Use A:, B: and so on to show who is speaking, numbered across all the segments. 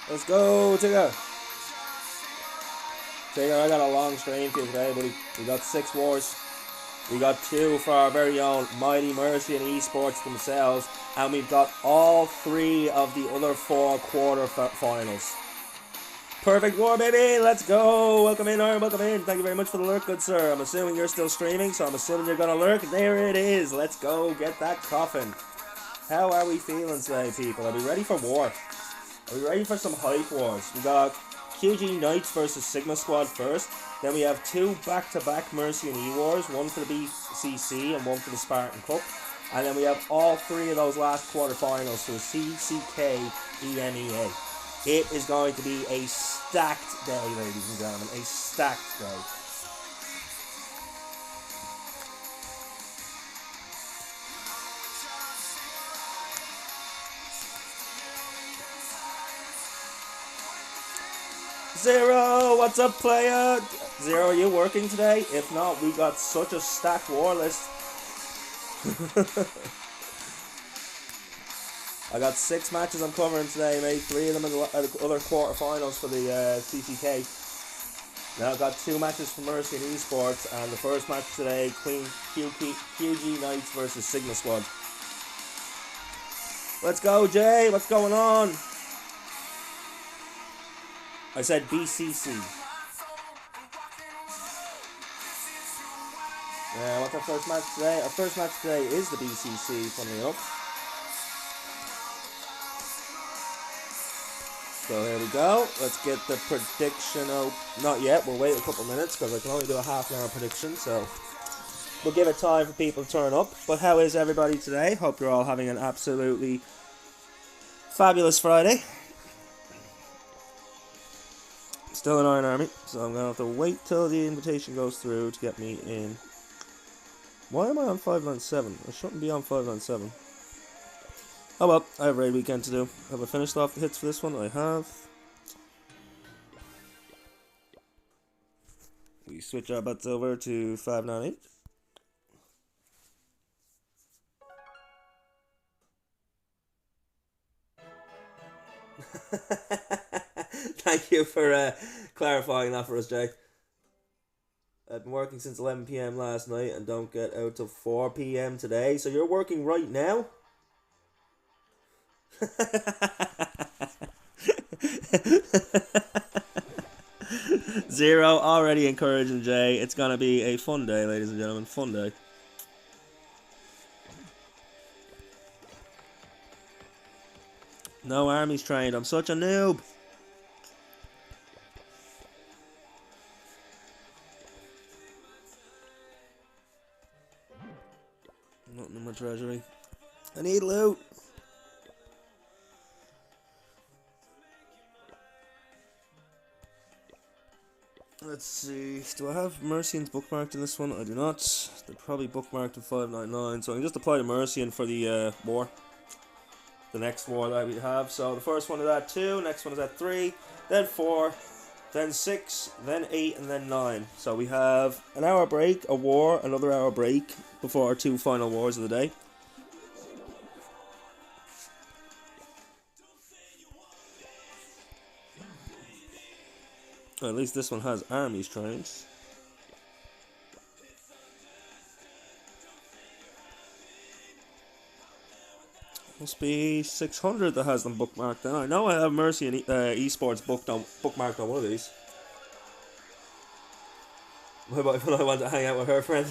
A: Let's go, Tigger. Tigger, I got a long stream for you today, buddy. We got 6 wars. We got 2 for our very own Mighty Mercy and Esports themselves. And we've got all 3 of the other 4 quarter-finals. Perfect war, baby. Let's go. Welcome in, Aaron. Welcome in. Thank you very much for the lurk, good sir. I'm assuming you're still streaming, so I'm assuming you're going to lurk. There it is. Let's go. Get that coffin. How are we feeling today, people? Are we ready for war? Are we ready for some hype wars? We got QG Knights versus Sigma Squad first. Then we have 2 back-to-back Mercy and E-Wars. One for the BCC and one for the Spartan Cup. And then we have all 3 of those last quarterfinals for the CCK EMEA. It is going to be a stacked day, ladies and gentlemen. A stacked day. Zero, what's up, player? Zero, are you working today? If not, we got such a stacked war list. I got 6 matches I'm covering today, mate. 3 of them are the other quarterfinals for the CCK. Now I've got 2 matches for Mercy and Esports, and the first match today, QG Knights versus Sigma Squad. Let's go, Jay. What's going on? I said BCC. What's our first match today? Our first match today is the BCC, funnily enough. So here we go. Let's get the prediction out. Not yet. We'll wait a couple minutes because I can only do a half-an-hour prediction. So we'll give it time for people to turn up. But how is everybody today? Hope you're all having an absolutely fabulous Friday. Still an Iron Army, so I'm going to have to wait till the invitation goes through to get me in. Why am I on 597? I shouldn't be on 597. Oh well, I have raid weekend to do. Have I finished off the hits for this one? I have. We switch our butts over to 598. Thank you for clarifying that for us, Jay. I've been working since 11 PM last night and don't get out till 4 PM today. So you're working right now? Zero already encouraging Jay. It's going to be a fun day, ladies and gentlemen. Fun day. No armies trained. I'm such a noob. Nothing in my treasury. I need loot. Let's see. Do I have Mercians bookmarked in this one? I do not. They're probably bookmarked in 599. So I can just apply the Mercian for the war. The next war that we have. So the first one is at 2. Next one is at 3. Then 4. Then 6. Then 8. And then 9. So we have an hour break, a war, another hour break before our 2 final wars of the day. Well, at least this one has armies trained. Must be 600 that has them bookmarked. Now I know I have Mercy and Esports bookmarked on one of these. What about when I want to hang out with her friend?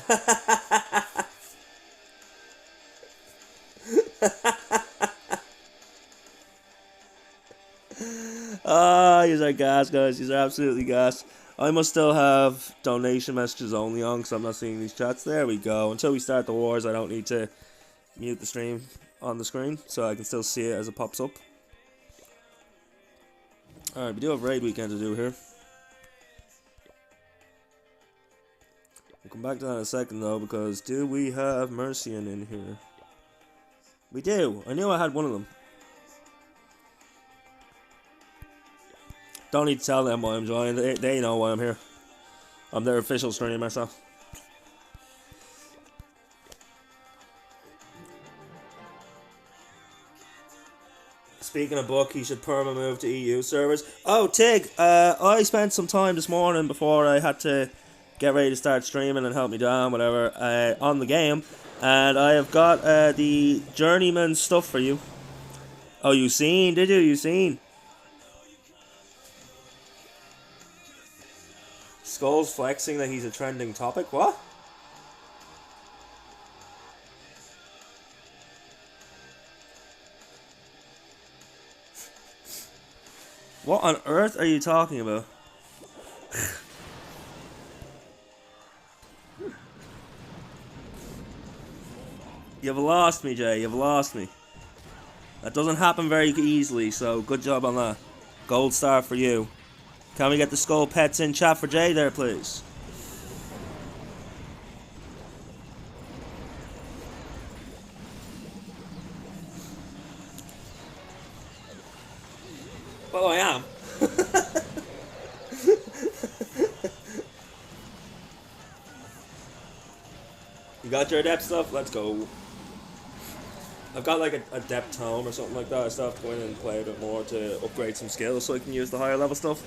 A: Ah, these are gas, guys. These are absolutely gas. I must still have donation messages only on because I'm not seeing these chats. There we go. Until we start the wars, I don't need to mute the stream on the screen, so I can still see it as it pops up. Alright, we do have raid weekend to do here. We'll come back to that in a second though, because do we have Mercian in here? We do. I knew I had one of them. Don't need to tell them why I'm joining. They know why I'm here. I'm their official streamer, so. Speaking of book, he should perma move to EU servers. Oh, Tig, I spent some time this morning before I had to get ready to start streaming and help me down, whatever, on the game. And I have got the journeyman stuff for you. Oh, you seen? Did you? You seen? Skull's flexing that he's a trending topic. What? What on earth are you talking about? You've lost me, Jay. You've lost me. That doesn't happen very easily, so good job on that. Gold star for you. Can we get the skull pets in chat for Jay there, please? Well, I am. You got your adept stuff? Let's go. I've got like a depth tome or something like that. I still have to go in and play a bit more to upgrade some skills so I can use the higher level stuff.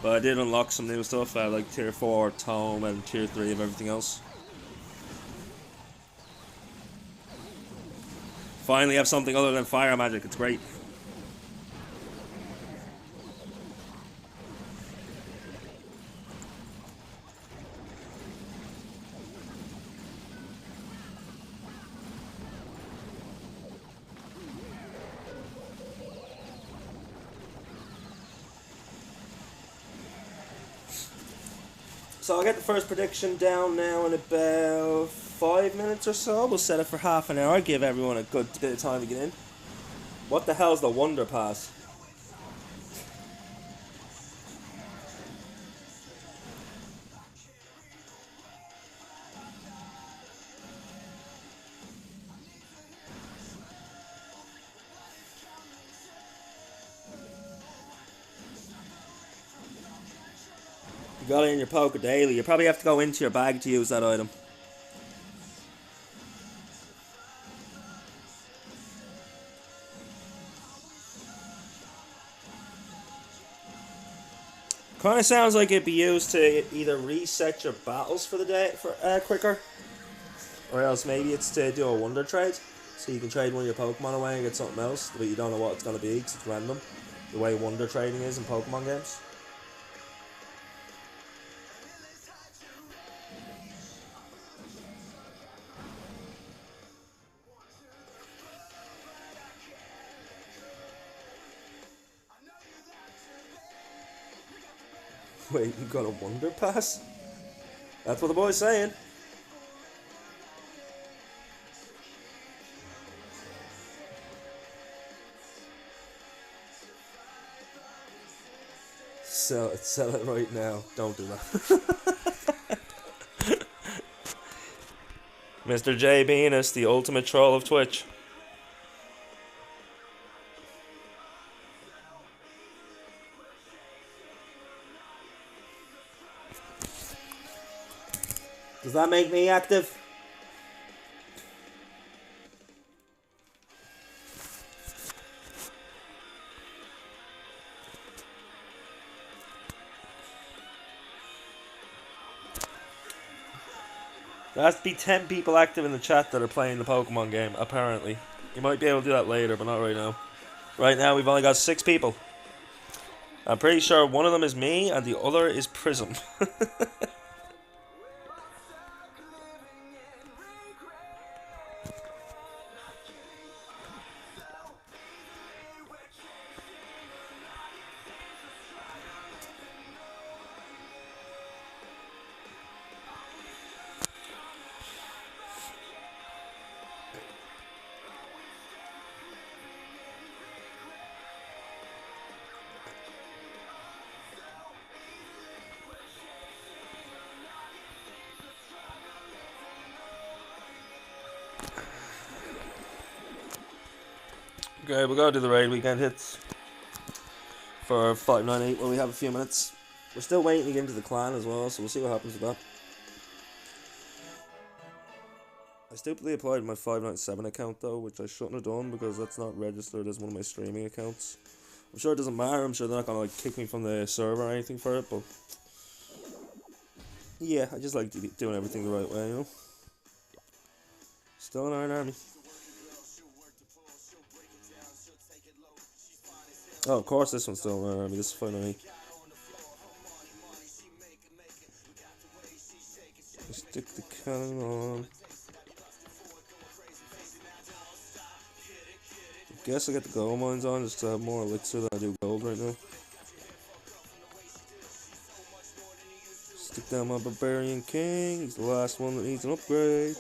A: But I did unlock some new stuff, like tier 4 tome and tier 3 of everything else. Finally have something other than fire magic, it's great. So I'll get the first prediction down now in about 5 minutes or so. We'll set it for half an hour, give everyone a good bit of time to get in. What the hell's the Wonder Pass? You got it in your poker daily. You probably have to go into your bag to use that item. Kind of sounds like it'd be used to either reset your battles for the day for quicker, or else maybe it's to do a wonder trade, so you can trade one of your Pokemon away and get something else, but you don't know what it's gonna be because it's random. The way wonder trading is in Pokemon games. Wait, you got a Wonder Pass? That's what the boy's saying. Sell it right now. Don't do that. Mr. J. Venus, the ultimate troll of Twitch. Does that make me active? There has to be 10 people active in the chat that are playing the Pokemon game, apparently. You might be able to do that later, but not right now. Right now, we've only got 6 people. I'm pretty sure one of them is me, and the other is Prism. Okay, we'll go do the raid weekend hits for 598 while we have a few minutes. We're still waiting to get into the clan as well, so we'll see what happens with that. I stupidly applied my 597 account though, which I shouldn't have done because that's not registered as one of my streaming accounts. I'm sure it doesn't matter, I'm sure they're not gonna like kick me from the server or anything for it, but yeah, I just like doing everything the right way, you know? Still in Iron Army. Oh, of course this one's still in Iron Army, this is 598. Stick the cannon on. Guess I get the gold mines on just to have more elixir than I do gold right now. Stick down my Barbarian King. He's the last one that needs an upgrade.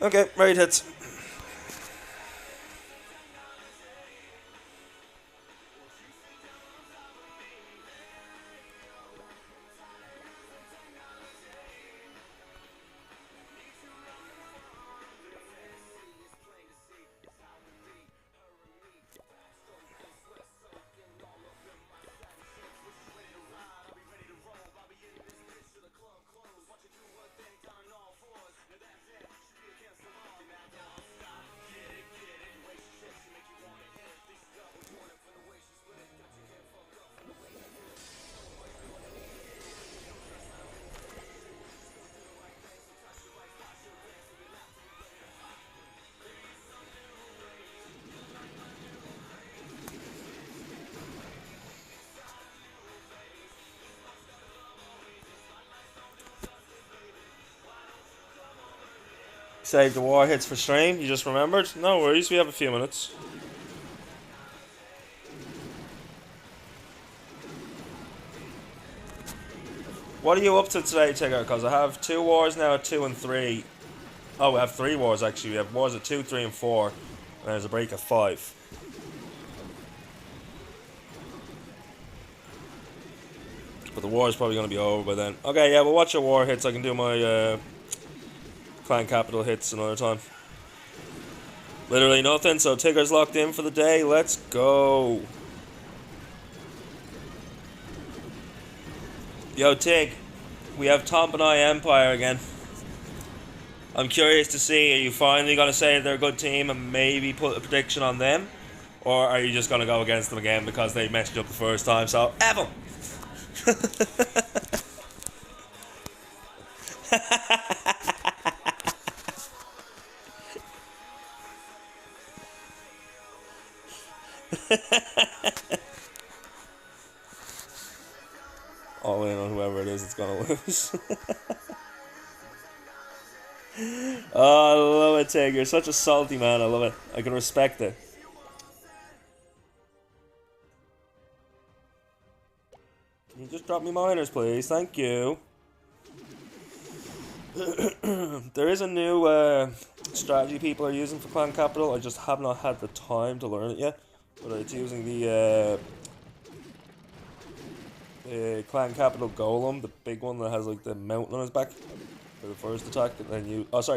A: Okay, raid hits. Save the war hits for stream, you just remembered? No worries, we have a few minutes. What are you up to today, Tigger? Because I have 2 wars now at 2 and 3. Oh, we have 3 wars actually. We have wars at 2, 3 and 4. And there's a break at 5. But the war is probably going to be over by then. Okay, yeah, we'll watch your war hits. I can do my clan capital hits another time. Literally nothing, so Tigger's locked in for the day. Let's go. Yo, Tig, we have Tom and I Empire again. I'm curious to see, are you finally going to say they're a good team and maybe put a prediction on them? Or are you just going to go against them again because they messed you up the first time? So, have them! All in on whoever it is that's going to lose. Oh, I love it, Tig. You're such a salty man. I love it. I can respect it. Can you just drop me miners, please? Thank you. There is a new strategy people are using for Clan Capital. I just have not had the time to learn it yet. But it's using the Clan Capital Golem, the big one that has like the mountain on his back for the first attack, and then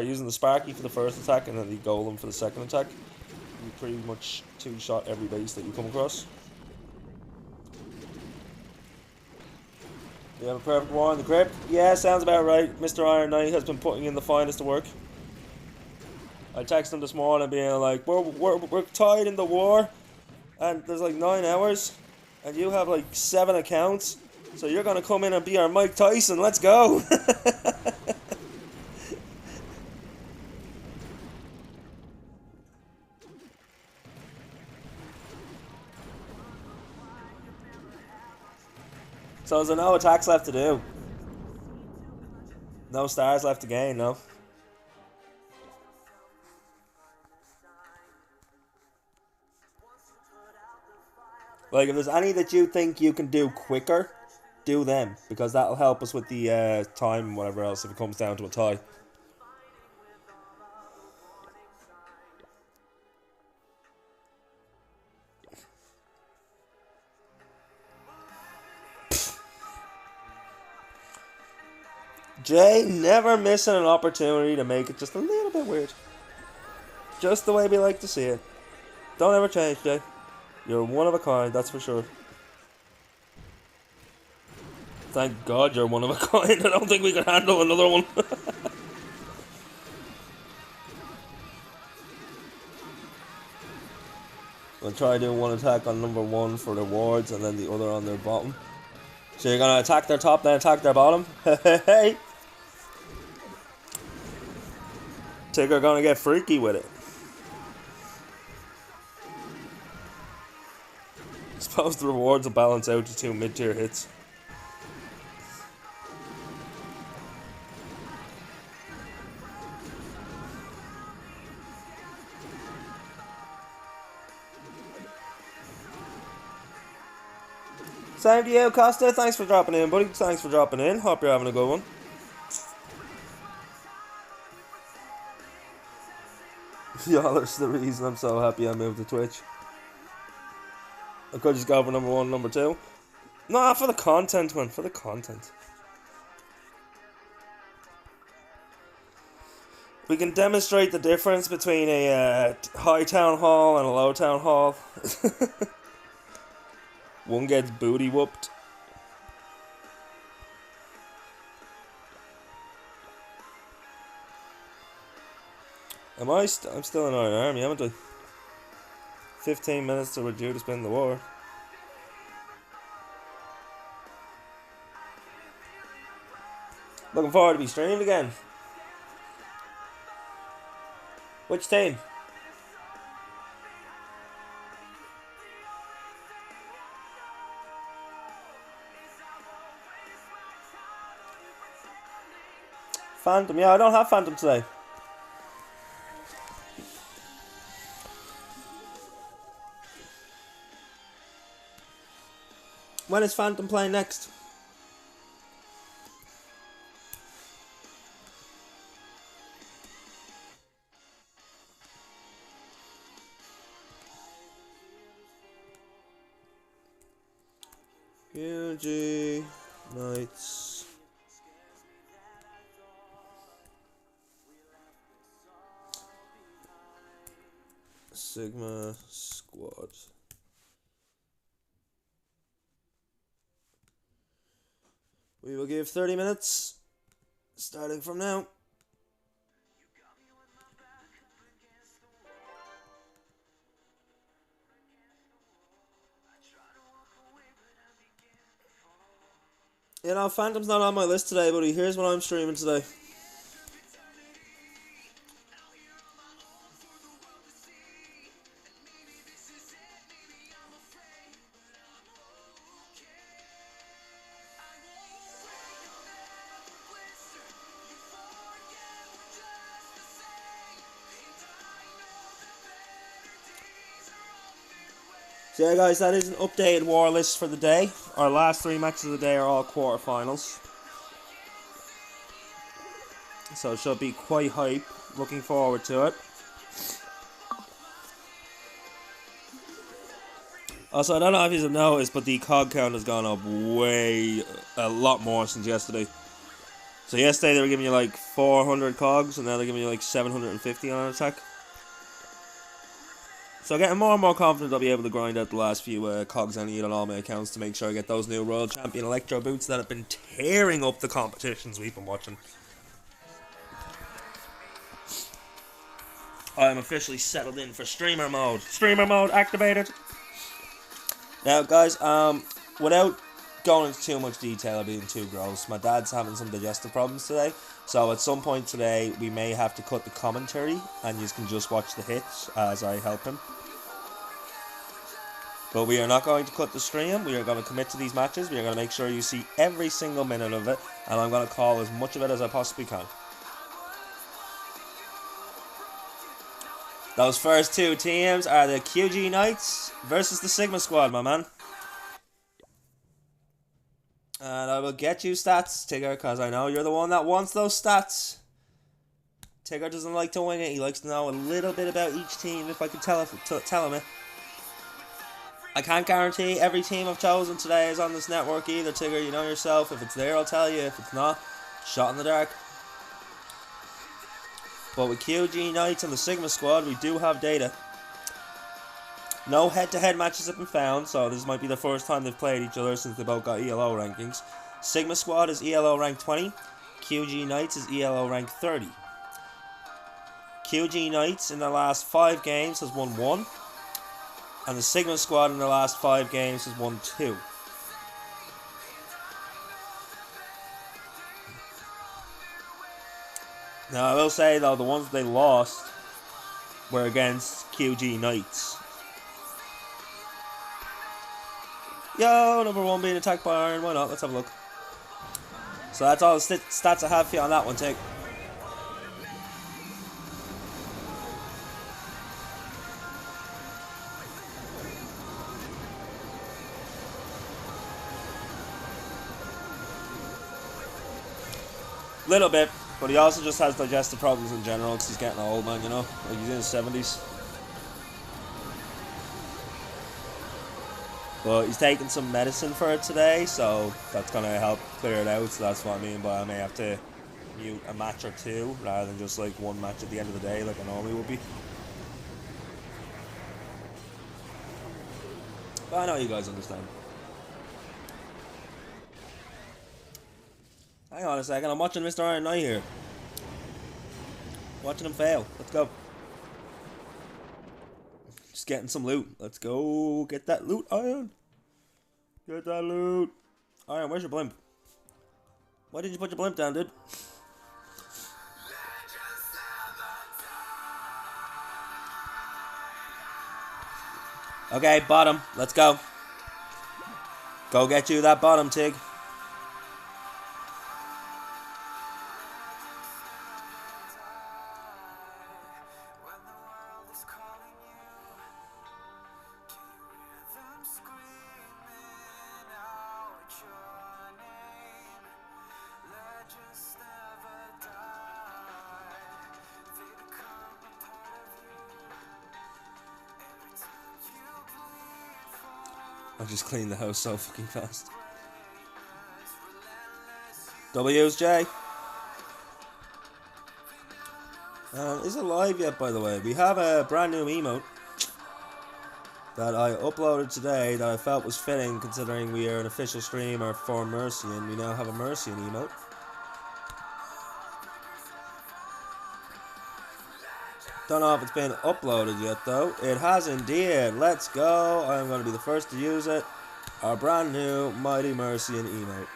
A: using the Sparky for the first attack, and then the Golem for the second attack. You pretty much two-shot every base that you come across. You have a perfect war in the crypt? Yeah, sounds about right. Mr. Iron Knight has been putting in the finest of work. I texted him this morning being like, we're tied in the war, and there's like 9 hours, and you have like 7 accounts, so you're gonna come in and be our Mike Tyson, let's go! So is there no attacks left to do? No stars left to gain, no? Like, if there's any that you think you can do quicker, do them. Because that'll help us with the time and whatever else if it comes down to a tie. Jay never missing an opportunity to make it just a little bit weird. Just the way we like to see it. Don't ever change, Jay. You're one of a kind, that's for sure. Thank God you're one of a kind. I don't think we can handle another one. We'll try doing one attack on number one for their wards and then the other on their bottom. So you're gonna attack their top, then attack their bottom. Hey! Tigger gonna get freaky with it. I suppose the rewards will balance out to 2 mid-tier hits. Same to you, Costa. Thanks for dropping in, buddy. Thanks for dropping in. Hope you're having a good one. Y'all are the reason I'm so happy I moved to Twitch. I could just go for number one, number two. Nah, for the content, man. For the content. We can demonstrate the difference between a high town hall and a low town hall. One gets booty whooped. I'm still in Iron Army, haven't I? 15 minutes till we're due to spin the war. Looking forward to be streamed again. Which team? Phantom, yeah, I don't have Phantom today. When is Phantom playing next? UG Knights. Sigma Squad. We will give 30 minutes, starting from now. You know, Phantom's not on my list today, buddy. Here's what I'm streaming today. So yeah guys, that is an updated war list for the day. Our last 3 matches of the day are all quarterfinals. So it should be quite hype. Looking forward to it. Also, I don't know if you've noticed, but the cog count has gone up a lot more since yesterday. So yesterday they were giving you like 400 cogs, and now they're giving you like 750 on an attack. So getting more and more confident I'll be able to grind out the last few cogs I need on all my accounts to make sure I get those new World Champion Electro boots that have been tearing up the competitions we've been watching. I am officially settled in for streamer mode. Streamer mode activated. Now guys, without going into too much detail or being too gross, my dad's having some digestive problems today. So at some point today we may have to cut the commentary and you can just watch the hits as I help him. But we are not going to cut the stream. We are going to commit to these matches. We are going to make sure you see every single minute of it. And I'm going to call as much of it as I possibly can. Those first 2 teams are the QG Knights versus the Sigma Squad, my man. And I will get you stats, Tigger, because I know you're the one that wants those stats. Tigger doesn't like to wing it. He likes to know a little bit about each team, if I could tell him it. I can't guarantee every team I've chosen today is on this network either, Tigger. You know yourself. If it's there, I'll tell you. If it's not, Shot in the dark. But with QG Knights and the Sigma squad, we do have data. No head-to-head matches have been found, so this might be the first time they've played each other since they both got ELO rankings. Sigma squad is ELO rank 20. QG Knights is ELO rank 30. QG Knights in the last 5 games has won 1. And the Sigma squad in the last 5 games has won 2. Now I will say though, the ones they lost were against QG Knights. Yo, number 1 being attacked by Iron, why not? Let's have a look. So that's all the stats I have for you on that one, Tig. Little bit, but he also just has digestive problems in general because he's getting old, man, you know? Like, he's in his 70s. But he's taking some medicine for it today, so that's going to help clear it out. So that's what I mean by I may have to mute a match or 2 rather than just like 1 match at the end of the day like I normally would be. But I know you guys understand. Hang on a second, I'm watching Mr. Iron Knight here. Watching him fail. Let's go. Just getting some loot. Let's go get that loot, Iron. Get that loot. Iron, where's your blimp? Why did you put your blimp down, dude? Okay, bottom. Let's go. Go get you that bottom, Tig. I just cleaned the house so fucking fast. W's, Jay. Is it live yet, by the way? We have a brand new emote that I uploaded today that I felt was fitting considering we are an official streamer for Mercian. We now have a Mercian emote. Don't know if it's been uploaded yet though. It has indeed. Let's go. I'm going to be the first to use it. Our brand new Mighty Mercian emote.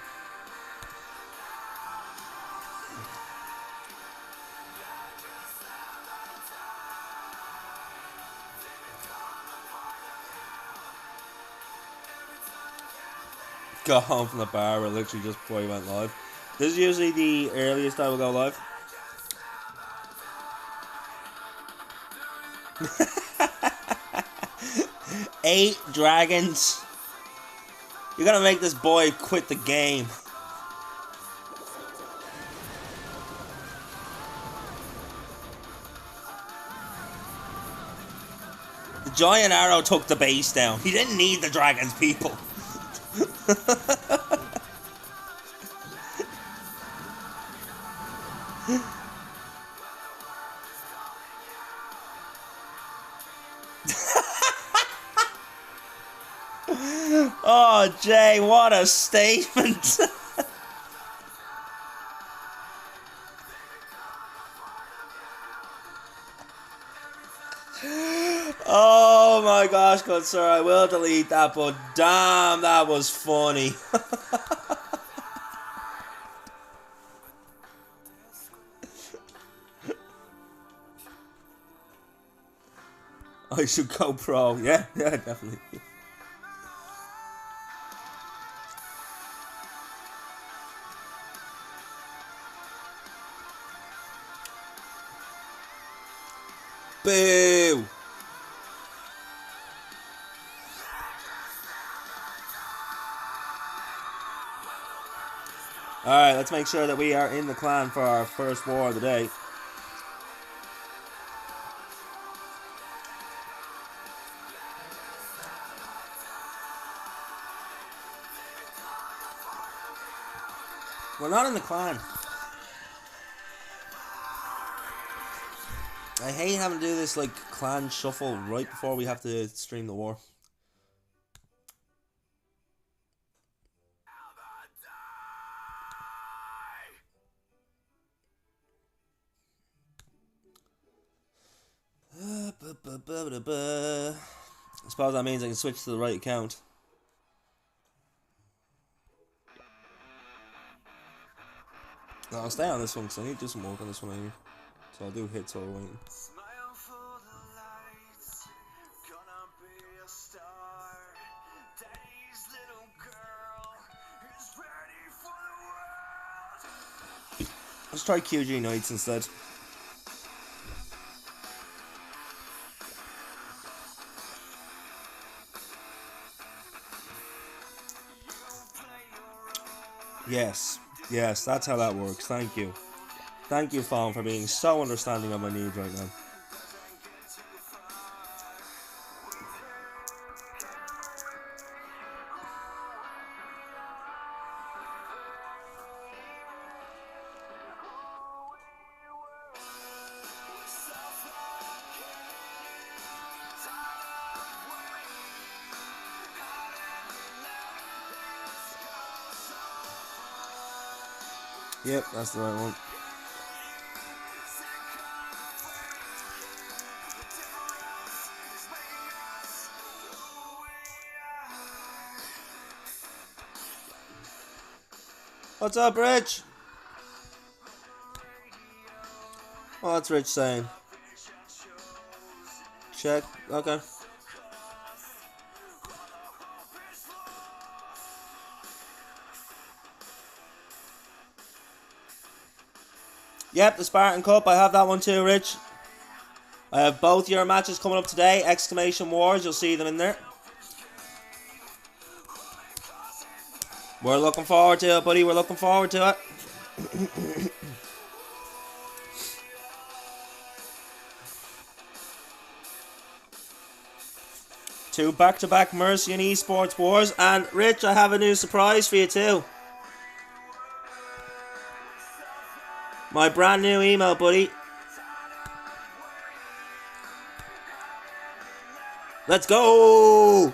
A: Got home from the bar literally just before we went live. This is usually the earliest I will go live. Eight dragons. You're gonna make this boy quit the game. The giant arrow took the base down. He didn't need the dragons, people. Oh, Jay, what a statement. Oh my gosh, good sir, I will delete that, but damn, that was funny. I should go pro. Yeah, definitely. Boo! Alright, let's make sure that we are in the clan for our first war of the day. We're not in the clan. I hate having to do this like clan shuffle right before we have to stream the war. I suppose that means I can switch to the right account. No, I'll stay on this one because I need to do some work on this one anyway. So I'll do hits while we're waiting. Let's try QG Knights instead. Yes, yes, that's how that works. Thank you. Thank you, Fawn, for being so understanding of my needs right now. Yep, that's the right one. What's up, Rich? What's Rich saying? Check. Okay. Yep, the Spartan Cup. I have that one too, Rich. I have both your matches coming up today. Exclamation Wars. You'll see them in there. We're looking forward to it, buddy. We're looking forward to it. Two back-to-back Mercy and Esports Wars. And Rich, I have a new surprise for you too. My brand new email, buddy. Let's go!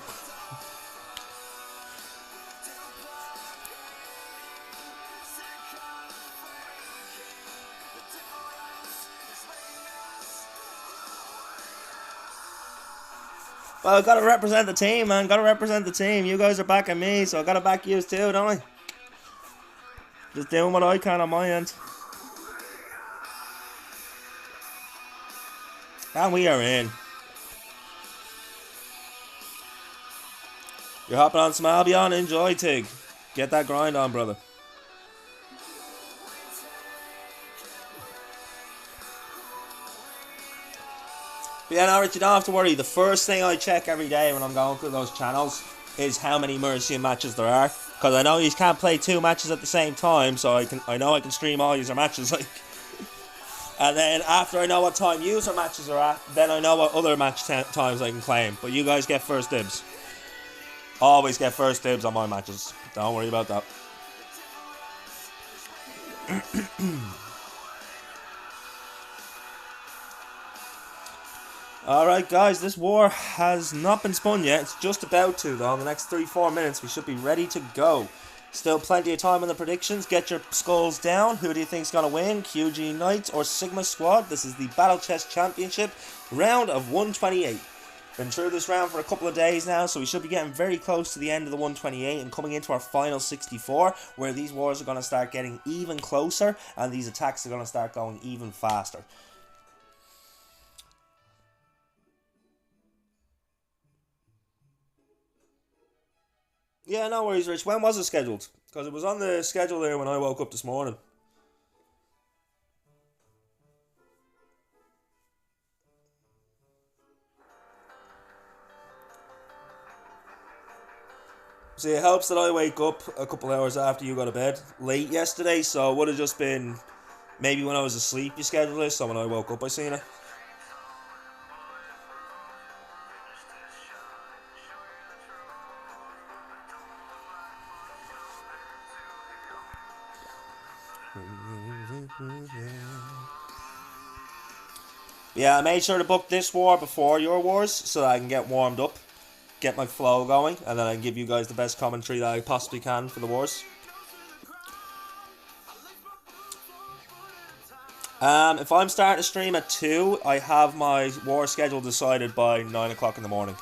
A: Well, I gotta represent the team, man. Gotta represent the team. You guys are backing me, so I gotta back you too, don't I? Just doing what I can on my end. And we are in. You're hopping on some Albion? Enjoy, Tig. Get that grind on, brother. But yeah, now, Rich, you don't have to worry. The first thing I check every day when I'm going through those channels is how many Mercian matches there are. Because I know you can't play two matches at the same time, so I know I can stream all user matches. Like, and then after I know what time user matches are at, then I know what other match times I can claim. But you guys get first dibs. Always get first dibs on my matches. Don't worry about that. Alright guys, this war has not been spun yet. It's just about to though. In the next 3-4 minutes we should be ready to go. Still plenty of time on the predictions. Get your skulls down. Who do you think's going to win? QG Knights or Sigma Squad? This is the Battle Chess Championship round of 128. Been through this round for a couple of days now, so we should be getting very close to the end of the 128 and coming into our final 64, where these wars are going to start getting even closer and these attacks are going to start going even faster. Yeah, no worries, Rich. When was it scheduled? Because it was on the schedule there when I woke up this morning. See, it helps that I wake up a couple hours after you go to bed late yesterday, so it would have just been maybe when I was asleep you scheduled this, so when I woke up I seen it. Yeah, I made sure to book this war before your wars so that I can get warmed up, get my flow going, and then I can give you guys the best commentary that I possibly can for the wars. If I'm starting to stream at 2, I have my war schedule decided by 9 o'clock in the morning.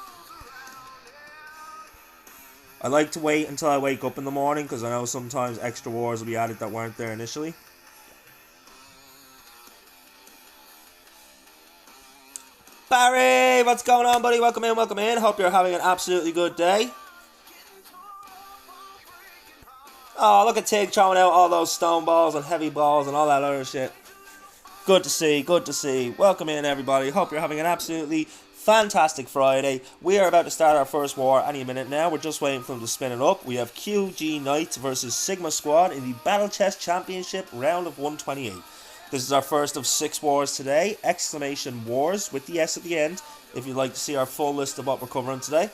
A: I like to wait until I wake up in the morning because I know sometimes extra wars will be added that weren't there initially. Barry, what's going on, buddy? Welcome in, welcome in. Hope you're having an absolutely good day. Oh, look at Tig throwing out all those stone balls and heavy balls and all that other shit. Good to see, good to see. Welcome in, everybody. Hope you're having an absolutely fantastic Friday. We are about to start our first war any minute now. We're just waiting for them to spin it up. We have QG Knights versus Sigma Squad in the Battle Chess Championship round of 128. This is our first of 6 wars today. Exclamation wars with the S at the end if you'd like to see our full list of what we're covering today.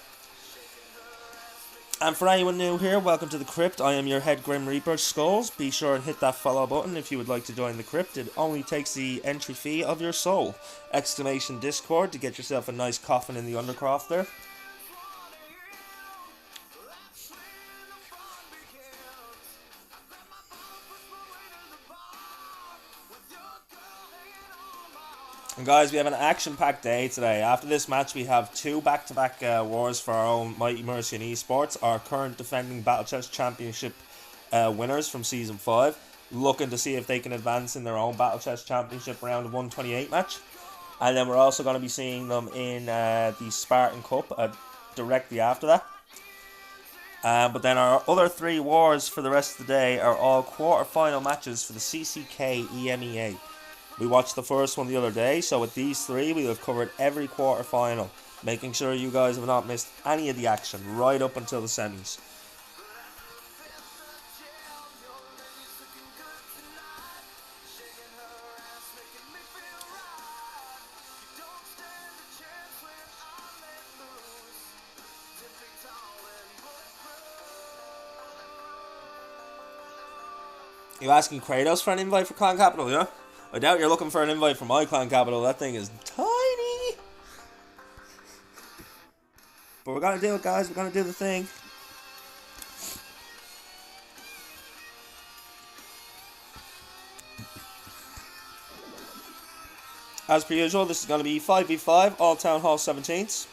A: And for anyone new here, welcome to the Crypt. I am your head Grim Reaper, Skulls. Be sure and hit that follow button if you would like to join the Crypt. It only takes the entry fee of your soul. Exclamation Discord to get yourself a nice coffin in the Undercroft there. And guys, we have an action-packed day today. After this match, we have 2 back-to-back wars for our own Mighty Mercian Esports, our current defending Battle Chess Championship winners from Season 5, looking to see if they can advance in their own Battle Chess Championship round of 128 match. And then we're also going to be seeing them in the Spartan Cup directly after that. But then our other 3 wars for the rest of the day are all quarter-final matches for the CCK EMEA. We watched the first one the other day, so with these 3 we have covered every quarter final, making sure you guys have not missed any of the action right up until the semis. You asking Kratos for an invite for Clan Capital, yeah? I doubt you're looking for an invite for my Clan Capital. That thing is tiny. But we're gonna do it, guys. We're gonna do the thing. As per usual, this is gonna be 5v5, all Town Hall 17s.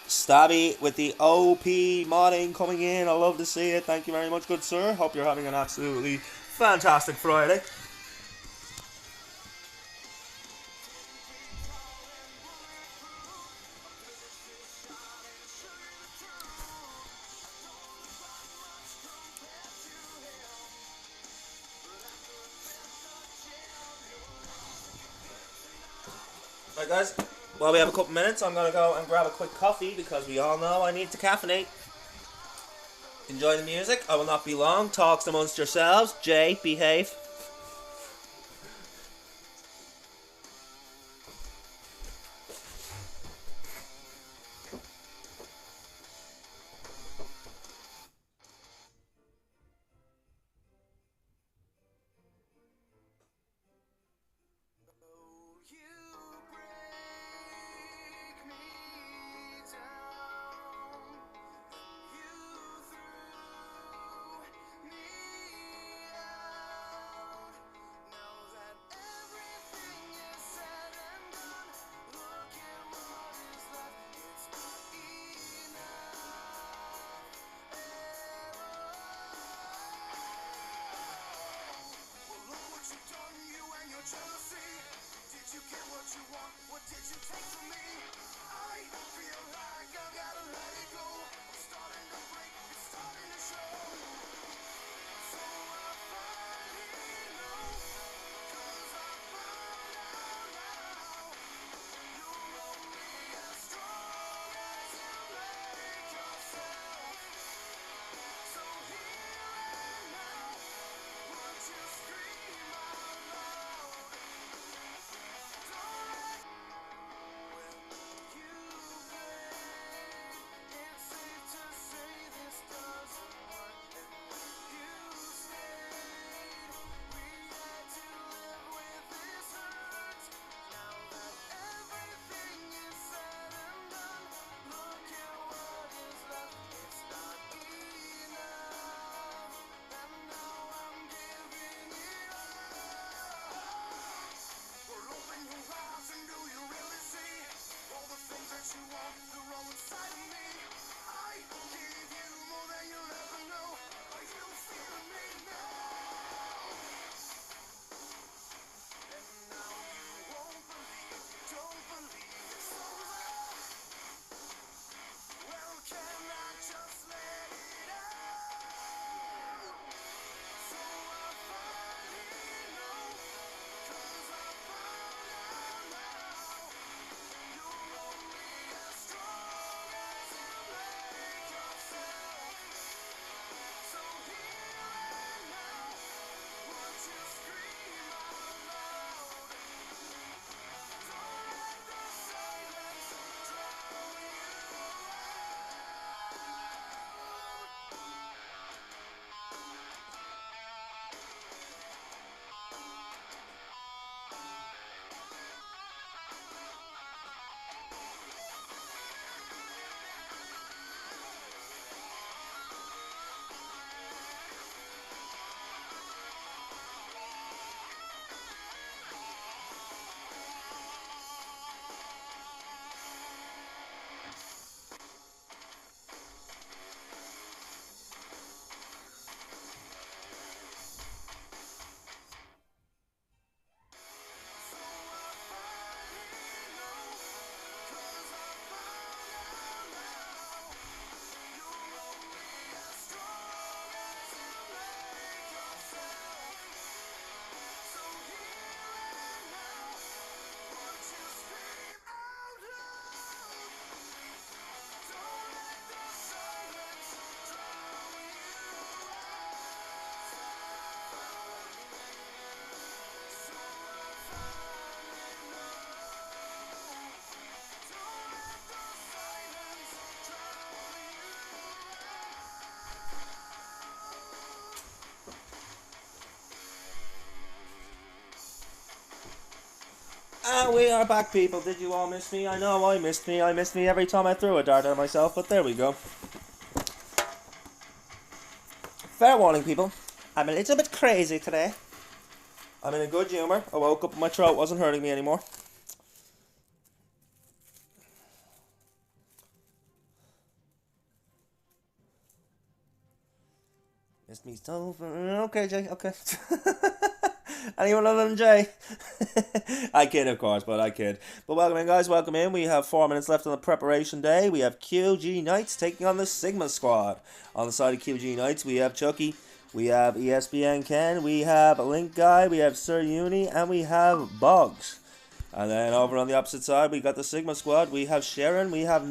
A: Stabby with the OP modding coming in. I love to see it. Thank you very much, good sir. Hope you're having an absolutely fantastic Friday. Right, guys, while we have a couple minutes, I'm going to go and grab a quick coffee because we all know I need to caffeinate. Enjoy the music. I will not be long. Talks amongst yourselves. Jay, behave. And we are back, people. Did you all miss me? I know I missed me. I missed me every time I threw a dart at myself, but there we go. Fair warning, people. I'm a little bit crazy today. I'm in a good humour. I woke up and my throat wasn't hurting me anymore. Missed me so. Okay, Jay. Okay. Anyone other than Jay? I kid, of course, but I kid. But welcome in, guys. Welcome in. We have 4 minutes left on the preparation day. We have QG Knights taking on the Sigma Squad. On the side of QG Knights, we have Chucky, we have ESPN Ken, we have Link Guy, we have Sir Uni, and we have Boggs. And then over on the opposite side, we got the Sigma Squad. We have Sharon, we have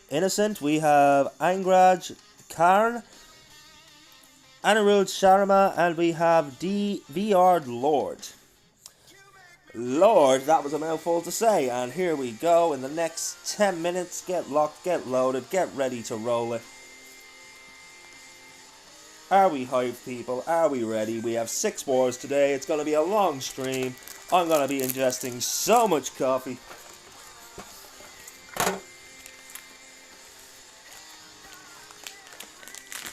A: Innocent, we have Angraj, Karn, Anirudh Sharma, and we have VR Lord. Lord, that was a mouthful to say. And here we go in the next 10 minutes. Get locked, get loaded, get ready to roll it. Are we hyped, people? Are we ready? We have 6 wars today. It's going to be a long stream. I'm going to be ingesting so much coffee.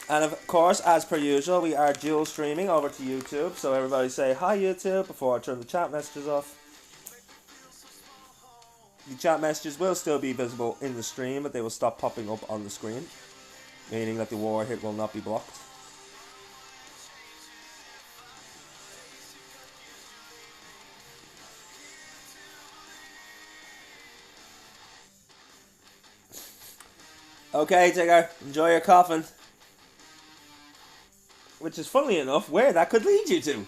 A: And of course, as per usual, we are dual streaming over to YouTube. So everybody say hi YouTube before I turn the chat messages off. The chat messages will still be visible in the stream, but they will stop popping up on the screen, meaning that the war hit will not be blocked. Okay, Tigger, enjoy your coffin. Which is, funnily enough, where that could lead you to.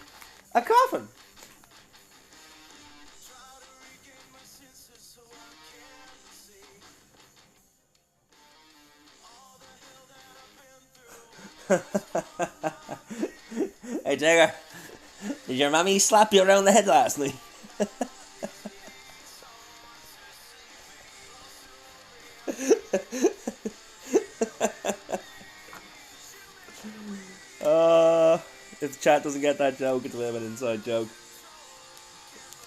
A: A coffin. Hey, Jagger. Did your mommy slap you around the head last night? If the chat doesn't get that joke, it's a bit of an inside joke.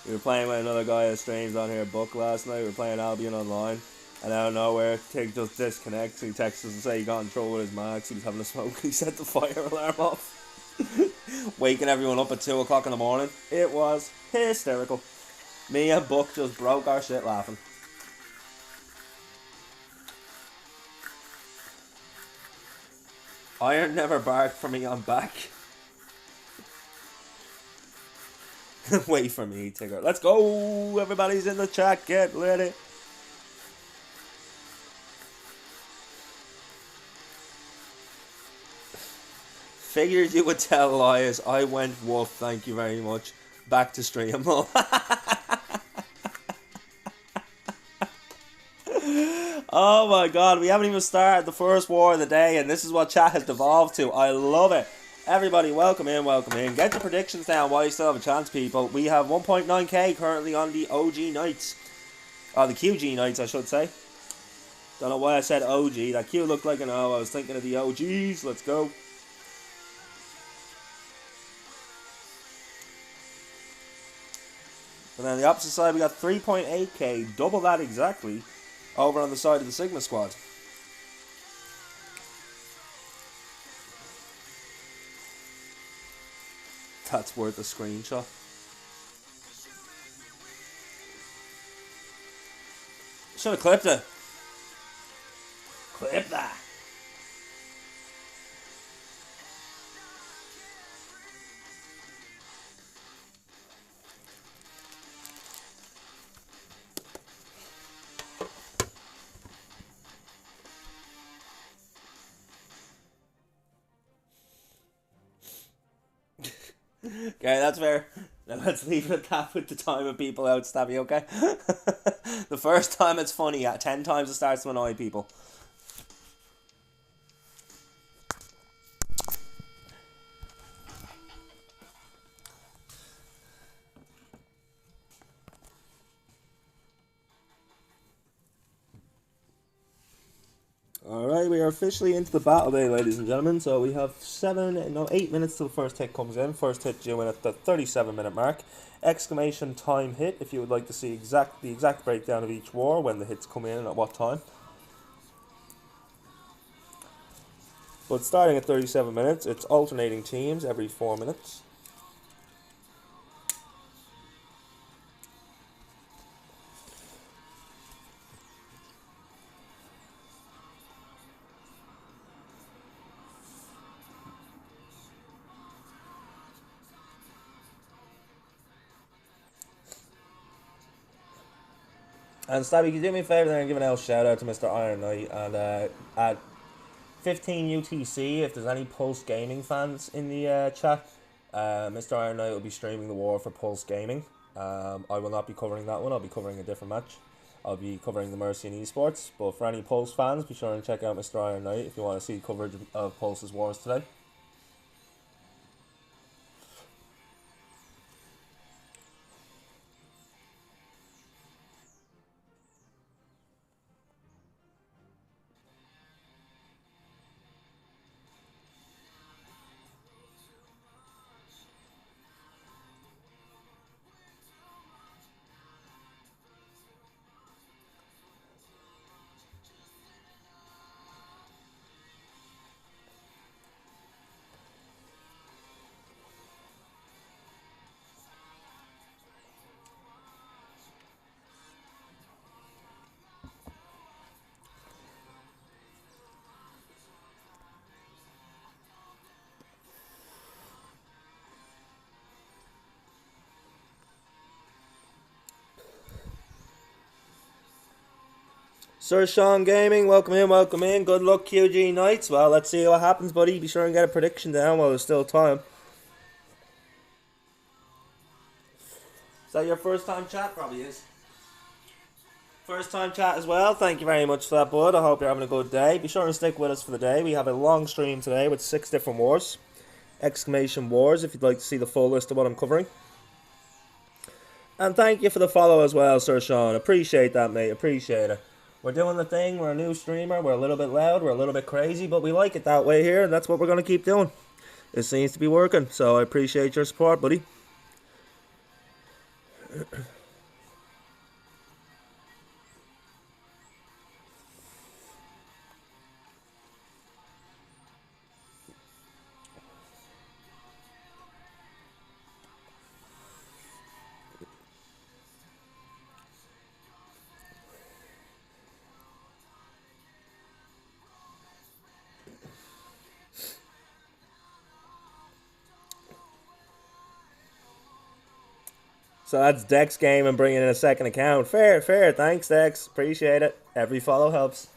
A: We were playing with another guy who streams on here, Buck, last night. We were playing Albion Online, and out of nowhere, Tig just disconnects. He texts us to say he got in trouble with his max. He was having a smoke. He set the fire alarm off, waking everyone up at 2 o'clock in the morning. It was hysterical. Me and Buck just broke our shit laughing. Iron never barked for me, I'm back. Wait for me, Tigger. Let's go! Everybody's in the chat. Get ready. Figured you would tell lies. I went wolf. Thank you very much. Back to stream. Oh my god, we haven't even started the first war of the day, and this is what chat has devolved to. I love it. Everybody, welcome in, welcome in. Get your predictions down while you still have a chance, people. We have 1.9k currently on the OG Knights. The QG Knights, I should say. Don't know why I said OG. That Q looked like an O. I was thinking of the OGs. Let's go. And then on the opposite side, we got 3.8k. Double that exactly. Over on the side of the Sigma Squad. That's worth a screenshot. Should have clipped it. Clip that. Okay, that's fair. Now let's leave it at that with the time of people out, Stabby, okay? The first time it's funny, 10 times it starts to annoy people. Alright, we are officially into the battle day, ladies and gentlemen. So we have 8 minutes till the first hit comes in. First hit due in at the 37-minute mark. Exclamation time hit if you would like to see the exact breakdown of each war, when the hits come in and at what time. But starting at 37 minutes, it's alternating teams every 4 minutes. And Stabby, can you do me a favour there and give an L shout out to Mr. Iron Knight, and at 15 UTC, if there's any Pulse Gaming fans in the chat, Mr. Iron Knight will be streaming the war for Pulse Gaming. I will not be covering that one, I'll be covering a different match. I'll be covering the Mercian Esports, but for any Pulse fans, be sure and check out Mr. Iron Knight if you want to see coverage of Pulse's wars today. Sir Sean Gaming, welcome in, welcome in. Good luck, QG Knights. Well, let's see what happens, buddy. Be sure and get a prediction down while there's still time. Is that your first time chat? Probably is. First time chat as well. Thank you very much for that, bud. I hope you're having a good day. Be sure and stick with us for the day. We have a long stream today with 6 different wars. Exclamation wars if you'd like to see the full list of what I'm covering. And thank you for the follow as well, Sir Sean. Appreciate that, mate. Appreciate it. We're doing the thing. We're a new streamer. We're a little bit loud. We're a little bit crazy, but we like it that way here, and that's what we're going to keep doing. It seems to be working, so I appreciate your support, buddy. So that's Dex Game and bringing in a second account. Fair. Thanks, Dex. Appreciate it. Every follow helps.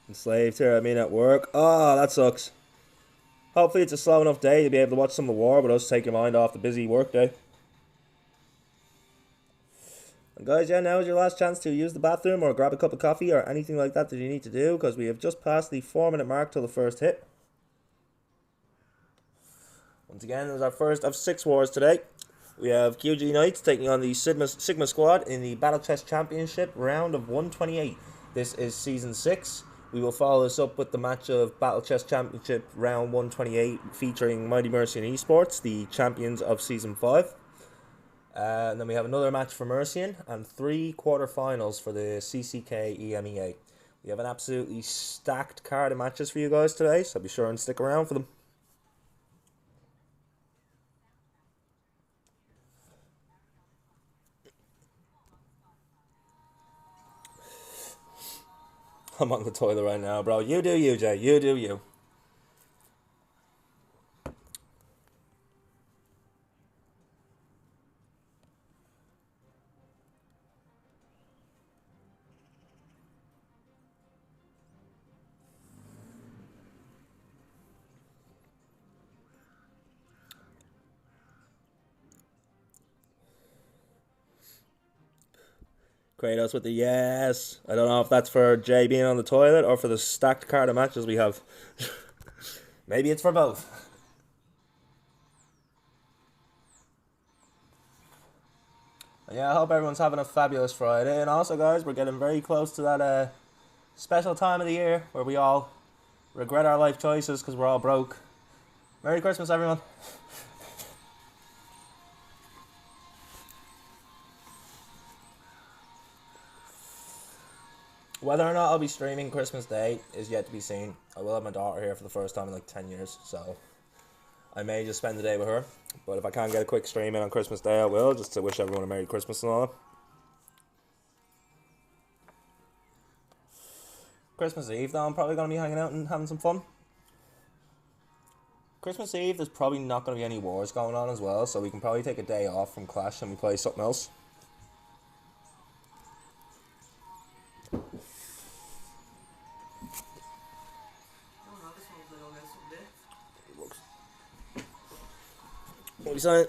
A: Enslaved here, I mean at work. Oh, that sucks. Hopefully it's a slow enough day to be able to watch some of the war, but us take your mind off the busy work day. And guys, yeah, now is your last chance to use the bathroom or grab a cup of coffee or anything like that you need to do, because we have just passed the 4-minute mark till the first hit. Once again, it was our first of 6 wars today. We have QG Knights taking on the Sigma Squad in the Battle Chess Championship round of 128. This is Season 6. We will follow this up with the match of Battle Chess Championship round 128 featuring Mighty Mercian Esports, the champions of Season 5. And then we have another match for Mercian and 3 quarterfinals for the CCK EMEA. We have an absolutely stacked card of matches for you guys today, so be sure and stick around for them. I'm on the toilet right now, bro. You do you, Jay. You do you. Kratos with the yes. I don't know if that's for Jay being on the toilet or for the stacked card of matches we have. Maybe it's for both. Yeah, I hope everyone's having a fabulous Friday. And also, guys, we're getting very close to that special time of the year where we all regret our life choices because we're all broke. Merry Christmas, everyone. Whether or not I'll be streaming Christmas Day is yet to be seen. I will have my daughter here for the first time in like 10 years, so I may just spend the day with her. But if I can't get a quick stream in on Christmas Day, I will, just to wish everyone a Merry Christmas and all that. Christmas Eve, though, I'm probably going to be hanging out and having some fun. Christmas Eve, there's probably not going to be any wars going on as well, so we can probably take a day off from Clash and we play something else. What are we saying?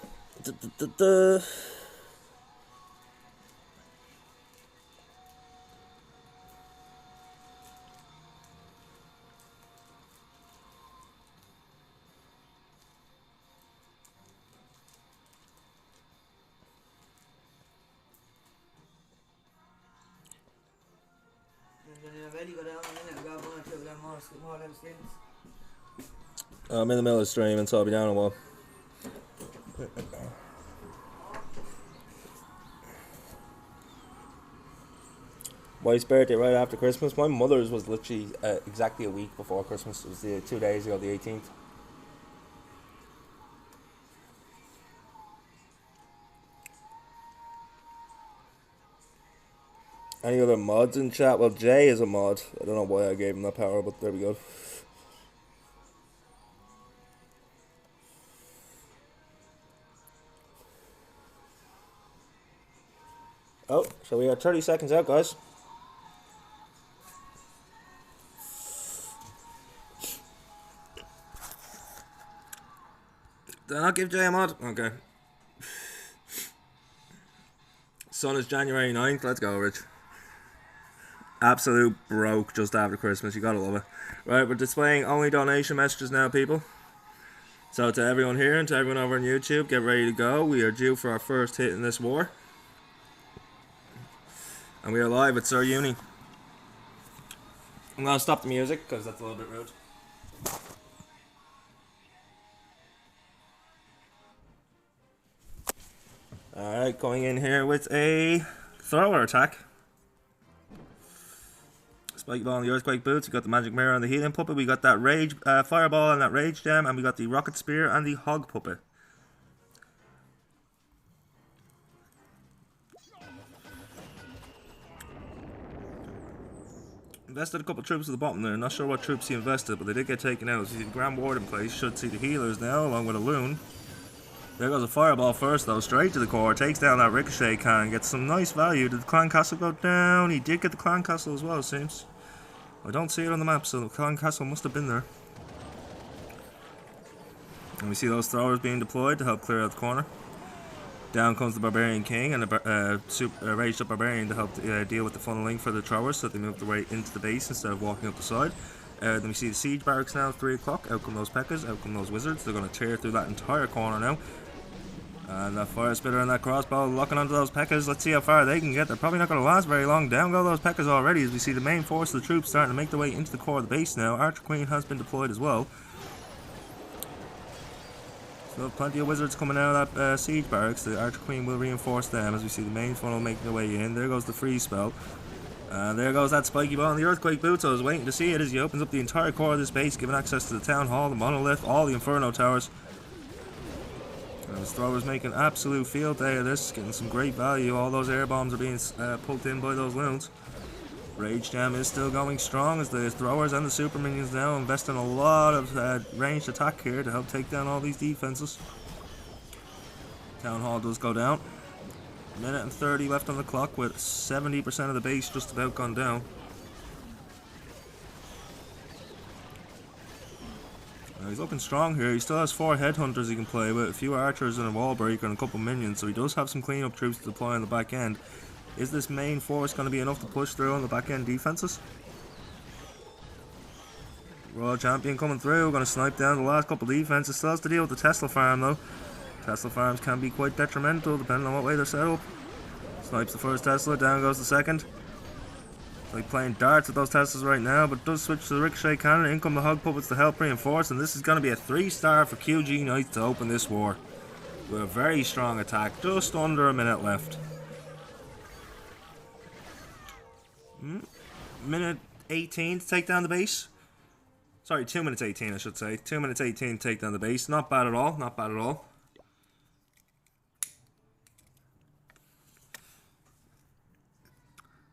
A: I'm in the middle of streaming, so I'll be down in a while. Wife's birthday right after Christmas. My mother's was literally exactly a week before Christmas. It was 2 days ago, the 18th. Any other mods in chat? Well, Jay is a mod. I don't know why I gave him that power, but there we go. Oh, so we are 30 seconds out, guys. Did I not give Jay a mod? Okay. Sun is January 9th. Let's go, Rich. Absolute broke just after Christmas. You gotta love it. Right, we're displaying only donation messages now, people. So to everyone here and to everyone over on YouTube, get ready to go. We are due for our first hit in this war. And we are live at Sir Uni. I'm gonna stop the music because that's a little bit rude. Alright, going in here with a thrower attack. Spiky ball and the earthquake boots. We got the magic mirror and the healing puppet. We got that rage fireball and that rage gem, and we got the rocket spear and the hog puppet. Invested a couple of troops at the bottom there. Not sure what troops he invested, but they did get taken out. So you see the Grand Ward in place. Should see the healers now, along with a loon. There goes a fireball first, though, straight to the core. Takes down that ricochet can. Gets some nice value. Did the clan castle go down? He did get the clan castle as well, it seems. I don't see it on the map, so the clan castle must have been there. And we see those throwers being deployed to help clear out the corner. Down comes the Barbarian King and a raged up Barbarian to help deal with the funneling for the throwers so that they move their way into the base instead of walking up the side. Then we see the siege barracks now at 3 o'clock. Out come those P.E.K.K.A.s, out come those wizards. They're going to tear through that entire corner now. And that fire spitter and that crossbow locking onto those P.E.K.K.A.s. Let's see how far they can get. They're probably not going to last very long. Down go those P.E.K.K.A.s already as we see the main force of the troops starting to make their way into the core of the base now. Archer Queen has been deployed as well. So plenty of wizards coming out of that siege barracks. The Archer Queen will reinforce them as we see the main funnel making their way in. There goes the freeze spell. And there goes that spiky ball and the earthquake boots. I was waiting to see it as he opens up the entire core of this base, giving access to the town hall, the monolith, all the inferno towers. And his throwers making absolute field day of this, getting some great value. All those air bombs are being pulled in by those loons. Rage Jam is still going strong as the throwers and the super minions now invest in a lot of ranged attack here to help take down all these defenses. Town hall does go down. Minute and 30 left on the clock with 70% of the base just about gone down. He's looking strong here. He still has 4 headhunters he can play with, a few archers and a wall breaker and a couple minions, so he does have some cleanup troops to deploy on the back end. Is this main force going to be enough to push through on the back end defenses? Royal Champion coming through, going to snipe down the last couple of defenses. Still has to deal with the Tesla farm though. Tesla farms can be quite detrimental depending on what way they're set up. Snipes the first Tesla, down goes the second. It's like playing darts with those Teslas right now, but does switch to the ricochet cannon. In come the hog puppets to help reinforce, and this is going to be a 3-star for QG Knights to open this war. With a very strong attack, just under a minute left. Minute 18 to take down the base. Sorry, 2 minutes 18 I should say. 2 minutes 18 to take down the base. Not bad at all, not bad at all.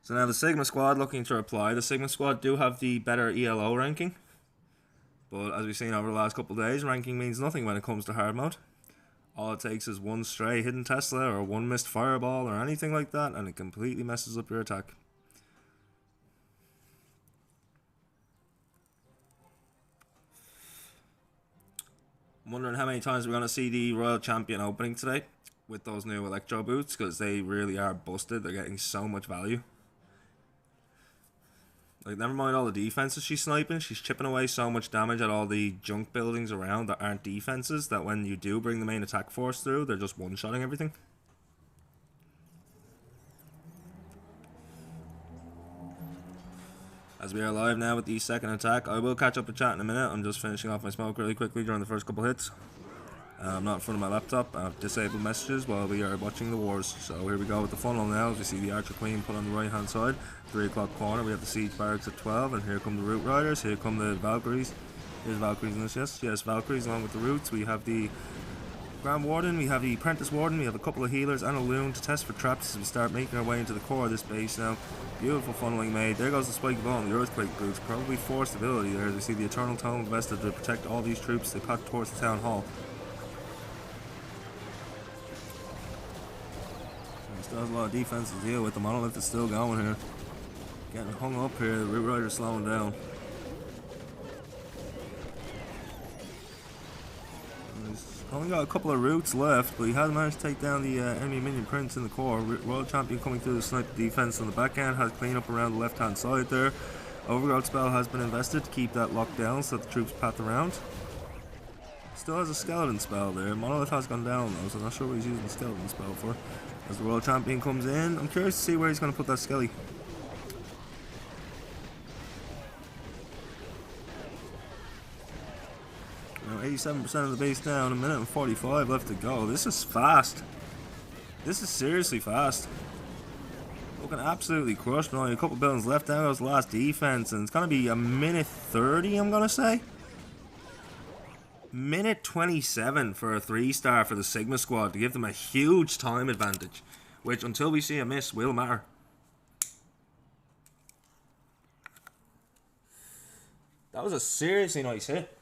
A: So now the Sigma squad looking to reply. The Sigma squad do have the better ELO ranking. But as we've seen over the last couple of days, ranking means nothing when it comes to hard mode. All it takes is one stray hidden Tesla or one missed fireball or anything like that, and it completely messes up your attack. I'm wondering how many times we're going to see the Royal Champion opening today with those new Electro boots, because they really are busted. They're getting so much value. Like, never mind all the defenses she's sniping, she's chipping away so much damage at all the junk buildings around that aren't defenses, that when you do bring the main attack force through, they're just one-shotting everything. As we are live now with the second attack, I will catch up with chat in a minute. I'm just finishing off my smoke really quickly during the first couple hits. I'm not in front of my laptop. I've disabled messages while we are watching the wars. So here we go with the funnel now. As we see the Archer Queen put on the right hand side. 3 o'clock corner. We have the Siege Barracks at 12. And here come the Root Riders. Here come the Valkyries. Here's Valkyries in this, yes, Valkyries along with the Roots. We have the Grand Warden. We have the Apprentice Warden. We have a couple of healers and a Loon to test for traps as we start making our way into the core of this base now. Beautiful funneling made. There goes the Spike Ball and the Earthquake boots. Probably forced ability there as we see the Eternal Tome invested to protect all these troops. They pack towards the Town Hall. Still has a lot of defense to deal with. The Monolith is still going here. Getting hung up here. The Root Rider's slowing down. He's only got a couple of roots left, but he has managed to take down the enemy minion prince in the core. Royal Champion coming through the sniper defense on the back end. Has clean up around the left hand side there. Overgrowth spell has been invested to keep that locked down so that the troops path around. Still has a skeleton spell there. Monolith has gone down though, so I'm not sure what he's using the skeleton spell for. As the Royal Champion comes in, I'm curious to see where he's going to put that skelly. Now 87% of the base down, a minute and 45 left to go. This is fast. This is seriously fast. Looking absolutely crushed. Only a couple buildings left. Down goes the last defense, and it's going to be a minute 30, I'm going to say. Minute 27 for a 3-star for the Sigma squad to give them a huge time advantage, which until we see a miss will matter. That was a seriously nice hit.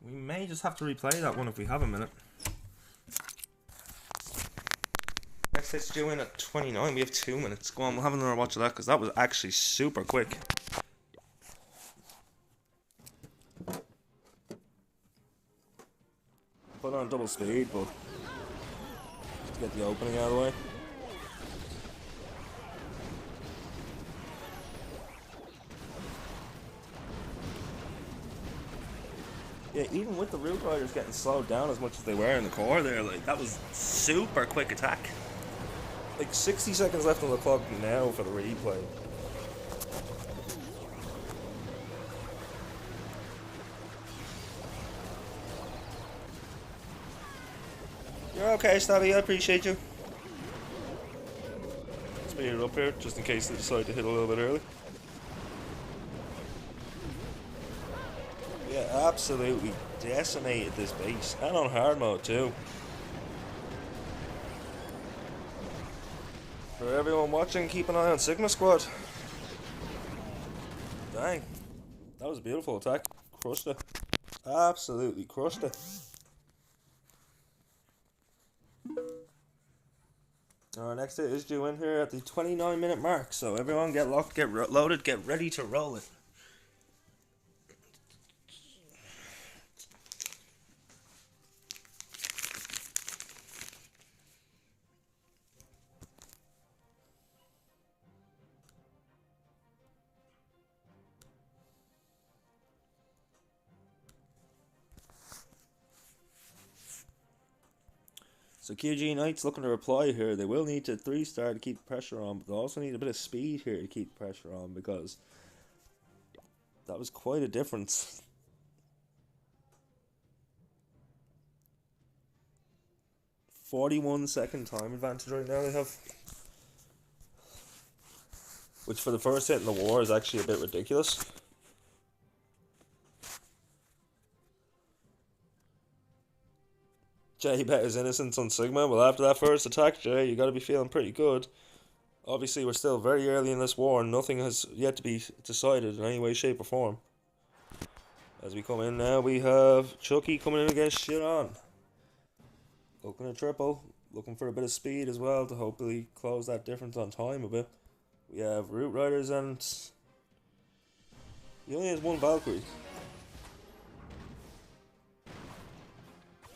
A: We may just have to replay that one if we have a minute. Next hit's due in at 29. We have 2 minutes. Go on, we'll have another watch of that because that was actually super quick. Put on double speed, but just to get the opening out of the way. Yeah, even with the Root Riders getting slowed down as much as they were in the core there, like, that was super quick attack. Like 60 seconds left on the clock now for the replay. You're okay, Stabby, I appreciate you. Speed it up here, just in case they decide to hit a little bit early. Yeah, absolutely decimated this base, and on hard mode too. For everyone watching, keep an eye on Sigma Squad. Dang, that was a beautiful attack. Crushed it. Absolutely crushed it. Our next hit is due in here at the 29-minute mark, so everyone get locked, get loaded, get ready to roll it. So QG Knight's looking to reply here. They will need to 3-star to keep pressure on, but they also need a bit of speed here to keep pressure on, because that was quite a difference. 41-second time advantage right now they have, which for the first hit in the war is actually a bit ridiculous. Jay bet his innocence on Sigma. Well, after that first attack, Jay, you got to be feeling pretty good. Obviously, we're still very early in this war, and nothing has yet to be decided in any way, shape, or form. As we come in now, we have Chucky coming in against Shiran. Looking at triple, looking for a bit of speed as well to hopefully close that difference on time a bit. We have Root Riders, and he only has one Valkyrie.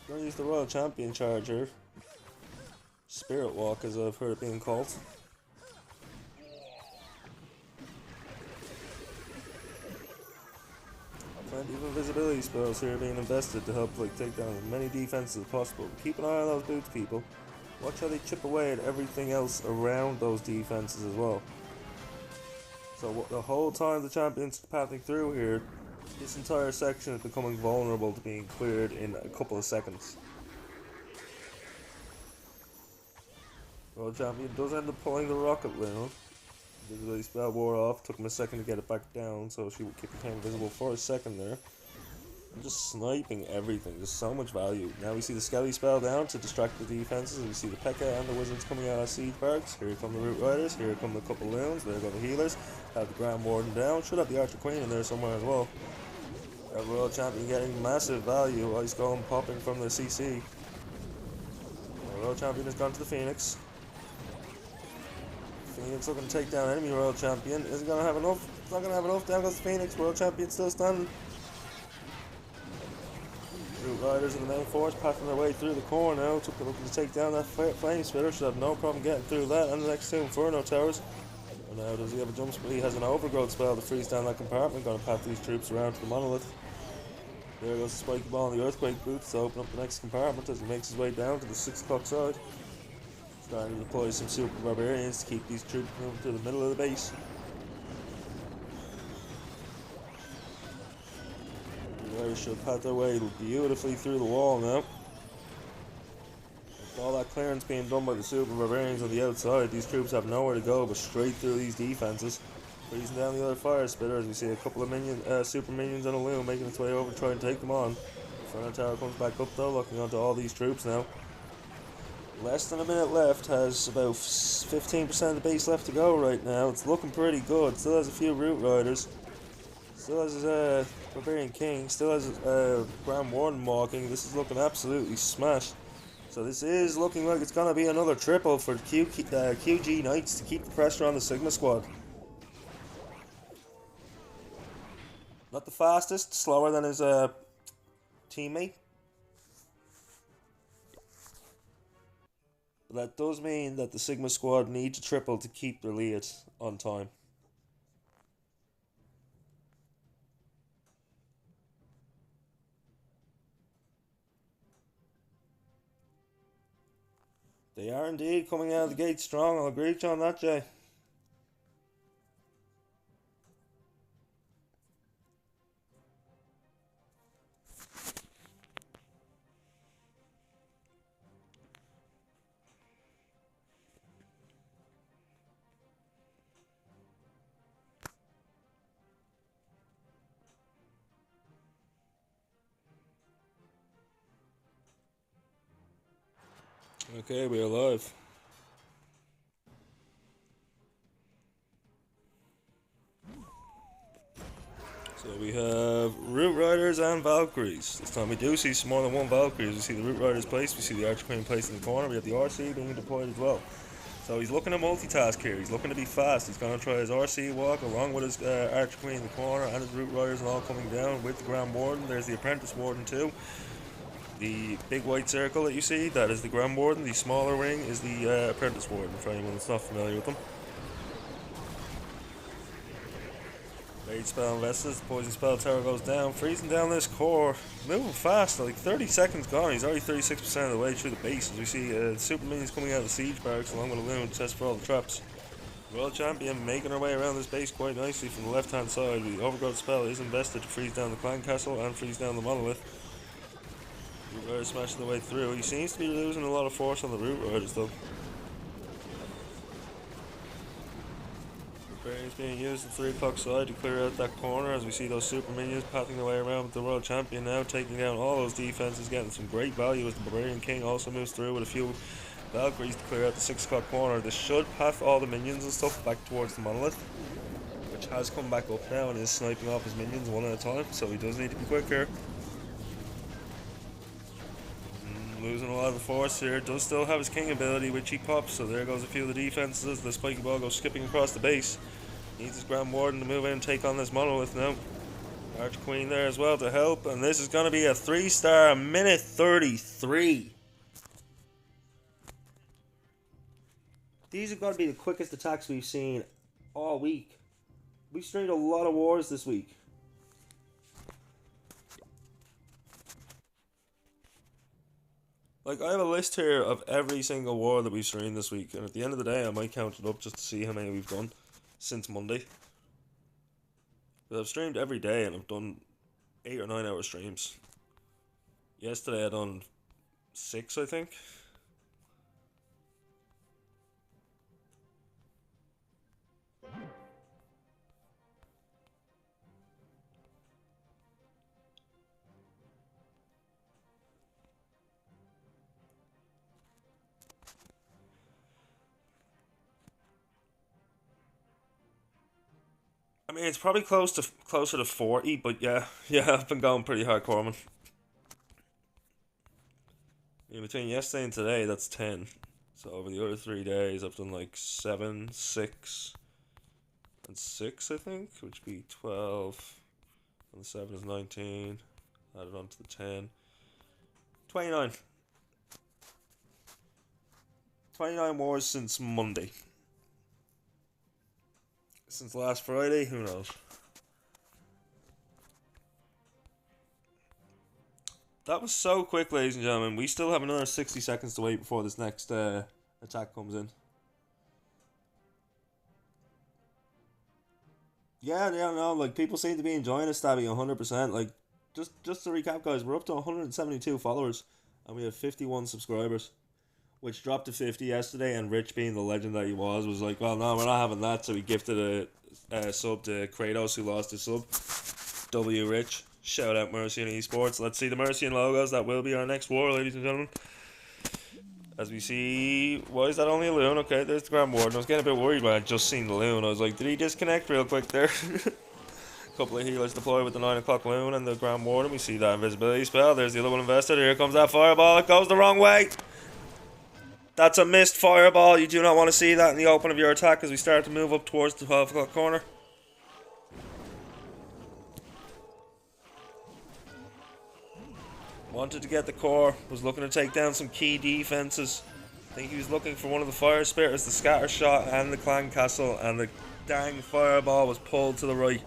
A: We're going to use the Royal Champion Charger. Spirit Walk, as I've heard it being called. Plenty of invisibility spells here being invested to help take down as many defenses as possible. Keep an eye on those boots, people. Watch how they chip away at everything else around those defenses as well. So the whole time the champion's passing through here, this entire section is becoming vulnerable to being cleared in a couple of seconds. Royal Champion does end up pulling the rocket wheel. Invisibility spell wore off, took him a second to get it back down, so she became invisible for a second there. I'm just sniping everything, just so much value. Now we see the Skelly spell down to distract the defenses. We see the P.E.K.K.A. and the Wizards coming out of Siege Barracks. Here come the Root Riders, here come the couple Loons, there go the healers. Have the Grand Warden down, should have the Archer Queen in there somewhere as well. Royal Champion getting massive value. Ice Golem popping from the CC. The Royal Champion has gone to the Phoenix. Phoenix looking to take down enemy Royal Champion. Isn't going to have enough. It's not going to have enough. Down goes the Phoenix. Royal Champion still standing. Root Riders in the main force passing their way through the core now. Looking to take down that Flame Spitter. Should have no problem getting through that. And the next two Inferno Towers. And now does he have a jump spell? He has an Overgrowth spell to freeze down that compartment. Going to path these troops around to the Monolith. There goes the Spiky Ball and the Earthquake Boots to open up the next compartment as he makes his way down to the 6 o'clock side. Starting to deploy some Super Barbarians to keep these troops moving to the middle of the base. The Irish should path their way beautifully through the wall now. With all that clearance being done by the Super Barbarians on the outside, these troops have nowhere to go but straight through these defenses. Freezing down the other Fire Spitter as we see a couple of Super Minions and a Loom making its way over trying to take them on. Inferno Tower comes back up though, locking onto all these troops now. Less than a minute left, has about 15% of the base left to go right now. It's looking pretty good. Still has a few Root Riders. Still has his Barbarian King. Still has Grand Warden walking. This is looking absolutely smashed. So this is looking like it's going to be another triple for QG Knights to keep the pressure on the Sigma squad. Not the fastest, slower than his teammate. But that does mean that the Sigma squad need to triple to keep their lead on time. They are indeed coming out of the gate strong. I'll agree with you on that, Jay. Okay, we are live. So we have Root Riders and Valkyries. This time we do see some more than one Valkyries. We see the Root Riders placed, we see the Archer Queen placed in the corner, we have the RC being deployed as well. So he's looking to multitask here, he's looking to be fast. He's going to try his RC walk along with his Archer Queen in the corner and his Root Riders and all coming down with the Grand Warden. There's the Apprentice Warden too. The big white circle that you see, that is the Grand Warden. The smaller ring is the Apprentice Warden, for anyone that's not familiar with them. Great spell invested. Poison spell tower goes down, freezing down this core. Moving fast, like 30 seconds gone. He's already 36% of the way through the base. As we see super minions coming out of the siege barracks along with a loon to test for all the traps. World Champion making her way around this base quite nicely from the left hand side. The Overgrowth spell is invested to freeze down the clan castle and freeze down the monolith. Root Rider smashing the way through. He seems to be losing a lot of force on the Root Riders though. Barriers being used at 3 o'clock side to clear out that corner as we see those super minions pathing their way around with the World Champion now, taking down all those defenses, getting some great value as the Barbarian King also moves through with a few Valkyries to clear out the 6 o'clock corner. This should path all the minions and stuff back towards the monolith, which has come back up now and is sniping off his minions one at a time, so he does need to be quick here. Losing a lot of the force here, does still have his king ability which he pops, so there goes a few of the defenses. The spiky ball goes skipping across the base. Needs his Grand Warden to move in and take on this monolith now. Arch Queen there as well to help, and this is going to be a 3-star, minute 33. These have got to be the quickest attacks we've seen all week. We've streamed a lot of wars this week. Like, I have a list here of every single war that we've streamed this week, and at the end of the day I might count it up just to see how many we've done since Monday. But I've streamed every day and I've done 8 or 9 hour streams. Yesterday I done 6, I think. I mean, it's probably closer to 40, but yeah, I've been going pretty hardcore, man. In between yesterday and today, that's 10. So over the other 3 days, I've done like 7, 6, and 6, I think, which would be 12. And the 7 is 19. Added on to the 10. 29. 29 wars since Monday. Since last Friday, who knows? That was so quick, ladies and gentlemen. We still have another 60 seconds to wait before this next attack comes in. Yeah, no, like, people seem to be enjoying it, Stabby, 100%. Like, just to recap, guys, we're up to 172 followers, and we have 51 subscribers, which dropped to 50 yesterday, and Rich, being the legend that he was like, well, no, we're not having that, so he gifted a sub to Kratos, who lost his sub. W Rich. Shout out Mercian Esports. Let's see the Mercian logos. That will be our next war, ladies and gentlemen. As we see, why is that only a loon? Okay, there's the Grand Warden. I was getting a bit worried when I just seen the loon. I was like, did he disconnect real quick there? A couple of healers deployed with the 9 o'clock loon and the Grand Warden. We see that invisibility spell. There's the other one invested. Here comes that fireball. It goes the wrong way. That's a missed fireball. You do not want to see that in the open of your attack as we start to move up towards the 12 o'clock corner. Wanted to get the core, was looking to take down some key defenses. I think he was looking for one of the fire spirits, the scatter shot and the clan castle, and the dang fireball was pulled to the right.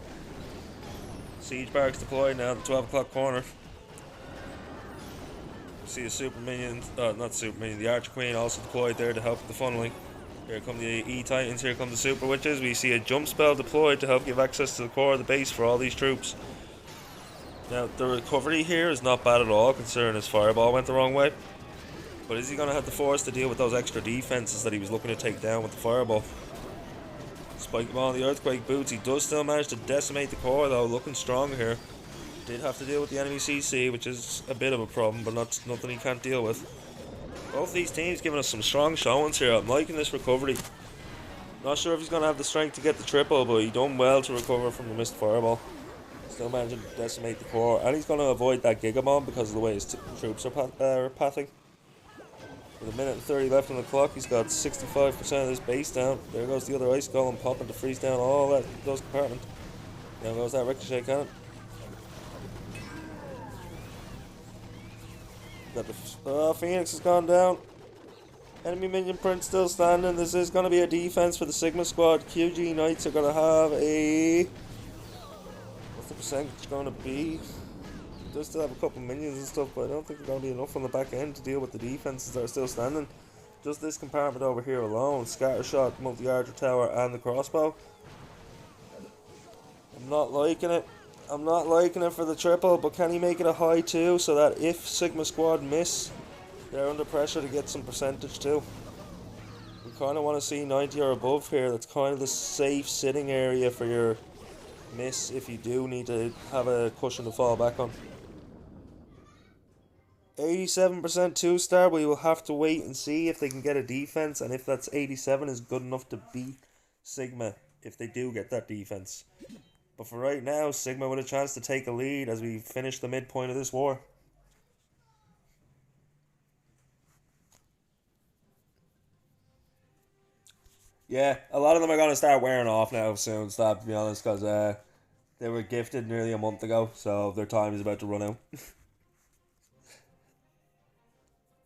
A: Siege barracks deployed now at the 12 o'clock corner. See a super minion, not super minion, the Arch Queen also deployed there to help with the funneling. Here come the E-Titans, here come the super witches. We see a jump spell deployed to help give access to the core of the base for all these troops. Now, the recovery here is not bad at all, considering his fireball went the wrong way. But is he going to have the force to deal with those extra defenses that he was looking to take down with the fireball? Spike him on the earthquake boots. He does still manage to decimate the core, though, looking strong here. Did have to deal with the enemy CC, which is a bit of a problem, but nothing he can't deal with. Both these teams giving us some strong showings here. I'm liking this recovery. Not sure if he's going to have the strength to get the triple, but he done well to recover from the missed fireball. Still managing to decimate the core, and he's going to avoid that Giga Bomb because of the way his troops are pathing. With a minute and 30 left on the clock, he's got 65% of his base down. There goes the other ice golem popping to freeze down all those compartments. Now goes that ricochet cannon. Got the Phoenix has gone down. Enemy minion print still standing. This is going to be a defense for the Sigma squad. QG Knights are going to have a percentage going to be? Does still have a couple minions and stuff, but I don't think they're going to be enough on the back end to deal with the defenses that are still standing. Just this compartment over here alone, scatter shot, multi-archer tower and the crossbow. I'm not liking it. I'm not liking it for the triple, but can he make it a high too, so that if Sigma Squad miss, they're under pressure to get some percentage too. We kind of want to see 90 or above here. That's kind of the safe sitting area for your miss if you do need to have a cushion to fall back on. 87% 2-star, we will have to wait and see if they can get a defense, and if that's 87 is good enough to beat Sigma if they do get that defense. But for right now, Sigma with a chance to take a lead as we finish the midpoint of this war. Yeah, a lot of them are going to start wearing off now soon, to be honest, because they were gifted nearly a month ago, so their time is about to run out.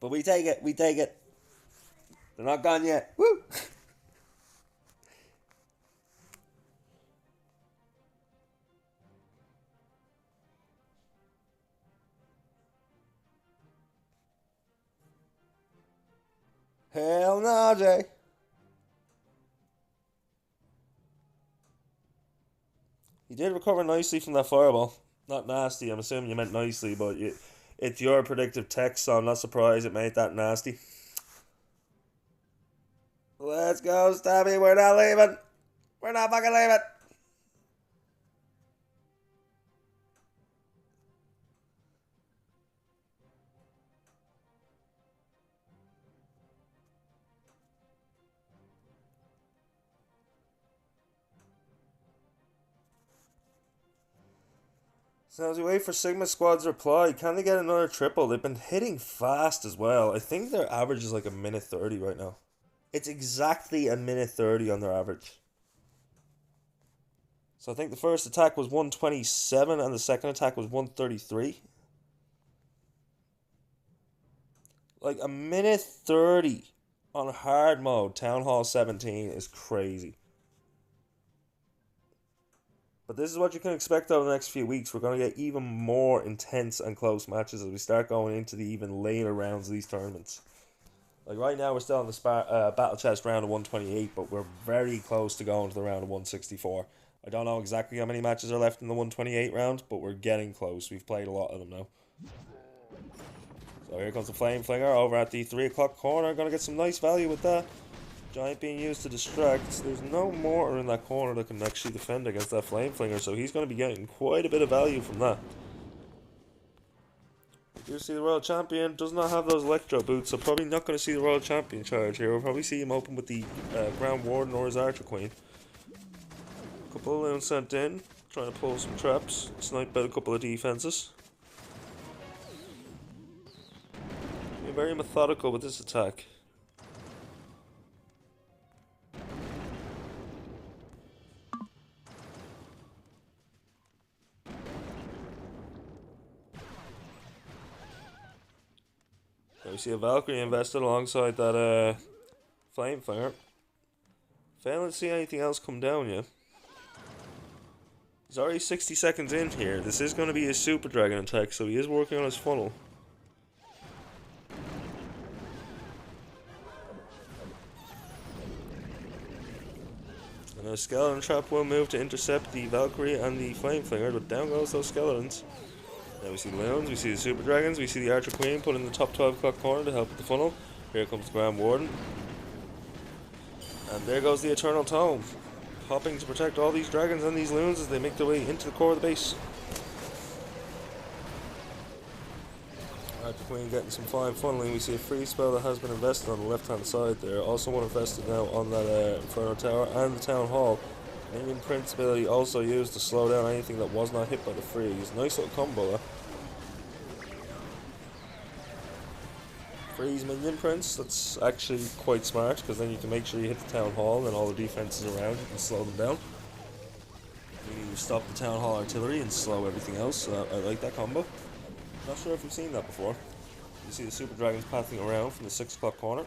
A: But we take it, we take it. They're not gone yet. Woo! Hell no, Jay. You did recover nicely from that fireball. Not nasty, I'm assuming you meant nicely, but it's your predictive text, so I'm not surprised it made that nasty. Let's go, Stabby. We're not leaving. We're not fucking leaving. So as we wait for Sigma Squad's reply, can they get another triple? They've been hitting fast as well. I think their average is like a minute 30 right now. It's exactly a minute 30 on their average. So I think the first attack was 127 and the second attack was 133. Like a minute 30 on hard mode, Town Hall 17 is crazy. But this is what you can expect over the next few weeks. We're going to get even more intense and close matches as we start going into the even later rounds of these tournaments. Like right now we're still on the battle chest round of 128, but we're very close to going to the round of 164. I don't know exactly how many matches are left in the 128 round, but we're getting close. We've played a lot of them now. So here comes the Flame Flinger over at the 3 o'clock corner. Going to get some nice value with that. Giant being used to distract. There's no mortar in that corner that can actually defend against that Flame Flinger, so he's going to be getting quite a bit of value from that. You see the Royal Champion does not have those Electro Boots, so probably not going to see the Royal Champion charge here. We'll probably see him open with the Grand Warden or his Archer Queen. Couple of loons sent in, trying to pull some traps, snipe out a couple of defenses. Being very methodical with this attack. We see a Valkyrie invested alongside that Flame Fire. Failing to see anything else come down yet. He's already 60 seconds in here. This is going to be his Super Dragon attack, so he is working on his funnel. And a Skeleton Trap will move to intercept the Valkyrie and the Flame Flinger, but down goes those skeletons. Now we see the Loons, we see the Super Dragons, we see the Archer Queen put in the top 12 o'clock corner to help with the funnel. Here comes the Grand Warden. And there goes the Eternal Tome, popping to protect all these dragons and these Loons as they make their way into the core of the base. Archer Queen getting some fine funneling. We see a free spell that has been invested on the left hand side there. Also one invested now on that Inferno Tower and the Town Hall. Minion Prince ability also used to slow down anything that was not hit by the freeze. Nice little combo there. Freeze Minion Prince, that's actually quite smart, because then you can make sure you hit the Town Hall and all the defenses around, you can slow them down. You stop the Town Hall artillery and slow everything else, so I like that combo. Not sure if we've seen that before. You see the Super Dragons pathing around from the 6 o'clock corner.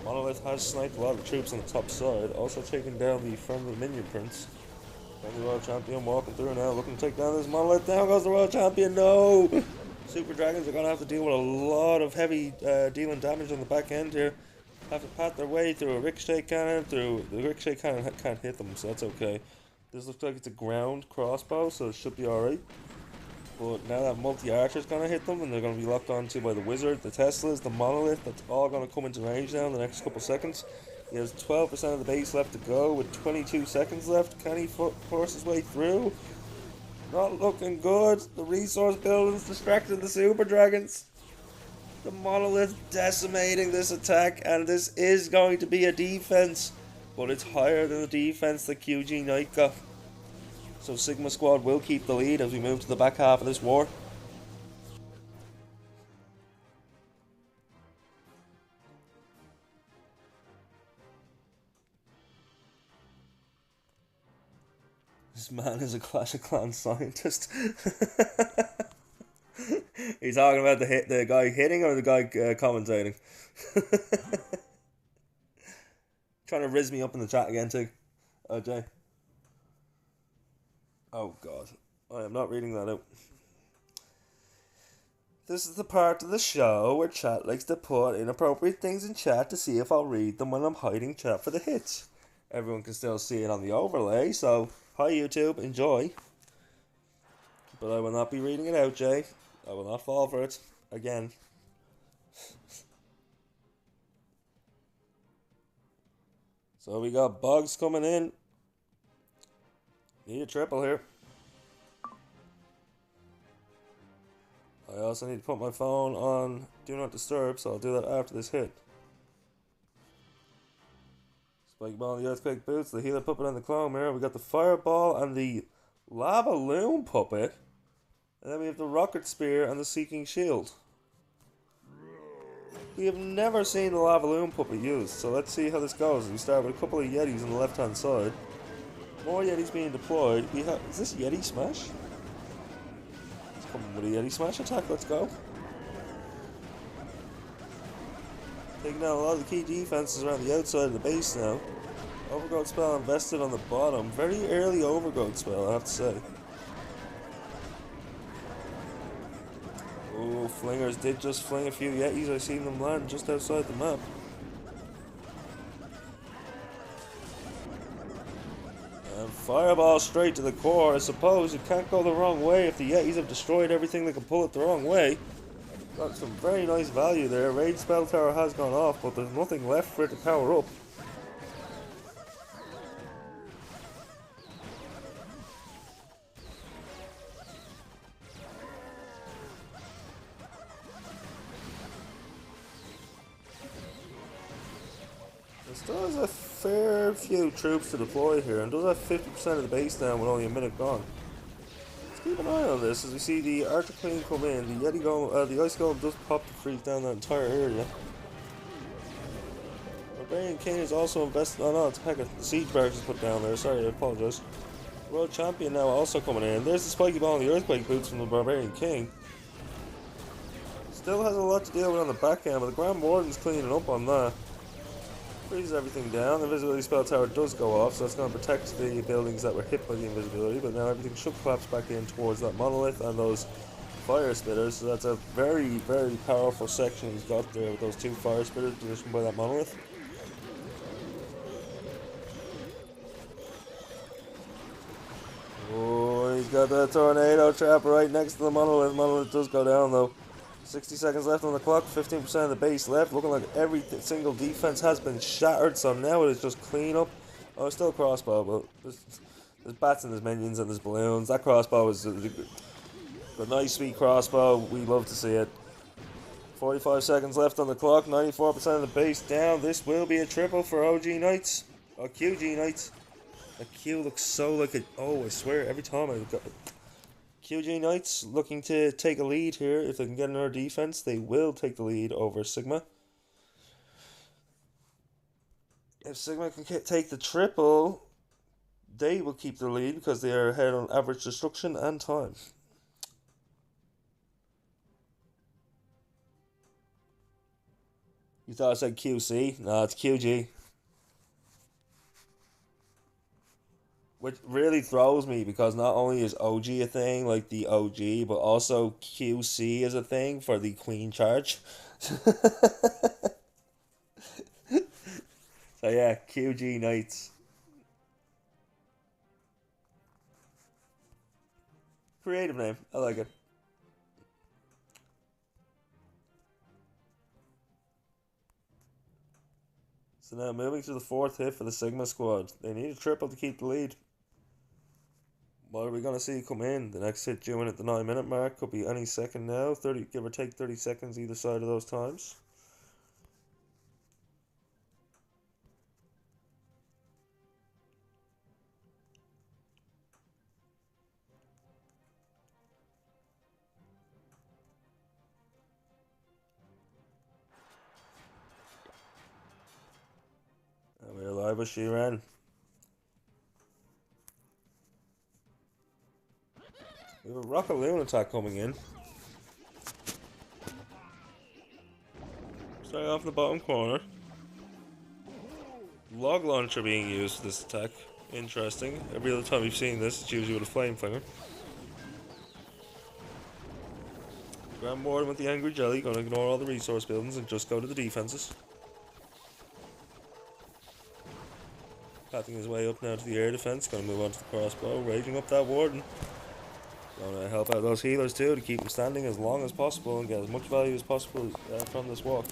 A: Monolith has sniped a lot of troops on the top side, also taking down the friendly Minion Prince. And the world champion walking through now, looking to take down this monolith. Down goes the world champion. No! Super Dragons are going to have to deal with a lot of heavy dealing damage on the back end here. Have to pat their way through a ricochet cannon. The ricochet cannon can't hit them, so that's okay. This looks like it's a ground crossbow, so it should be alright. But now that multi-archer is going to hit them, and they're going to be locked onto by the wizard, the Teslas, the monolith. That's all going to come into range now in the next couple seconds. He has 12% of the base left to go with 22 seconds left. Can he force his way through? Not looking good. The resource building's distracting the Super Dragons. The monolith decimating this attack, and this is going to be a defense, but it's higher than the defense that QG Knight got. So Sigma Squad will keep the lead as we move to the back half of this war. This man is a Clash of Clans scientist. He's talking about the guy hitting or the guy commentating? Trying to rizz me up in the chat again too. Oh, Jay. Oh god, I am not reading that out. This is the part of the show where chat likes to put inappropriate things in chat to see if I'll read them when I'm hiding chat for the hits. Everyone can still see it on the overlay, so hi YouTube, enjoy. But I will not be reading it out, Jay. I will not fall for it again. So we got bugs coming in. Need a triple here. I also need to put my phone on Do Not Disturb, so I'll do that after this hit. Spike Ball and the Earthquake Boots, the Healer Puppet and the Clone Mirror. We got the Fireball and the Lava Loom Puppet. And then we have the Rocket Spear and the Seeking Shield. We have never seen the Lava Loom Puppet used, so let's see how this goes. We start with a couple of Yetis on the left hand side. More Yetis being deployed. Is this Yeti Smash? It's coming with a Yeti Smash attack, let's go. Taking down a lot of the key defenses around the outside of the base now. Overgrowth spell invested on the bottom. Very early overgrowth spell, I have to say. Oh, Flingers did just fling a few Yetis. I seen them land just outside the map. And Fireball straight to the core. I suppose you can't go the wrong way if the Yetis have destroyed everything. They can pull it the wrong way. Got some very nice value there. Raid Spell Tower has gone off, but there's nothing left for it to power up. It still has a fair few troops to deploy here, and does have 50% of the base down with only a minute gone. Let's keep an eye on this as we see the Archer Queen come in. The Yeti Golem, the Ice Golem does pop to freeze down that entire area. Barbarian King is also invested. Oh no, it's Pekka. The Siege Barracks is put down there. Sorry, I apologise. World Champion now also coming in. There's the Spiky Ball and the Earthquake Boots from the Barbarian King. Still has a lot to deal with on the back end, but the Grand Warden's cleaning up on that. Freezes everything down. The Invisibility Spell Tower does go off, so that's going to protect the buildings that were hit by the invisibility, but now everything should collapse back in towards that monolith and those fire spitters, so that's a very, very powerful section he's got there with those two fire spitters positioned by that monolith. Oh, he's got that tornado trap right next to the monolith. Monolith does go down though. 60 seconds left on the clock, 15% of the base left. Looking like every single defense has been shattered, so now it is just clean up. Oh, it's still a crossbow, but there's bats and there's minions and there's balloons. That crossbow is a nice sweet crossbow. We love to see it. 45 seconds left on the clock, 94% of the base down. This will be a triple for OG Knights, or QG Knights. The Q looks so like it. Oh, I swear, every time I got it. QG Knights looking to take a lead here. If they can get another defense, they will take the lead over Sigma. If Sigma can take the triple, they will keep the lead because they are ahead on average destruction and time. You thought I said QC? No, it's QG. which really throws me because not only is OG a thing like the OG, but also QC is a thing for the Queen charge. So yeah, QG Knights. Creative name. I like it. So now moving to the fourth hit for the Sigma squad. They need a triple to keep the lead. What are we going to see come in? The next hit due in at the 9-minute mark. Could be any second now. 30, give or take 30 seconds either side of those times. And we're live with She-Ran. We have a Rocket Loon attack coming in. Starting off in the bottom corner. Log launcher being used for this attack. Interesting. Every other time we've seen this, it's usually with a flame flamer. Grand Warden with the Angry Jelly, gonna ignore all the resource buildings and just go to the defenses. Pathing his way up now to the air defense, gonna move on to the crossbow, raging up that Warden. Gonna help out those healers too to keep them standing as long as possible and get as much value as possible from this walk.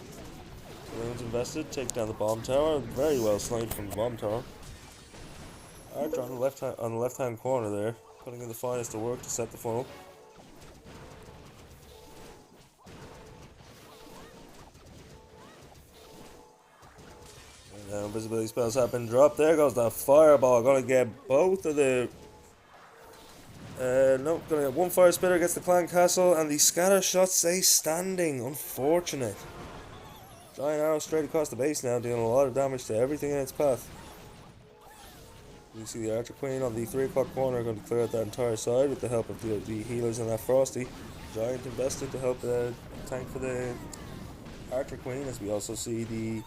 A: Balloons invested, take down the bomb tower, very well sniped from the bomb tower. Archer on the left hand corner there, putting in the finest of work to set the funnel. And now invisibility spells have been dropped. There goes that fireball, gonna get both of the no, gonna get one fire spitter, gets the clan castle, and the scatter shot stays standing. Unfortunate. Giant arrow straight across the base now, dealing a lot of damage to everything in its path. You see the Archer Queen on the 3 o'clock corner, going to clear out that entire side with the help of the healers and that Frosty. Giant invested to help tank for the Archer Queen, as we also see the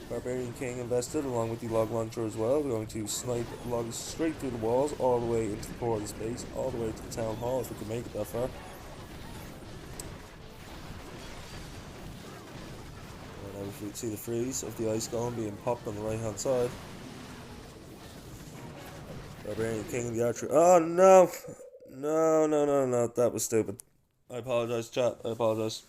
A: Barbarian King invested along with the log launcher as well. We're going to snipe logs straight through the walls, all the way into the core of the space, all the way to the town hall if we can make it that far. And now we see the freeze of the ice golem being popped on the right hand side. Barbarian King and the Archer. Oh no! No, that was stupid. I apologise, chat, I apologise.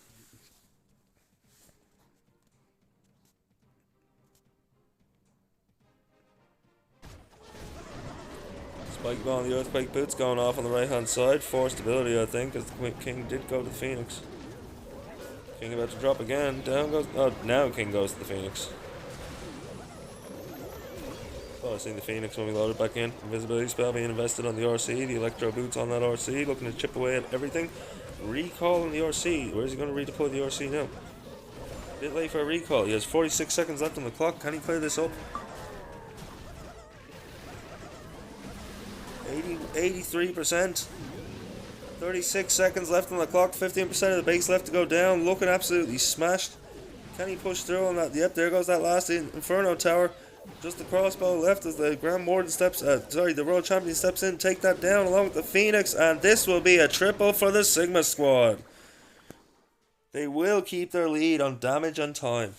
A: Spike ball on the Earthquake Boots going off on the right hand side. Forced ability, I think, as the King did go to the Phoenix. King about to drop again. Down goes. Oh, now King goes to the Phoenix. Thought I seen the Phoenix when we loaded back in. Invisibility spell being invested on the RC. The Electro Boots on that RC, looking to chip away at everything. Recall on the RC. Where's he going to redeploy the RC now? A bit late for a recall. He has 46 seconds left on the clock. Can he clear this up? 83%. 36 seconds left on the clock. 15% of the base left to go down. Looking absolutely smashed. Can he push through on that? Yep, there goes that last Inferno Tower. Just the crossbow left as the Grand Warden the World Champion steps in, take that down along with the Phoenix, and this will be a triple for the Sigma squad. They will keep their lead on damage and time.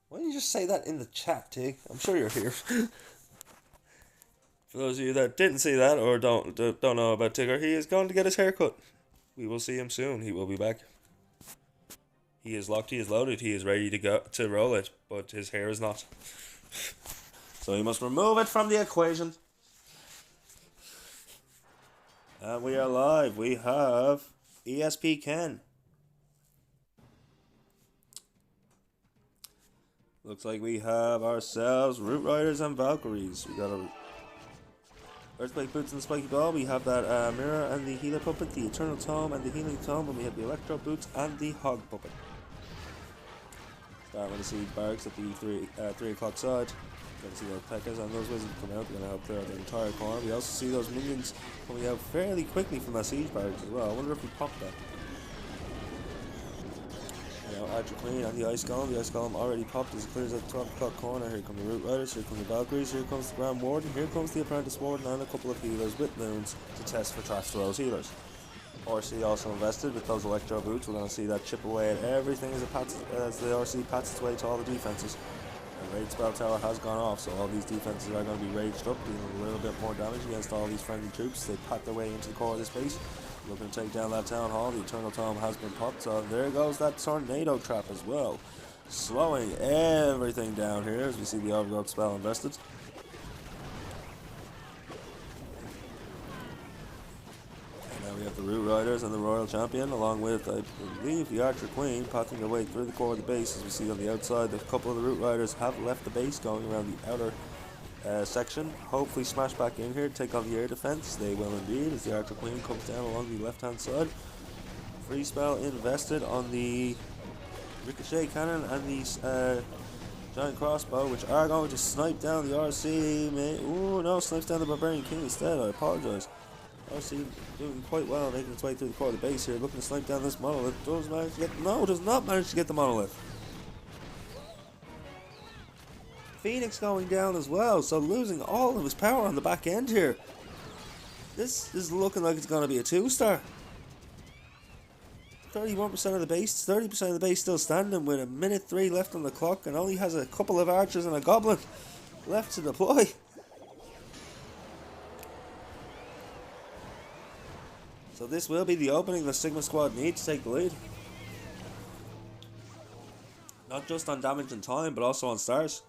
A: Why don't you just say that in the chat, Tig? I'm sure you're here. For those of you that didn't see that or don't know about Tigger, he is going to get his hair cut. We will see him soon. He will be back. He is locked, he is loaded, he is ready to go to roll it, but his hair is not. So he must remove it from the equation. And we are live. We have ESP Ken. Looks like we have ourselves Root Riders and Valkyries. We got a Earthquake Boots and the Spiky Ball. We have that Mirror and the Healer Puppet, the Eternal Tome and the Healing Tome, and we have the Electro Boots and the Hog Puppet. Starting with the siege barracks at the 3 o'clock side. Going to see those Pekkas and those wizards come out. They're going to help clear out the entire corner. We also see those minions coming out fairly quickly from that siege barracks as well. I wonder if we popped that. Now Archer Queen and the Ice Golem. The Ice Golem already popped as it clears out the 12 o'clock corner. Here come the Root Riders, here come the Valkyries, here comes the Grand Warden, here comes the Apprentice Warden and a couple of healers with loons to test for traps for those healers. RC also invested with those Electro Boots. We're going to see that chip away at everything as the RC pats its way to all the defences. The Raid Spell Tower has gone off, so all these defences are going to be raged up, doing a little bit more damage against all these friendly troops. They pat their way into the core of this base, looking to take down that Town Hall. The Eternal Tome has been popped, so there goes that Tornado Trap as well, slowing everything down here as we see the Overgrowth Spell invested. We have the Root Riders and the Royal Champion, along with, I believe, the Archer Queen, patting their way through the core of the base. As we see on the outside, a couple of the Root Riders have left the base, going around the outer section. Hopefully smash back in here, take on the air defense. They will indeed, as the Archer Queen comes down along the left-hand side. Free spell invested on the Ricochet Cannon and the Giant Crossbow, which are going to snipe down the RC. Ooh, no, snipes down the Barbarian King instead. I apologise. RC doing quite well, making its way through the core of the base here, looking to snipe down this monolith. Does manage to get, no, does not manage to get the monolith. Phoenix going down as well, so losing all of his power on the back end here. This is looking like it's going to be a 2-star. 31% of the base, 30% of the base still standing with 1:03 left on the clock, and only has a couple of archers and a goblin left to deploy. So this will be the opening the Sigma squad need to take the lead. Not just on damage and time, but also on stars.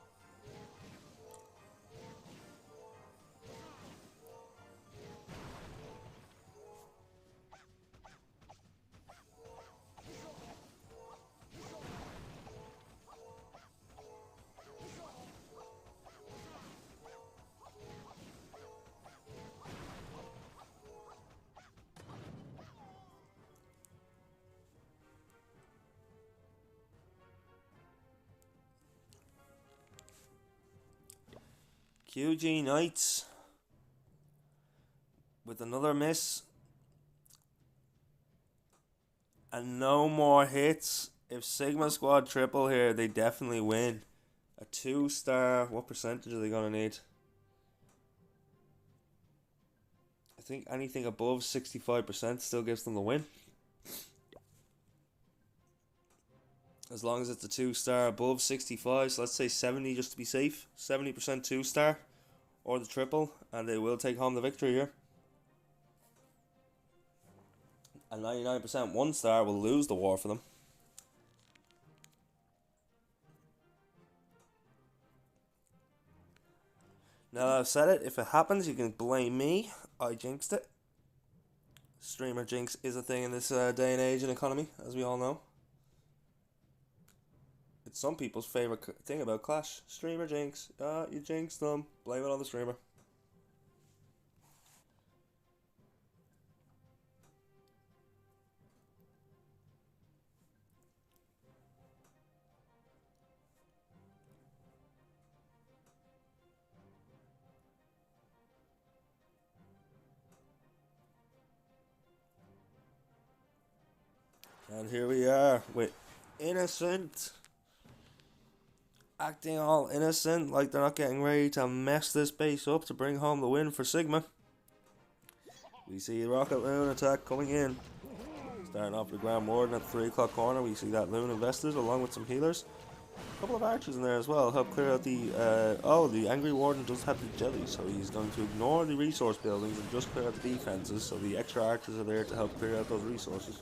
A: QG Knights with another miss and no more hits. If Sigma squad triple here, they definitely win. A 2-star, what percentage are they going to need? I think anything above 65% still gives them the win. As long as it's a 2-star above 65, so let's say 70 just to be safe. 70% 2-star or the triple, and they will take home the victory here. And 99% 1-star will lose the war for them. Now that I've said it, if it happens, you can blame me. I jinxed it. Streamer jinx is a thing in this day and age and economy, as we all know. It's some people's favourite thing about Clash. Streamer jinx. You jinxed them. Blame it on the streamer. And here we are with Innocent. Acting all innocent, like they're not getting ready to mess this base up to bring home the win for Sigma. We see Rocket Loon attack coming in. Starting off with the Grand Warden at the 3 o'clock corner. We see that Loon invested along with some healers. A couple of archers in there as well. Help clear out the... the Angry Warden does have the jelly, so he's going to ignore the resource buildings and just clear out the defenses. So the extra archers are there to help clear out those resources.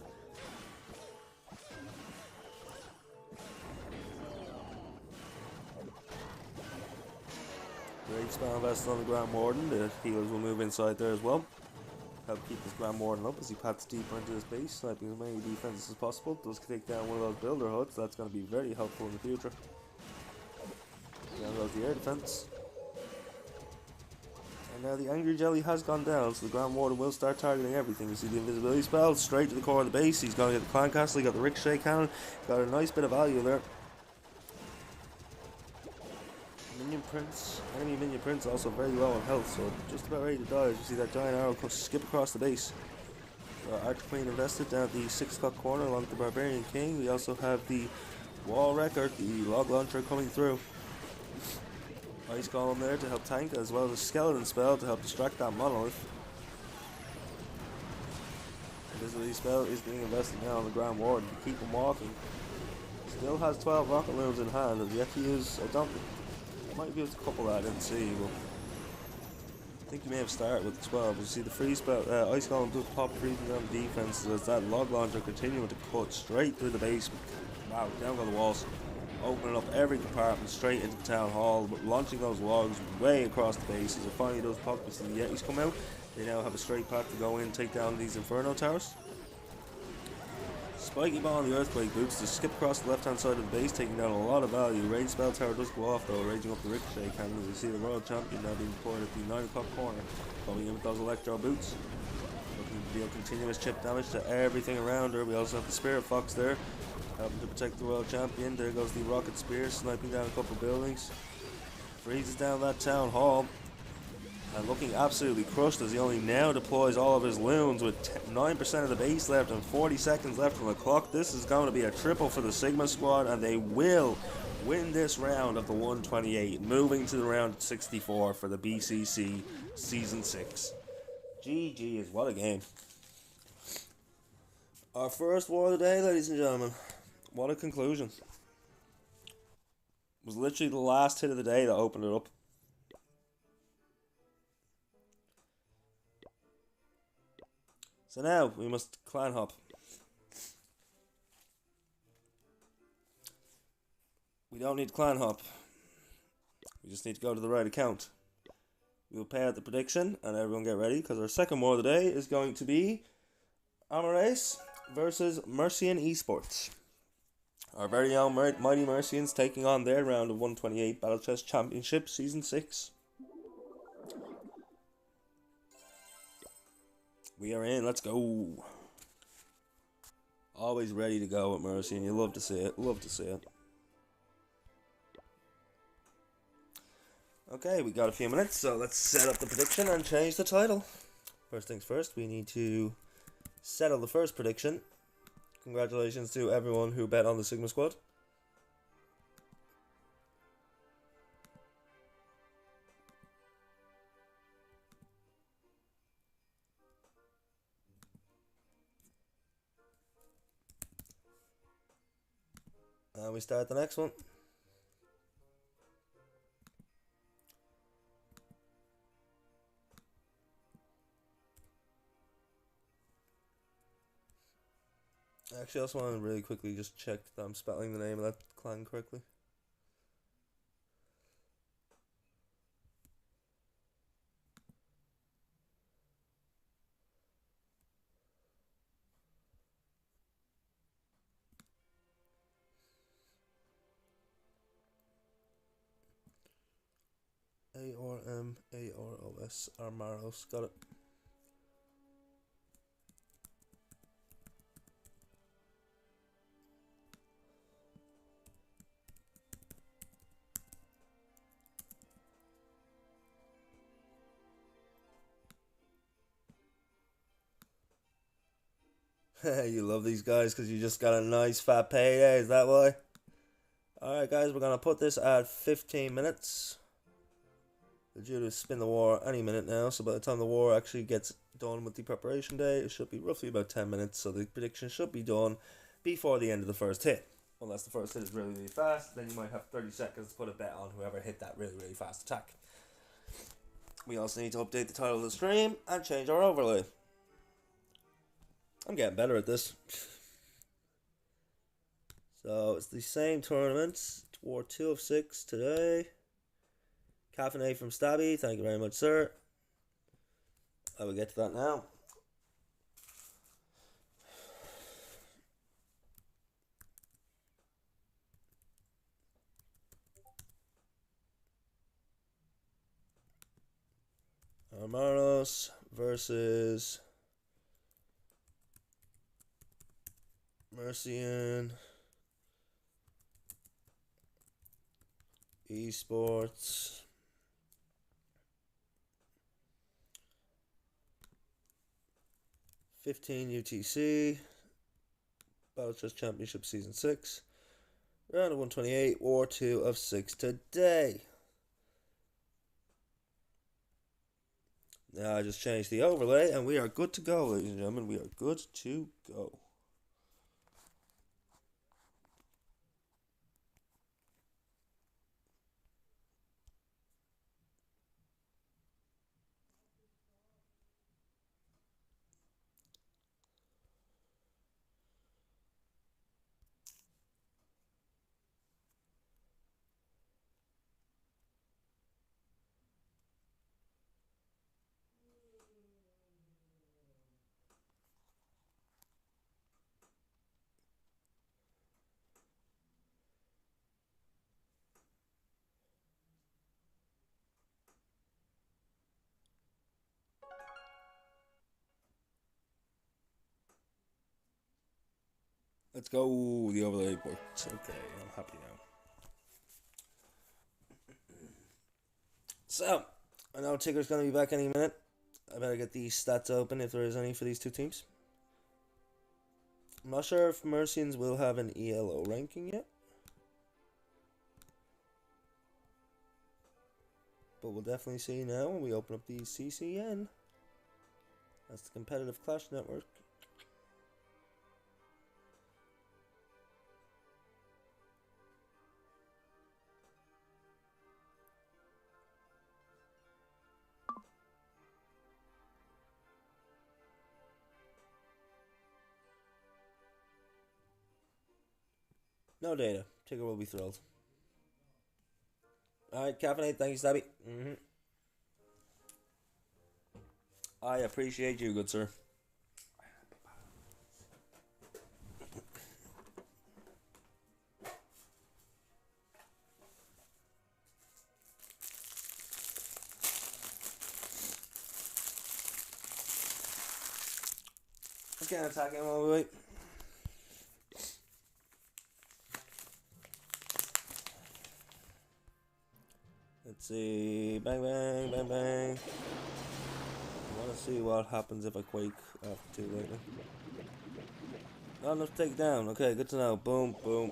A: Great spell invested on the Grand Warden. The healers will move inside there as well. Help keep this Grand Warden up as he pats deeper into his base, sniping as many defenses as possible. Does take down one of those builder huts. That's going to be very helpful in the future. Down goes the air defense. And now the Angry Jelly has gone down, so the Grand Warden will start targeting everything. You see the invisibility spell straight to the core of the base. He's going to get the Clan Castle. He got the Ricochet Cannon. Got a nice bit of value there. Prince. Enemy minion Prince also very low on health, so just about ready to die. As you see that giant arrow skip across the base. Archqueen invested down at the 6 o'clock corner along with the Barbarian King. We also have the Wall Record, the Log Launcher coming through. Ice Golem there to help tank, as well as a Skeleton Spell to help distract that Monolith. Invisibility Spell is being invested now on the Grand Warden to keep him walking. Still has 12 Rocket Looms in hand, and yet to use, I might have used a couple that I didn't see, but I think you may have started with 12. You see the free spell, Ice Golem does pop freezing on the defense as that Log Launcher continuing to cut straight through the base. Wow, down go the walls, opening up every compartment straight into the town hall, but launching those logs way across the base. As it finally does pop, you see the Yetis come out. They now have a straight path to go in and take down these Inferno Towers. Spiky Ball and the Earthquake Boots to skip across the left hand side of the base, taking down a lot of value. Rage Spell Tower does go off though, raging up the Ricochet Cannon. As you see the Royal Champion now being deployed at the 9 o'clock corner, coming in with those Electro Boots. Looking to deal continuous chip damage to everything around her. We also have the Spirit Fox there, helping to protect the Royal Champion. There goes the Rocket Spear, sniping down a couple buildings. Freezes down that Town Hall. And looking absolutely crushed as he only now deploys all of his loons with 9% of the base left and 40 seconds left on the clock. This is going to be a triple for the Sigma squad, and they will win this round of the 128, moving to the round 64 for the BCC Season 6. GG is what a game. Our first war of the day, ladies and gentlemen. What a conclusion. It was literally the last hit of the day that opened it up. So now we must clan hop. We don't need to clan hop. We just need to go to the right account. We will pay out the prediction and everyone get ready, because our second war of the day is going to be Amarace versus Mercian Esports. Our very own Mighty Mercians taking on their round of 128 Battle Chess Championship Season 6. We are in, let's go. Always ready to go with Mercy, and you love to see it, love to see it. Okay, we got a few minutes, so let's set up the prediction and change the title. First things first, we need to settle the first prediction. Congratulations to everyone who bet on the Sigma squad. And we start the next one. Actually, I also want to really quickly just check that I'm spelling the name of that clan correctly. ARMAROS, Armaros, got it. You love these guys because you just got a nice fat payday, is that why? Alright guys, we're going to put this at 15 minutes. They're due to spin the war any minute now, so by the time the war actually gets done with the preparation day, it should be roughly about 10 minutes, so the prediction should be done before the end of the first hit. Unless the first hit is really, really fast, then you might have 30 seconds to put a bet on whoever hit that really, really fast attack. We also need to update the title of the stream and change our overlay. I'm getting better at this. So it's the same tournament. War 2 of 6 today. Caffeine from Stabby, thank you very much, sir. I will get to that now. Armaros versus Mercian Esports. $15 UTC. Battle Chess Championship Season 6. Round of 128. War 2 of 6 today. Now I just changed the overlay and we are good to go, ladies and gentlemen. We are good to go. Let's go. The overlay worked. Okay, I'm happy now. So, I know Tigger's going to be back any minute. I better get these stats open if there is any for these two teams. I'm not sure if Mercians will have an ELO ranking yet. But we'll definitely see now when we open up the CCN. That's the Competitive Clash Network. No data. Tigger will be thrilled. Alright, Caffeinate, thank you, Stabby. I appreciate you, good sir. I can't attack him while we wait. Let's see. Bang, bang, bang, bang. I want to see what happens if I quake after too lately. Not enough to take down. Okay, good to know. Boom, boom.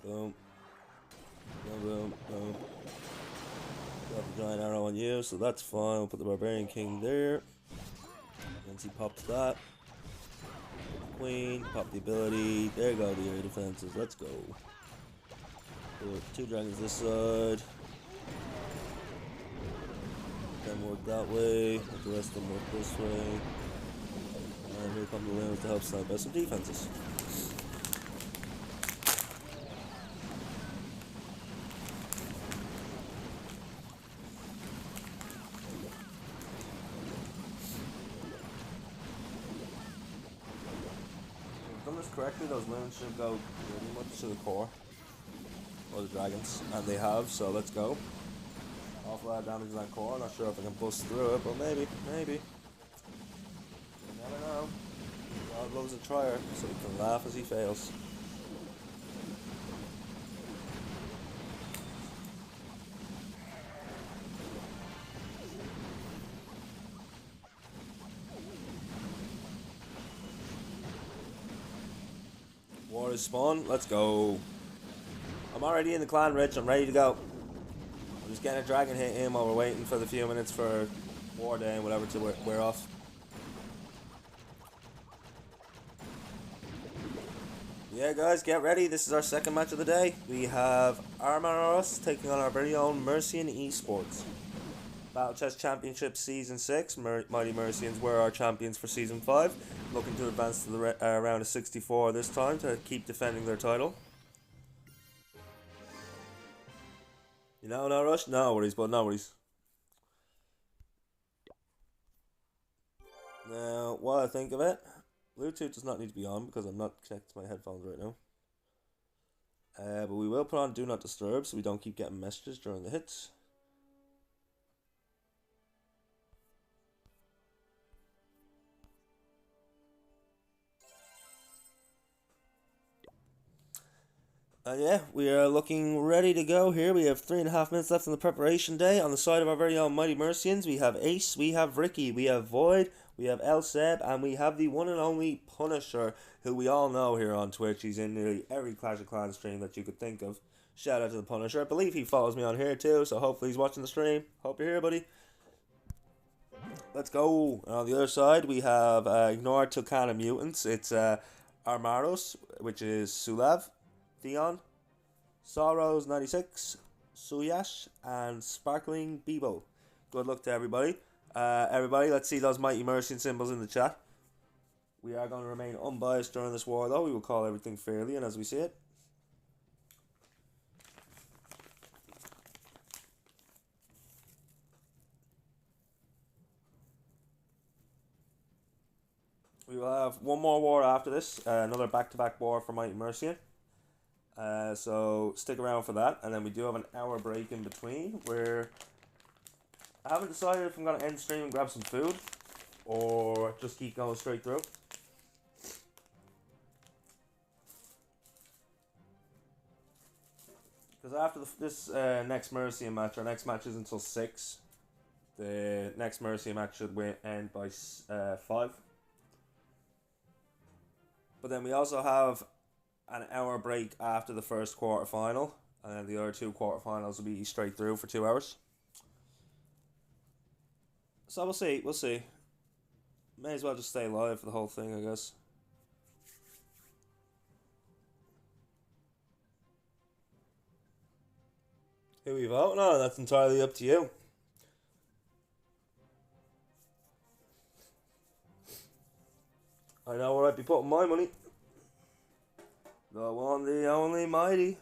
A: Boom. Boom, boom, boom. Got the giant arrow on you, so that's fine. We'll put the Barbarian King there. Once he pops that. Queen, pop the ability. There you go, the area defenses. Let's go. Put 2 dragons this side. Then work that way. Let the rest of them work this way. And here come the Lions to help snipe us some defenses. If I've done this correctly, those Lions should go pretty much to the core. Or the dragons. And they have, so let's go. Awful lot of damage in that core. Not sure if I can bust through it, but maybe, maybe. You never know. God loves a trier, so he can laugh as he fails. War is spawn. Let's go. I'm already in the clan, Rich. I'm ready to go. I'm just getting a dragon hit in while we're waiting for the few minutes for War Day and whatever to wear off. Yeah, guys, get ready. This is our second match of the day. We have Armaros taking on our very own Mercian Esports. Battle Chess Championship Season 6. Mighty Mercians were our champions for Season 5. Looking to advance to the round of 64 this time to keep defending their title. You know, no rush? No worries, but no worries. Now, what I think of it, Bluetooth does not need to be on because I'm not connected to my headphones right now. But we will put on Do Not Disturb so we don't keep getting messages during the hits. And yeah, we are looking ready to go here. We have 3.5 minutes left on the preparation day. On the side of our very own Mighty Mercians, we have Ace, we have Ricky, we have Void, we have El Seb, and we have the one and only Punisher, who we all know here on Twitch. He's in nearly every Clash of Clans stream that you could think of. Shout out to the Punisher. I believe he follows me on here too, so hopefully he's watching the stream. Hope you're here, buddy. Let's go. And on the other side, we have Ignore Tucana Mutants. It's Armaros, which is Sulav, Theon, Sorrows 96, Suyash, and Sparkling Bebo. Good luck to everybody. Everybody, let's see those Mighty Mercian symbols in the chat. We are going to remain unbiased during this war, though. We will call everything fairly and as we see it. We will have one more war after this, another back-to-back war for Mighty Mercian. So stick around for that, and then we do have an hour break in between where I haven't decided if I'm going to end stream and grab some food or just keep going straight through. Because after this next Mercian match, our next match is until 6. The next Mercian match should end by 5. But then we also have an hour break after the first quarter final, and then the other 2 quarterfinals will be straight through for 2 hours. So we'll see. May as well just stay live for the whole thing, I guess. Who we voting on? That's entirely up to you. I know where I'd be putting my money. The one, the only Mighty.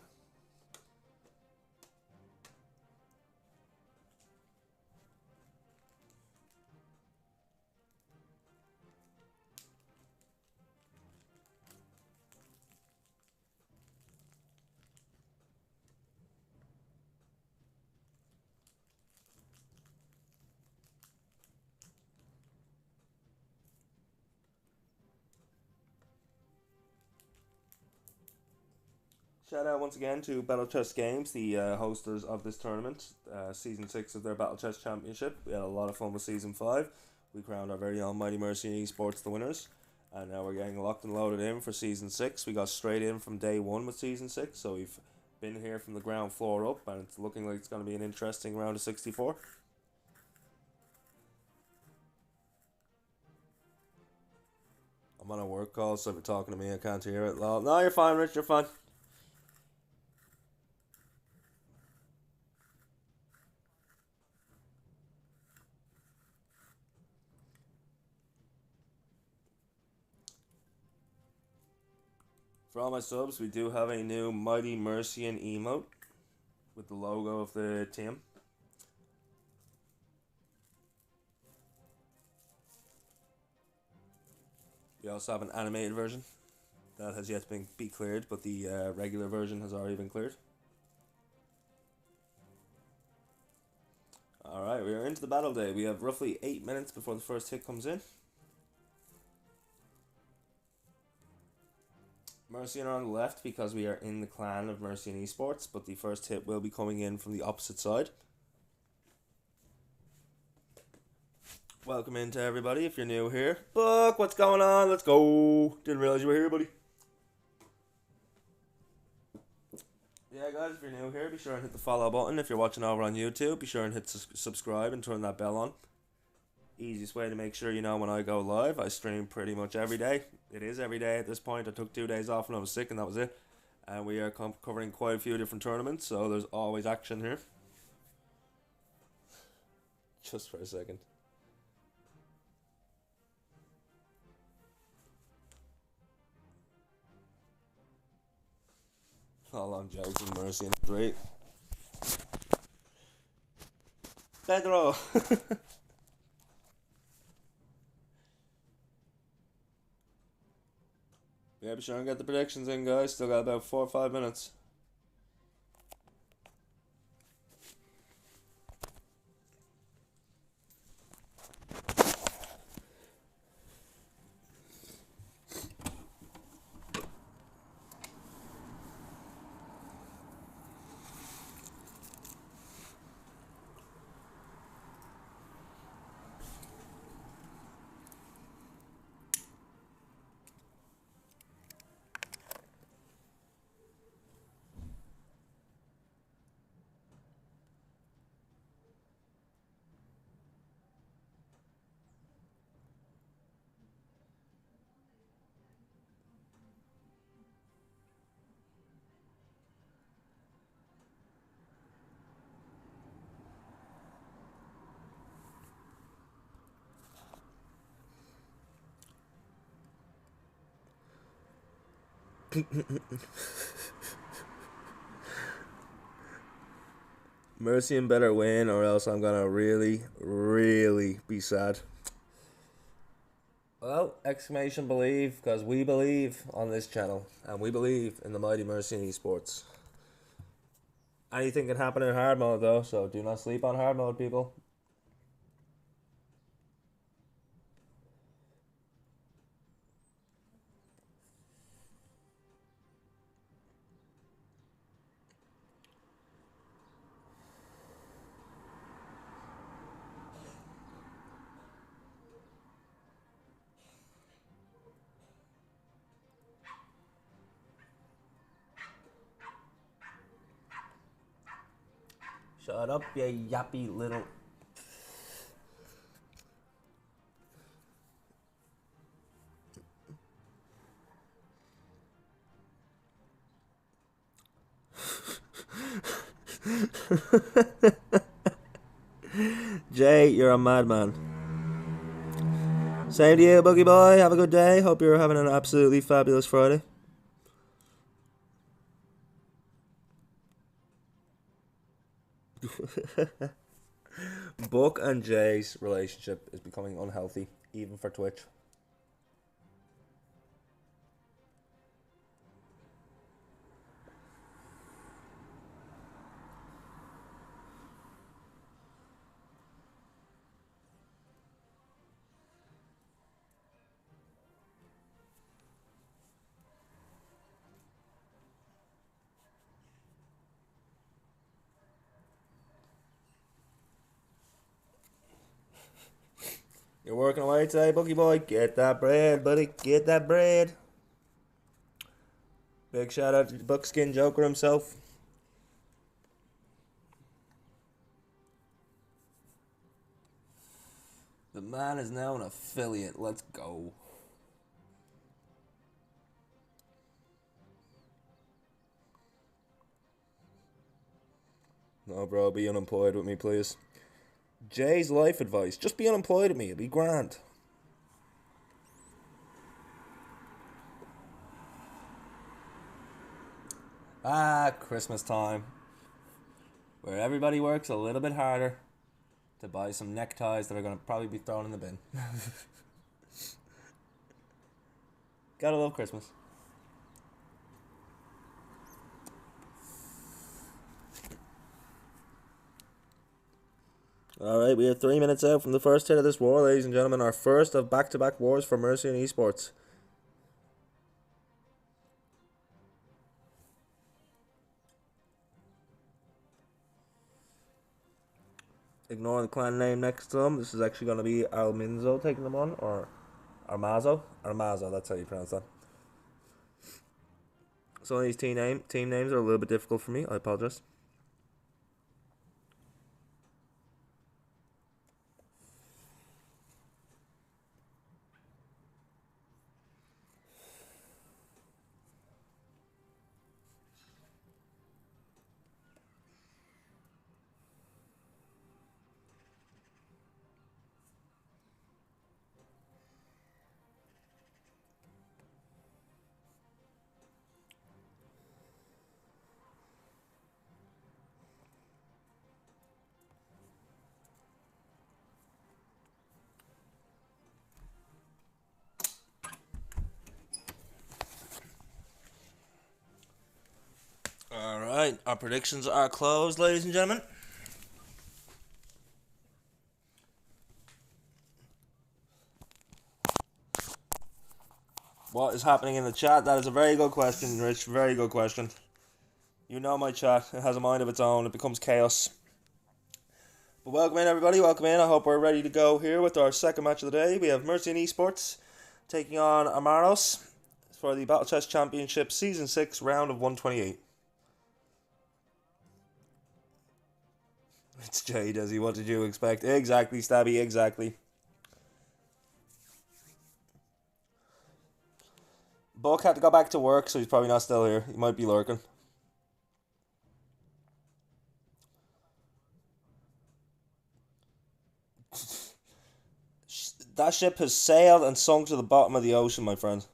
A: Shout out once again to Battle Chess Games, the hosters of this tournament. Season 6 of their Battle Chess Championship. We had a lot of fun with Season 5. We crowned our very own Mighty Mercian Esports the winners. And now we're getting locked and loaded in for Season 6. We got straight in from day 1 with Season 6. So we've been here from the ground floor up. And it's looking like it's going to be an interesting round of 64. I'm on a work call, so if you're talking to me, I can't hear it. No, you're fine, Rich, you're fine. For all my subs, we do have a new Mighty Mercian emote with the logo of the team. We also have an animated version that has yet to be cleared, but the regular version has already been cleared. Alright, we are into the battle day. We have roughly 8 minutes before the first hit comes in. Mercian are on the left because we are in the clan of Mercian Esports, but the first hit will be coming in from the opposite side. Welcome into everybody if you're new here. Book, what's going on? Let's go. Didn't realize you were here, buddy. Yeah, guys, if you're new here, be sure and hit the follow button. If you're watching over on YouTube, be sure and hit subscribe and turn that bell on. Easiest way to make sure you know when I go live. I stream pretty much every day. It is every day at this point. I took 2 days off when I was sick and that was it. And we are covering quite a few different tournaments, so there's always action here. Just for a second. All on jokes with Mercy in 3. Pedro! Yeah, be sure and get the predictions in, guys. Still got about 4 or 5 minutes. Mercian better win, or else I'm gonna really, really be sad. Well, exclamation believe, because we believe on this channel, and we believe in the mighty Mercian esports. Anything can happen in hard mode though, so do not sleep on hard mode, people. Shut up, you yappy little... Jay, you're a madman. Same to you, Boogie Boy. Have a good day. Hope you're having an absolutely fabulous Friday. Book and Jay's relationship is becoming unhealthy, even for Twitch. You're working away today, Boogie Boy. Get that bread, buddy. Get that bread. Big shout out to the Buckskin Joker himself. The man is now an affiliate. Let's go. No, bro, be unemployed with me, please. Jay's life advice. Just be unemployed with me. It'll be grand. Christmas time. Where everybody works a little bit harder to buy some neckties that are going to probably be thrown in the bin. Gotta love Christmas. Alright, we are 3 minutes out from the first hit of this war, ladies and gentlemen. Our first of back-to-back wars for Mercian Esports. Ignore the clan name next to them. This is actually going to be Alminzo taking them on, or Armazo. Armazo, that's how you pronounce that. Some of these team names are a little bit difficult for me. I apologize. Alright, our predictions are closed, ladies and gentlemen. What is happening in the chat? That is a very good question, Rich. Very good question. You know my chat. It has a mind of its own. It becomes chaos. But welcome in, everybody. Welcome in. I hope we're ready to go here with our second match of the day. We have Mercian Esports taking on Amaros for the Battle Chess Championship Season 6, round of 128. It's Jay, Desi. What did you expect? Exactly, Stabby. Exactly. Buck had to go back to work, so he's probably not still here. He might be lurking. That ship has sailed and sunk to the bottom of the ocean, my friend.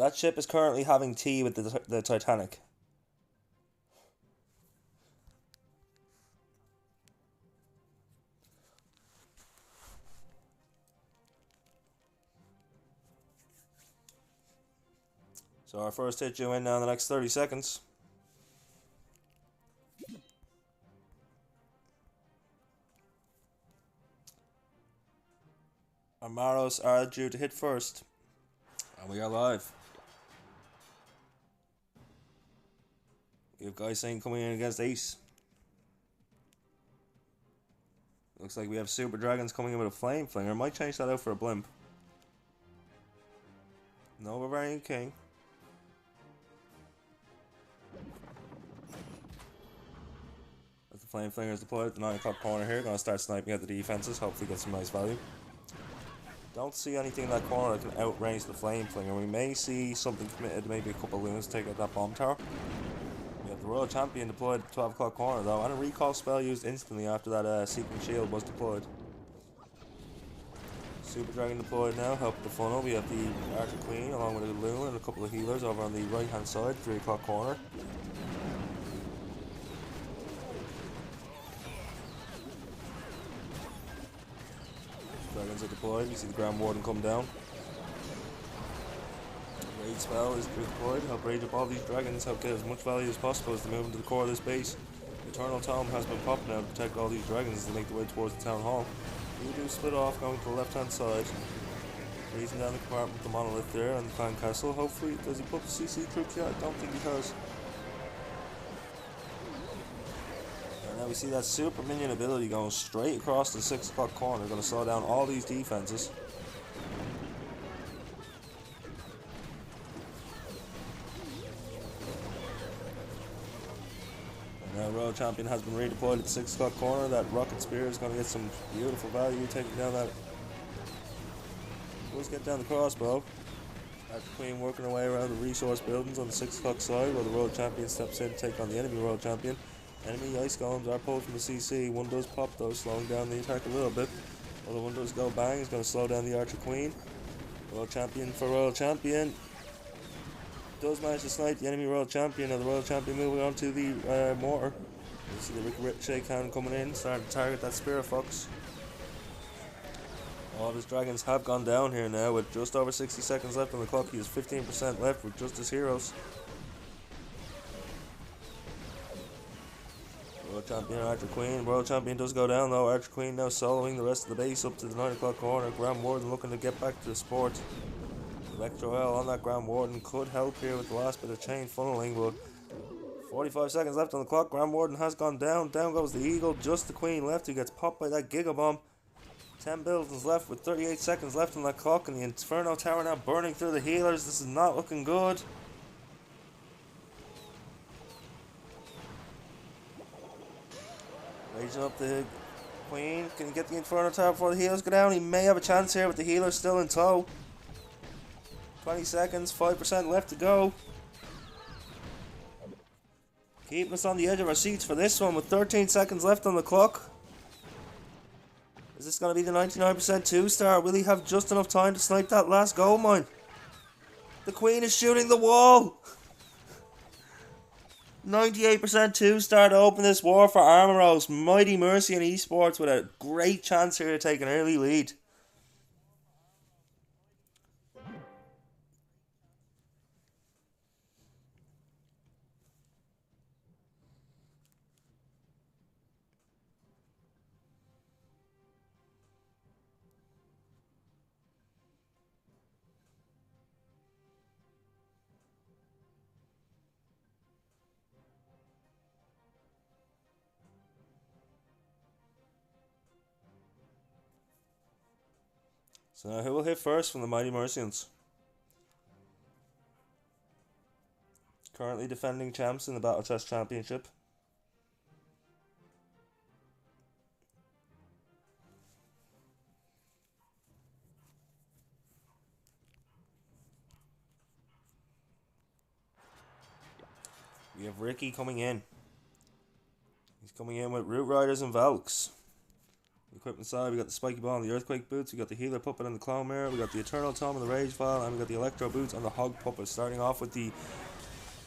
A: That ship is currently having tea with the Titanic. So our first hit due in now in the next 30 seconds. Our Maros are due to hit first. And we are live. We have Guy Singh coming in against Ace. Looks like we have Super Dragons coming in with a Flame Flinger. Might change that out for a Blimp. No Bavarian King. As the Flame Flinger is deployed at the 9 o'clock corner here, going to start sniping at the defenses, hopefully get some nice value. Don't see anything in that corner that can outrange the Flame Flinger. We may see something committed, maybe a couple of loons take out that bomb tower. We have the Royal Champion deployed at the 12 o'clock corner though, and a recall spell used instantly after that Seeking Shield was deployed. Super Dragon deployed now, helping the funnel. We have the Archer Queen along with a loon and a couple of healers over on the right hand side, 3 o'clock corner. Dragons are deployed. We see the Grand Warden come down. Raid spell is deployed. Help rage up all these dragons. Help get as much value as possible as they move into the core of this base. Eternal Tome has been popped now to protect all these dragons as they make their way towards the town hall. You do split off going to the left hand side. Raising down the compartment with the monolith there and the clan castle. Hopefully, does he put the CC troops yet? I don't think he has. Now we see that super minion ability going straight across the 6 o'clock corner, going to slow down all these defenses. And now Royal Champion has been redeployed at the 6 o'clock corner. That rocket spear is going to get some beautiful value, taking down that. Let's get down the crossbow. That Queen working her way around the resource buildings on the 6 o'clock side, while the Royal Champion steps in to take on the enemy Royal Champion. Enemy ice golems are pulled from the CC. One does pop though, slowing down the attack a little bit. Other one does go bang, is going to slow down the Archer Queen. Royal Champion for Royal Champion. Does manage to snipe the enemy Royal Champion. Now the Royal Champion moving on to the mortar. You see the Ricochet cannon coming in, starting to target that Spirit Fox. All of his dragons have gone down here now with just over 60 seconds left on the clock. He has 15% left with just his heroes. Royal Champion, Archer Queen. Royal Champion does go down though. Archer Queen now soloing the rest of the base up to the 9 o'clock corner. Grand Warden looking to get back to the support. Electro L on that Grand Warden could help here with the last bit of chain funneling, but 45 seconds left on the clock. Grand Warden has gone down. Down goes the Eagle. Just the Queen left who gets popped by that Giga Bomb. 10 buildings left with 38 seconds left on that clock, and the Inferno Tower now burning through the healers. This is not looking good. Raging up the Queen. Can he get the Inferno Tower before the healers go down? He may have a chance here with the healers still in tow. 20 seconds, 5% left to go. Keeping us on the edge of our seats for this one with 13 seconds left on the clock. Is this going to be the 99% 2-star? Will he have just enough time to snipe that last gold mine? The Queen is shooting the wall! 98% 2-star to open this war for Armoros. Mighty Mercy and Esports with a great chance here to take an early lead. So now who will hit first from the Mighty Mercians? Currently defending champs in the Battle Chest Championship. We have Ricky coming in. He's coming in with Root Riders and Valks. Equipment side, we got the spiky ball and the earthquake boots, we got the healer puppet and the clown mirror, we got the eternal tome and the rage vial, and we got the electro boots and the hog puppet. Starting off with the...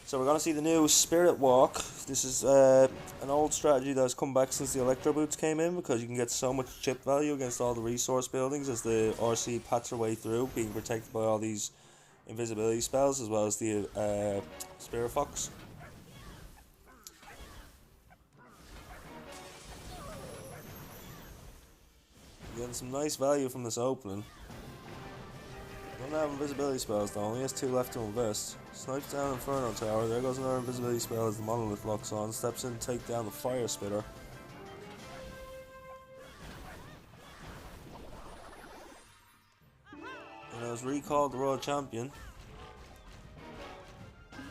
A: So we're going to see the new Spirit Walk. This is an old strategy that has come back since the electro boots came in, because you can get so much chip value against all the resource buildings as the RC pats her way through, being protected by all these invisibility spells, as well as the Spirit Fox. Getting some nice value from this opening. Don't have invisibility spells though, only has 2 left to invest. Snipes down Inferno Tower, there goes another invisibility spell as the monolith locks on. Steps in to take down the fire spitter. And I was recalled the Royal Champion. In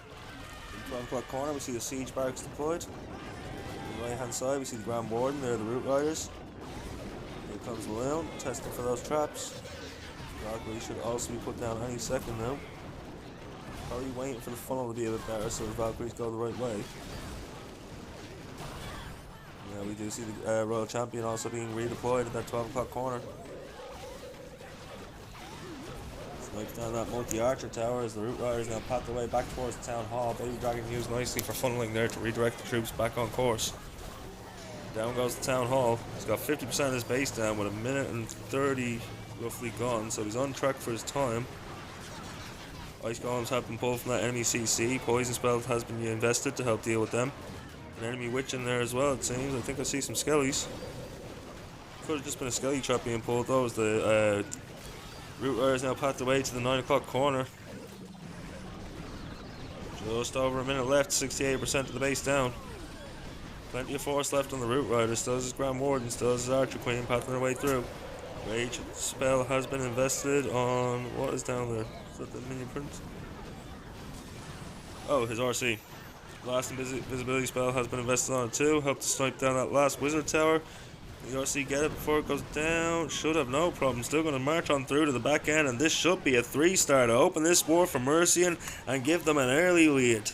A: the 12 o'clock corner we see the siege barracks deployed. On the right hand side we see the Grand Warden, there are the Root Riders. Here comes the Loon, testing for those traps. Valkyrie should also be put down any second now. Probably waiting for the funnel to be a bit better so the Valkyries go the right way. Yeah, we do see the Royal Champion also being redeployed at that 12 o'clock corner. Snipes down that multi-archer tower as the Root Riders now pat their way back towards the Town Hall. Baby Dragon used nicely for funneling there to redirect the troops back on course. Down goes the Town Hall. He's got 50% of his base down with 1 minute and 30 roughly gone, so he's on track for his time. Ice Golems have been pulled from that enemy CC. Poison Spell has been invested to help deal with them. An enemy witch in there as well, it seems. I think I see some skellies. Could have just been a skelly trap being pulled though, as the Root Riders now pat the way to the 9 o'clock corner. Just over 1 minute left, 68% of the base down. Plenty of force left on the Root Riders. Still has his Grand Warden, still has his Archer Queen patting their way through. Rage spell has been invested on... What is down there? Is that the minion prince? Oh, his RC. Last invisibility spell has been invested on it too. Help to snipe down that last wizard tower. The RC get it before it goes down. Should have no problem. Still going to march on through to the back end, and this should be a 3-star to open this war for Mercian and give them an early lead.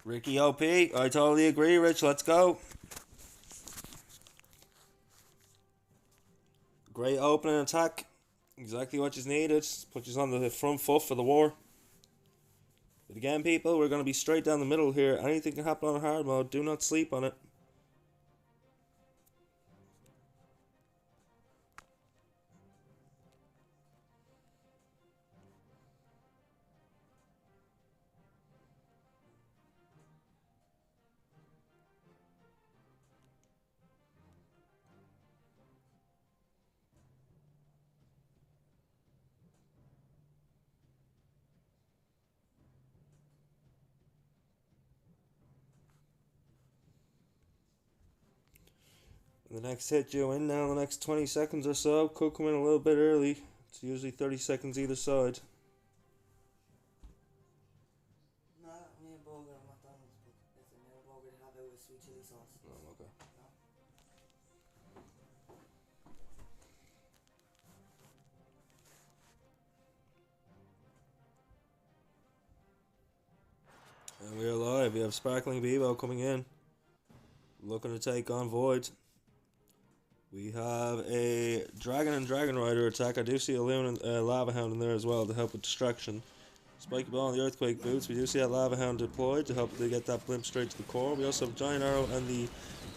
A: Ricky OP, I totally agree, Rich. Let's go. Great opening attack. Exactly what you needed. Put you on the front foot for the war. But again, people, we're going to be straight down the middle here. Anything can happen on hard mode. Do not sleep on it. The next hit due in now in the next 20 seconds or so. Could come in a little bit early. It's usually 30 seconds either side.
B: No, me and Bogan are McDonald's, but if me and Bogan have it with sweet chili sauce.
A: Oh, okay. No. And we are live. We have Sparkling Bebo coming in. Looking to take on Void. We have a Dragon and Dragon Rider attack. I do see a Loon and Lava Hound in there as well to help with distraction. Spiky Ball and the Earthquake Boots. We do see that Lava Hound deployed to help to get that blimp straight to the core. We also have Giant Arrow and the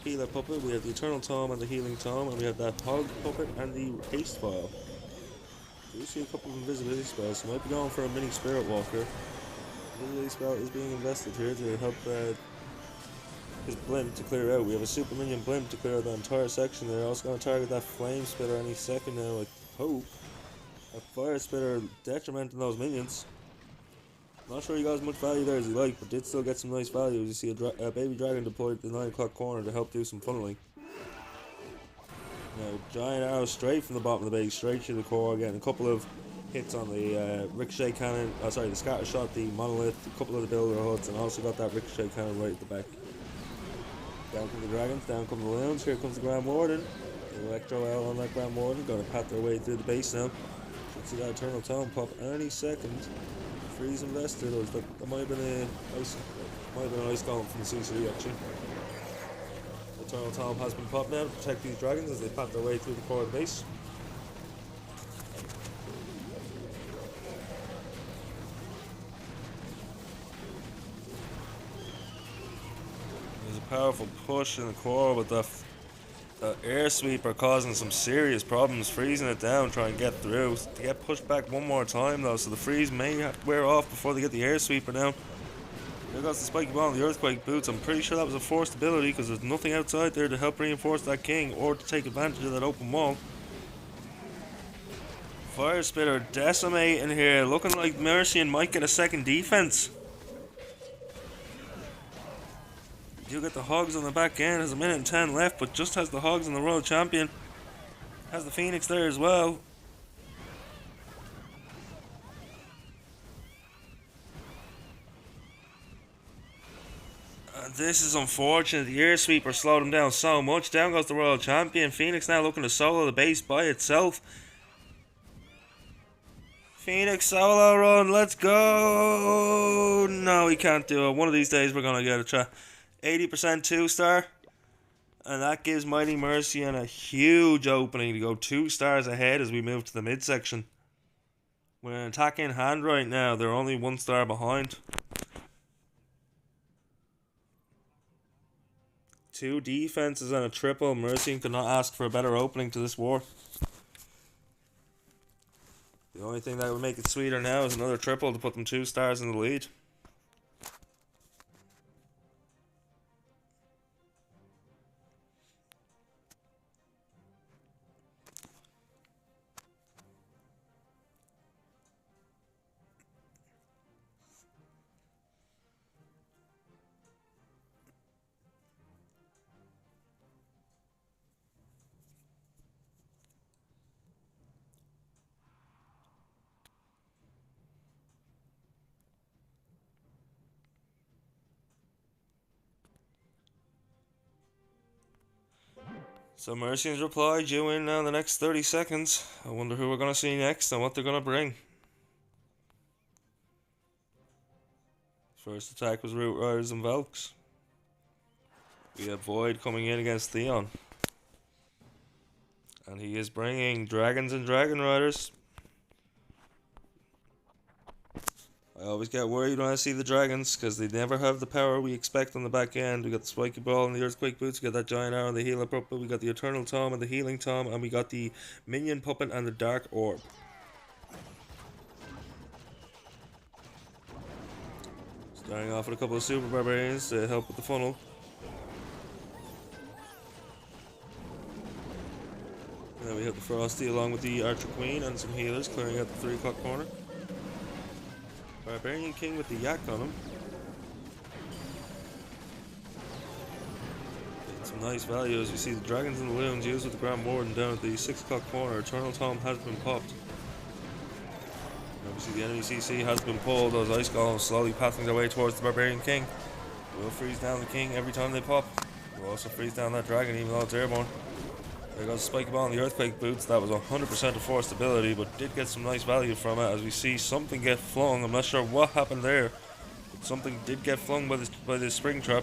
A: Healer Puppet. We have the Eternal Tome and the Healing Tome. And we have that Hog Puppet and the Haste Vial. We do see a couple of invisibility spells. So might be going for a mini Spirit Walker. Invisibility spell is being invested here to help his blimp to clear out. We have a super minion blimp to clear out the entire section. They're also going to target that flame spitter any second now, I hope. A fire spitter detrimenting those minions. Not sure he got as much value there as he liked, but did still get some nice value. You see a baby dragon deployed at the 9 o'clock corner to help do some funneling. Now, giant arrow straight from the bottom of the base, straight through the core, getting a couple of hits on the ricochet cannon, the scatter shot, the monolith, a couple of the builder huts, and also got that ricochet cannon right at the back. Down come the dragons, down come the loons, here comes the Grand Warden. The Electro L on that Grand Warden, gonna pat their way through the base now. Should see that Eternal Tome pop any second. Freeze invested, or that might have been an ice golem from the CC actually. Eternal Tome has been popped now to protect these dragons as they pat their way through the core of the base. There's a powerful push in the core with the air sweeper causing some serious problems, freezing it down, trying to get through. To get pushed back one more time though, so the freeze may wear off before they get the air sweeper down. There goes the spiky ball and the earthquake boots. I'm pretty sure that was a forced ability because there's nothing outside there to help reinforce that king or to take advantage of that open wall. Fire Spitter decimating here, looking like Mercian might get a second defense. You get the hogs on the back end, has a minute and 10 left, but just has the hogs and the Royal Champion. Has the Phoenix there as well. This is unfortunate. The air sweeper slowed him down so much. Down goes the Royal Champion. Phoenix now looking to solo the base by itself. Phoenix solo run, let's go! No, he can't do it. One of these days we're going to get a try. 80% 2-star. And that gives Mighty Mercian a huge opening to go 2 stars ahead as we move to the midsection. With an attack in hand right now, they're only 1 star behind. 2 defenses and a triple. Mercian could not ask for a better opening to this war. The only thing that would make it sweeter now is another triple to put them 2 stars in the lead. So Mercian's reply due in now in the next 30 seconds. I wonder who we're going to see next and what they're going to bring. First attack was Root Riders and Velks. We have Void coming in against Theon. And he is bringing Dragons and Dragon Riders. I always get worried when I see the dragons because they never have the power we expect on the back end. We got the spiky ball and the earthquake boots, we got that giant arrow and the healer puppet, we got the eternal tome and the healing tome, and we got the minion puppet and the dark orb. Starting off with a couple of super barbarians to help with the funnel. Then we have the Frosty along with the Archer Queen and some healers clearing out the 3 o'clock corner. Barbarian King with the yak on him. Getting some nice value as you see the dragons and the loons used with the Grand Warden down at the 6 o'clock corner. Eternal Tome has been popped. Obviously the enemy CC has been pulled. Those ice golems slowly pathing their way towards the Barbarian King. We'll freeze down the King every time they pop. We'll also freeze down that dragon even though it's airborne. There goes the spiky ball and the earthquake boots. That was 100% a forced ability, but did get some nice value from it as we see something get flung. I'm not sure what happened there, but something did get flung by the spring trap.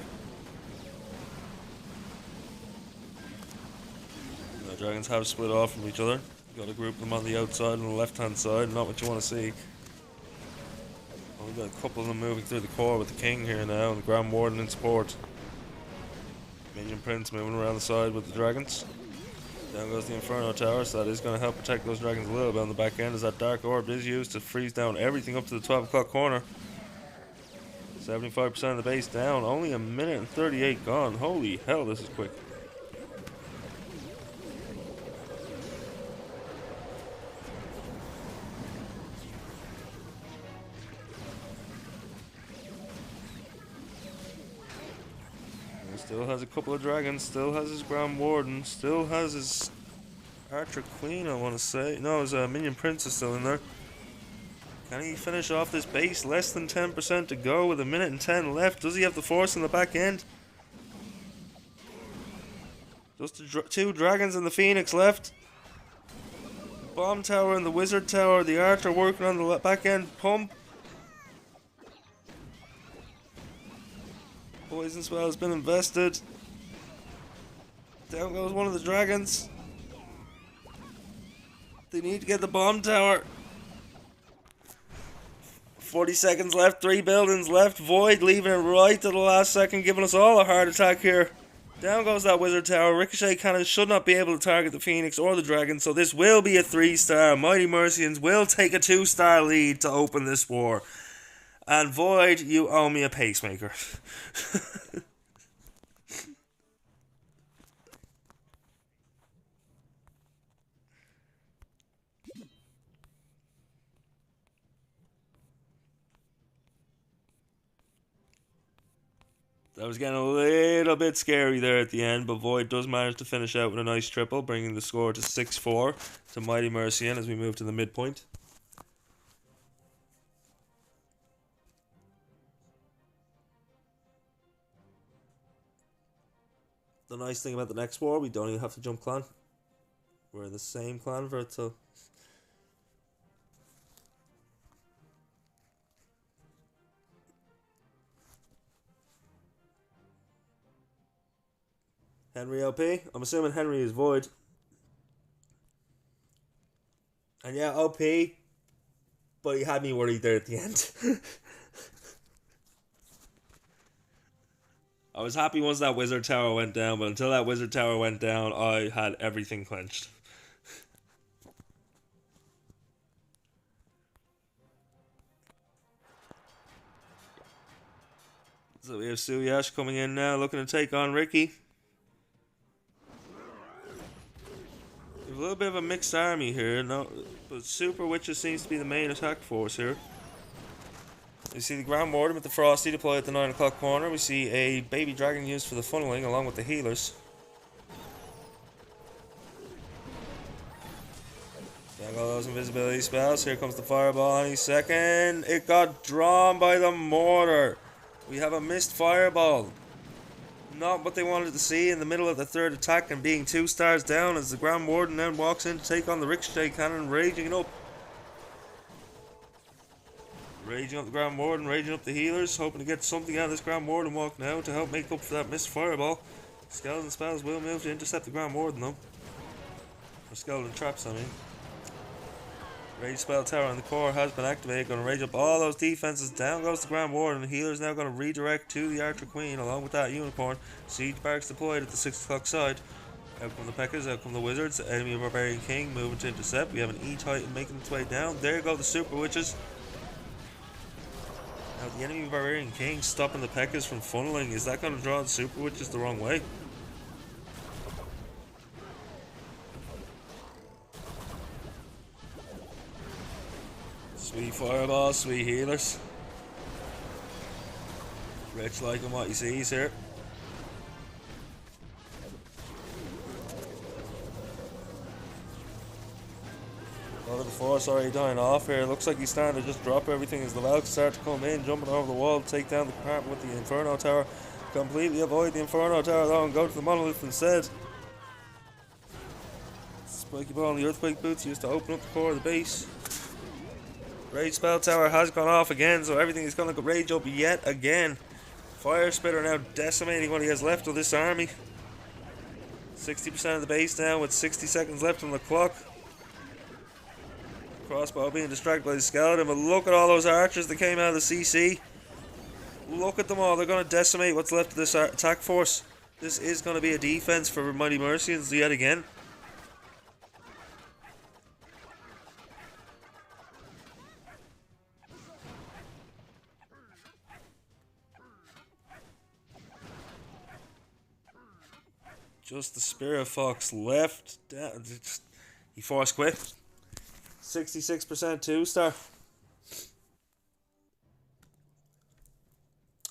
A: The dragons have split off from each other. Got to group them on the outside and the left hand side, not what you want to see. We've got a couple of them moving through the core with the King here now and the Grand Warden in support. Minion Prince moving around the side with the dragons. Down goes the Inferno Tower, so that is going to help protect those dragons a little bit on the back end as that Dark Orb is used to freeze down everything up to the 12 o'clock corner. 75% of the base down, only a minute and 38 gone. Holy hell, this is quick. Still has a couple of dragons, still has his Grand Warden, still has his Archer Queen, I want to say. No, his Minion Prince is still in there. Can he finish off this base? Less than 10% to go with a minute and 10 left. Does he have the force in the back end? Just the two dragons and the phoenix left. Bomb tower and the wizard tower. The archer working on the back end pump. Poison spell has been invested. Down goes one of the dragons. They need to get the bomb tower. 40 seconds left, 3 buildings left. Void leaving it right to the last second, giving us all a heart attack here. Down goes that wizard tower. Ricochet cannon should not be able to target the phoenix or the dragon, so this will be a 3-star. Mighty Mercians will take a 2-star lead to open this war. And Void, you owe me a pacemaker. That was getting a little bit scary there at the end, but Void does manage to finish out with a nice triple, bringing the score to 6-4 to Mighty Mercian as we move to the midpoint. The nice thing about the next war, we don't even have to jump clan. We're in the same clan for it, so... Henry OP. I'm assuming Henry is Void. And yeah, OP. But he had me worried there at the end. I was happy once that wizard tower went down, but until that wizard tower went down, I had everything clenched. So we have Suyash coming in now, looking to take on Ricky. We have a little bit of a mixed army here, but Super Witches seems to be the main attack force here. We see the Grand Warden with the Frosty deployed at the 9 o'clock corner. We see a baby dragon used for the funneling along with the healers. Got all those invisibility spells. Here comes the fireball any second. It got drawn by the mortar. We have a missed fireball. Not what they wanted to see in the middle of the third attack and being 2 stars down as the Grand Warden then walks in to take on the Ricochet cannon, raging it up. Raging up the Grand Warden, raging up the healers, hoping to get something out of this Grand Warden walk now to help make up for that missed fireball. Skeleton spells will move to intercept the Grand Warden though. Or skeleton traps, I mean. Rage spell tower on the core has been activated, going to rage up all those defenses. Down goes the Grand Warden. The healer's now going to redirect to the Archer Queen along with that unicorn. Siege barracks deployed at the 6 o'clock side. Out come the Peckers, out come the Wizards. Enemy Barbarian King moving to intercept. We have an E-Titan making its way down. There go the Super Witches. Now the enemy Barbarian King stopping the Peckers from funneling. Is that going to draw the Super Witches the wrong way? Sweet fireballs, sweet healers. Rich liking what he sees here. Lot of the force already dying off here. Looks like he's starting to just drop everything as the Valks start to come in, jumping over the wall, take down the compartment with the Inferno Tower. Completely avoid the Inferno Tower though and go to the Monolith instead. Spiky Ball and the Earthquake Boots used to open up the core of the base. Rage Spell Tower has gone off again, so everything is going to rage up yet again. Fire Spitter now decimating what he has left of this army. 60% of the base now with 60 seconds left on the clock. Crossbow being distracted by the skeleton, but look at all those archers that came out of the CC. Look at them all, they're going to decimate what's left of this attack force. This is going to be a defense for Mighty Mercians yet again. Just the Spirit Fox left. He force quit. 66% 2-star.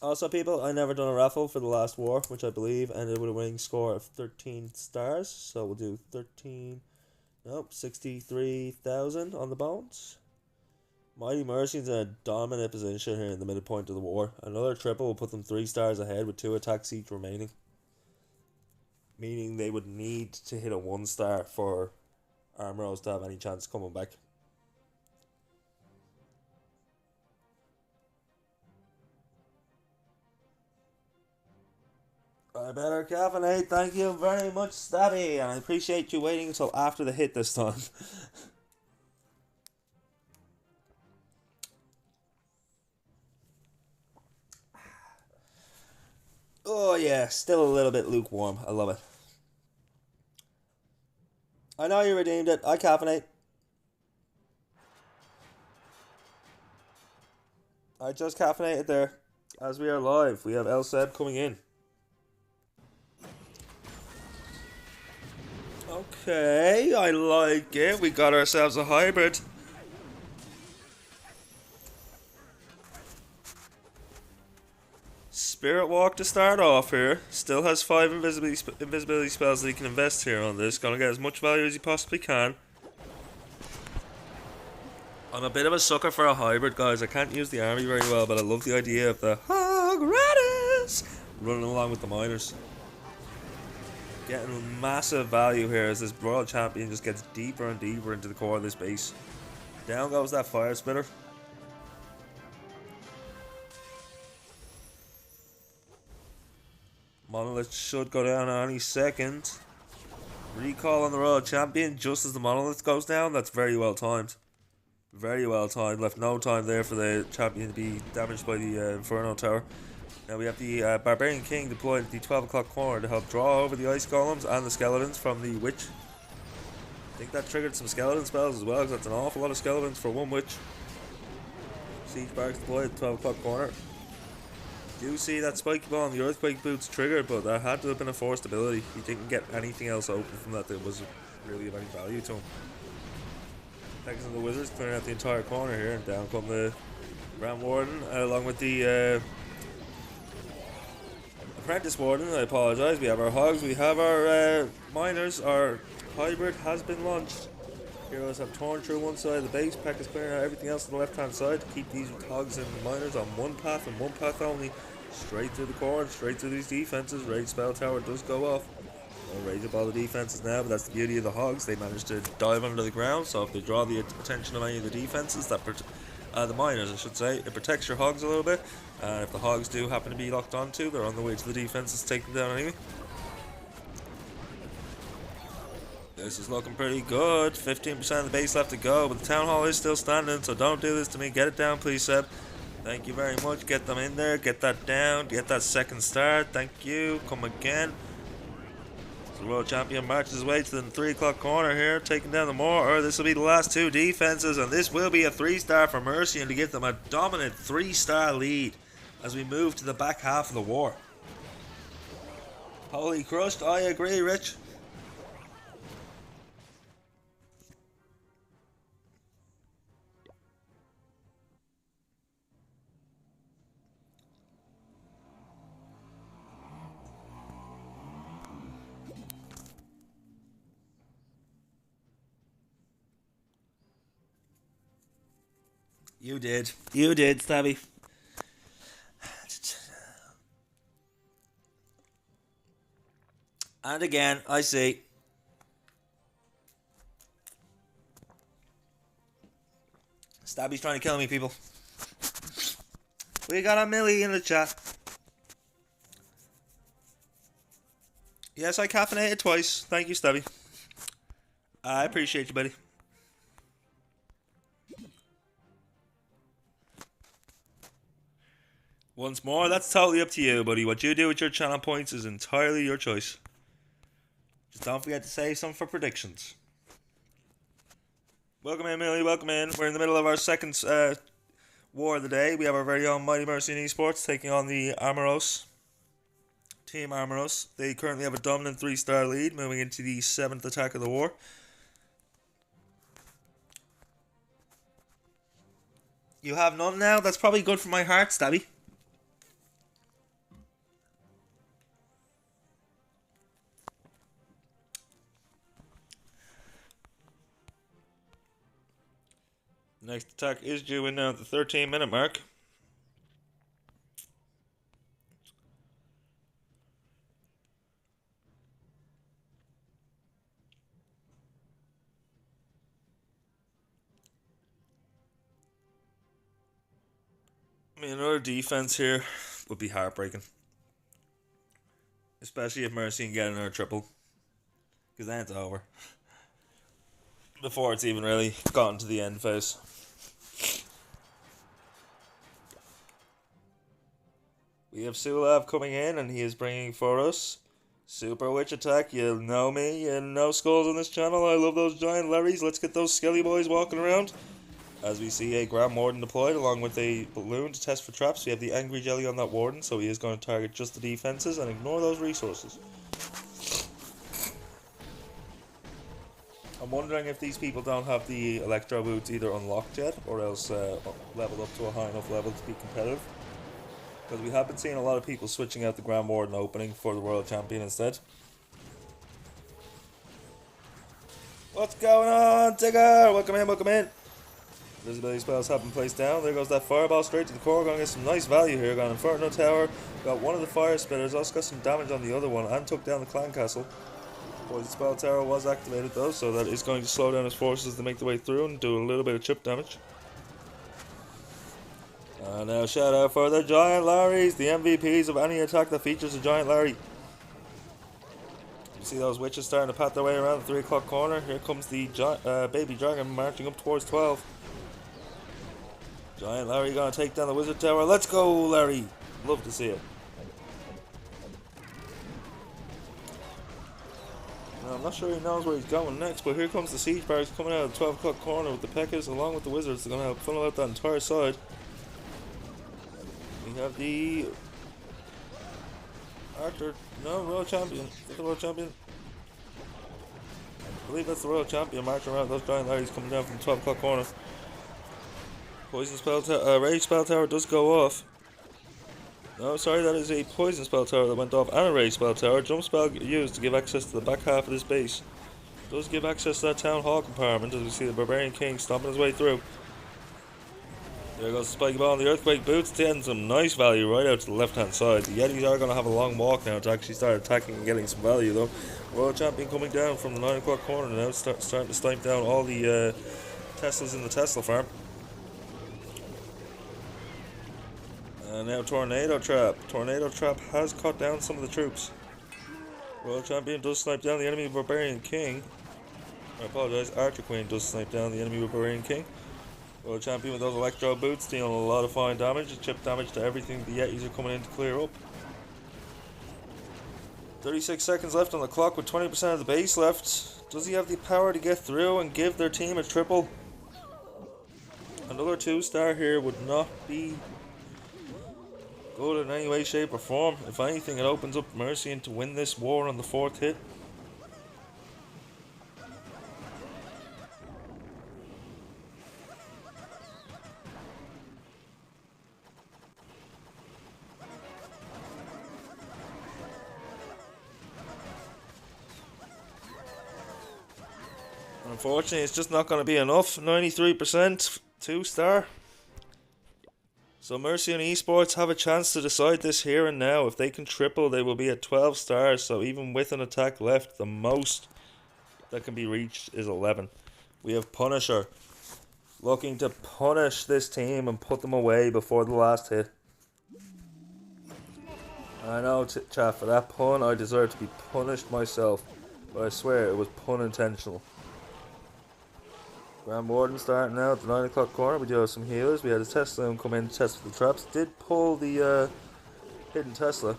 A: Also, people, I never done a raffle for the last war, which I believe ended with a winning score of 13 stars. So we'll do 63,000 on the bones. Mighty Mercians in a dominant position here in the midpoint of the war. Another triple will put them 3 stars ahead with 2 attacks each remaining. meaning they would need to hit a 1-star for Armoros to have any chance of coming back. I better caffeinate. Thank you very much, Stabby, and I appreciate you waiting until after the hit this time. Oh yeah, still a little bit lukewarm. I love it. I know you redeemed it. I caffeinate. I just caffeinated there. As we are live, we have El Seb coming in. Okay, I like it. We got ourselves a hybrid. Spirit Walk to start off here. Still has 5 invisibility spells that he can invest here on this. Gonna get as much value as he possibly can. I'm a bit of a sucker for a hybrid, guys. I can't use the army very well, but I love the idea of the Hogradus running along with the miners. Getting massive value here as this Royal Champion just gets deeper and deeper into the core of this base. Down goes that Fire Spitter. Monolith should go down any second. Recall on the Royal Champion just as the Monolith goes down. That's very well timed. Very well timed. Left no time there for the Champion to be damaged by the Inferno Tower. Now we have the Barbarian King deployed at the 12 o'clock corner to help draw over the Ice Golems and the Skeletons from the Witch. I think that triggered some Skeleton spells as well, because that's an awful lot of Skeletons for one Witch. Siege Barracks deployed at the 12 o'clock corner. Do see that Spiky Ball and the Earthquake Boots triggered, but that had to have been a forced ability. He didn't get anything else open from that was really of any value to him. Pegasus and the Wizards clearing out the entire corner here, and down come the Grand Warden along with the Apprentice Warden. I apologise. We have our Hogs, we have our Miners. Our Hybrid has been launched. Heroes have torn through one side of the base. Peck is clearing out everything else on the left hand side to keep these Hogs and Miners on one path and one path only. Straight through the core and straight through these defenses. Rage Spell Tower does go off. I'll raise up all the defenses now, but that's the beauty of the Hogs. They manage to dive under the ground, so if they draw the attention of any of the defenses, that the Miners I should say, it protects your Hogs a little bit. And if the Hogs do happen to be locked onto, they're on the way to the defenses to take them down anyway. This is looking pretty good. 15% of the base left to go, but the Town Hall is still standing, so don't do this to me. Get it down, please, Seb. Thank you very much. Get them in there. Get that down. Get that second star. Thank you. Come again. The World Champion marches his way to the 3 o'clock corner here, taking down the mortar. This will be the last 2 defenses, and this will be a 3-star for Mercian to give them a dominant 3-star lead as we move to the back half of the war. Holy crushed, I agree, Rich. You did. You did, Stabby. And again, I see. Stabby's trying to kill me, people. We got a Millie in the chat. Yes, I caffeinated twice. Thank you, Stabby. I appreciate you, buddy. Once more, that's totally up to you, buddy. What you do with your channel points is entirely your choice. Just don't forget to save some for predictions. Welcome in, Millie. Welcome in. We're in the middle of our second war of the day. We have our very own Mighty Mercy Esports taking on the Armoros. Team Armoros. They currently have a dominant 3-star lead, moving into the 7th attack of the war. You have none now? That's probably good for my heart, Stabby. Next attack is due in now at the 13-minute mark. I mean, another defense here would be heartbreaking. Especially if Mercy can get another triple. Because then it's over. Before it's even really gotten to the end phase. We have Sulav coming in, and he is bringing for us Super Witch Attack. You know me, you know skulls on this channel. I love those giant Larrys. Let's get those skelly boys walking around. As we see a Grand Warden deployed along with a balloon to test for traps. We have the Angry Jelly on that Warden, so he is going to target just the defenses and ignore those resources. I'm wondering if these people don't have the Electro Boots either unlocked yet or else leveled up to a high enough level to be competitive. Because we have been seeing a lot of people switching out the Grand Warden opening for the World Champion instead. What's going on, Tigger? Welcome in, welcome in. Visibility spells have been placed down. There goes that fireball straight to the core. Gonna get some nice value here. Got an Inferno Tower. Got one of the fire spitters. Also got some damage on the other one and took down the clan castle. Poison spell tower was activated though, so that is going to slow down his forces to make the way through and do a little bit of chip damage. Now shout out for the Giant Larrys, the MVPs of any attack that features a Giant Larry. You see those witches starting to pat their way around the 3 o'clock corner. Here comes the baby dragon marching up towards 12. Giant Larry gonna take down the wizard tower. Let's go, Larry! Love to see it. Now, I'm not sure he knows where he's going next, but here comes the siege barracks coming out of the 12 o'clock corner with the Pekkas along with the wizards. They're gonna help funnel out that entire side. We have the Archer, no, Royal Champion. Is that the Royal Champion? I believe that's the Royal Champion marching around those giant Larrys coming down from the 12 o'clock corner. Poison spell tower, rage spell tower does go off. No, sorry, that is a poison spell tower that went off and a rage spell tower. Jump spell used to give access to the back half of this base. Does give access to that town hall compartment as we see the Barbarian King stomping his way through. There goes the spiky ball and the earthquake boots, getting some nice value right out to the left hand side. The Yetis are going to have a long walk now to actually start attacking and getting some value though. Royal Champion coming down from the 9 o'clock corner now, starting to snipe down all the Teslas in the Tesla farm. And now Tornado Trap. Tornado Trap has cut down some of the troops. Royal Champion does snipe down the enemy Barbarian King. I apologize, Archer Queen does snipe down the enemy Barbarian King. Royal Champion with those Electro Boots dealing a lot of fine damage. Chip damage to everything the Yetis are coming in to clear up. 36 seconds left on the clock with 20% of the base left. Does he have the power to get through and give their team a triple? Another 2-star here would not be good in any way, shape or form. If anything, it opens up Mercian to win this war on the 4th hit. Unfortunately, it's just not going to be enough. 93%, 2-star. So Mercy and Esports have a chance to decide this here and now. If they can triple, they will be at 12 stars. So even with an attack left, the most that can be reached is 11. We have Punisher looking to punish this team and put them away before the last hit. I know, chat, for that pun, I deserve to be punished myself. But I swear, it was pun intentional. Grand Warden starting now at the 9 o'clock corner. We do have some healers. We had a Tesla come in to test for the traps. Did pull the hidden Tesla.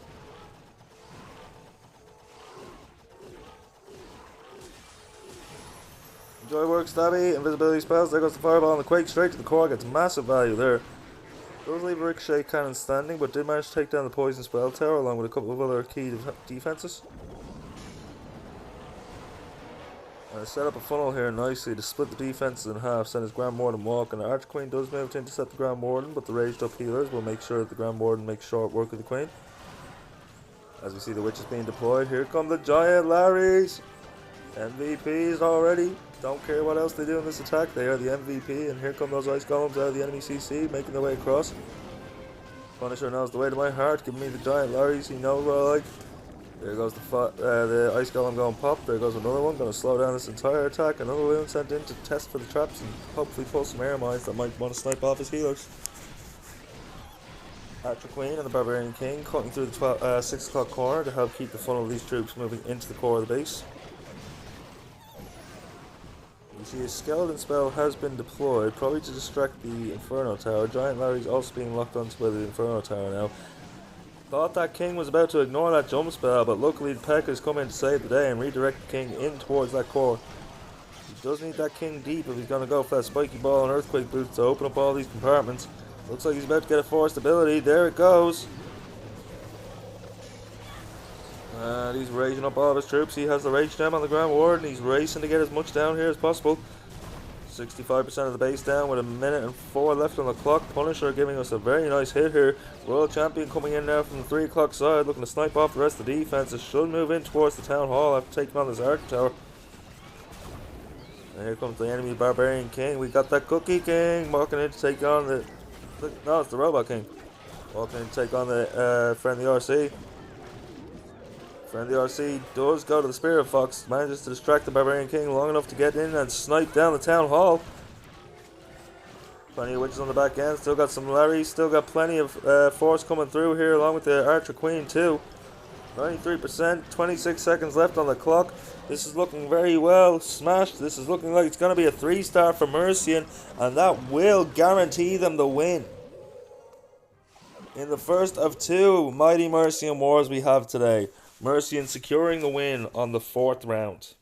A: Enjoy work, Stabby. Invisibility spells. There goes the fireball and the quake straight to the core. Gets massive value there. Does leave a ricochet cannon standing, but did manage to take down the poison spell tower along with a couple of other key defenses. Set up a funnel here nicely to split the defenses in half, send his Grand Warden walk, and the Arch Queen does move to intercept the Grand Warden, but the raged up healers will make sure that the Grand Warden makes short work of the Queen. As we see the witches being deployed, here come the Giant Larrys! MVPs already, don't care what else they do in this attack, they are the MVP, and here come those ice golems out of the enemy CC, making their way across. Punisher knows the way to my heart, giving me the Giant Larrys, he knows what I like. There goes the ice golem going pop. There goes another one, going to slow down this entire attack. Another balloon sent in to test for the traps and hopefully pull some air mines that might want to snipe off his healers. Archer Queen and the Barbarian King cutting through the 6 o'clock corner to help keep the funnel of these troops moving into the core of the base. You see a skeleton spell has been deployed, probably to distract the Inferno Tower. Giant Larry's also being locked onto by the Inferno Tower now. Thought that King was about to ignore that jump spell, but luckily the P.E.K.K.A has come in to save the day and redirect the King in towards that core. He does need that King deep if he's going to go for that Spiky Ball and Earthquake Boots to open up all these compartments. Looks like he's about to get a forced ability. There it goes. And he's raging up all of his troops. He has the Rage Gem on the Grand Ward and he's racing to get as much down here as possible. 65% of the base down with 1:04 left on the clock. Punisher giving us a very nice hit here. World Champion coming in now from the 3 o'clock side, looking to snipe off the rest of the defense. It should move in towards the Town Hall after taking on this Archer Tower. And here comes the enemy Barbarian King. We got that Cookie King walking in to take on the... No, it's the Robot King. Walking in to take on the friendly RC. Friendly RC does go to the Spirit Fox, manages to distract the Barbarian King long enough to get in and snipe down the Town Hall. Plenty of witches on the back end, still got some Larry, still got plenty of force coming through here along with the Archer Queen too. 93%, 26 seconds left on the clock. This is looking very well smashed. This is looking like it's going to be a 3-star for Mercian, and that will guarantee them the win. In the first of 2 Mighty Mercian Wars we have today. Mercian securing the win on the 4th round.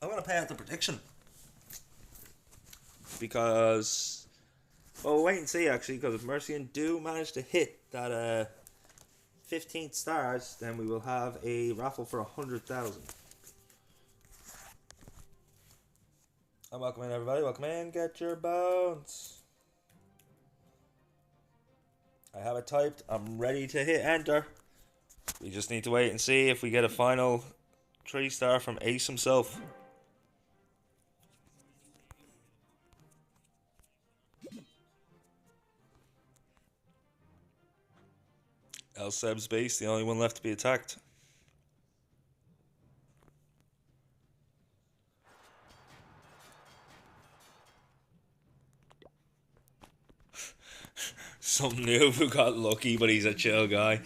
A: I'm going to pay out the prediction. Because... well, we'll wait and see actually, because if Mercian do manage to hit that 15 stars, then we will have a raffle for 100,000. And welcome in everybody, welcome in, get your bones. I have it typed, I'm ready to hit enter. We just need to wait and see if we get a final 3-star from Ace himself. El Seb's base, the only one left to be attacked. Some noob who got lucky, but he's a chill guy.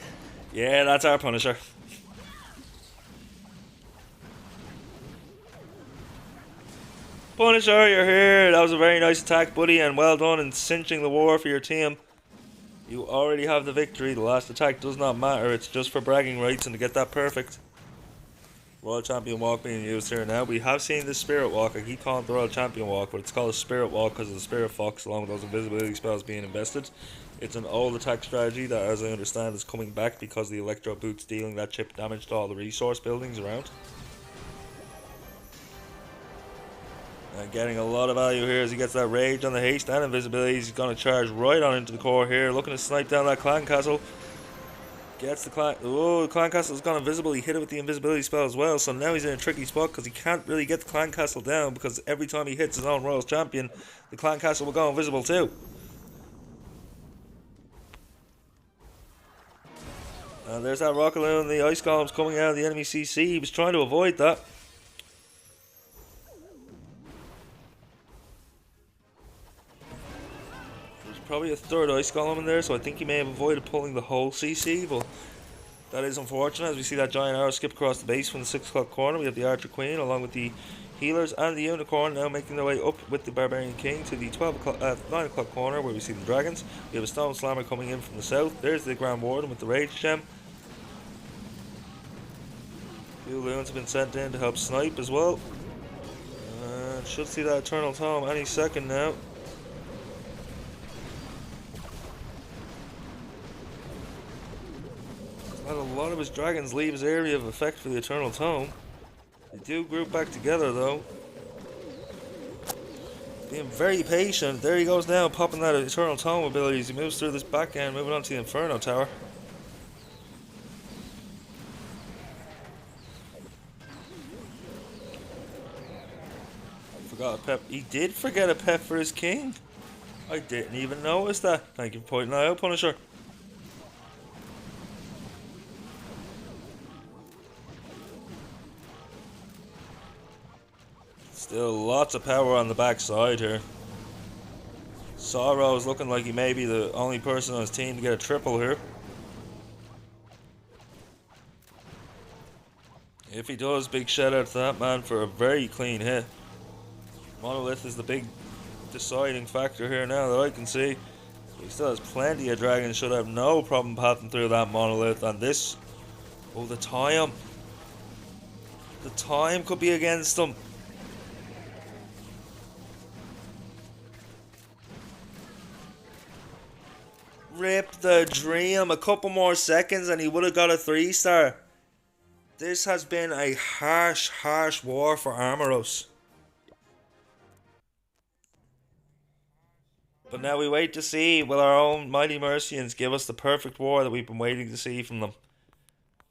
A: Yeah, that's our Punisher. Punisher, you're here. That was a very nice attack, buddy, and well done in cinching the war for your team. You already have the victory. The last attack does not matter. It's just for bragging rights and to get that perfect. Royal Champion Walk being used here now. We have seen this Spirit Walk. I keep calling it the Royal Champion Walk, but it's called a Spirit Walk because of the Spirit Fox along with those invisibility spells being invested. It's an old attack strategy that, as I understand, is coming back because the Electro Boots dealing that chip damage to all the resource buildings around. And getting a lot of value here as he gets that rage on the haste and invisibility. He's going to charge right on into the core here, looking to snipe down that clan castle. Gets the clan. Oh, the clan castle's gone invisible. He hit it with the invisibility spell as well, so now he's in a tricky spot because he can't really get the clan castle down because every time he hits his own Royal Champion, the clan castle will go invisible too. And there's that Rockaloon, the ice golems coming out of the enemy CC. He was trying to avoid that. Probably a 3rd ice golem in there, so I think he may have avoided pulling the whole CC, but that is unfortunate as we see that giant arrow skip across the base from the 6 o'clock corner. We have the Archer Queen along with the healers and the Unicorn now making their way up with the Barbarian King to the 9 o'clock corner where we see the dragons. We have a Stone Slammer coming in from the south. There's the Grand Warden with the Rage Gem. 2 loons have been sent in to help snipe as well. Should see that Eternal Tome any second now. A lot of his dragons leave his area of effect for the Eternal Tome. They do group back together though. Being very patient. There he goes now, popping that Eternal Tome ability as he moves through this back end, moving on to the Inferno Tower. Forgot a pep. He did forget a pep for his king. I didn't even notice that. Thank you for pointing that out, Punisher. Still lots of power on the backside here. Sorrow is looking like he may be the only person on his team to get a triple here. If he does, big shout out to that man for a very clean hit. Monolith is the big deciding factor here now that I can see. He still has plenty of dragons, should have no problem passing through that monolith. And this, oh, the time. The time could be against him. Rip the dream. A couple more seconds and he would have got a 3-star. This has been a harsh war for Armoros. But now we wait to see, will our own Mighty Mercians give us the perfect war that we've been waiting to see from them.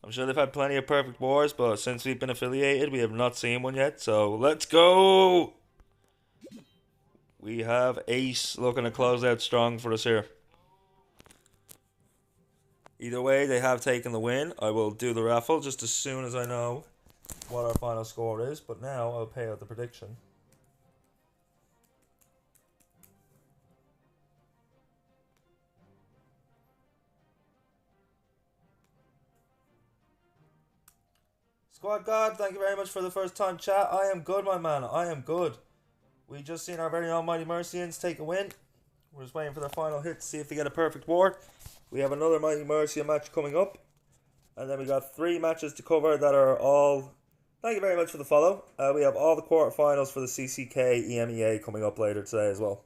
A: I'm sure they've had plenty of perfect wars, but since we've been affiliated, we have not seen one yet. So let's go! We have Ace looking to close out strong for us here. Either way, they have taken the win. I will do the raffle just as soon as I know what our final score is. But now I'll pay out the prediction. Squad God, thank you very much for the first time chat. I am good, my man. I am good. We just seen our very own Mighty Mercians take a win. We're just waiting for their final hit to see if they get a perfect war. We have another Mighty Mercian match coming up. And then we got 3 matches to cover that are all... Thank you very much for the follow. We have all the quarterfinals for the CCK EMEA coming up later today as well.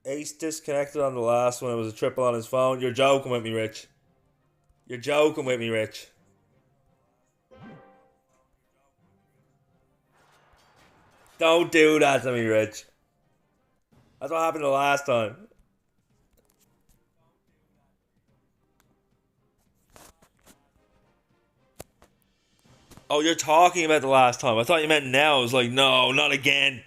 A: Ace disconnected on the last one. It was a triple on his phone. You're joking with me, Rich. You're joking with me, Rich. Don't do that to me, Rich. That's what happened the last time. Oh, you're talking about the last time. I thought you meant now. I was like, no, not again.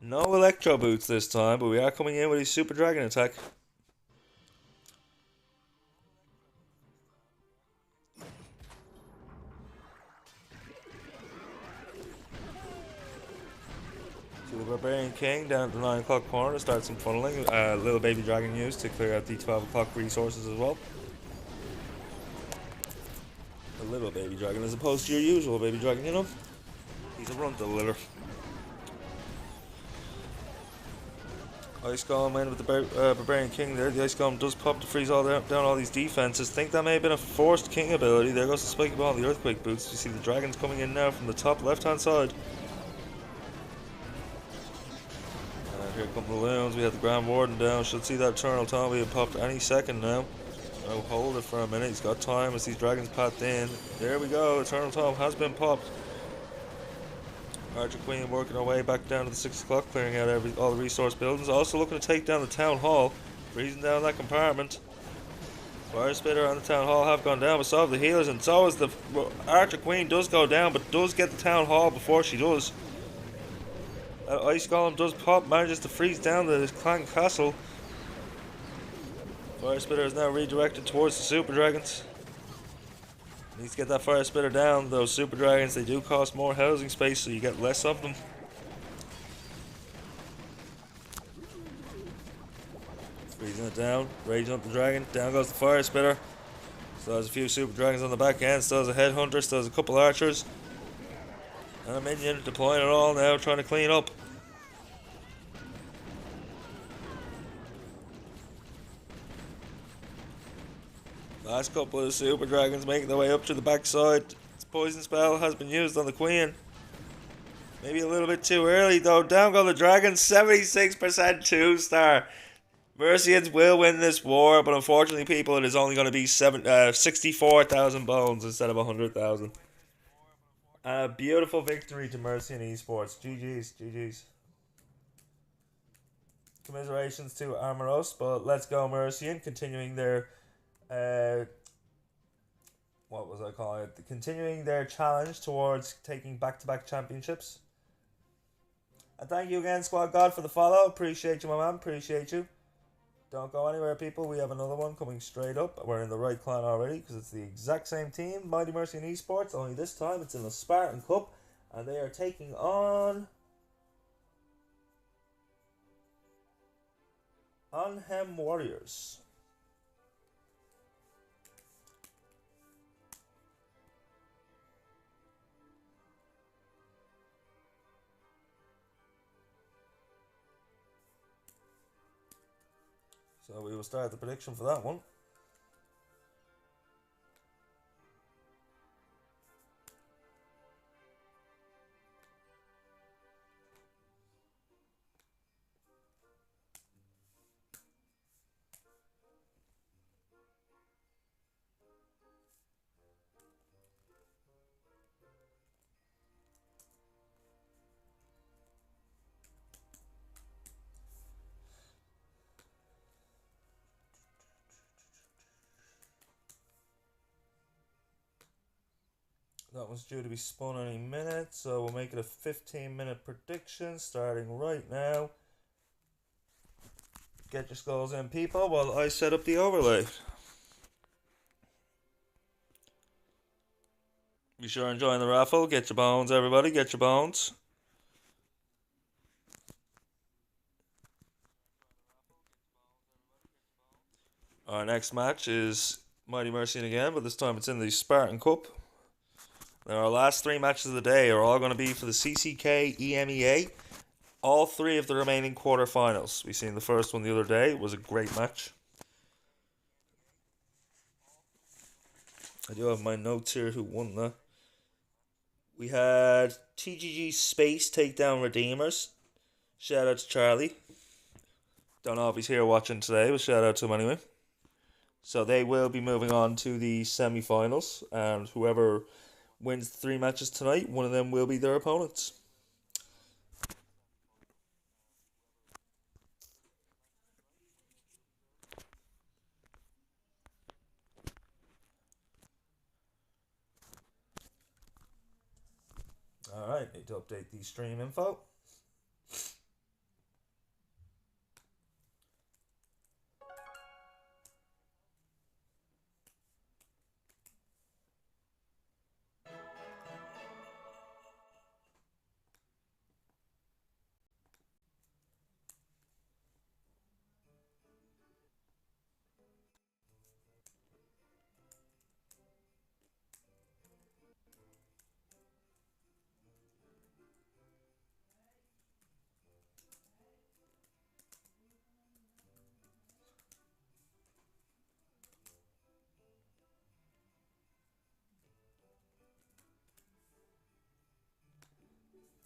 A: No Electro Boots this time, but we are coming in with a Super Dragon attack. The Barbarian King down at the 9 o'clock corner to start some funneling. Little baby dragon used to clear out the 12 o'clock resources as well. A little baby dragon as opposed to your usual baby dragon, you know? He's a runt, a litter. Ice Golem in with the Barbarian King there. The Ice Golem does pop to freeze down all these defenses. Think that may have been a forced King ability. There goes the Spiky Ball and the Earthquake Boots. You see the dragons coming in now from the top left hand side. Here come the loons. We have the Grand Warden down. Should see that Eternal Tome being popped any second now. Oh, hold it for a minute. He's got time as these dragons packed in. There we go. Eternal Tome has been popped. Archer Queen working her way back down to the 6 o'clock, clearing out all the resource buildings. Also looking to take down the Town Hall, freezing down that compartment. Fire Spitter and the Town Hall have gone down, but so have the healers, and so is the Archer Queen does go down, but does get the Town Hall before she does. Ice Golem does pop, manages to freeze down the Clan Castle. Fire Spitter is now redirected towards the Super Dragons. Needs to get that Fire Spitter down. Those Super Dragons, they do cost more housing space, so you get less of them. Freezing it down, raging up the dragon. Down goes the Fire Spitter. Still has a few Super Dragons on the back end. Still has a Headhunter, still has a couple Archers. And a minion deploying it all now, trying to clean up. Last couple of Super Dragons making their way up to the backside. This poison spell has been used on the Queen. Maybe a little bit too early though. Down go the Dragons, 76% 2-star. Mercians will win this war, but unfortunately, people, it is only going to be 64,000 bones instead of 100,000. A beautiful victory to Mercian Esports. GG's, GG's. Commiserations to Armoros, but let's go Mercian, continuing their what was I calling it? Continuing their challenge towards taking back-to-back championships. And thank you again, Squad God, for the follow. Appreciate you, my man. Appreciate you. Don't go anywhere, people. We have another one coming straight up. We're in the right clan already because it's the exact same team, Mighty Mercy and Esports. Only this time it's in the Spartan Cup, and they are taking on Onhem Warriors. So we will start the prediction for that one. That one's due to be spun any minute, so we'll make it a 15-minute prediction starting right now. Get your skulls in, people, while I set up the overlay. Be sure enjoying the raffle. Get your bones, everybody. Get your bones. Our next match is Mighty Mercy again, but this time it's in the Spartan Cup. Now our last 3 matches of the day are all going to be for the CCK EMEA. All 3 of the remaining quarterfinals. We seen the first one the other day. It was a great match. I do have my notes here who won that. We had TGG Space take down Redeemers. Shout out to Charlie. Don't know if he's here watching today, but shout out to him anyway. So they will be moving on to the semi-finals, and whoever wins the 3 matches tonight, one of them will be their opponents. Alright, need to update the stream info.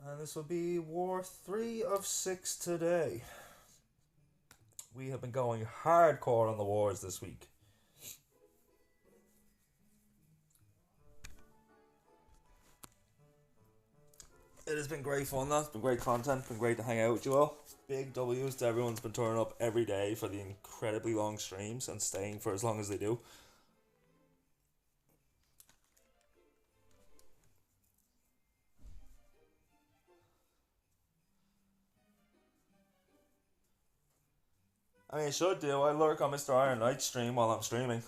A: And this will be War 3 of 6 today. We have been going hardcore on the wars this week. It has been great fun, though. It's been great content. It's been great to hang out with you all. Big W's to everyone's been turning up every day for the incredibly long streams and staying for as long as they do. I mean, I should do. I lurk on Mr. Iron Knight's stream while I'm streaming.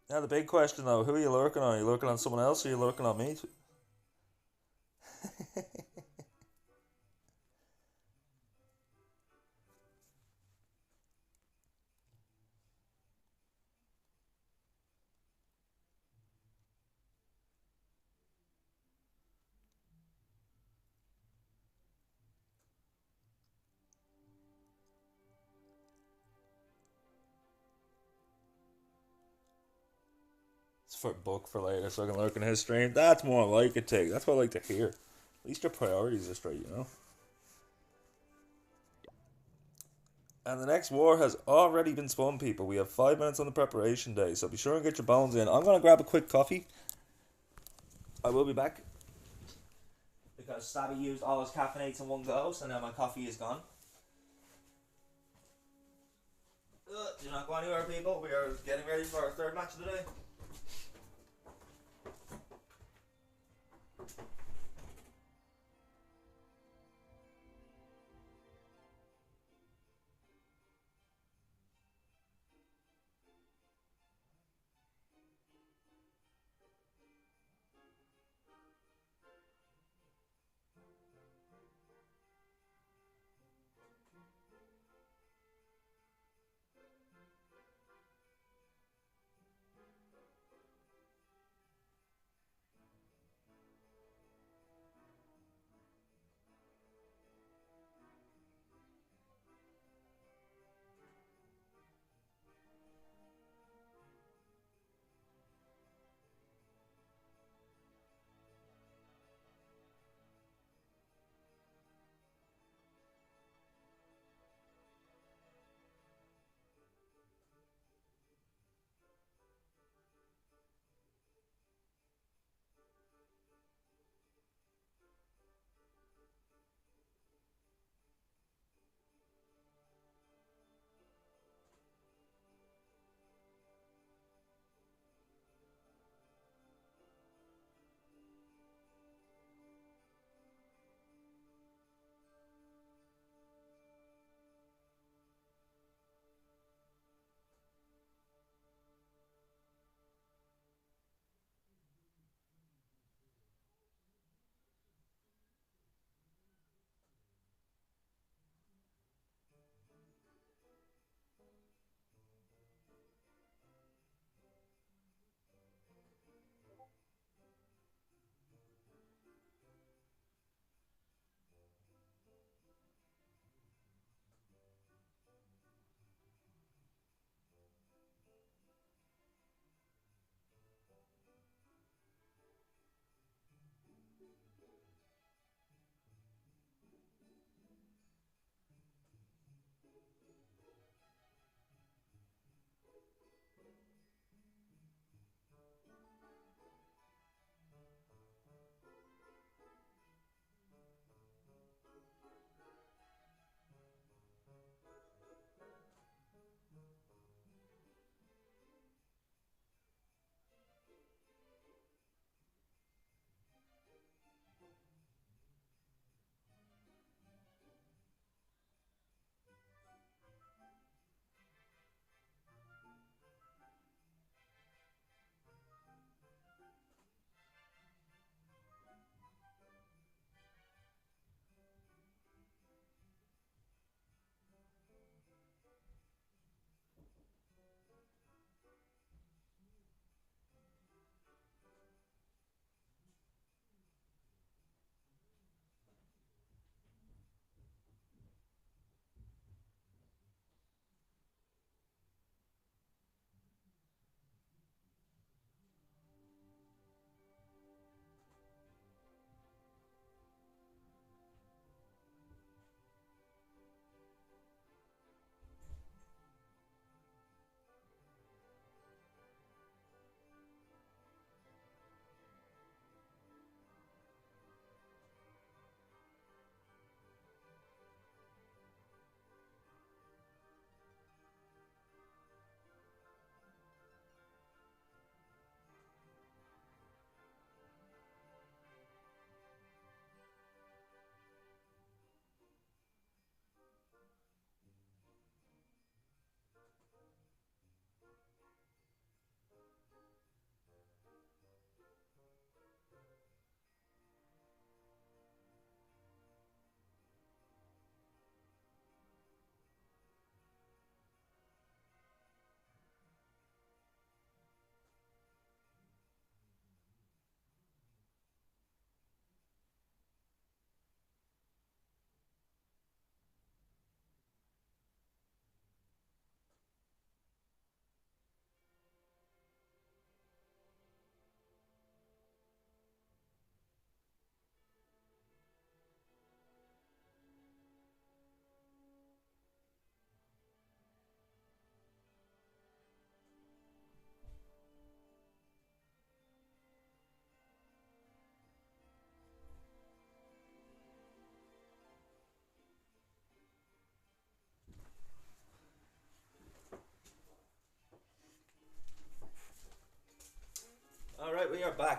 A: Now, the big question, though, who are you lurking on? Are you lurking on someone else or are you lurking on me? It's for a book for later so I can lurk in his stream. That's more like it, Tig. That's what I like to hear. At least your priorities are straight, you know? And the next war has already been spun, people. We have 5 minutes on the preparation day, so be sure and get your bones in. I'm going to grab a quick coffee. I will be back. Because Stabby used all his caffeinates in one go, so now my coffee is gone. Do not go anywhere, people. We are getting ready for our third match of the day.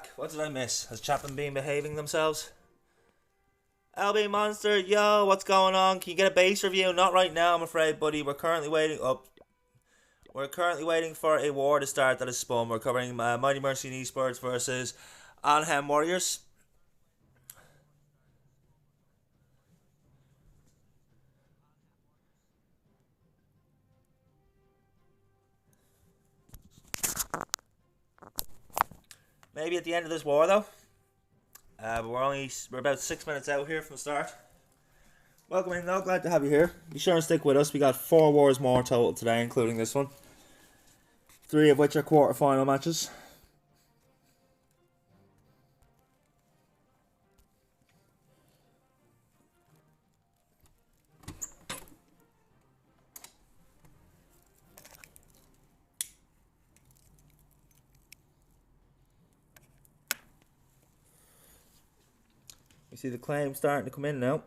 A: back. What did I miss? Has Chapman been behaving themselves? LB Monster, yo, what's going on? Can you get a base review? Not right now, I'm afraid, buddy. We're currently waiting up. We're currently waiting for a war to start that is spun. We're covering Mighty Mercy and Esports versus Anhem Warriors. Maybe at the end of this war, though. But we're about 6 minutes out here from the start. Welcome in, though. Glad to have you here. Be sure and stick with us. We got 4 wars more total today, including this one. 3 of which are quarter-final matches. You see the claim starting to come in now.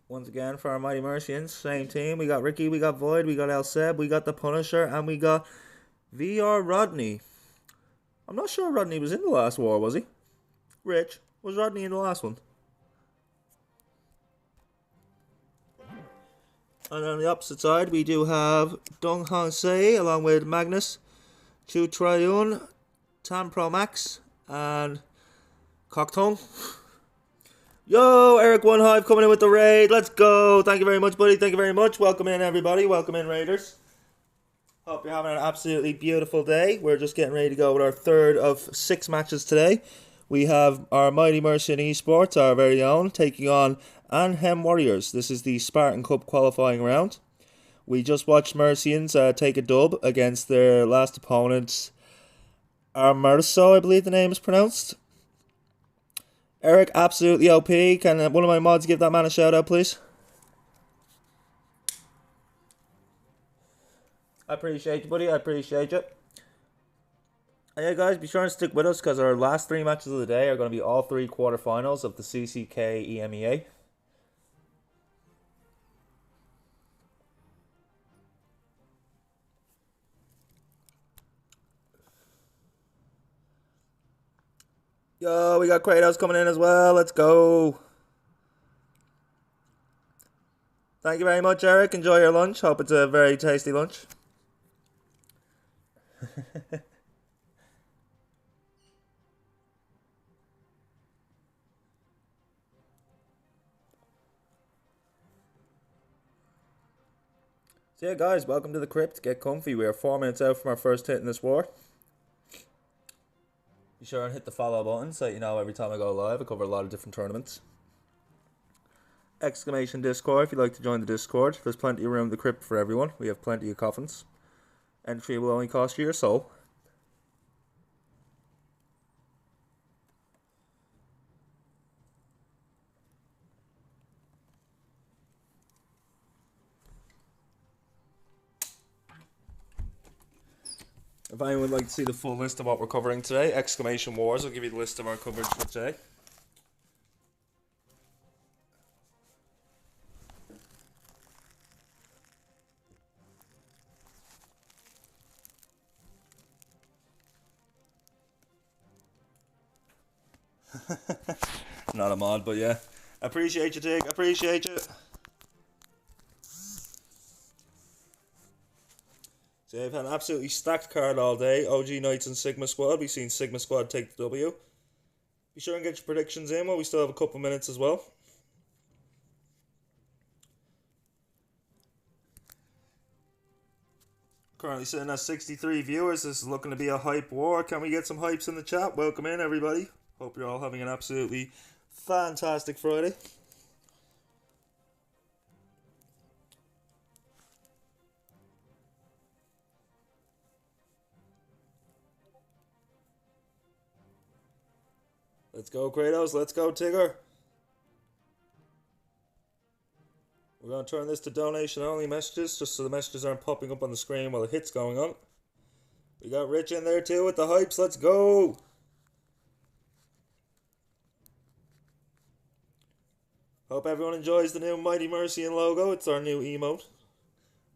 A: Once again for our Mighty Mercians, same team. We got Ricky, we got Void, we got El Seb, we got the Punisher, and we got VR Rodney. I'm not sure Rodney was in the last war, was he? Rich, was Rodney in the last one? And on the opposite side, we do have Dong Han Se along with Magnus, Chu Triun, Tam Pro Max, and Cocktongue. Yo, Eric One Hive coming in with the raid. Let's go. Thank you very much, buddy. Thank you very much. Welcome in, everybody. Welcome in, Raiders. Hope you're having an absolutely beautiful day. We're just getting ready to go with our 3rd of 6 matches today. We have our Mighty Mercy Esports, our very own, taking on Anhem Warriors. This is the Spartan Cup qualifying round. We just watched Mercians take a dub against their last opponents, Armerso, I believe the name is pronounced. Eric, absolutely OP. Can one of my mods give that man a shout out, please? I appreciate you, buddy. I appreciate you. And yeah, guys, be sure and stick with us because our last 3 matches of the day are going to be all 3 quarterfinals of the CCK EMEA. Yo, we got Kratos coming in as well. Let's go. Thank you very much, Eric. Enjoy your lunch. Hope it's a very tasty lunch. So yeah, guys, welcome to the crypt. Get comfy. We are 4 minutes out from our first hit in this war. Be sure and hit the follow button so you know every time I go live. I cover a lot of different tournaments. Exclamation Discord if you'd like to join the Discord. There's plenty of room in the crypt for everyone. We have plenty of coffins. Entry will only cost you your soul. If anyone would like to see the full list of what we're covering today, Exclamation Wars will give you the list of our coverage for today. Not a mod, but yeah. Appreciate you, Tig. Appreciate you. So I've had an absolutely stacked card all day. OG Knights and Sigma Squad. We've seen Sigma Squad take the W. Be sure and get your predictions in while we still have a couple minutes as well. Currently sitting at 63 viewers. This is looking to be a hype war. Can we get some hypes in the chat? Welcome in, everybody. Hope you're all having an absolutely fantastic Friday. Let's go, Kratos. Let's go, Tigger. We're going to turn this to donation-only messages, just so the messages aren't popping up on the screen while the hit's going on. We got Rich in there, too, with the hypes. Let's go. Hope everyone enjoys the new Mighty Mercian logo. It's our new emote.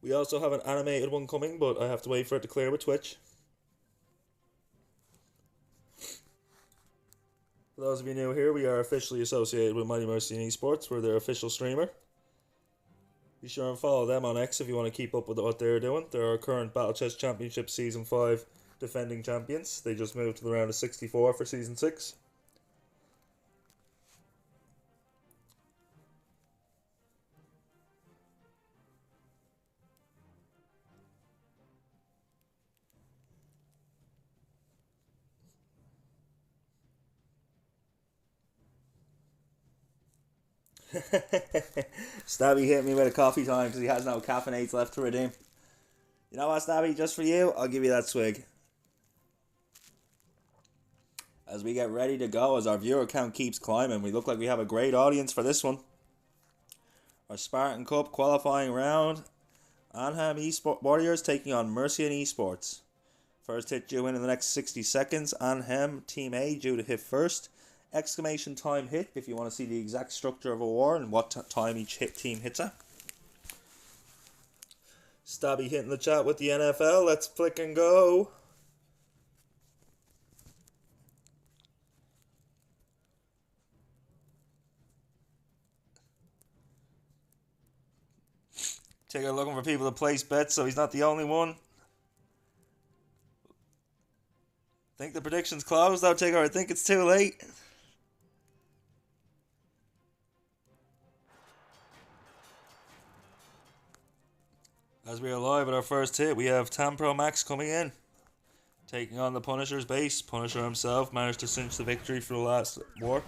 A: We also have an animated one coming, but I have to wait for it to clear with Twitch. For those of you new here, we are officially associated with Mighty Mercy and Esports. We're their official streamer. Be sure and follow them on X if you want to keep up with what they're doing. They're our current Battle Chess Championship Season 5 defending champions. They just moved to the round of 64 for Season 6. Stabby hit me with a coffee time because he has no caffeinates left to redeem. You know what, Stabby? Just for you, I'll give you that swig. As we get ready to go, as our viewer count keeps climbing, we look like we have a great audience for this one. Our Spartan Cup qualifying round. Anham Esport Warriors taking on Mercian Esports. First hit due in the next 60 seconds. Anhem Team A due to hit first. Exclamation time hit if you want to see the exact structure of a war and what time each team hits at. Stabby hitting the chat with the NFL. Let's flick and go. Tigger looking for people to place bets, so he's not the only one. Think the prediction's closed though, Tigger. I think it's too late. As we are live at our first hit, we have Tampro Max coming in. Taking on the Punisher's base. Punisher himself managed to cinch the victory for the last war.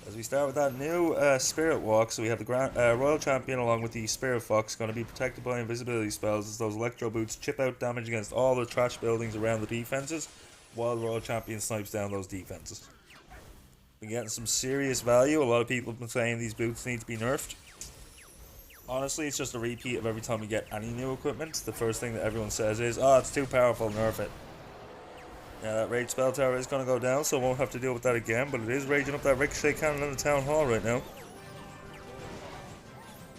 A: As we start with that new Spirit Walk, so we have the Royal Champion along with the Spirit Fox going to be protected by invisibility spells as those Electro Boots chip out damage against all the trash buildings around the defenses while the Royal Champion snipes down those defenses. We're getting some serious value. A lot of people have been saying these boots need to be nerfed. Honestly, it's just a repeat of every time we get any new equipment. The first thing that everyone says is, oh, it's too powerful, nerf it. Yeah, that Rage Spell Tower is going to go down, so won't have to deal with that again, but it is raging up that Ricochet Cannon in the Town Hall right now.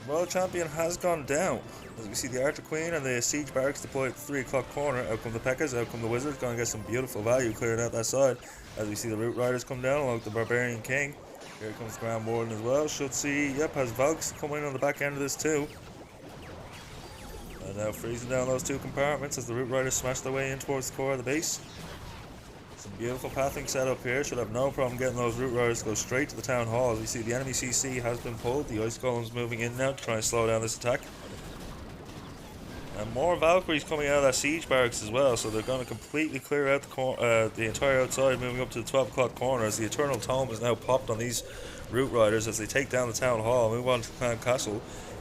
A: The Royal Champion has gone down. As we see the Archer Queen and the Siege Barracks deployed at the 3 o'clock corner. Out come the Pekkas, out come the Wizards, going to get some beautiful value clearing out that side. As we see the Root Riders come down along with the Barbarian King. Here comes the Grand Warden as well. Should see, yep, has Valks coming in on the back end of this too. And now freezing down those two compartments as the Root Riders smash their way in towards the core of the base. Some beautiful pathing set up here. Should have no problem getting those Root Riders to go straight to the Town Hall. As we see the enemy CC has been pulled. The Ice Golem's moving in now to try and slow down this attack. And more Valkyries coming out of that Siege Barracks as well, so they're going to completely clear out the entire outside, moving up to the 12 o'clock corner as the Eternal Tome is now popped on these Root Riders as they take down the Town Hall, move on to Clan Castle.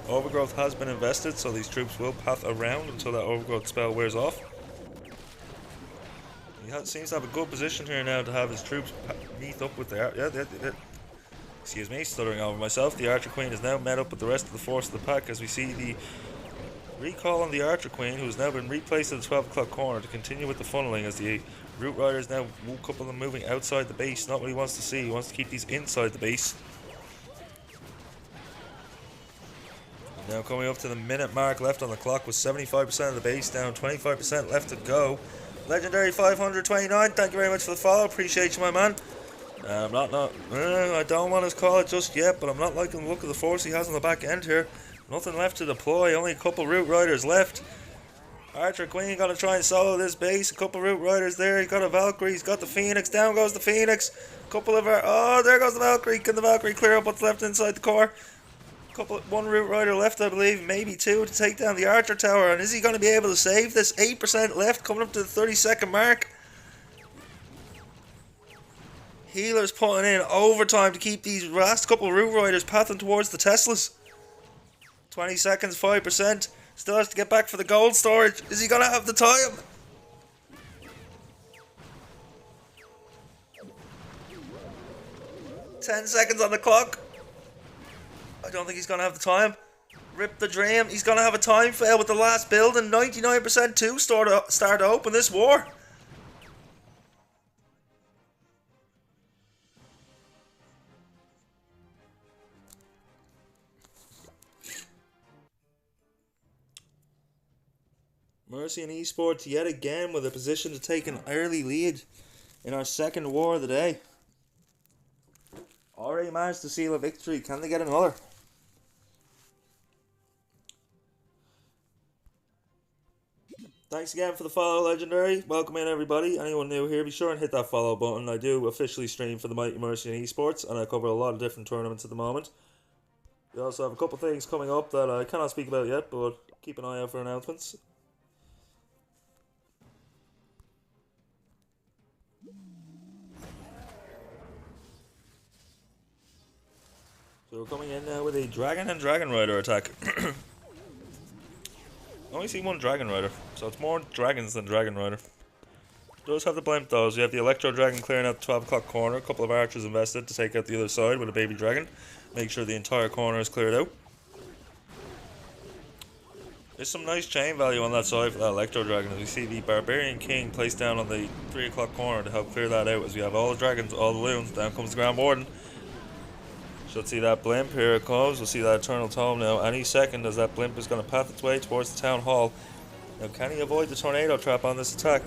A: Overgrowth has been invested, so these troops will path around until that Overgrowth spell wears off. He seems to have a good position here now to have his troops meet up with the... Excuse me, stuttering over myself. The Archer Queen is now met up with the rest of the force of the pack as we see the recall on the Archer Queen, who has now been replaced at the 12 o'clock corner to continue with the funneling as the Root Riders now, a couple of them moving outside the base. Not what he wants to see. He wants to keep these inside the base. Now coming up to the minute mark left on the clock with 75% of the base down, 25% left to go. Legendary 529, thank you very much for the follow. Appreciate you, my man. I don't want to call it just yet, but I'm not liking the look of the force he has on the back end here. Nothing left to deploy, only a couple Root Riders left. Archer Queen gonna try and solo this base. A couple Root Riders there. He's got a Valkyrie, he's got the Phoenix. Down goes the Phoenix. Couple of our... Oh, there goes the Valkyrie. Can the Valkyrie clear up what's left inside the core? One Root Rider left, I believe, maybe two to take down the Archer Tower. And is he going to be able to save this? 8% left, coming up to the 30-second mark. Healer's putting in overtime to keep these last couple Root Riders pathing towards the Teslas. 20 seconds, 5%. Still has to get back for the gold storage. Is he going to have the time? Ten seconds on the clock. I don't think he's going to have the time. Rip the dream. He's going to have a time fail with the last build and 99% to start to open this war. Mercy and Esports yet again with a position to take an early lead in our second war of the day. already managed to seal a victory. Can they get another? Thanks again for the follow, Legendary. Welcome in, everybody. Anyone new here, be sure and hit that follow button. I do officially stream for the Mighty Mercian Esports, and I cover a lot of different tournaments at the moment. We also have a couple things coming up that I cannot speak about yet, but keep an eye out for announcements. So we're coming in now with a Dragon and Dragon Rider attack. I only see one Dragon Rider, so it's more dragons than Dragon Rider. It does have the blimp though, so you have the Electro Dragon clearing out the 12 o'clock corner, a couple of archers invested to take out the other side with a baby dragon. Make sure the entire corner is cleared out. There's some nice chain value on that side for that Electro Dragon, as we see the Barbarian King placed down on the 3 o'clock corner to help clear that out, as we have all the dragons, all the loons, down comes the Grand Warden. Should see that blimp, here it comes, we'll see that Eternal Tome now, any second as that blimp is going to path its way towards the Town Hall. Now can he avoid the Tornado Trap on this attack?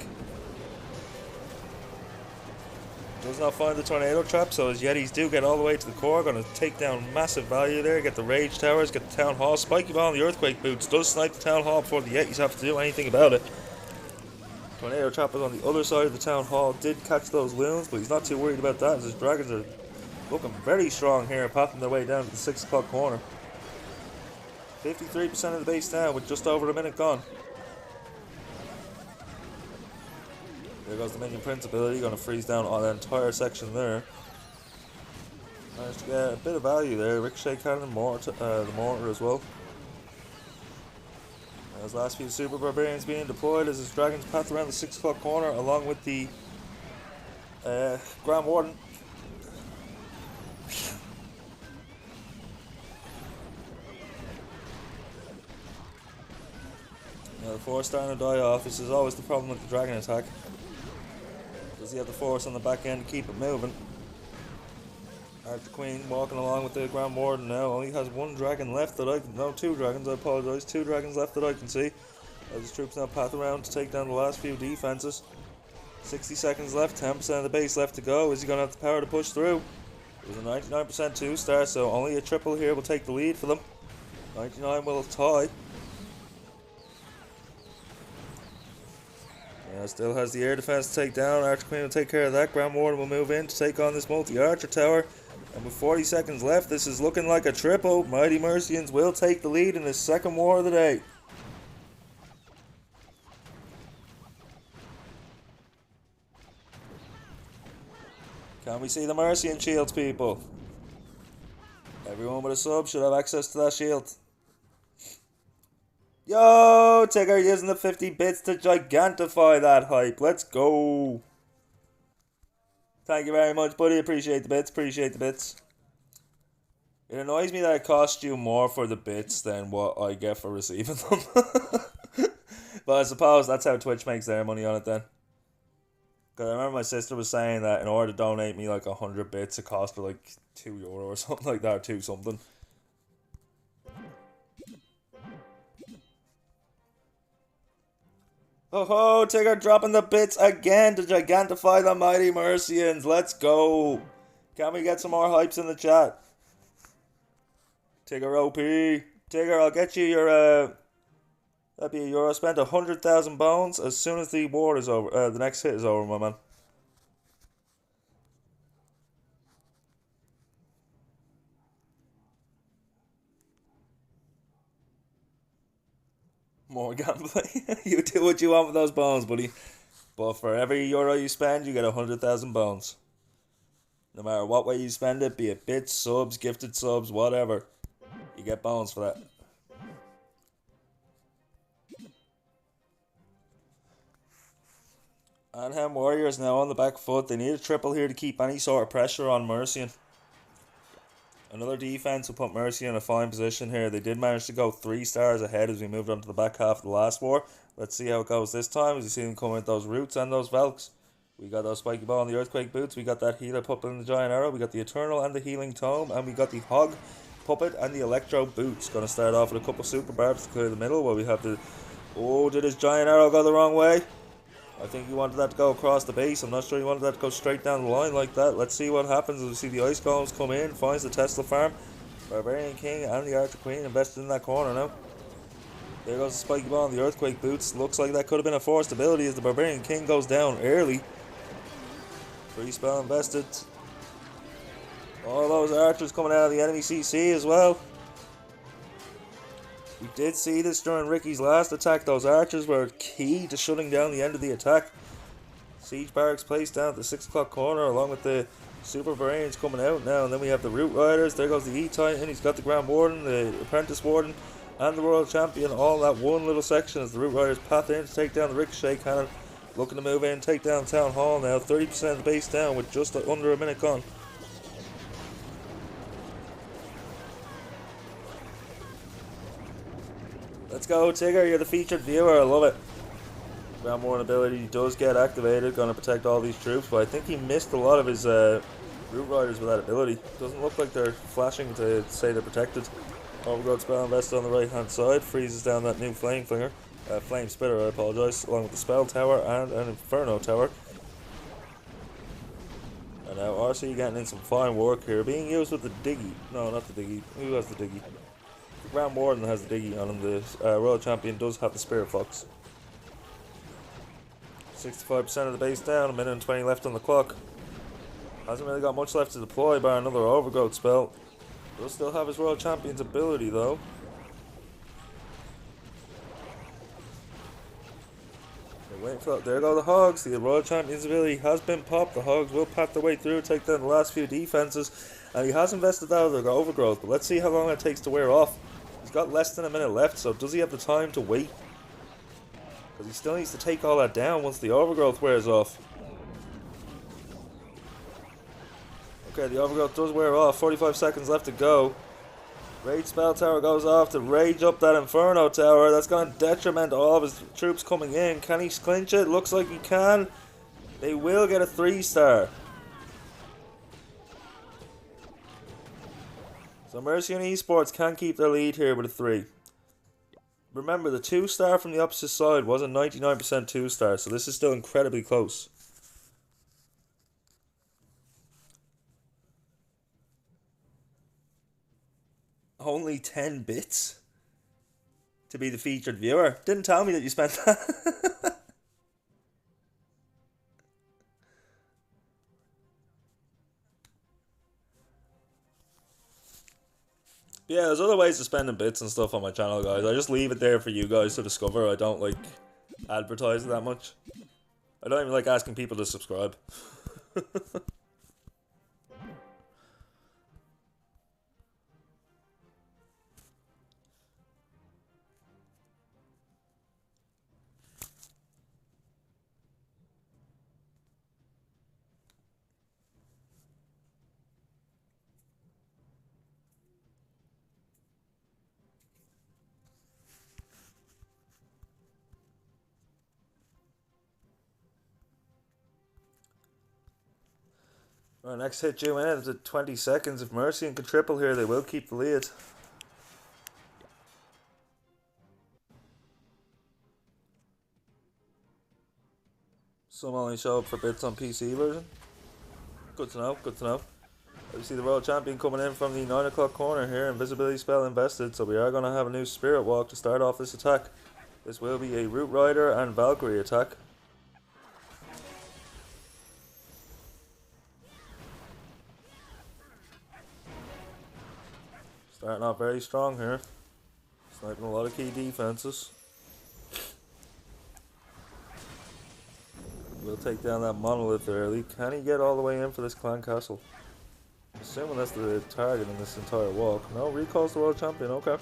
A: Does not find the Tornado Trap, so his Yetis do get all the way to the core, going to take down massive value there, get the Rage Towers, get the Town Hall, Spiky Ball and the Earthquake Boots, does snipe the Town Hall before the Yetis have to do anything about it. Tornado Trap is on the other side of the Town Hall, did catch those loons, but he's not too worried about that as his dragons are looking very strong here, pathing their way down to the 6 o'clock corner. 53% of the base down with just over a minute gone. There goes the Minion Prince ability, going to freeze down on that entire section there. Managed to get a bit of value there. Ricochet Cannon, the Mortar as well. Those last few Super Barbarians being deployed as his dragons path around the 6 o'clock corner along with the Grand Warden. Now the force starting to die off. This is always the problem with the dragon attack. Does he have the force on the back end to keep it moving? Archer Queen walking along with the Grand Warden now. Only has one dragon left that I can... No, 2 dragons, I apologise. 2 dragons left that I can see. As his troops now path around to take down the last few defences. 60 seconds left, 10% of the base left to go. Is he going to have the power to push through? It was a 99% 2-star, so only a triple here will take the lead for them. 99 will tie. Still has the air defense to take down. Archer Queen will take care of that. Grand Warden will move in to take on this multi-archer tower. And with 40 seconds left, this is looking like a triple. Mighty Mercians will take the lead in this second war of the day. Can we see the Mercian shields, people? Everyone with a sub should have access to that shield. Yo, Tigger using the 50 bits to gigantify that hype. Let's go. Thank you very much, buddy. Appreciate the bits. Appreciate the bits. It annoys me that it costs you more for the bits than what I get for receiving them. But I suppose that's how Twitch makes their money on it then. Because I remember my sister was saying that in order to donate me like 100 bits, it cost her like €2 or something like that, or 2 something. Oh ho, Tigger dropping the bits again to gigantify the Mighty Mercians. Let's go. Can we get some more hypes in the chat? Tigger OP. Tigger, I'll get you your, that'd be €1. Spend 100,000 bones as soon as the war is over, the next hit is over, my man. More gameplay. You do what you want with those bones, buddy. But for every euro you spend, you get 100,000 bones. No matter what way you spend it, be it bits, subs, gifted subs, whatever. You get bones for that. Anham Warriors now on the back foot. They need a triple here to keep any sort of pressure on Mercian. Another defense will put Mercy in a fine position here. They did manage to go 3 stars ahead as we moved on to the back half of the last war. Let's see how it goes this time as you see them coming with those roots and those Velks. We got those Spiky Ball and the Earthquake Boots. We got that Healer Puppet and the Giant Arrow. We got the Eternal and the Healing Tome. And we got the Hog Puppet and the Electro Boots. Going to start off with a couple Super Barbs to clear the middle while we have the... Oh, did his Giant Arrow go the wrong way? I think he wanted that to go across the base. I'm not sure he wanted that to go straight down the line like that. Let's see what happens as we see the ice golems come in. Finds the Tesla farm. Barbarian King and the Archer Queen invested in that corner now. There goes the spiky ball and the earthquake boots. Looks like that could have been a forced ability as the Barbarian King goes down early. Free spell invested. All those archers coming out of the enemy CC as well. We did see this during Ricky's last attack. Those archers were key to shutting down the end of the attack. Siege barracks placed down at the 6 o'clock corner along with the Super Barbarians coming out now. And then we have the Root Riders. There goes the E-Titan. He's got the Grand Warden, the Apprentice Warden, and the Royal Champion all in that one little section as the Root Riders path in to take down the Ricochet Cannon. Looking to move in, take down Town Hall now. 30% of the base down with just under a minute gone. Let's go, Tigger. You're the featured viewer. I love it. Grand Warden ability does get activated. Going to protect all these troops, but I think he missed a lot of his Root Riders with that ability. Doesn't look like they're flashing to say they're protected. Overgrowth spell invested on the right hand side. Freezes down that new Flame Flinger. Flame Spitter, I apologise. Along with the Spell Tower and an Inferno Tower. And now RC getting in some fine work here. Being used with the Diggy. No, not the Diggy. Who has the Diggy? The Grand Warden has the Diggy on him. The Royal Champion does have the Spirit Fox. 65% of the base down. A minute and 20 left on the clock. Hasn't really got much left to deploy bar another Overgrowth spell. Does still have his Royal Champion's ability though. There go the Hogs. The Royal Champion's ability has been popped. The Hogs will pat their way through, take down the last few defenses. And he has invested that other Overgrowth, but let's see how long it takes to wear off. He's got less than a minute left, so does he have the time to wait? Because he still needs to take all that down once the Overgrowth wears off. Okay, the Overgrowth does wear off. 45 seconds left to go. Rage Spell Tower goes off to rage up that Inferno Tower. That's going to detriment all of his troops coming in. Can he clinch it? Looks like he can. They will get a 3-star. So Mercy and Esports can keep their lead here with a 3. Remember, the 2-star from the opposite side was a 99% 2-star, so this is still incredibly close. Only 10 bits to be the featured viewer. Didn't tell me that you spent that. Yeah, there's other ways of spending bits and stuff on my channel, guys. I just leave it there for you guys to discover. I don't like advertise it that much. I don't even like asking people to subscribe. Right, next hit due in after 20 seconds. If Mercy can triple here, they will keep the lead. Some only show up for bits on PC version. Good to know, good to know. We see the Royal Champion coming in from the 9 o'clock corner here. Invisibility spell invested, so we are going to have a new Spirit Walk to start off this attack. This will be a Root Rider and Valkyrie attack. Starting off very strong here. Sniping a lot of key defenses. We'll take down that monolith early. Can he get all the way in for this clan castle? Assuming that's the target in this entire walk. No, recalls the World Champion, okay.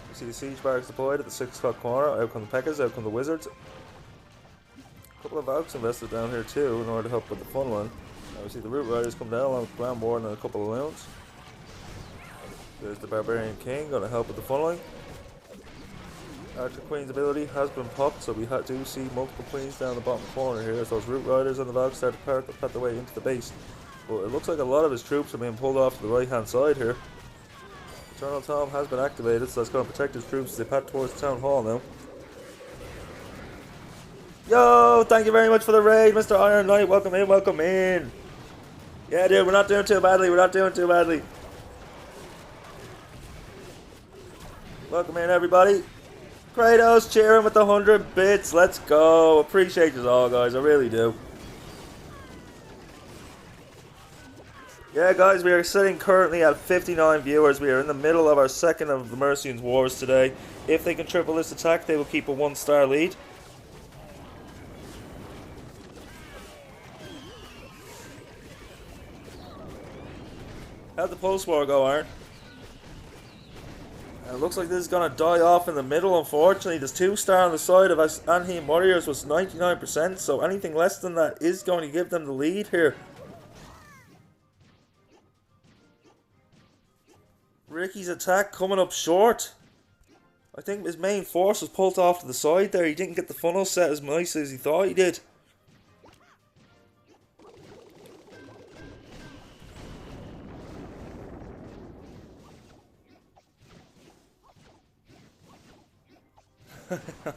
A: You see the siege barracks deployed at the 6 o'clock corner. Out come the Pekkas, out come the Wizards. A couple of Valks invested down here too in order to help with the funneling. Now we see the Root Riders come down along with Grand Warden and a couple of Loons. There's the Barbarian King going to help with the funneling. Archer Queen's ability has been popped, so we do see multiple Queens down the bottom corner here as those Root Riders and the Valks start to pat their way into the base. But it looks like a lot of his troops are being pulled off to the right hand side here. Eternal Tom has been activated, so that's going to protect his troops as they path towards Town Hall now. Yo, thank you very much for the raid, Mr. Iron Knight. Welcome in, welcome in. Yeah, dude, we're not doing too badly. We're not doing too badly. Welcome in, everybody. Kratos cheering with the 100 bits. Let's go. Appreciate you all, guys. I really do. Yeah, guys, we are sitting currently at 59 viewers. We are in the middle of our second of the Mercians Wars today. If they can triple this attack, they will keep a 1-star lead. How'd the post-war go, Aaron? It looks like this is going to die off in the middle, unfortunately. There's 2-star on the side of us. Anheim Warriors was 99%, so anything less than that is going to give them the lead here. Ricky's attack coming up short. I think his main force was pulled off to the side there. He didn't get the funnel set as nice as he thought he did.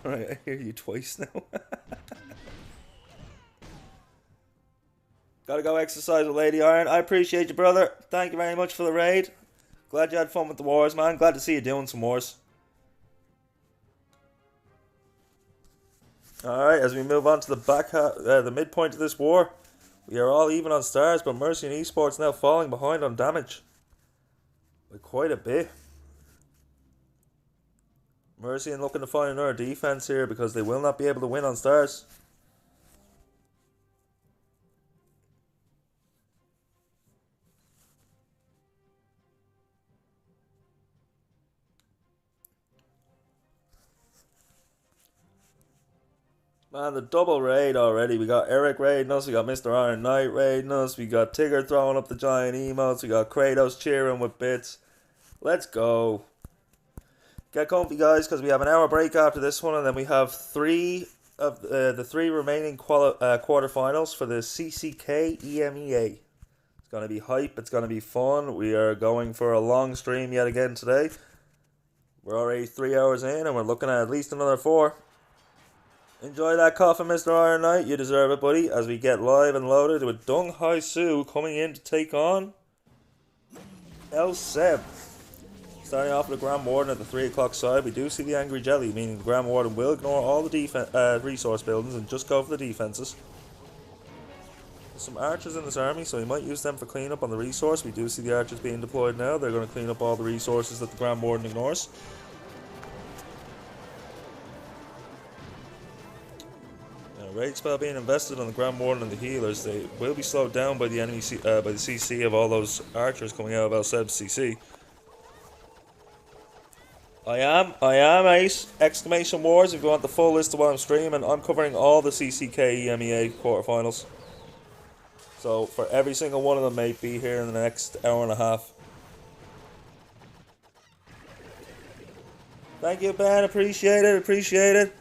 A: Alright, I hear you twice now. Gotta go exercise with Lady Iron. I appreciate you, brother. Thank you very much for the raid. Glad you had fun with the wars, man. Glad to see you doing some wars. Alright, as we move on to the back half, the midpoint of this war, we are all even on stars, but Mercy and Esports now falling behind on damage by quite a bit. Mercy and looking to find another defense here because they will not be able to win on stars. Man, the double raid already. We got Eric raiding us, we got Mr. Iron Knight raiding us, we got Tigger throwing up the giant emotes, we got Kratos cheering with bits. Let's go. Get comfy, guys, because we have an hour break after this one, and then we have three of the three remaining quarterfinals for the CCK EMEA. It's going to be hype. It's going to be fun. We are going for a long stream yet again today. We're already 3 hours in, and we're looking at least another 4. Enjoy that coffin, Mr. Iron Knight. You deserve it, buddy, as we get live and loaded with Dung Hai Su coming in to take on El Seb. Starting off with the Grand Warden at the 3 o'clock side, we do see the Angry Jelly, meaning the Grand Warden will ignore all the resource buildings and just go for the defenses. There's some archers in this army, so we might use them for cleanup on the resource. We do see the archers being deployed now. They're going to clean up all the resources that the Grand Warden ignores. Raid spell being invested on the Grand Warden and the healers. They will be slowed down by the enemy by the CC of all those archers coming out of El Seb's CC. I am Ace! Exclamation wars if you want the full list of what I'm streaming. I'm covering all the CCK EMEA quarterfinals. So for every single one of them, mate, be here in the next hour and a half. Thank you, Ben. Appreciate it. Appreciate it.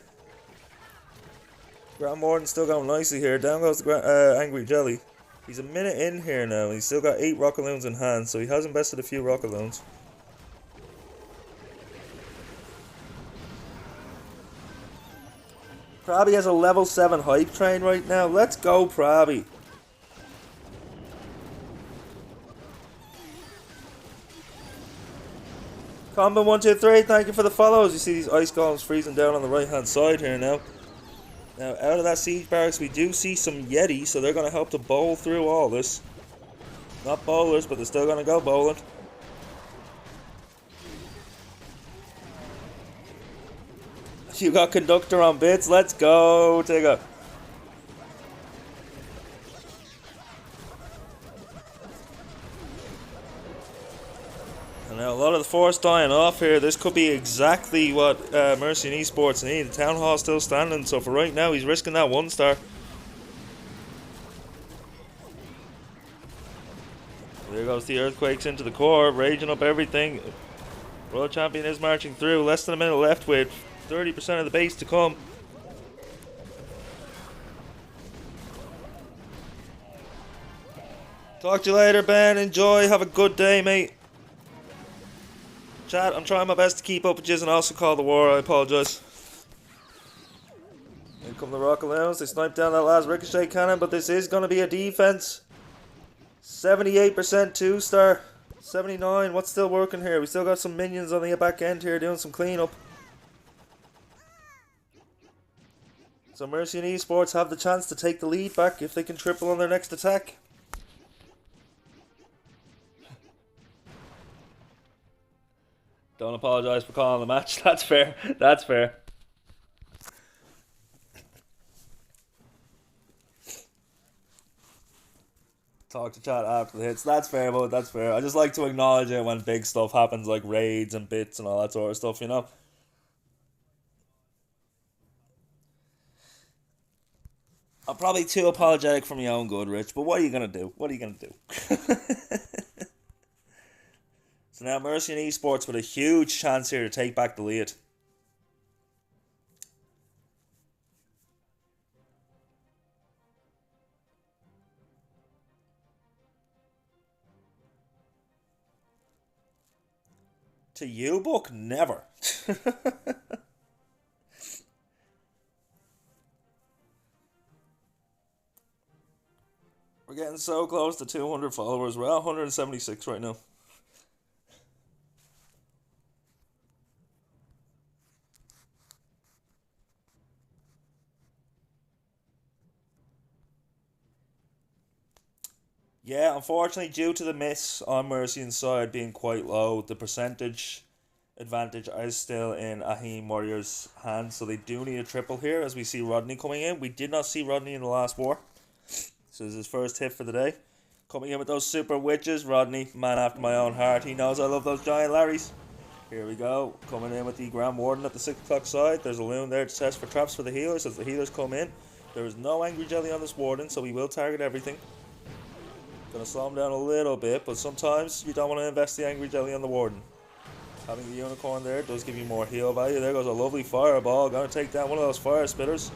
A: Grand Warden's still going nicely here. Down goes the Angry Jelly. He's a minute in here now. He's still got 8 Rockaloons in hand, so he has invested a few Rockaloons. Prabby has a level 7 hype train right now. Let's go, Prabby. Combo123, thank you for the follows. You see these ice golems freezing down on the right hand side here now. Now, out of that siege barracks, we do see some Yeti, so they're going to help to bowl through all this. Not bowlers, but they're still going to go bowling. You got Conductor on bits. Let's go, Tigger. And now a lot of the force dying off here. This could be exactly what Mercy and Esports need. The Town Hall's still standing, so for right now, he's risking that 1-star. There goes the Earthquakes into the core, raging up everything. World Champion is marching through. Less than a minute left with 30% of the base to come. Talk to you later, Ben. Enjoy. Have a good day, mate. Chat, I'm trying my best to keep up with you and also call the war. I apologise. In come the Rocket Loons. They sniped down that last ricochet cannon, but this is going to be a defense. 78% 2-star. 79. What's still working here? We still got some minions on the back end here doing some cleanup. So Mercy and Esports have the chance to take the lead back if they can triple on their next attack. Don't apologise for calling the match. That's fair. That's fair. Talk to chat after the hits. That's fair, but that's fair. I just like to acknowledge it when big stuff happens, like raids and bits and all that sort of stuff, you know? I'm probably too apologetic for my own good, Rich, but what are you going to do? What are you going to do? So now Mercy and Esports with a huge chance here to take back the lead. To you, Book? Never. We're getting so close to 200 followers. We're at 176 right now. Yeah, unfortunately, due to the miss on Mercy inside being quite low, the percentage advantage is still in Ahim Warriors' hands, so they do need a triple here as we see Rodney coming in. We did not see Rodney in the last war, so this is his first hit for the day. Coming in with those super witches, Rodney, man after my own heart. He knows I love those giant Larrys. Here we go, coming in with the Grand Warden at the 6 o'clock side. There's a loon there to test for traps for the healers as the healers come in. There is no Angry Jelly on this Warden, so we will target everything. Gonna slow him down a little bit, but sometimes you don't want to invest the Angry Jelly on the Warden. Having the Unicorn there does give you more heal value. There goes a lovely Fireball. Gonna take down one of those Fire Spitters.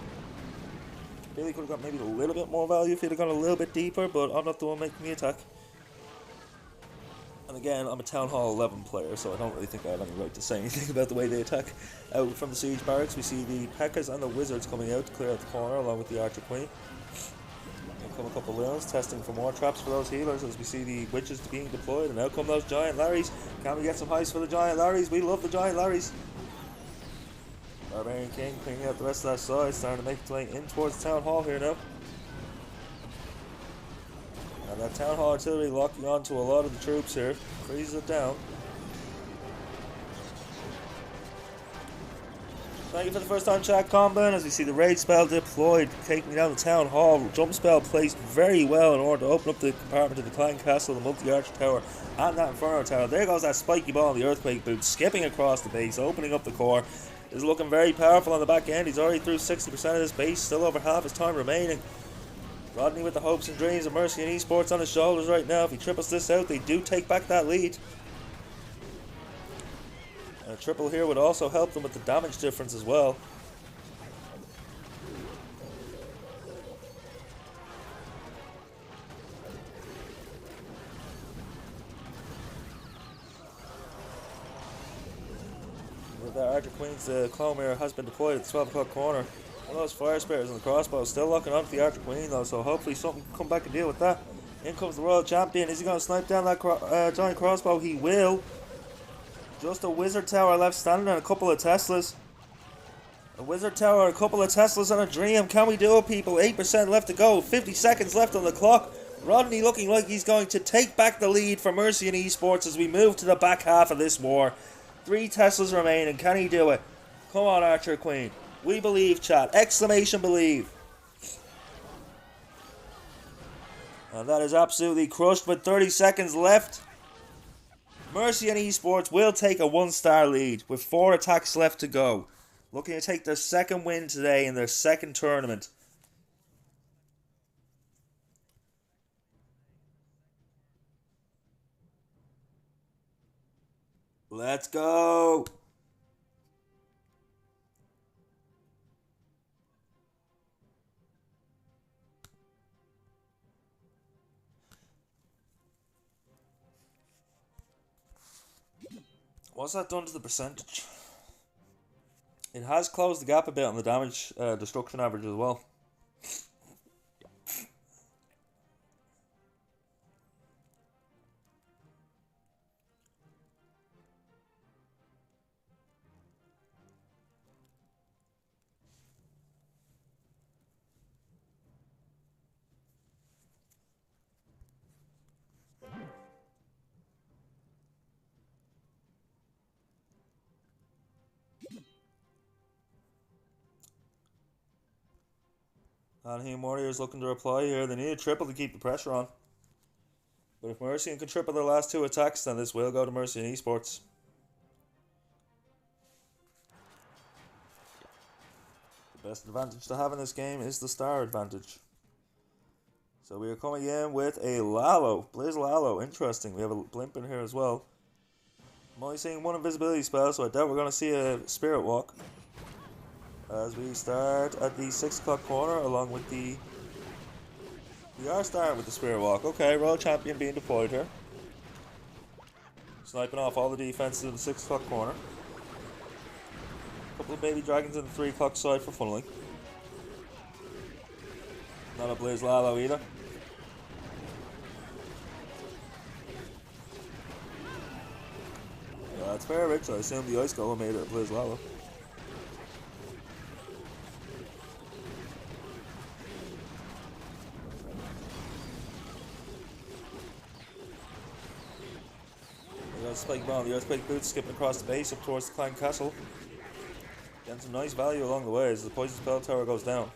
A: Really could have got maybe a little bit more value if he'd have gone a little bit deeper, but I'm not the one making the attack. And again, I'm a Town Hall 11 player, so I don't really think I have any right to say anything about the way they attack. Out from the Siege Barracks, we see the P.E.K.K.A.s and the Wizards coming out to clear out the corner, along with the Archer Queen. In come a couple of loons, testing for more traps for those healers as we see the Witches being deployed. And out come those Giant Larrys. Can we get some heist for the Giant Larrys? We love the Giant Larrys. Barbarian King cleaning out the rest of that side, starting to make its way in towards Town Hall here now. And that Town Hall artillery locking on to a lot of the troops here. Freezes it down. Thank you for the first time chat, Combine, as we see the raid spell deployed, taking down the Town Hall. Jump spell placed very well in order to open up the compartment to the Clan Castle, the multi-arch tower, and that Inferno tower. There goes that spiky ball in the Earthquake boot, skipping across the base, opening up the core. Is looking very powerful on the back end. He's already through 60% of his base, still over half his time remaining. Rodney with the hopes and dreams of Mercy and Esports on his shoulders right now. If he triples this out, they do take back that lead. And a triple here would also help them with the damage difference as well. With the Archer Queens, the Clone Mirror has been deployed at the 12 o'clock corner. One of those Fire Spitters and the crossbow still locking onto the Archer Queen though, so hopefully something can come back and deal with that. In comes the Royal Champion. Is he going to snipe down that giant crossbow? He will. Just a Wizard Tower left standing and a couple of Teslas. A Wizard Tower, a couple of Teslas and a Dream. Can we do it, people? 8% left to go. 50 seconds left on the clock. Rodney looking like he's going to take back the lead for Mercy and Esports as we move to the back half of this war. 3 Teslas remaining. Can he do it? Come on, Archer Queen. We believe, chat. Exclamation believe. And that is absolutely crushed with 30 seconds left. Mercy and Esports will take a 1-star lead with 4 attacks left to go. Looking to take their second win today in their second tournament. Let's go! What's that done to the percentage? It has closed the gap a bit on the damage destruction average as well. Anaheim Warriors looking to reply here. They need a triple to keep the pressure on. But if Mercian can triple their last 2 attacks, then this will go to Mercian Esports. The best advantage to have in this game is the star advantage. So we are coming in with a Lalo. Blizz Lalo. Interesting. We have a blimp in here as well. I'm only seeing 1 invisibility spell, so I doubt we're going to see a Spirit Walk. As we start at the 6 o'clock corner along with the... We are starting with the Spirit Walk. Okay, Royal Champion being deployed here. Sniping off all the defenses of the 6 o'clock corner. A couple of baby dragons in the 3 o'clock side for funneling. Not a Blizz Lalo either. Yeah, that's fair, Rich. I assume the Ice Golem made it a Blizz Lalo. Spike bomb, the Earthquake Boots skipping across the base up towards the Clan Castle. Getting some nice value along the way as the Poison Spell Tower goes down.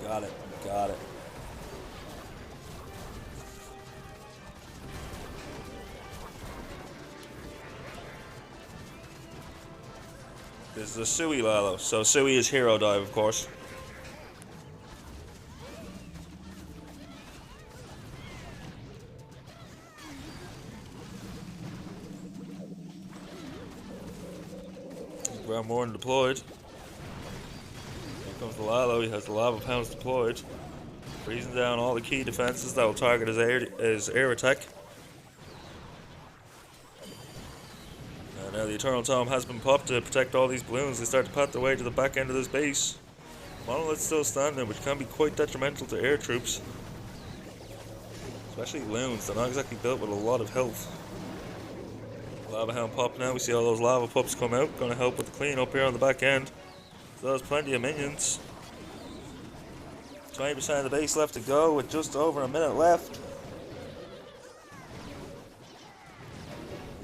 A: Got it, got it. This is a Sui Lalo, so Sui is Hero Dive, of course. Ground Morn deployed. Here comes the Lalo, he has the Lava Pounds deployed. Freezing down all the key defenses that will target his air attack. And now the Eternal Tome has been popped to protect all these balloons. They start to pat their way to the back end of this base. Monolith's still standing, which can be quite detrimental to air troops. Especially loons, they're not exactly built with a lot of health. Lava Hound pop now, we see all those lava pups come out, going to help with the cleanup here on the back end. So there's plenty of minions. 20% of the base left to go with just over a minute left.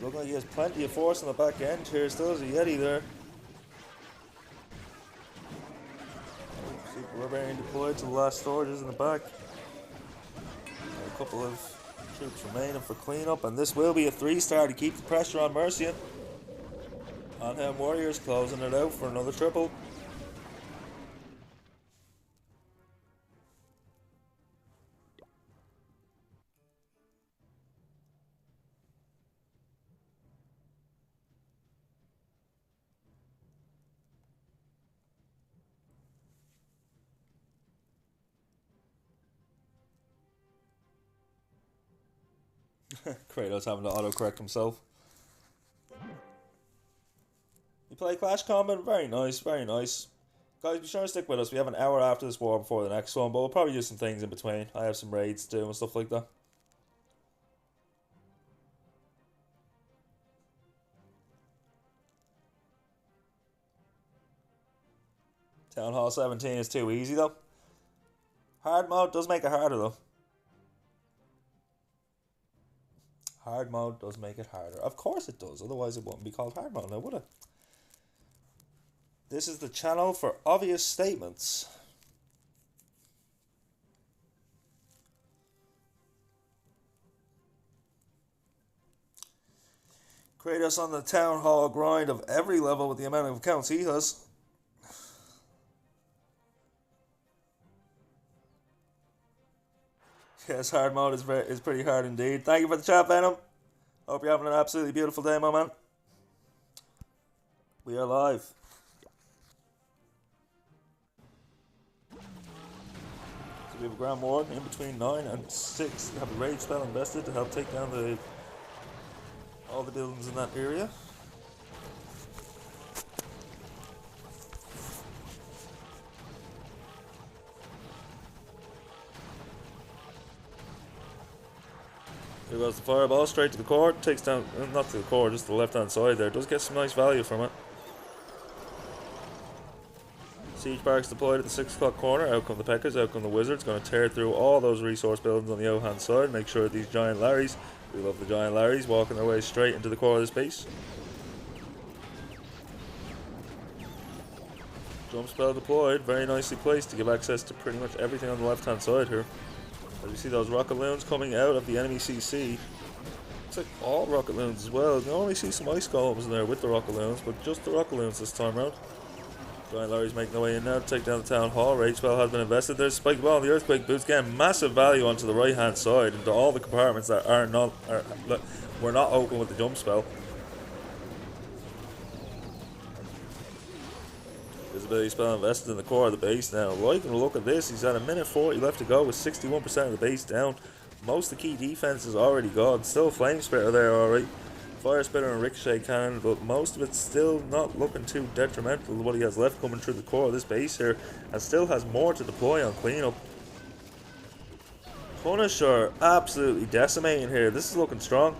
A: Looks like he has plenty of force on the back end here, still has a Yeti there. Super Barbarian deployed to the last storages in the back. A couple of troops remaining for cleanup, and this will be a 3-star to keep the pressure on Mercian. Anaheim Warriors closing it out for another triple. Kratos having to autocorrect himself. You play Clash Combat? Very nice, very nice. Guys, be sure to stick with us. We have an hour after this war before the next one, but we'll probably do some things in between. I have some raids to do and stuff like that. Town Hall 17 is too easy though. Hard mode does make it harder though. Hard mode does make it harder. Of course it does, otherwise it wouldn't be called hard mode now, would it? This is the channel for obvious statements. Kratos on the Town Hall grind of every level with the amount of accounts he has. Yes, hard mode is pretty hard indeed. Thank you for the chat, Venom. Hope you're having an absolutely beautiful day, my man. We are live. So We have a Grand Ward in between 9 and 6. We have a Rage spell invested to help take down all the buildings in that area. Here goes the fireball straight to the core. Takes down, not to the core, just the left hand side there. Does get some nice value from it. Siege barracks deployed at the 6 o'clock corner. Out come the Peckers, out come the Wizards. Going to tear through all those resource buildings on the O-hand side. Make sure these giant Larrys, we love the giant Larrys, walking their way straight into the core of this base. Jump spell deployed, very nicely placed to give access to pretty much everything on the left hand side here. As you see those rocket loons coming out of the enemy CC. Looks like all rocket loons as well. You only see some ice golems in there with the rocket loons, but just the rocket loons this time around. Giant Larry's making their way in now to take down the town hall. Rage spell has been invested. There's Spike Ball and the Earthquake Boots. Getting massive value onto the right hand side into all the compartments that were not open with the jump spell. Visibility spell invested in the core of the base now. Liking a look at this, he's at a minute 40 left to go with 61% of the base down. Most of the key defense is already gone. Still Flame Spitter there, alright. Fire Spitter and Ricochet Cannon, but most of it's still not looking too detrimental to what he has left coming through the core of this base here, and still has more to deploy on cleanup. Punisher absolutely decimating here. This is looking strong.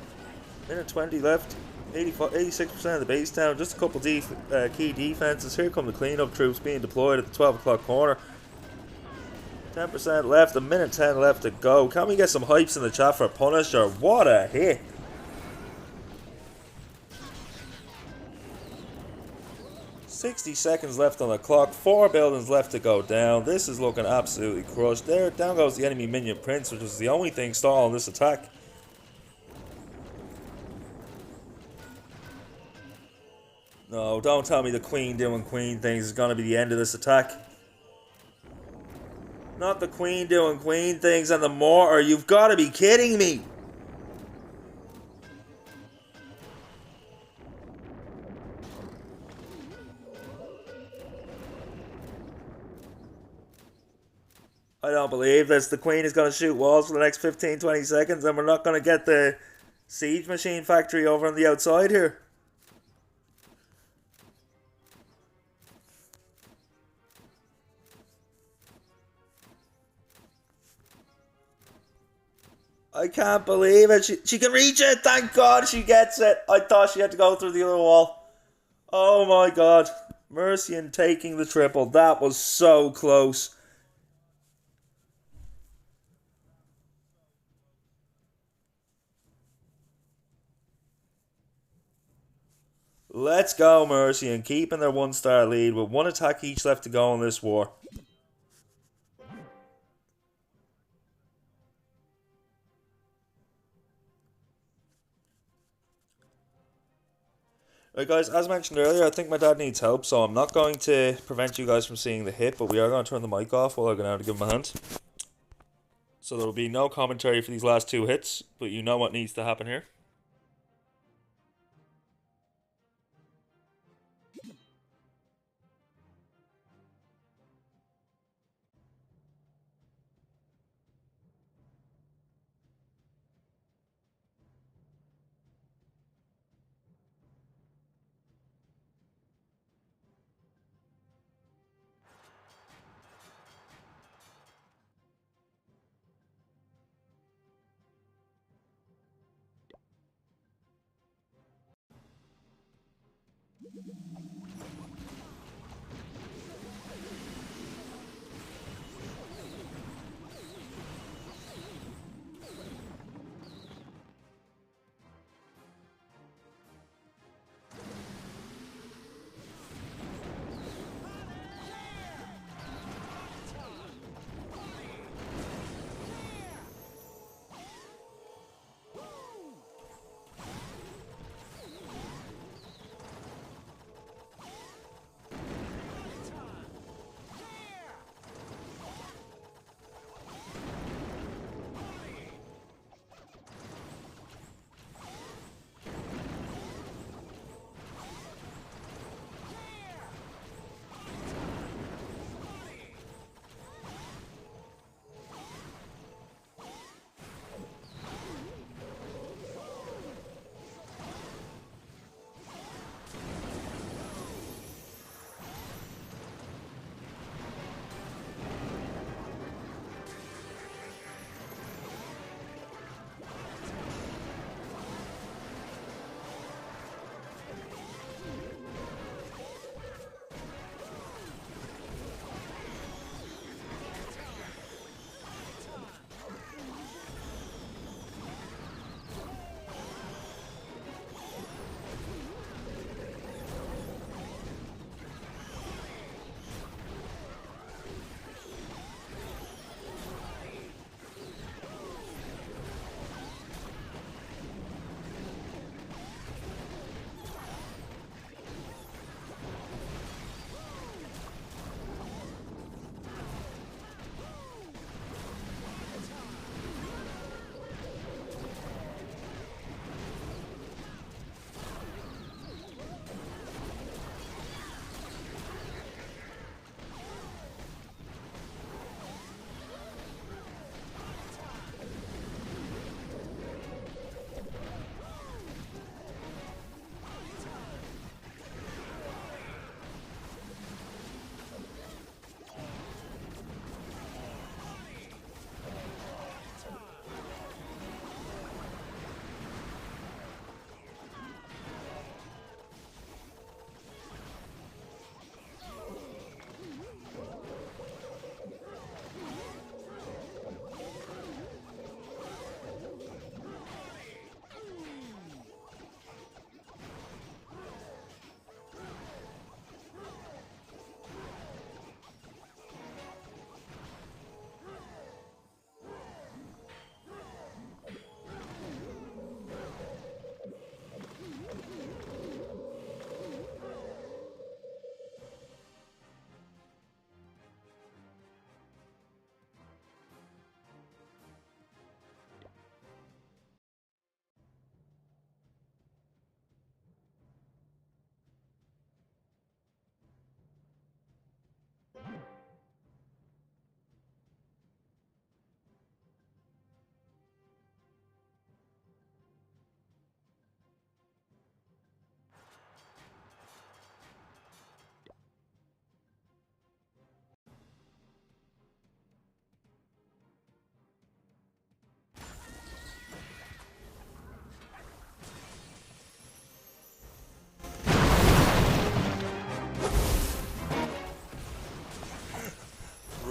A: Minute 20 left. 86% of the base down. Just a couple key defenses. Here come the cleanup troops being deployed at the 12 o'clock corner. 10% left. A minute 10 left to go. Can we get some hypes in the chat for Punisher? What a hit! 60 seconds left on the clock. 4 buildings left to go down. This is looking absolutely crushed. There, down goes the enemy minion Prince, which was the only thing stalling this attack. No, don't tell me the Queen doing Queen things is going to be the end of this attack. Not the Queen doing Queen things and the mortar. You've got to be kidding me. I don't believe this. The Queen is going to shoot walls for the next 15-20 seconds and we're not going to get the siege machine factory over on the outside here. I can't believe it. She can reach it. Thank God she gets it. I thought she had to go through the other wall. Oh my God. Mercian taking the triple. That was so close. Let's go, Mercian. Keeping their 1-star lead with 1 attack each left to go in this war. Right guys, as mentioned earlier, I think my dad needs help, so I'm not going to prevent you guys from seeing the hit, but we are going to turn the mic off while I go down to give him a hand. So there will be no commentary for these last 2 hits, but you know what needs to happen here.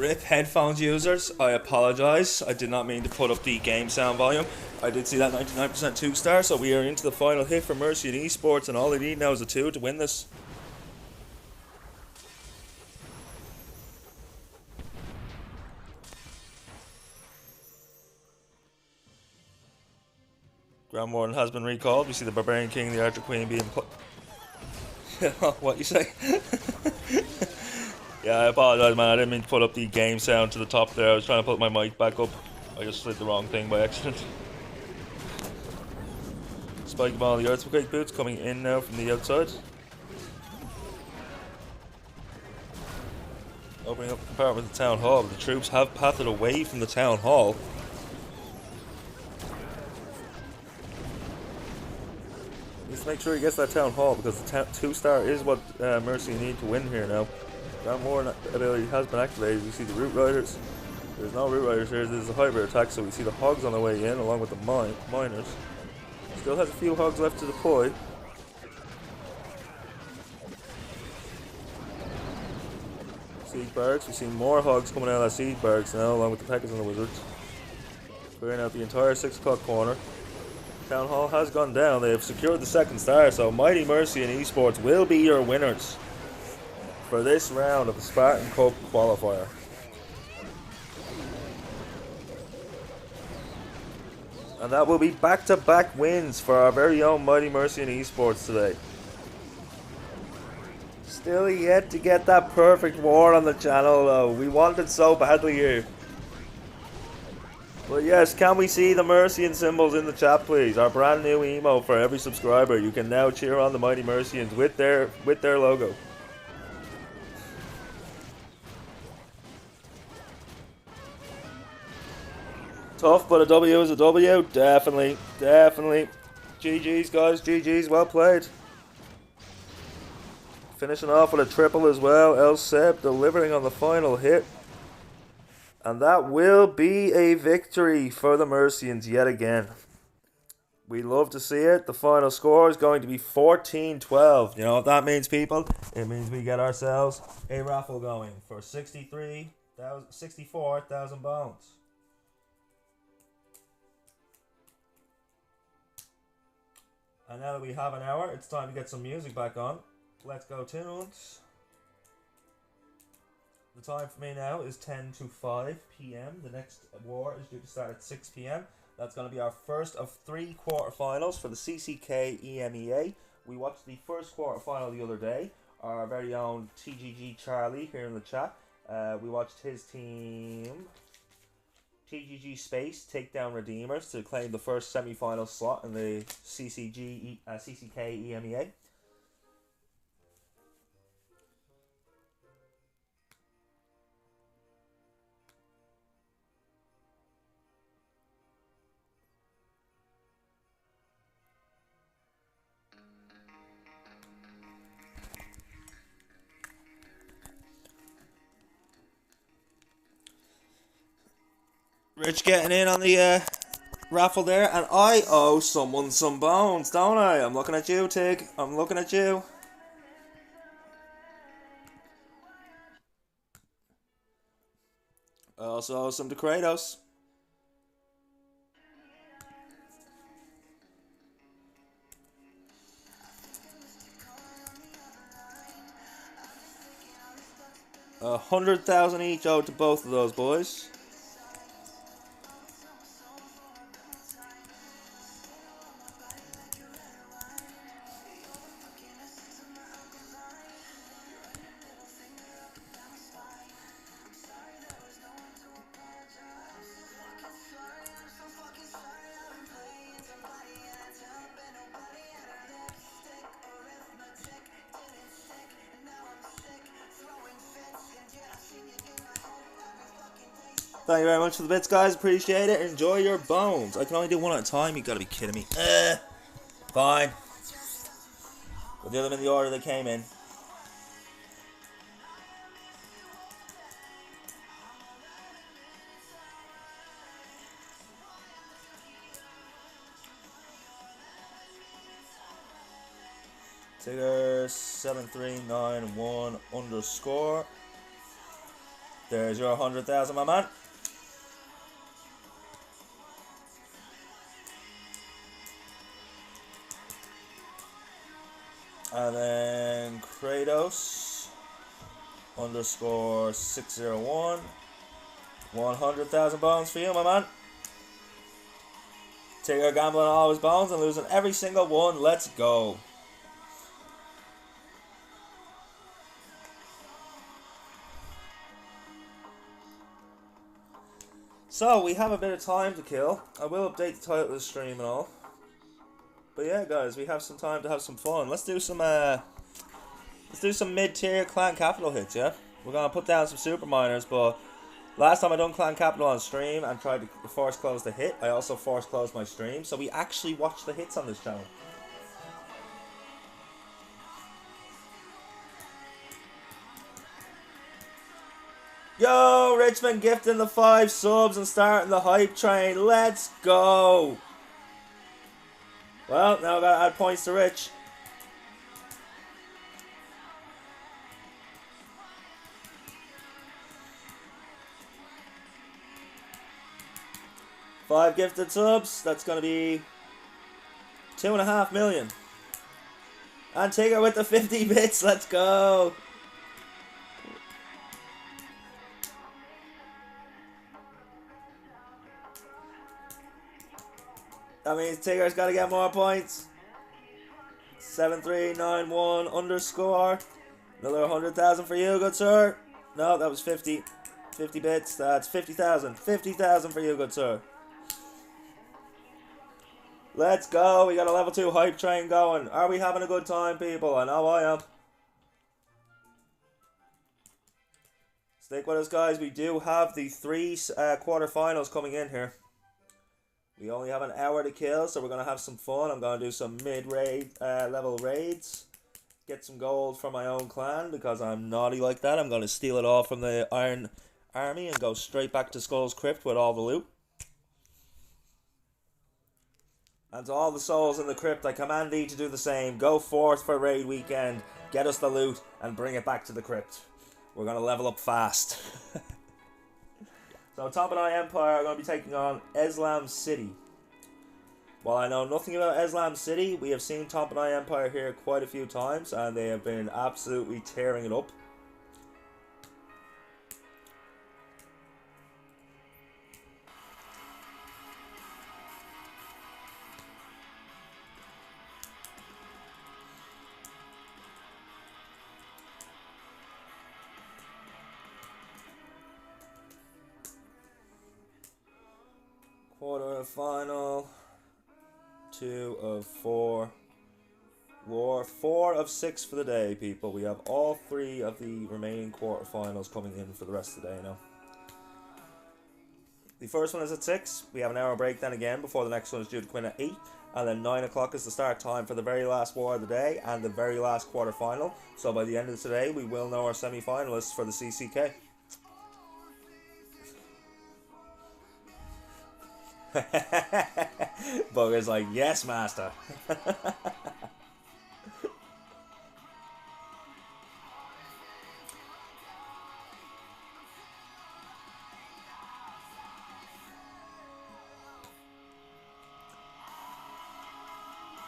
A: Rip headphones users, I apologise. I did not mean to put up the game sound volume. I did see that 99% 2-star, so we are into the final hit for Mercy and Esports, and all they need now is a 2 to win this. Grand Warden has been recalled. We see the Barbarian King and the Archer Queen being put. What you say? Yeah, I apologise, man. I didn't mean to put up the game sound to the top there. I was trying to put my mic back up. I just slid the wrong thing by accident. Spike Ball, the Earthquake Boots coming in now from the outside. Opening up the compartment with the Town Hall. But the troops have pathed away from the Town Hall. Let's make sure he gets that Town Hall, because the 2-star is what Mercy need to win here now. Grand Warden ability has been activated. We see the Root Riders. There's no Root Riders here. There's a hybrid attack, so we see the Hogs on the way in, along with the Miners. Still has a few Hogs left to deploy. Siege Barracks. We see more Hogs coming out of that Siege Barracks now, along with the Peckers and the Wizards. Clearing out the entire 6 o'clock corner. Town Hall has gone down. They have secured the 2nd star, so Mighty Mercy and Esports will be your winners for this round of the Spartan Cup qualifier. And that will be back-to-back wins for our very own Mighty Mercy and Esports today. Still yet to get that perfect war on the channel though. We want it so badly here. But yes, can we see the Mercian symbols in the chat please? Our brand new emote for every subscriber. You can now cheer on the Mighty Mercians with their logo. Tough, but a W is a W. Definitely, definitely. GG's, guys. GG's. Well played. Finishing off with a triple as well. El Seb delivering on the final hit. And that will be a victory for the Mercians yet again. We love to see it. The final score is going to be 14-12. You know what that means, people? It means we get ourselves a raffle going for 64,000 bones. And now that we have an hour, it's time to get some music back on. Let's go tunes. The time for me now is 10 to 5 p.m. The next war is due to start at 6 p.m. That's going to be our first of 3 quarterfinals for the CCK EMEA. We watched the first quarterfinal the other day. Our very own TGG Charlie here in the chat. We watched his team TGG Space take down Redeemers to claim the first semi-final slot in the CCK EMEA. Rich getting in on the raffle there, and I owe someone some bones, don't I? I'm looking at you, Tig. I'm looking at you. I also owe some to Kratos. $100,000 each owed to both of those boys. Thank you very much for the bits, guys. Appreciate it. Enjoy your bones. I can only do one at a time. You gotta be kidding me. Fine. We'll do them in the order they came in. Tigger 7391 _. There's your 100,000, my man. And then Kratos underscore 601. 100,000 bones for you, my man. Tigger gambling all his bones and losing every single one. Let's go. So, we have a bit of time to kill. I will update the title of the stream and all. But yeah, guys, we have some time to have some fun. Let's do some mid-tier clan capital hits, yeah? We're gonna put down some super miners, but last time I done clan capital on stream and tried to force close the hit, I also force closed my stream, so we actually watch the hits on this channel. Yo, Richmond gifting the 5 subs and starting the hype train. Let's go. Well, now I gotta add points to Rich. Five gifted subs. That's gonna be 2.5 million. And Tigger with the 50 bits. Let's go. That means Tigger's got to get more points. 7391 underscore. Another 100,000 for you, good sir. No, that was 50. 50 bits. That's 50,000. 50,000 for you, good sir. Let's go. We got a level 2 hype train going. Are we having a good time, people? I know I am. Stick with us, guys. We do have the 3 quarterfinals coming in here. We only have an hour to kill, so we're going to have some fun. I'm going to do some mid-raid level raids. Get some gold from my own clan, because I'm naughty like that. I'm going to steal it all from the Iron Army and go straight back to Skull's Crypt with all the loot. And to all the souls in the crypt, I command thee to do the same. Go forth for raid weekend, get us the loot, and bring it back to the crypt. We're going to level up fast. So Top and I Empire are going to be taking on Islam City. While I know nothing about Islam City, we have seen Top and I Empire here quite a few times, and they have been absolutely tearing it up. Quarter-final. 2 of 4. War 4 of 6 for the day, people. We have all 3 of the remaining quarterfinals coming in for the rest of the day now. The first one is at 6. We have an hour break then again before the next one is due to come in at 8. And then 9 o'clock is the start time for the very last war of the day and the very last quarterfinal. So by the end of today, we will know our semi-finalists for the CCK. Bugger's like, yes, master.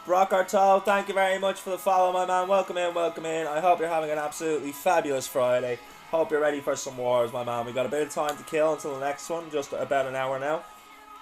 A: Brock Artol, thank you very much for the follow, my man. Welcome in, welcome in. I hope you're having an absolutely fabulous Friday. Hope you're ready for some wars, my man. We got a bit of time to kill until the next one, just about an hour now.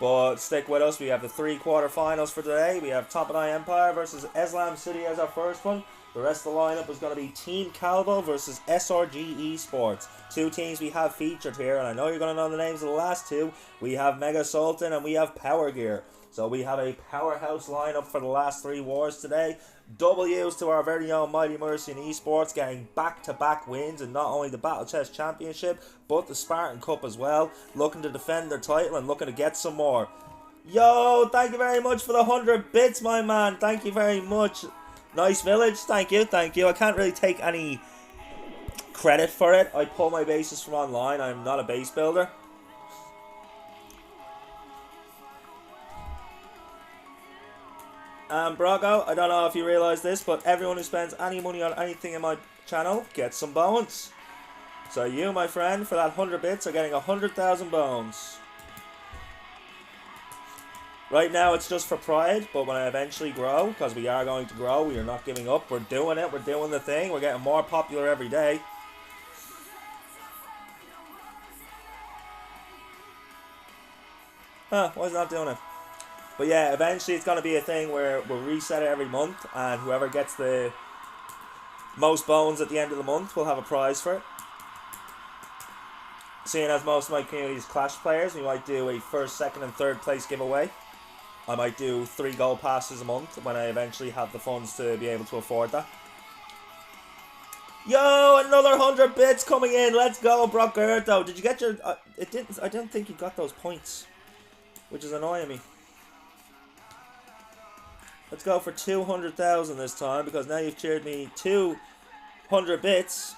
A: But stick with us. We have the 3 quarterfinals for today. We have Top and I Empire versus Islam City as our first one. The rest of the lineup is going to be Team Calvo versus SRG Esports. 2 teams we have featured here, and I know you're going to know the names of the last 2. We have Mega Sultan and we have Power Gear. So we have a powerhouse lineup for the last 3 wars today. W's to our very own Mighty Mercy and Esports, getting back-to-back wins in not only the Battle Chess Championship, but the Spartan Cup as well. Looking to defend their title and looking to get some more. Yo, thank you very much for the 100 bits, my man. Thank you very much. Nice village. Thank you, thank you. I can't really take any credit for it. I pull my bases from online. I'm not a base builder. Brago, I don't know if you realise this, but everyone who spends any money on anything in my channel gets some bones. So you, my friend, for that 100 bits are getting 100,000 bones. Right now it's just for pride, but when I eventually grow, because we are going to grow, we are not giving up, we're doing it, we're doing the thing, we're getting more popular every day. Huh, why is it not doing it? But yeah, eventually it's going to be a thing where we'll reset it every month, and whoever gets the most bones at the end of the month will have a prize for it. Seeing as most of my community is Clash players, we might do a first, second and third place giveaway. I might do 3 gold passes a month when I eventually have the funds to be able to afford that. Yo, another 100 bits coming in. Let's go, Brockerto. Did you get your... I didn't think you got those points, which is annoying me. Let's go for 200,000 this time, because now you've cheered me 200 bits.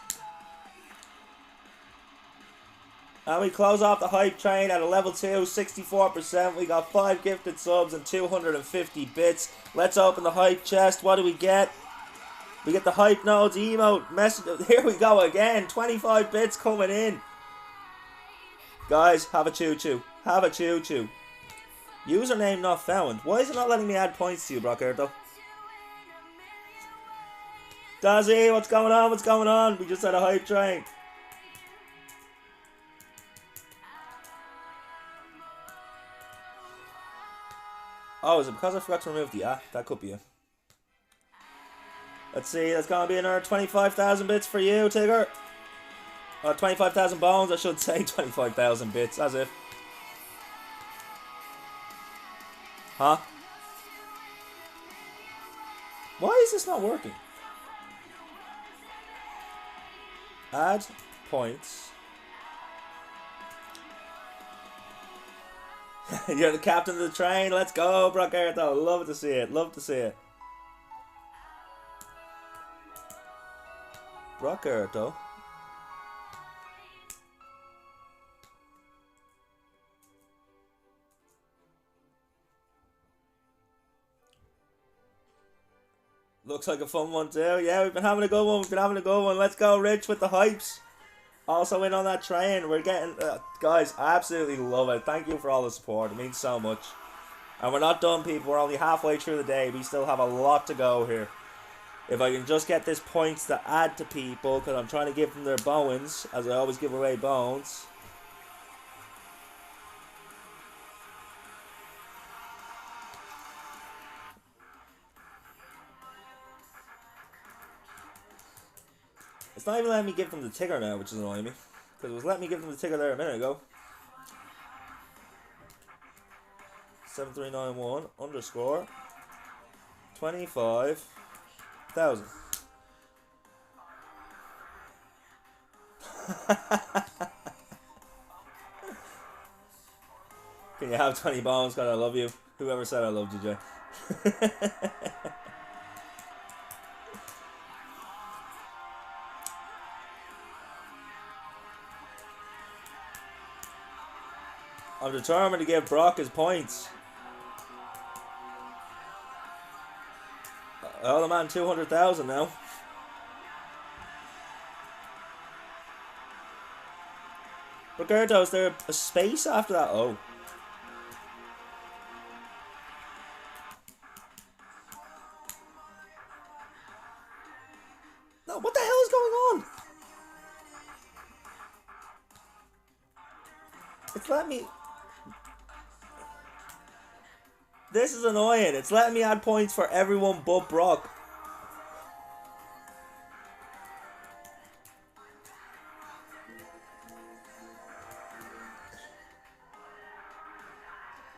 A: And we close off the hype train at a level 2, 64%. We got 5 gifted subs and 250 bits. Let's open the hype chest. What do we get? We get the hype nodes, emote, message. Here we go again. 25 bits coming in. Guys, have a choo-choo. Have a choo-choo. Username not found. Why is it not letting me add points to you, Brockerto? Dazzy, what's going on? What's going on? We just had a hype train. Oh, is it because I forgot to remove the that could be it. Let's see, that's gonna be another 25,000 bits for you, Tigger. 25,000 bones, I should say 25,000 bits, as if. Huh? Why is this not working? Add points. You're the captain of the train. Let's go, Brockerto. Love to see it. Love to see it. Brockerto. Looks like a fun one too. Yeah, we've been having a good one. We've been having a good one. Let's go, Rich, with the hypes. Also in on that train. We're getting... guys, I absolutely love it. Thank you for all the support. It means so much. And we're not done, people. We're only halfway through the day. We still have a lot to go here. If I can just get this points to add to people, because I'm trying to give them their bones, as I always give away bones. It's not even letting me give them the Tigger now, which is annoying me. Because it was letting me give them the Tigger there a minute ago. 7391 underscore 25,000. Can you have 20 bombs? God, I love you. Whoever said I loved you, Jay. I'm determined to give Brock his points. Oh, the man, 200,000 now. Roberto, is there a space after that? Oh. No, what the hell is going on? It's letting me... This is annoying. It's letting me add points for everyone but Brock.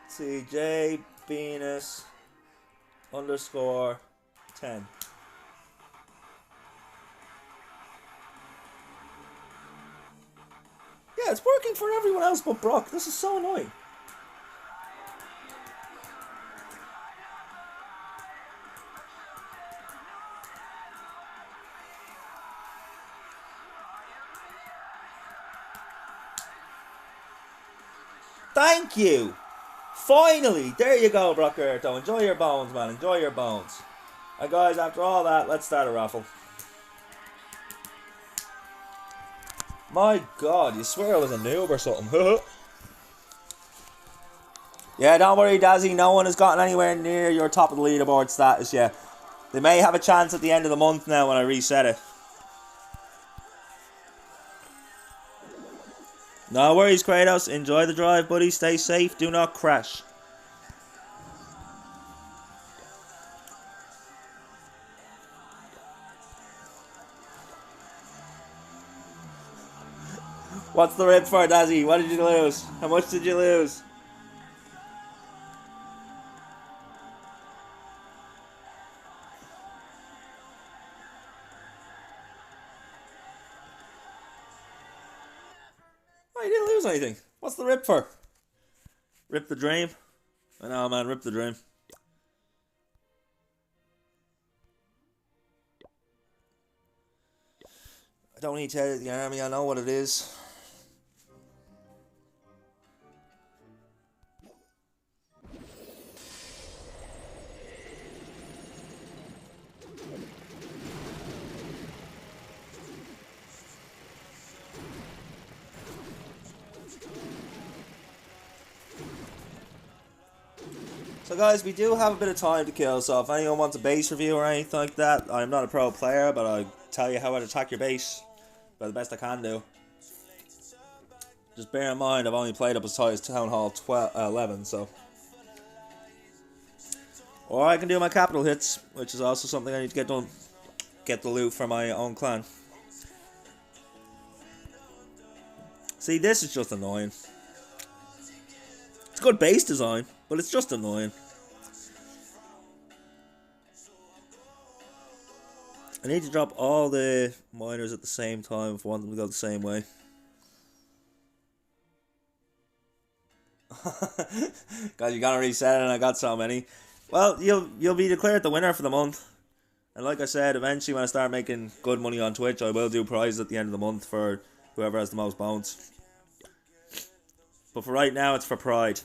A: CJ Venus underscore 10. Yeah, it's working for everyone else but Brock. This is so annoying. Thank you! Finally! There you go, Brockerto. Enjoy your bones, man. Enjoy your bones. And guys, after all that, let's start a raffle. My God, you swear I was a noob or something. Yeah, don't worry, Dazzy. No one has gotten anywhere near your top of the leaderboard status yet. They may have a chance at the end of the month now when I reset it. No worries, Kratos. Enjoy the drive, buddy. Stay safe. Do not crash. What's the rip for, Dazzy? What did you lose? How much did you lose? Oh, you didn't lose anything. What's the rip for? Rip the dream? I know, man. Rip the dream. I don't need to edit the army. I know what it is. So guys, we do have a bit of time to kill, so if anyone wants a base review or anything like that, I'm not a pro player, but I'll tell you how to attack your base by the best I can do. Just bear in mind, I've only played up as high as Town Hall 11, so... Or I can do my capital hits, which is also something I need to get done. Get the loot for my own clan. See, this is just annoying. It's a good base design, but it's just annoying. I need to drop all the miners at the same time if I want them to go the same way. God, you gotta reset it and I got so many. Well, you'll be declared the winner for the month. And like I said, eventually when I start making good money on Twitch, I will do prizes at the end of the month for whoever has the most bones. But for right now, it's for pride.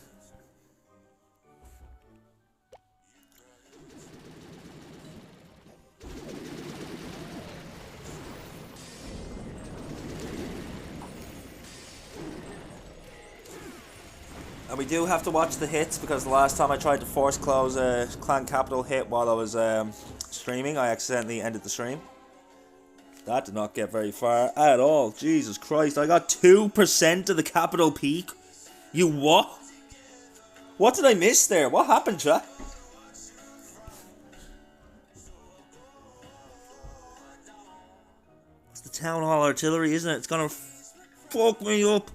A: And we do have to watch the hits, because the last time I tried to force close a clan capital hit while I was streaming, I accidentally ended the stream. That did not get very far at all. Jesus Christ, I got 2% of the capital peak. You what? What did I miss there? What happened, chat? It's the Town Hall artillery, isn't it? It's gonna fuck me up.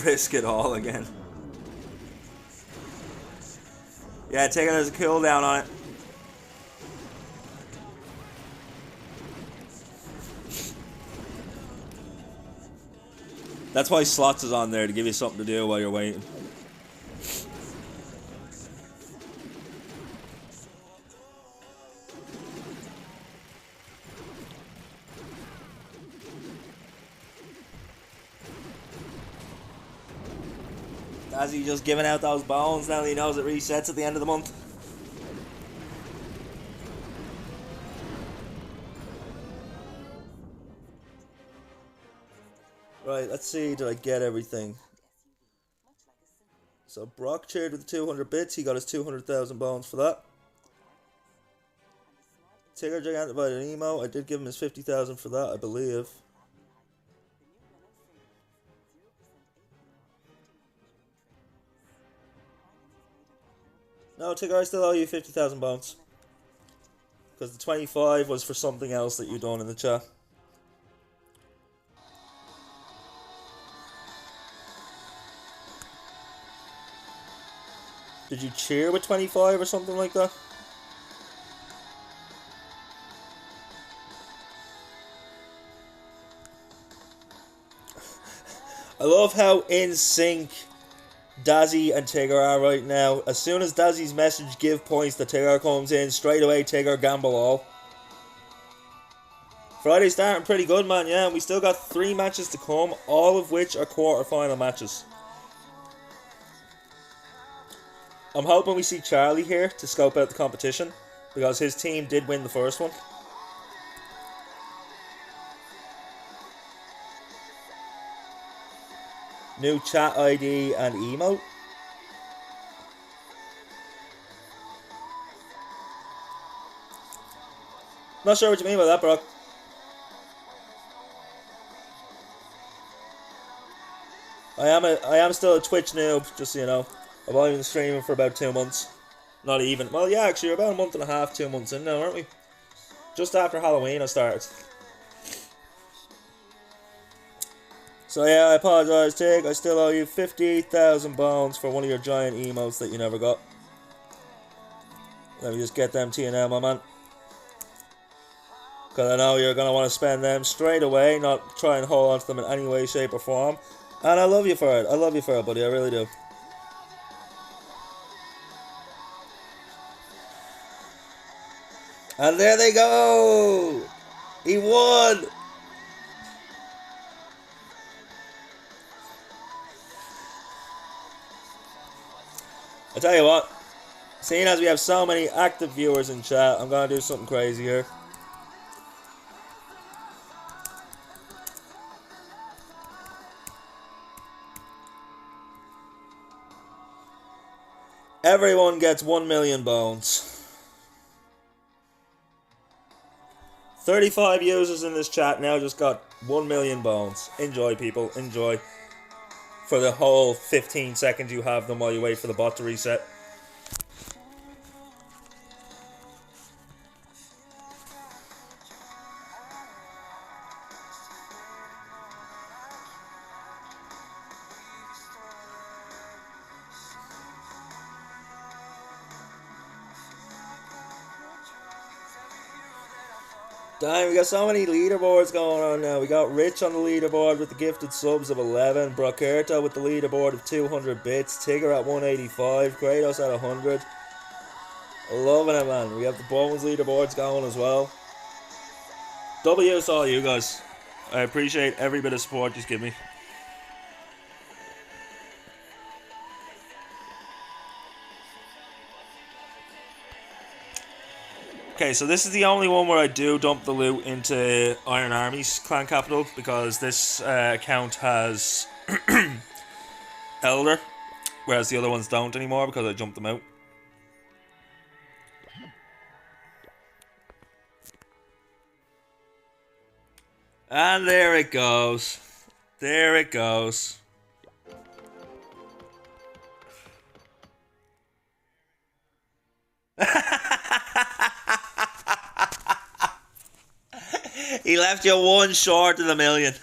A: Risk it all again. Yeah, take it as a cooldown on it. That's why slots is on there, to give you something to do while you're waiting. As he just giving out those bones now that he knows it resets at the end of the month. Right, let's see, did I get everything? So Brock cheered with 200 bits, he got his 200,000 bones for that. Tigger Gigantic provided an emo, I did give him his 50,000 for that, I believe. No, Tigger, I still owe you 50,000 bones. Because the 25 was for something else that you done in the chat. Did you cheer with 25 or something like that? I love how in sync Dazzy and Tigger are right now. As soon as Dazzy's message give points, the Tigger comes in. Straight away, Tigger gamble all. Friday's starting pretty good, man. Yeah, we still got 3 matches to come, all of which are quarter-final matches. I'm hoping we see Charlie here to scope out the competition, because his team did win the first one. New chat ID and emote. Not sure what you mean by that, Brock. I am still a Twitch noob, just so you know. I've only been streaming for about 2 months. Not even. Well, yeah, actually, we're about a month and a half, 2 months in now, aren't we? Just after Halloween I started. So yeah, I apologise, Tig. I still owe you 50,000 bones for one of your giant emotes that you never got. Let me just get them to you now, my man. Because I know you're going to want to spend them straight away, not try and hold on to them in any way, shape or form. And I love you for it. I love you for it, buddy. I really do. And there they go! He won! I tell you what, seeing as we have so many active viewers in chat, I'm going to do something crazy here. Everyone gets 1 million bones. 35 users in this chat now just got 1 million bones. Enjoy, people. Enjoy. For the whole 15 seconds you have them while you wait for the bot to reset. Damn, we got so many leaderboards going on now. We got Rich on the leaderboard with the gifted subs of 11. Brockerto with the leaderboard of 200 bits. Tigger at 185. Kratos at 100. Loving it, man. We have the Bones leaderboards going as well. W to all you guys. I appreciate every bit of support you give me. Okay, so this is the only one where I do dump the loot into Iron Army's clan capital, because this account has Elder, whereas the other ones don't anymore because I jumped them out. And there it goes. There it goes. He left you one short of the million.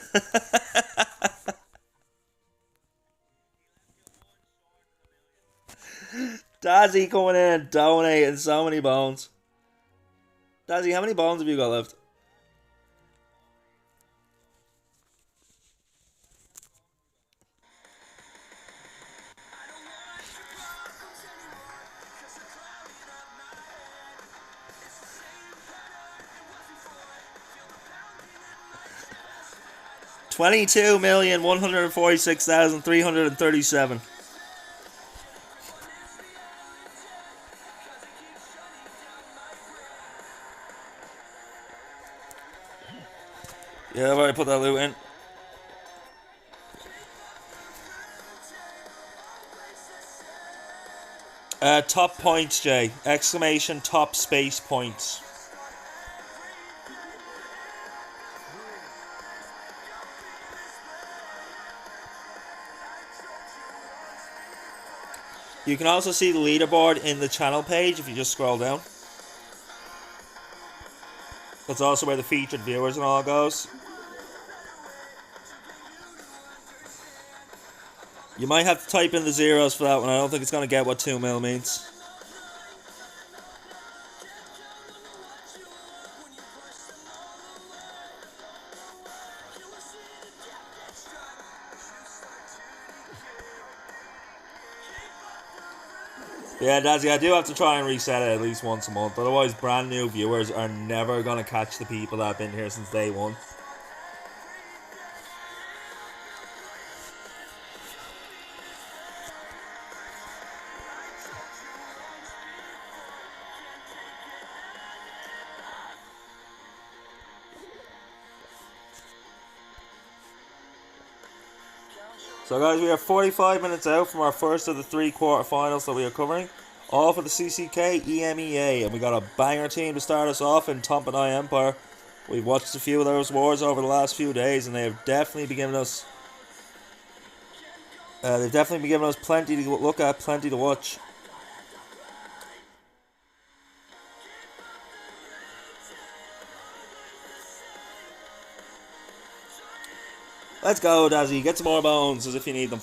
A: Dazzy coming in and donating so many bones. Dazzy, how many bones have you got left? $22,146,337. Yeah, I've already put that loot in. Top points, Jay. Exclamation top space points. You can also see the leaderboard in the channel page if you just scroll down. That's also where the featured viewers and all goes. You might have to type in the zeros for that one. I don't think it's going to get what 2 mil means. Yeah, Dazzy, I do have to try and reset it at least once a month. Otherwise, brand new viewers are never going to catch the people that have been here since day one. So guys, we are 45 minutes out from our first of the 3 quarterfinals that we are covering. All for the CCK EMEA, and we got a banger team to start us off in Tompanai Empire. We've watched a few of those wars over the last few days, and they have definitely been giving us plenty to look at, plenty to watch. Let's go, Dazzy. Get some more bones as if you need them.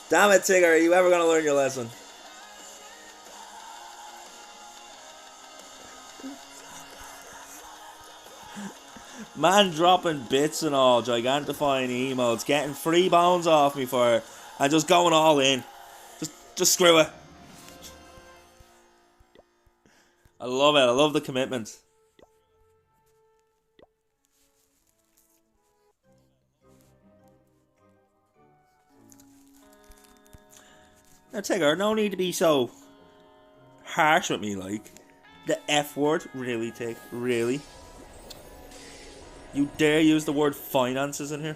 A: Damn it, Tigger. Are you ever going to learn your lesson? Man dropping bits and all, gigantifying emotes, getting free bones off me for it, and just going all in. Just screw it. I love it. I love the commitment. Now, Tigger, no need to be so harsh with me, like. The F word? Really, Tig? Really? You dare use the word finances in here?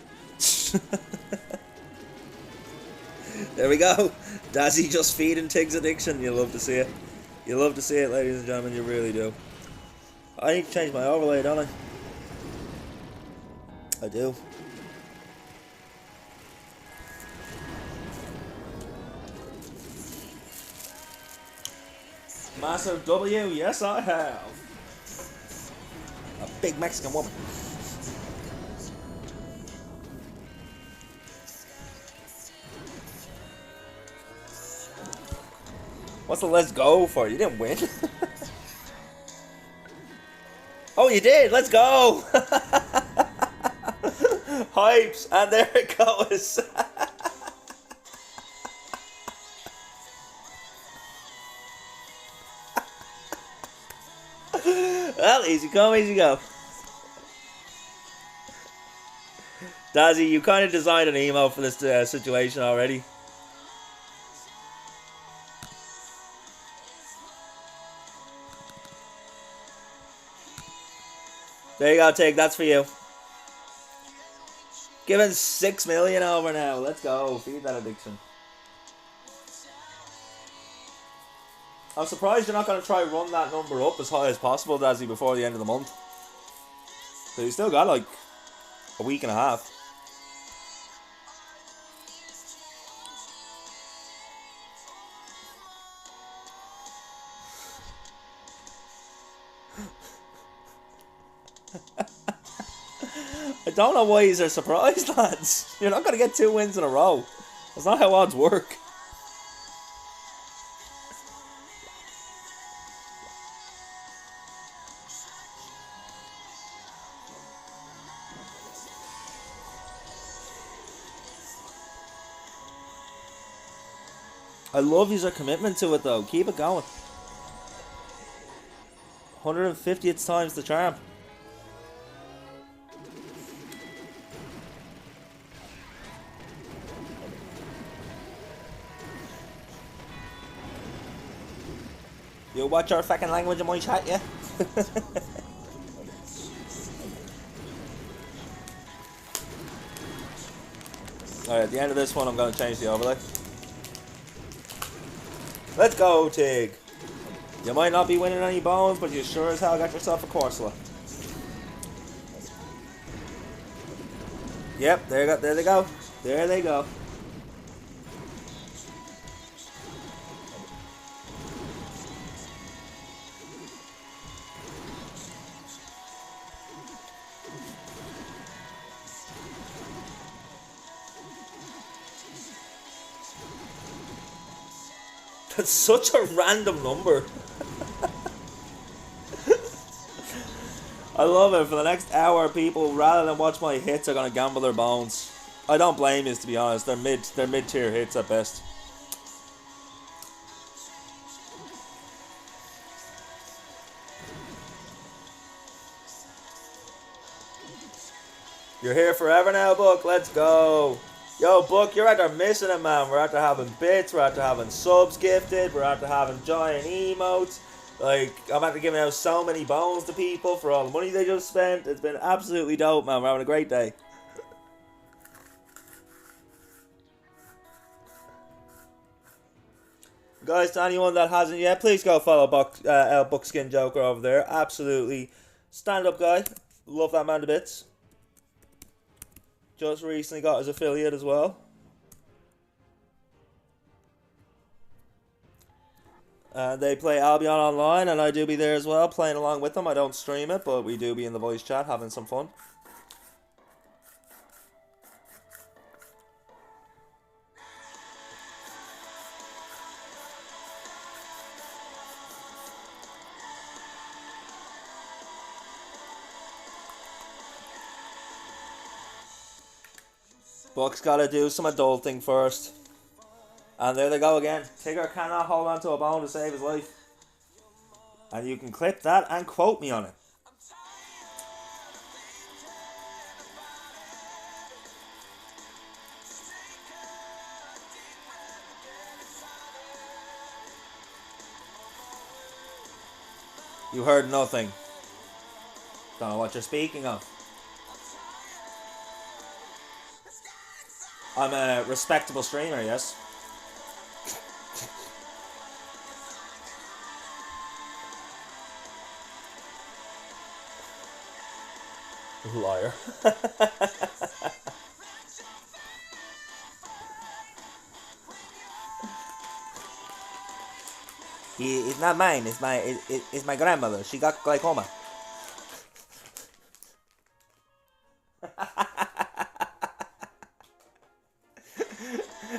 A: There we go. Dazzy just feeding Tig's addiction. You love to see it. You love to see it, ladies and gentlemen. You really do. I need to change my overlay, don't I? I do. Massive W, yes I have. A big Mexican woman. What's the let's go for? You didn't win. Oh, you did. Let's go. Hypes. And there it goes. Well, easy come, easy go. Dazzy, you kind of designed an emo for this situation already. There you go, Tig. That's for you. Giving 6 million over now. Let's go. Feed that addiction. I'm surprised you're not going to try run that number up as high as possible, Dazzy, before the end of the month. Because you still got like a week and a half. I don't know why you're surprised, lads. You're not going to get 2 wins in a row. That's not how odds work. I love your commitment to it though. Keep it going. 150th time's the charm. You watch our fucking language in my chat, yeah? Alright, at the end of this one, I'm going to change the overlay. Let's go, Tig. You might not be winning any bones, but you sure as hell got yourself a Corsola. Yep, there they go. There they go. That's such a random number. I love it. For the next hour, people, rather than watch my hits, are gonna gamble their bones. I don't blame you, to be honest. They're mid-tier hits at best. You're here forever now, Book. Let's go. Yo, Book, you're out there missing it, man. We're out there having bits. We're out there having subs gifted. We're out there having giant emotes. Like, I'm out there giving out so many bones to people for all the money they just spent. It's been absolutely dope, man. We're having a great day. Guys, to anyone that hasn't yet, please go follow Buckskin Joker over there. Absolutely stand-up guy. Love that man to bits. Just recently got his affiliate as well. They play Albion online, and I do be there as well, playing along with them. I don't stream it, but we do be in the voice chat, having some fun. Buck's gotta do some adulting first. And there they go again. Tigger cannot hold on to a bone to save his life. And you can clip that and quote me on it. You heard nothing. Don't know what you're speaking of. I'm a respectable streamer, yes. Liar. It's not mine. It's my grandmother. She got glaucoma.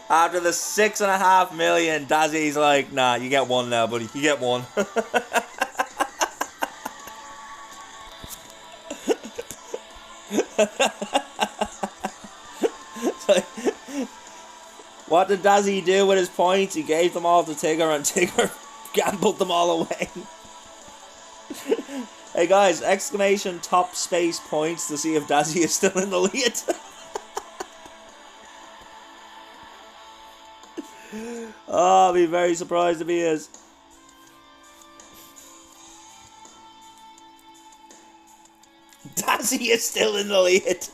A: After the 6.5 million, Dazzy's like, nah, you get one now, buddy. You get one. What did Dazzy do with his points? He gave them all to Tigger, and Tigger gambled them all away. Hey guys, exclamation top space points to see if Dazzy is still in the lead. Oh, I'll be very surprised if he is. Dazzy is still in the lead.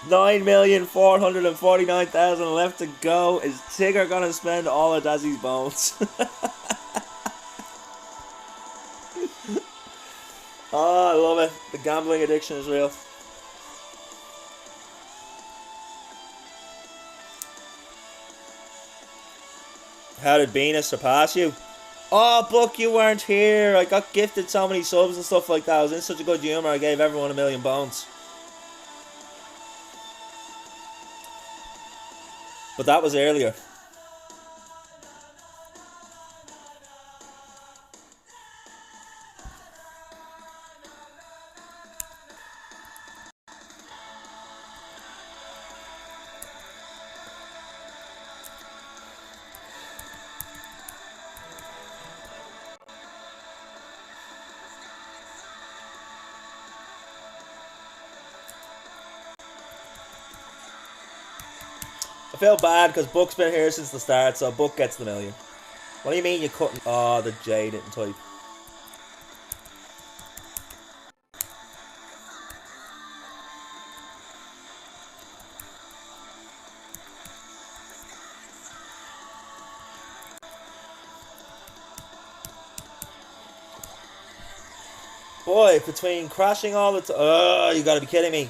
A: 9,449,000 left to go. Is Tigger gonna spend all of Dazzy's bones? Oh, I love it. The gambling addiction is real. How did Venus surpass you? Oh, Buck, you weren't here. I got gifted so many subs and stuff like that. I was in such a good humour, I gave everyone 1,000,000 bones. But that was earlier. I feel bad because Buck's been here since the start, so Buck gets the 1,000,000. What do you mean you couldn't? Oh, the J didn't type. Boy, between crashing all the time. Oh, you gotta be kidding me.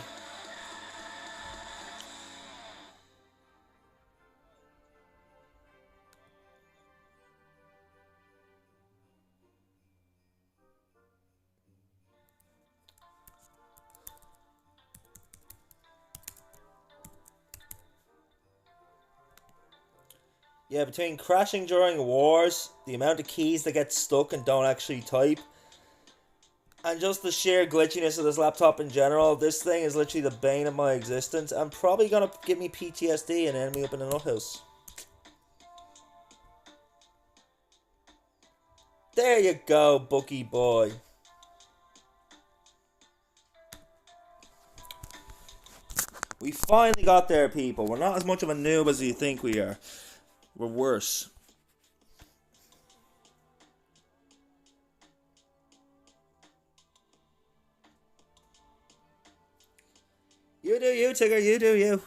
A: Yeah, between crashing during wars, the amount of keys that get stuck and don't actually type, And just the sheer glitchiness of this laptop in general, this thing is literally the bane of my existence. I'm probably gonna give me PTSD and end me up in a nuthouse. There you go, Bucky boy. We finally got there, people. We're not as much of a noob as you think we are. We're worse. You do you, Tigger. You do you.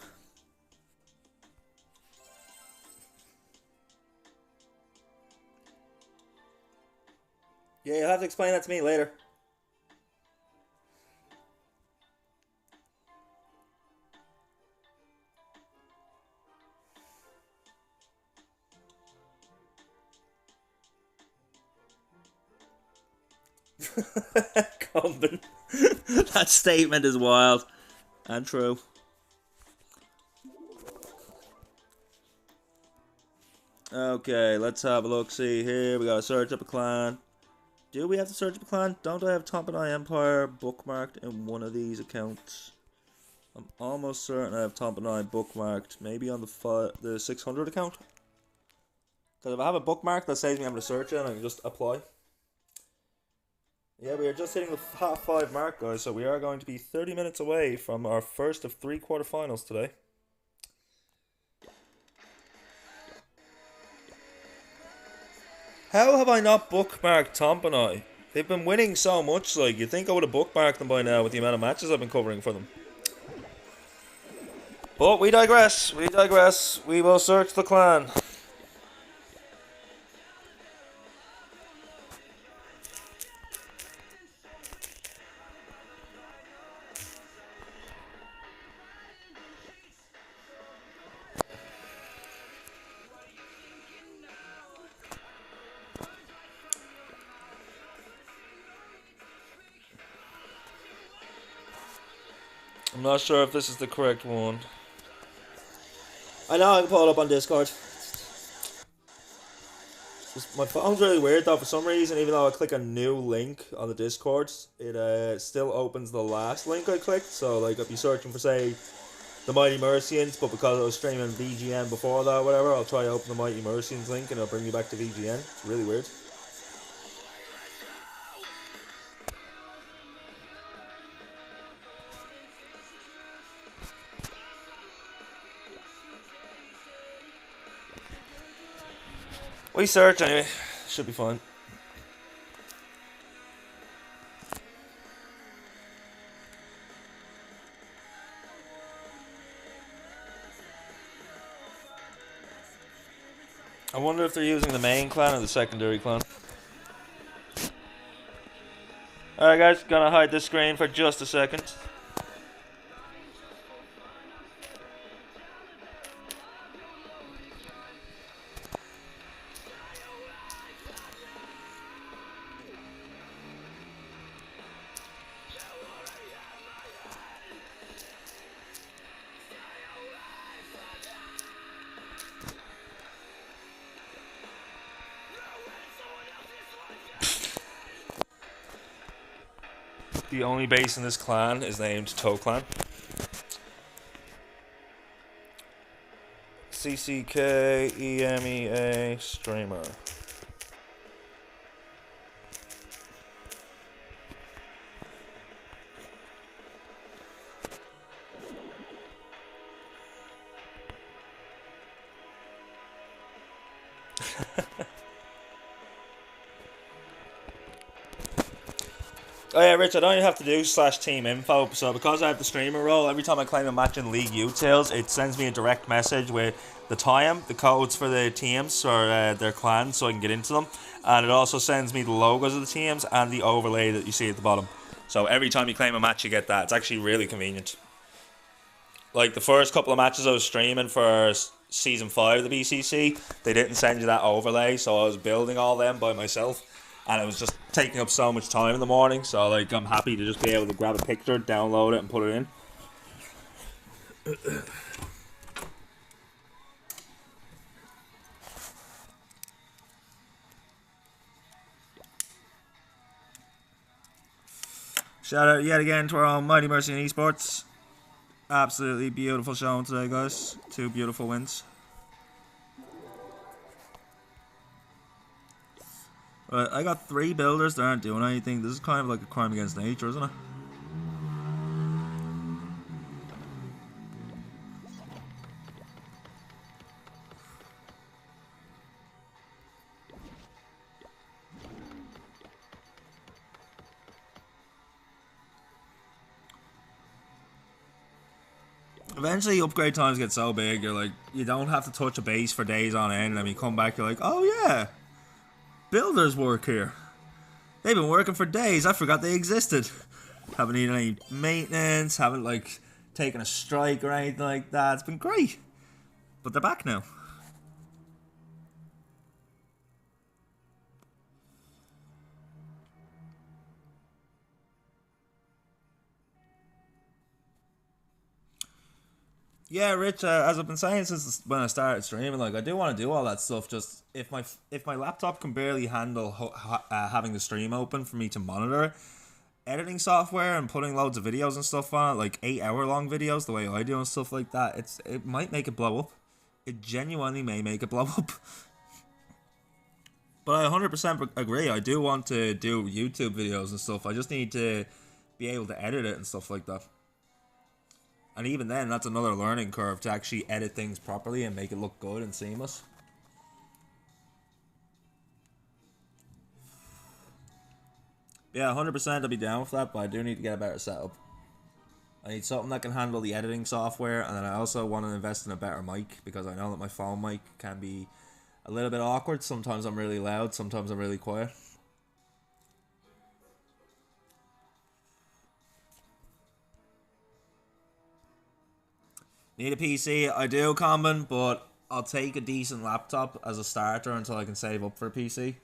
A: Yeah, you'll have to explain that to me later. Combin. That statement is wild and true. Okay, let's have a look. See here, we gotta search up a clan. Do we have to search up a clan? Don't I have Tompanai Empire bookmarked in one of these accounts? I'm almost certain I have Tompanai bookmarked. Maybe on the 600 account? Because if I have a bookmark, that saves me having to search it and I can just apply. Yeah, we are just hitting the half 5 mark, guys, so we are going to be 30 minutes away from our first of 3 quarterfinals today. How have I not bookmarked Tompanai? They've been winning so much, like, you'd think I would have bookmarked them by now with the amount of matches I've been covering for them. But we digress, we digress. We will search the clan. I'm not sure if this is the correct one. I know I can pull it up on Discord. My phone's really weird though. For some reason, even though I click a new link on the Discord, it still opens the last link I clicked. So like, I'd be searching for say the Mighty Mercians, but because I was streaming VGN before that, or whatever, I'll try to open the Mighty Mercians link and it'll bring me back to VGN. It's really weird. We search anyway. Should be fine. I wonder if they're using the main clan or the secondary clan. Alright guys, gonna hide this screen for just a second. The only base in this clan is named Toe Clan. CCK EMEA streamer. Oh yeah, Rich, I don't even have to do /team info, so because I have the streamer role, every time I claim a match in League UTils, it sends me a direct message with the time, the codes for the teams or their clans so I can get into them, and it also sends me the logos of the teams and the overlay that you see at the bottom. So every time you claim a match you get that. It's actually really convenient. Like the first couple of matches I was streaming for Season 5 of the BCC, they didn't send you that overlay, so I was building all them by myself. And it was just taking up so much time in the morning, so like I'm happy to just be able to grab a picture, download it, and put it in. Shout out yet again to our own Mighty Mercy and Esports. Absolutely beautiful showing today, guys. 2 beautiful wins. Right, I got 3 builders that aren't doing anything. This is kind of like a crime against nature, isn't it? Eventually, upgrade times get so big, you're like, you don't have to touch a base for days on end, and then you come back, you're like, oh yeah, builders work here. They've been working for days, I forgot they existed. Haven't needed any maintenance, haven't like taken a strike or anything like that. It's been great. But they're back now. Yeah, Rich. As I've been saying since when I started streaming, like I do want to do all that stuff. Just if my laptop can barely handle having the stream open for me to monitor it, editing software and putting loads of videos and stuff on it, like 8-hour long videos, the way I do and stuff like that, it might make it blow up. It genuinely may make it blow up. But I 100% agree. I do want to do YouTube videos and stuff. I just need to be able to edit it and stuff like that. And even then, that's another learning curve to actually edit things properly and make it look good and seamless. Yeah, 100% I'll be down with that, but I do need to get a better setup. I need something that can handle the editing software, and then I also want to invest in a better mic, because I know that my phone mic can be a little bit awkward. Sometimes I'm really loud, sometimes I'm really quiet. Need a PC? I do, Common, but I'll take a decent laptop as a starter until I can save up for a PC.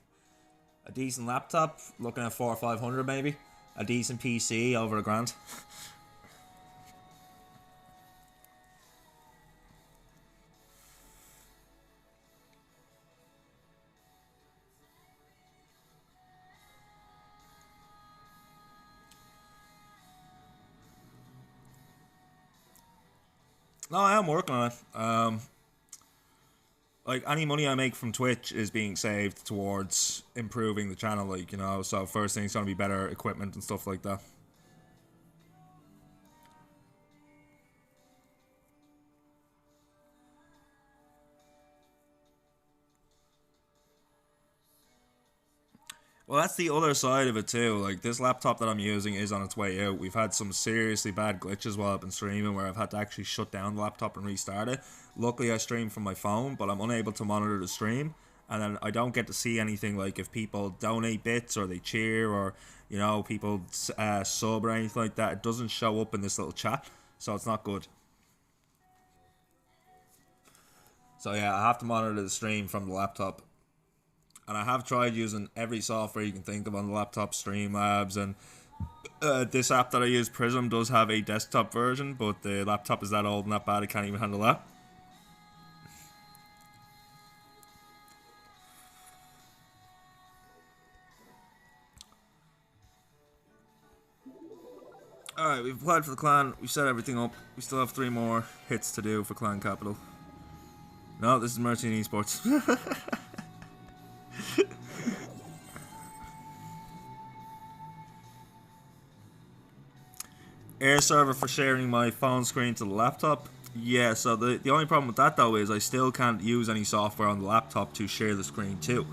A: A decent laptop, looking at 400 or 500 maybe. A decent PC, over $1,000. No, I am working on it. Like, any money I make from Twitch is being saved towards improving the channel, like, you know, so first thing it's going to be better equipment and stuff like that. Well, that's the other side of it too. Like, this laptop that I'm using is on its way out. We've had some seriously bad glitches while I've been streaming where I've had to actually shut down the laptop and restart it. Luckily, I stream from my phone, but I'm unable to monitor the stream. And then I don't get to see anything like if people donate bits or they cheer or, you know, people sub or anything like that. It doesn't show up in this little chat, so it's not good. So yeah, I have to monitor the stream from the laptop. And I have tried using every software you can think of on the laptop, Streamlabs, and this app that I use, Prism, does have a desktop version, but the laptop is that old and that bad it can't even handle that. Alright, we've applied for the clan, we've set everything up, we still have 3 more hits to do for clan capital. No, this is Mercy and Esports. Air server for sharing my phone screen to the laptop. Yeah, so the only problem with that though is I still can't use any software on the laptop to share the screen to.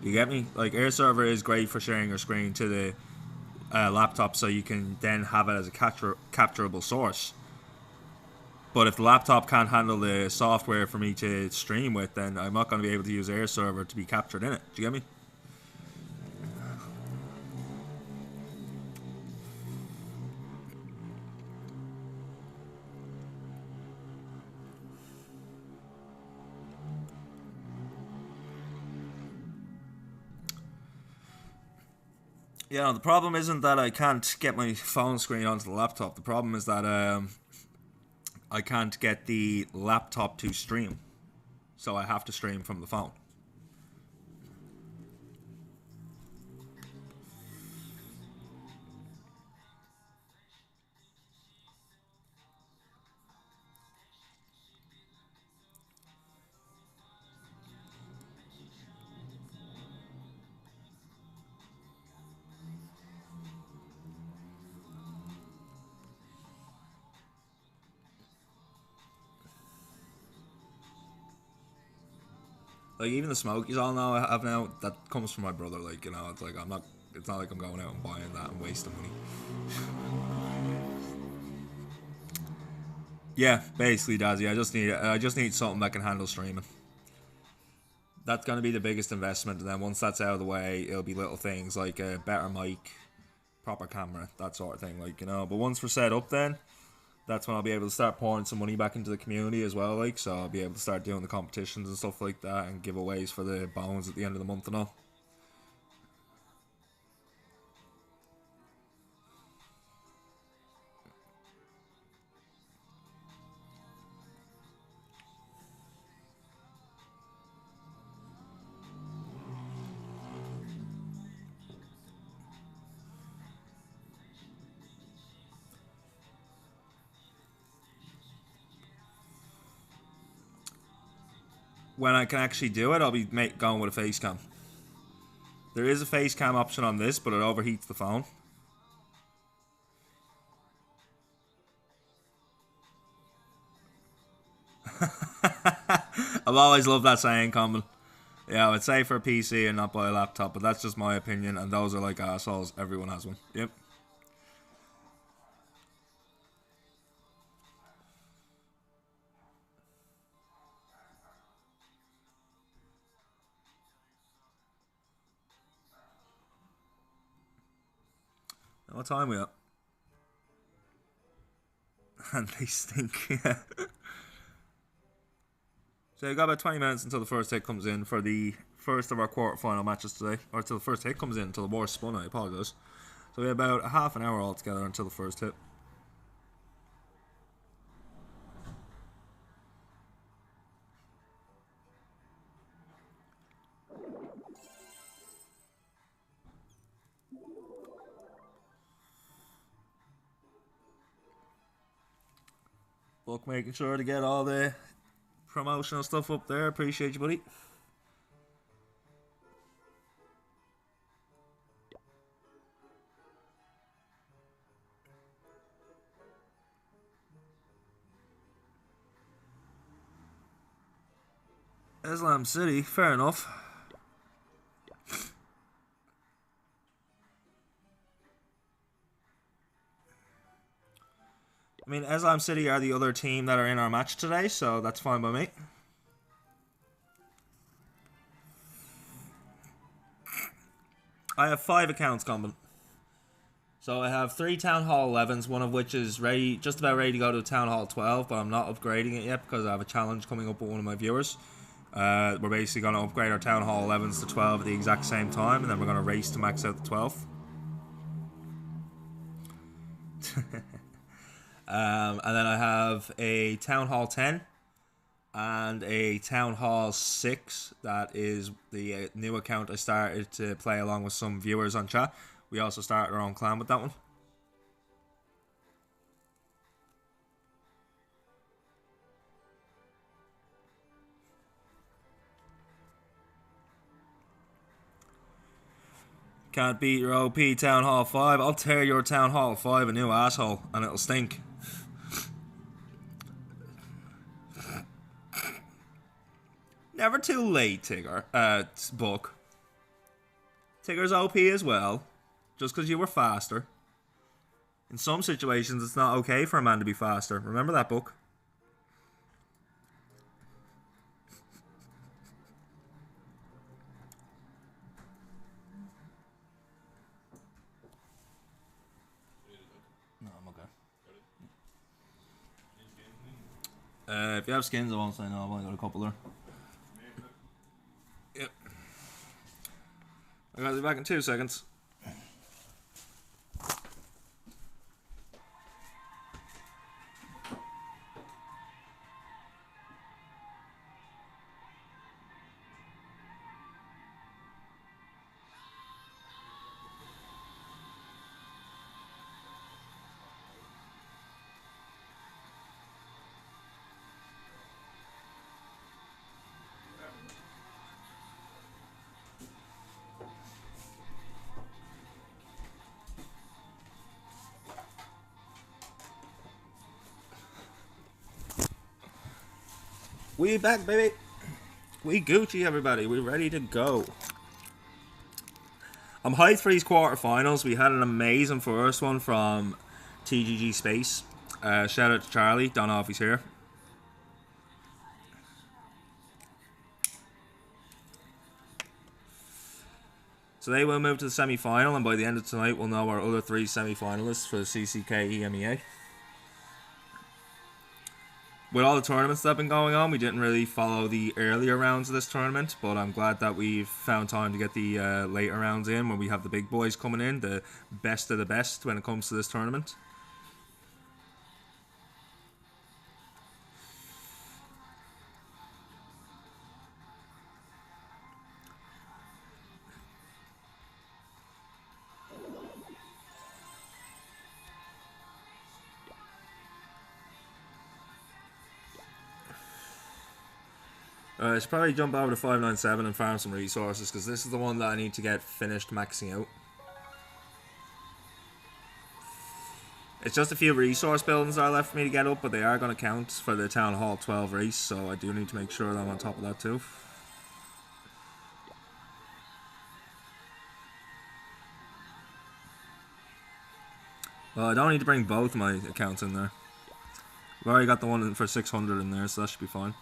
A: You get me? Like, air server is great for sharing your screen to the laptop so you can then have it as a capturable source. But if the laptop can't handle the software for me to stream with, then I'm not going to be able to use air server to be captured in it. Do you get me? Yeah, the problem isn't that I can't get my phone screen onto the laptop. The problem is that I can't get the laptop to stream. So I have to stream from the phone. Like, even the smokies all know I have now, that comes from my brother. Like, you know, it's like it's not like I'm going out and buying that and wasting money. Yeah, basically, Dazzy. I just need something that can handle streaming. That's gonna be the biggest investment, and then once that's out of the way, it'll be little things like a better mic, proper camera, that sort of thing. Like, you know. But once we're set up, then that's when I'll be able to start pouring some money back into the community as well. Like, so I'll be able to start doing the competitions and stuff like that, and giveaways for the bones at the end of the month and all. When I can actually do it, I'll be going with a face cam. There is a face cam option on this, but it overheats the phone. I've always loved that saying, Common. Yeah, I would say for a PC and not buy a laptop, but that's just my opinion, and those are like assholes. Everyone has one. Yep. What time are we at? And they stink, yeah. So you've got about 20 minutes until the first hit comes in for the first of our quarterfinal matches today. Or until the first hit comes in, until the war's spun, I apologise. So we have about a half an hour altogether until the first hit. Book making sure to get all the promotional stuff up there. Appreciate you, buddy. Islam City, fair enough. I mean, Islam City are the other team that are in our match today, so that's fine by me. I have 5 accounts, Common. So I have 3 Town Hall 11s, one of which is ready, just about ready to go to Town Hall 12, but I'm not upgrading it yet because I have a challenge coming up with one of my viewers. We're basically going to upgrade our Town Hall 11s to 12 at the exact same time, and then we're going to race to max out the 12th. And then I have a Town Hall 10 and a Town Hall 6. That is the new account I started to play along with some viewers on chat. We also started our own clan with that one. Can't beat your OP Town Hall 5. I'll tear your Town Hall 5 a new asshole, and it'll stink. Never too late, Tigger. Book. Tigger's OP as well, just because you were faster. In some situations, it's not okay for a man to be faster. Remember that, Book? No, I'm okay. If you have skins, I won't say no. I've only got a couple there. Yep. I gotta be back in 2 seconds. We back, baby. We Gucci, everybody. We're ready to go. I'm hyped for these quarterfinals. We had an amazing first one from TGG Space. Shout out to Charlie. Don't know if he's here. So they will move to the semi-final, and by the end of tonight, we'll know our other 3 semi-finalists for the CCK EMEA. With all the tournaments that have been going on, we didn't really follow the earlier rounds of this tournament, but I'm glad that we've found time to get the later rounds in when we have the big boys coming in, the best of the best when it comes to this tournament. I should probably jump over to 597 and farm some resources, because this is the one that I need to get finished maxing out. It's just a few resource buildings that are left for me to get up, but they are going to count for the Town Hall 12 race, so I do need to make sure that I'm on top of that too. Well, I don't need to bring both my accounts in there. I've already got the one for 600 in there, so that should be fine.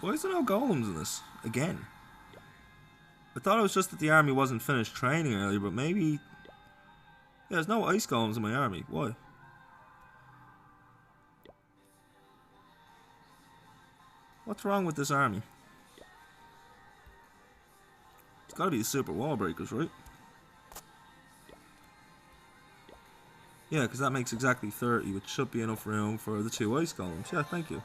A: Why is there no golems in this? Again. I thought it was just that the army wasn't finished training earlier, but maybe... Yeah, there's no ice golems in my army. Why? What's wrong with this army? It's gotta be the super wall breakers, right? Yeah, because that makes exactly 30, which should be enough room for the 2 ice golems. Yeah, thank you.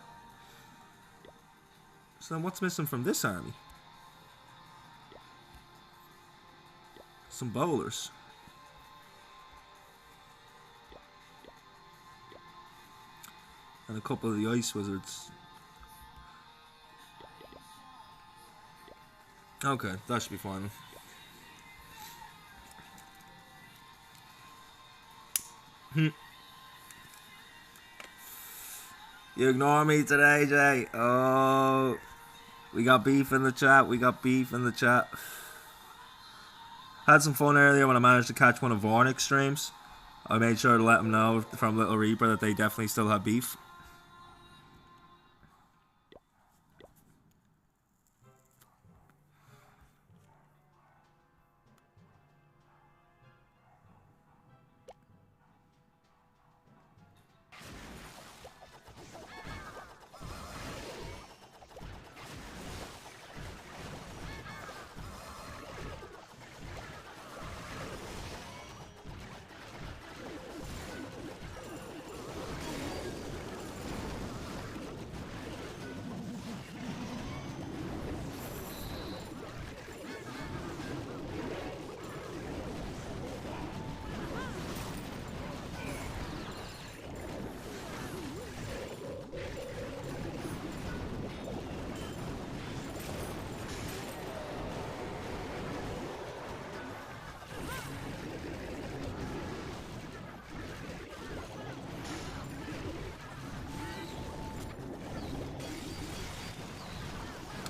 A: So then what's missing from this army? Some bowlers. And a couple of the ice wizards. Okay, that should be fine. You ignore me today, Jay. Oh, we got beef in the chat. We got beef in the chat. Had some fun earlier when I managed to catch one of Vornik's streams. I made sure to let him know from Little Reaper that they definitely still have beef.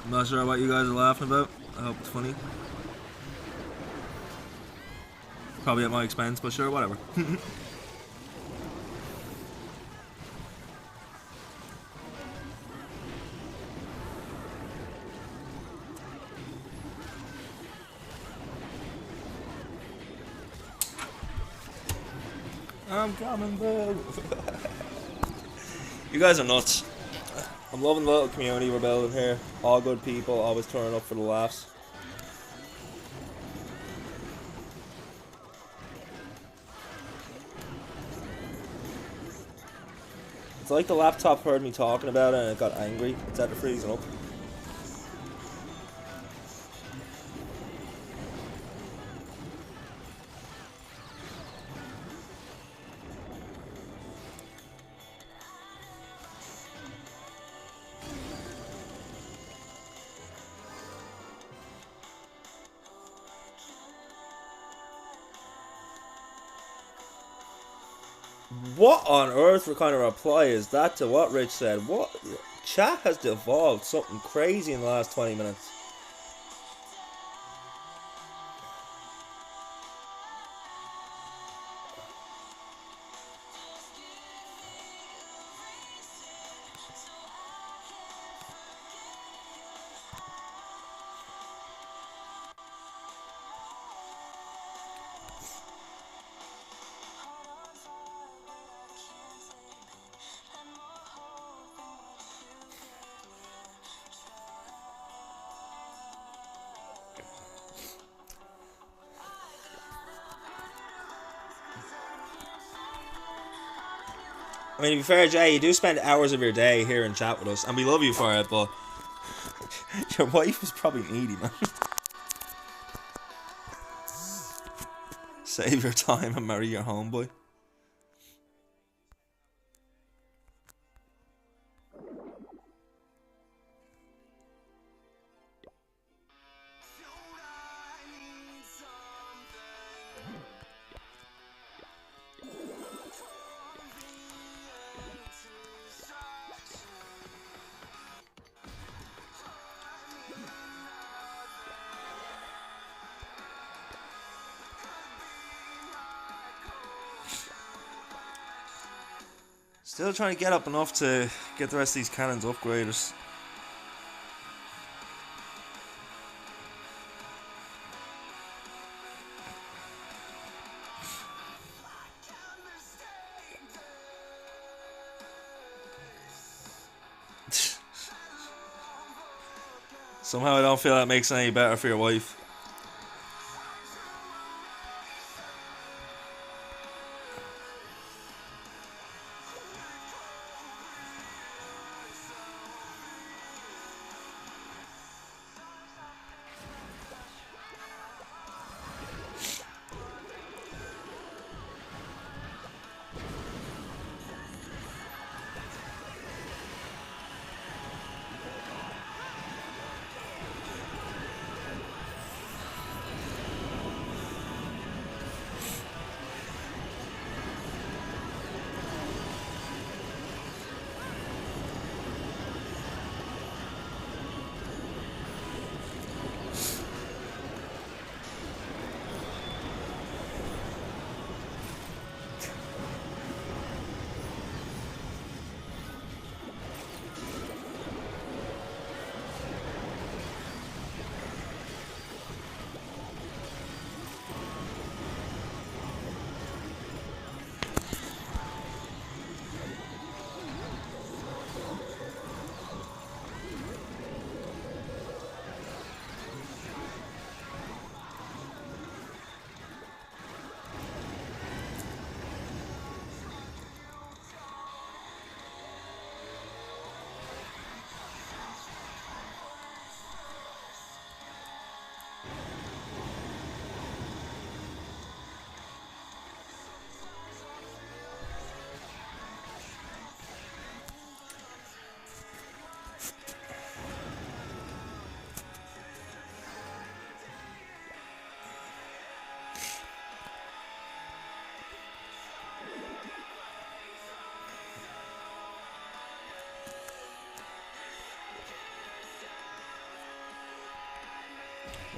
A: I'm not sure what you guys are laughing about. I hope it's funny. Probably at my expense, but sure, whatever. I'm coming, bro. You guys are nuts. I'm loving the little community we're building here. All good people, always turning up for the laughs. It's like the laptop heard me talking about it and it got angry. It's after freezing up. What on earth kind of reply is that to what Rich said? What chat has devolved something crazy in the last 20 minutes. I mean, to be fair, Jay, you do spend hours of your day here in chat with us, and we love you for it, but your wife is probably needy, man. Save your time and marry your homeboy. Still trying to get up enough to get the rest of these cannons upgraded. Somehow I don't feel that makes it any better for your wife.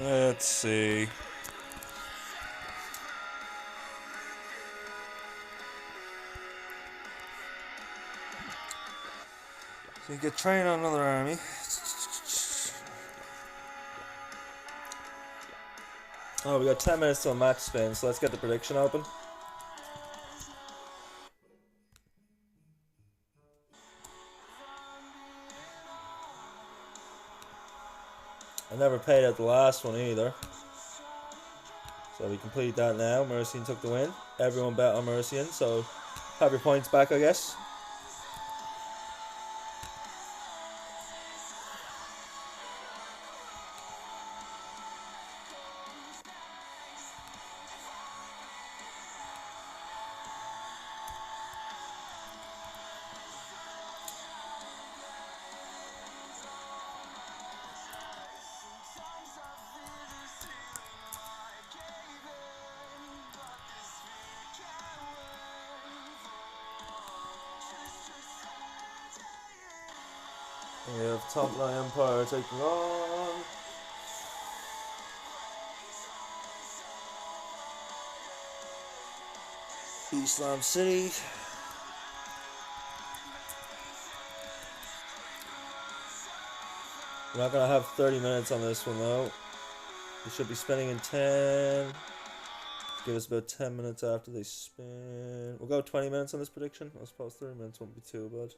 A: Let's see. So you get trained on another army. Oh, we got 10 minutes till match spin, so let's get the prediction open. I never paid out the last one either. So we complete that now. Mercian took the win. Everyone bet on Mercian, so have your points back, I guess. We have Top Line Empire taking on Islam City. We're not going to have 30 minutes on this one though. We should be spinning in 10. Give us about 10 minutes after they spin. We'll go 20 minutes on this prediction. I suppose 30 minutes won't be too bad.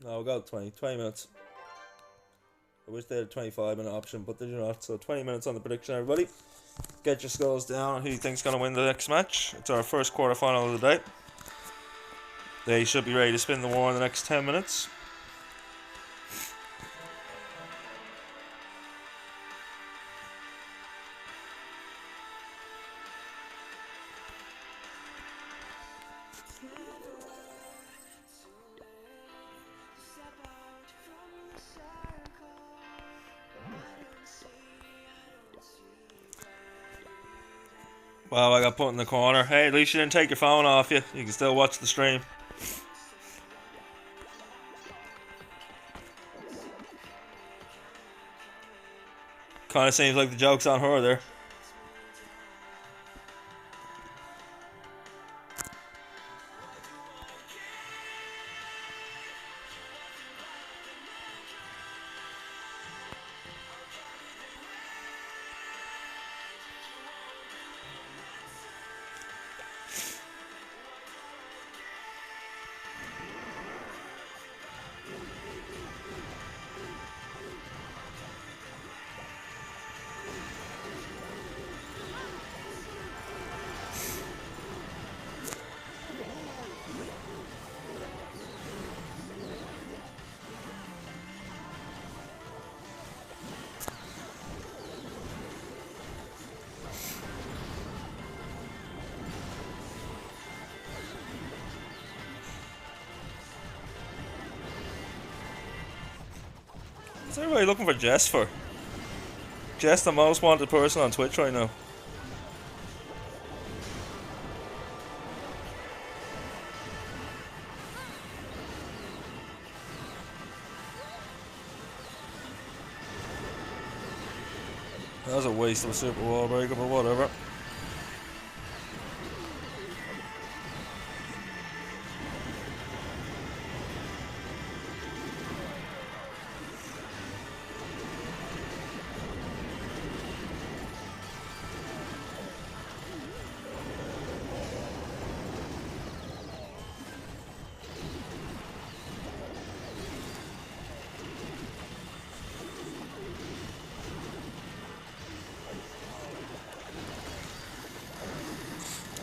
A: No, we'll go 20 minutes. I wish they had a 25-minute option, but they do not. So 20 minutes on the prediction, everybody. Get your skulls down on who you think's going to win the next match. It's our first quarterfinal of the day. They should be ready to spin the war in the next 10 minutes. Wow, I got put in the corner. Hey, at least you didn't take your phone off you. You can still watch the stream. Kind of seems like the joke's on her there. What's everybody looking for Jess for? Jess, the most wanted person on Twitch right now. That was a waste of a super wall breaker, but whatever.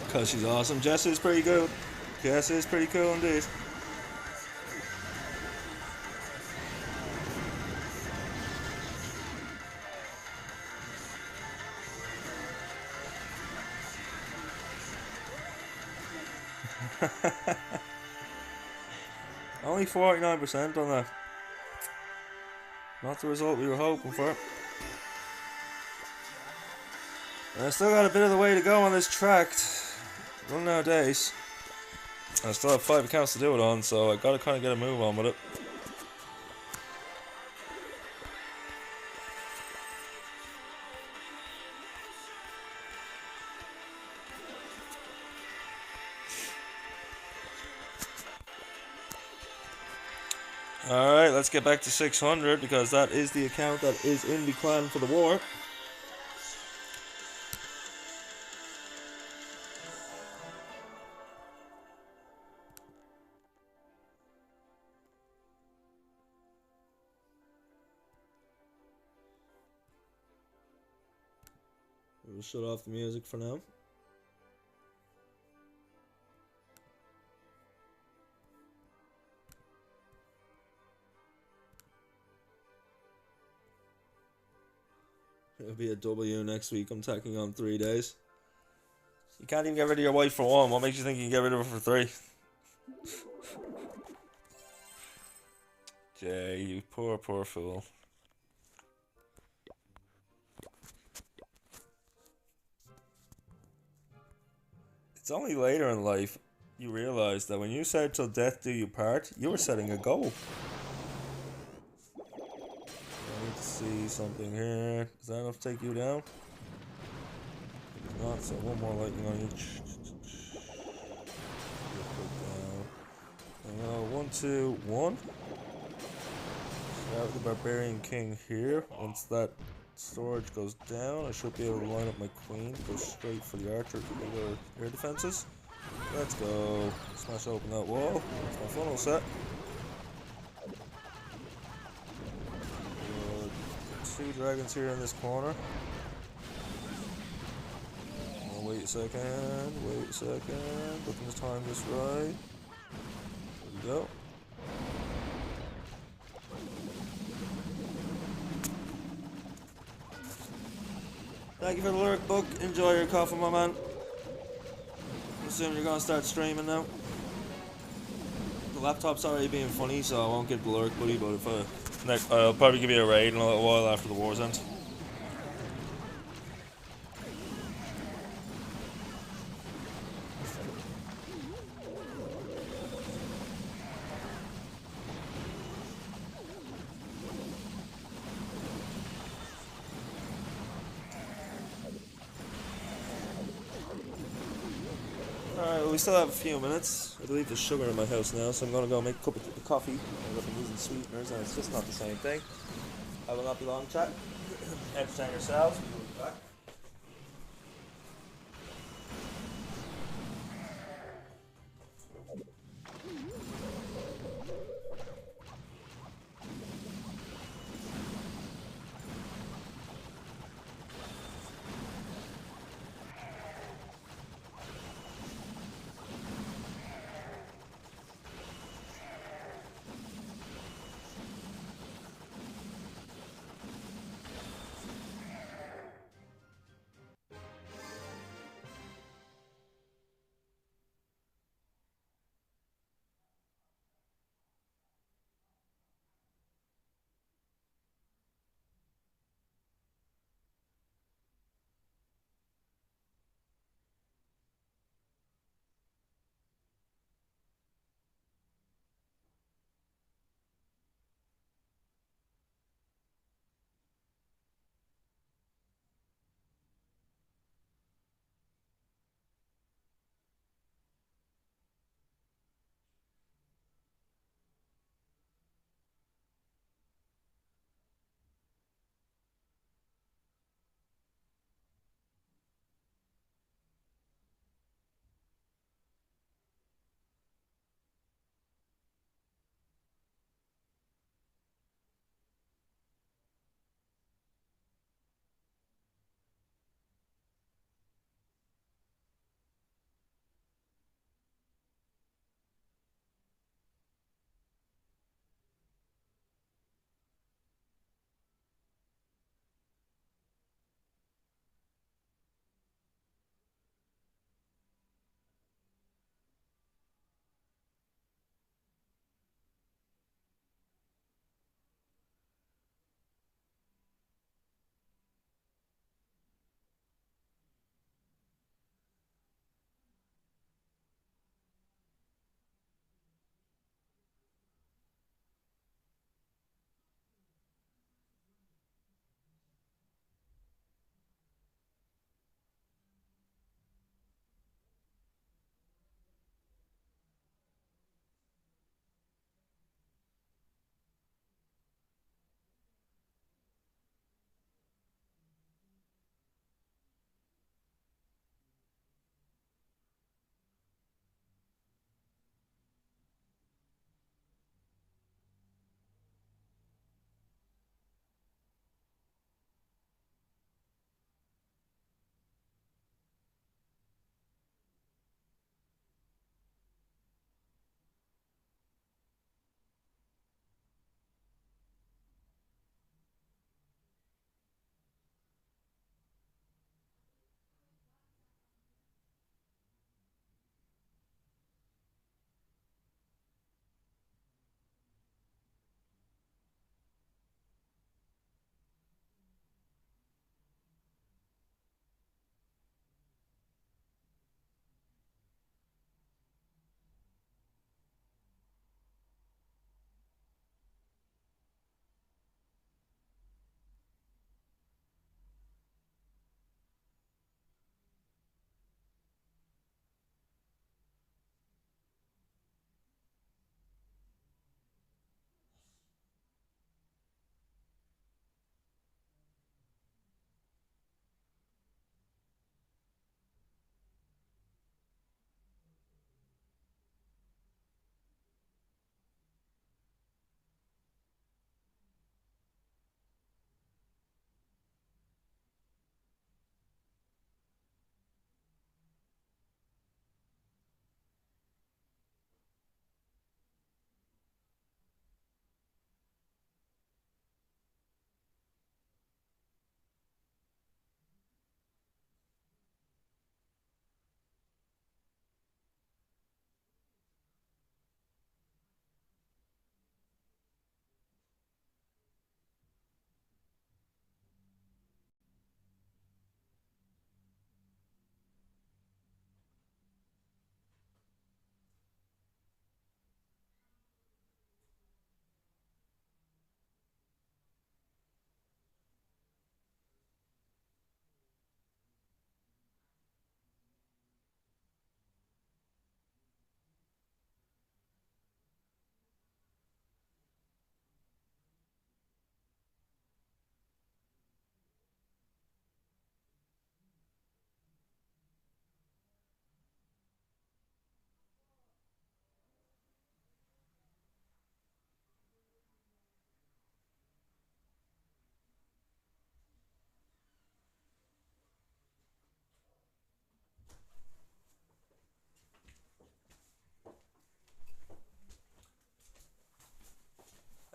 A: Because she's awesome. Jess is pretty good. Jess is pretty cool indeed. Only 49% on that. Not the result we were hoping for. And I still got a bit of the way to go on this track. Running out of days. I still have 5 accounts to do it on, so I gotta kind of get a move on with it. Alright, let's get back to 600 because that is the account that is in the clan for the war. We'll shut off the music for now. It'll be a W next week. I'm tacking on 3 days. You can't even get rid of your wife for 1. What makes you think you can get rid of her for 3? Jay, you poor fool. It's only later in life. you realize that when you said till death do you part, you were setting a goal. I need to see something here. Is that enough to take you down? Maybe not, so one more lightning on each. Down. 1, 2, 1. Start with the Barbarian King here. Once that storage goes down, I should be able to line up my queen, go straight for the archer to the air defenses. Let's go. Smash open that wall. That's my funnel set. Two dragons here in this corner. Oh, wait a second. Wait a second. Looking to time this right. There we go. Thank you for the lyric book. Enjoy your coffee, my man. I'm assuming you're gonna start streaming now. The laptop's already being funny, so I won't get the lyric buddy, but if I'll probably give you a raid in a little while after the war's end. Alright, well, we still have a few minutes. I believe there's sugar in my house now, so I'm gonna go make a cup of coffee. I've been using sweeteners, and it's just not the same thing. I will not be long, chat. Entertain yourselves. We will be back.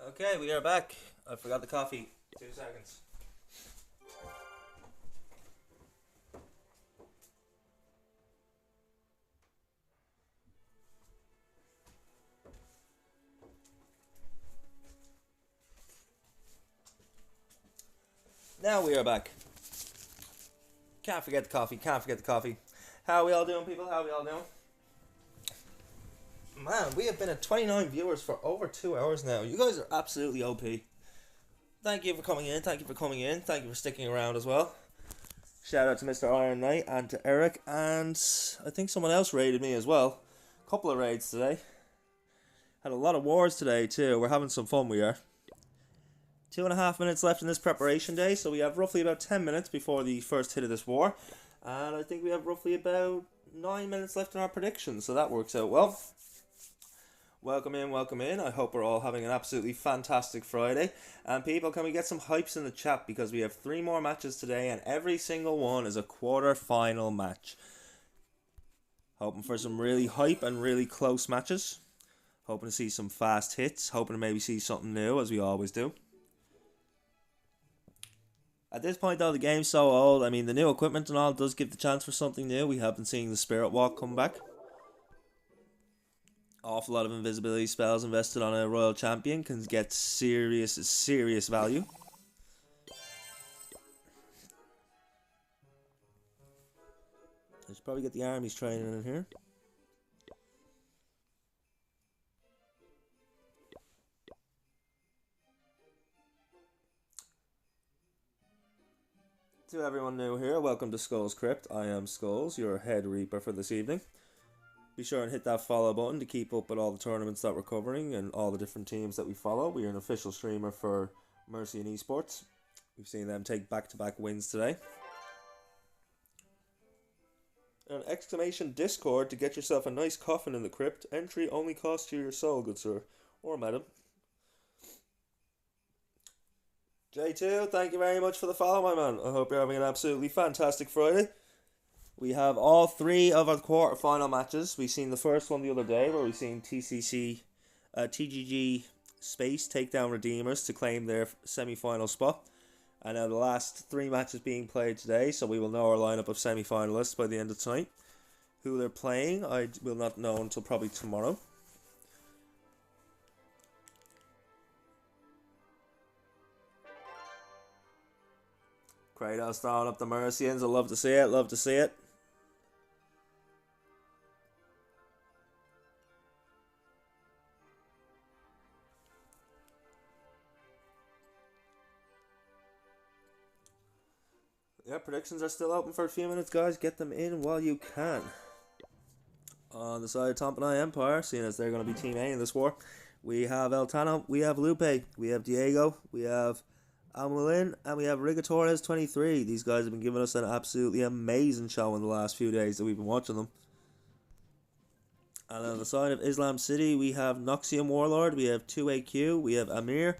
A: Okay, we are back. I forgot the coffee. 2 seconds. Now we are back. Can't forget the coffee. Can't forget the coffee. How are we all doing, people? How are we all doing? Man, we have been at 29 viewers for over 2 hours now. You guys are absolutely OP. Thank you for coming in. Thank you for coming in. Thank you for sticking around as well. Shout out to Mr. Iron Knight and to Eric. And I think someone else raided me as well. A couple of raids today. Had a lot of wars today too. We're having some fun, we are. 2.5 minutes left in this preparation day. So we have roughly about 10 minutes before the first hit of this war. And I think we have roughly about 9 minutes left in our predictions. So that works out well. Welcome in, welcome in. I hope we're all having an absolutely fantastic Friday. And people, can we get some hypes in the chat? Because we have 3 more matches today and every single one is a quarter-final match. Hoping for some really hype and really close matches. Hoping to see some fast hits. Hoping to maybe see something new, as we always do. At this point, though, the game's so old. I mean, the new equipment and all does give the chance for something new. We have been seeing the Spirit Walk come back. Awful lot of invisibility spells invested on a Royal Champion can get serious value. I should probably get the armies training in here. To everyone new here, welcome to Skull's Crypt. I am Skulls, your head reaper for this evening. Be sure and hit that follow button to keep up with all the tournaments that we're covering and all the different teams that we follow. We are an official streamer for Mercy and Esports. We've seen them take back-to-back wins today. An exclamation Discord to get yourself a nice coffin in the crypt. Entry only costs you your soul, good sir. Or madam. J2, thank you very much for the follow, my man. I hope you're having an absolutely fantastic Friday. We have all 3 of our quarter-final matches. We've seen the first one the other day where we've seen TGG Space take down Redeemers to claim their semi-final spot. And now the last 3 matches being played today, so we will know our lineup of semi-finalists by the end of tonight. Who they're playing, I will not know until probably tomorrow. Kratos throwing up the Mercians. I love to see it, love to see it. Yeah, predictions are still open for a few minutes, guys. Get them in while you can. On the side of Tompanai Empire, seeing as they're going to be Team A in this war, we have El Tano, we have Lupe, we have Diego, we have Almalin, and we have Rigatores 23. These guys have been giving us an absolutely amazing show in the last few days that we've been watching them. And on the side of Islam City, we have Noxium Warlord, we have 2AQ, we have Amir,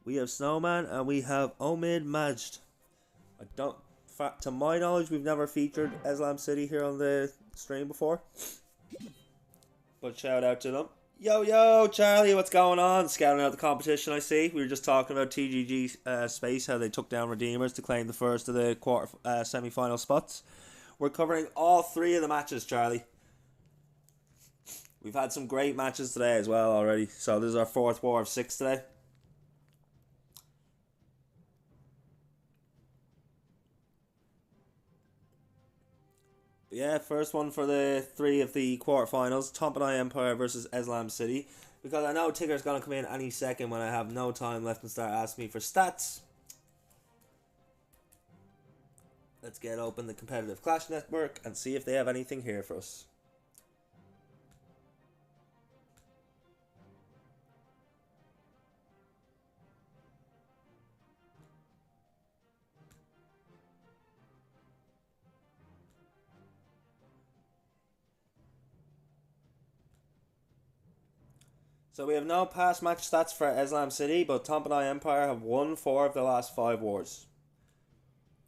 A: we have Snowman, and we have Omid Majd. To my knowledge, we've never featured Islam City here on the stream before. But shout out to them. Yo, Charlie, what's going on? Scouting out the competition, I see. We were just talking about TGG Space, how they took down Redeemers to claim the first of the semi-final spots. We're covering all 3 of the matches, Charlie. We've had some great matches today as well already. So this is our 4th war of 6 today. Yeah, first one for the 3 of the quarterfinals. Tompanai Empire versus Islam City. Because I know Tigger's going to come in any second when I have no time left and start asking me for stats. Let's get open the competitive Clash network and see if they have anything here for us. So we have no past match stats for Islam City, but Tompanai Empire have won 4 of the last 5 wars.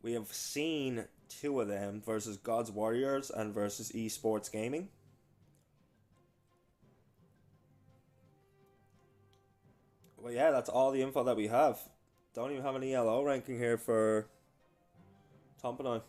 A: We have seen 2 of them versus God's Warriors and versus Esports Gaming. Well, yeah, that's all the info that we have. Don't even have any ELO ranking here for Tompanoi.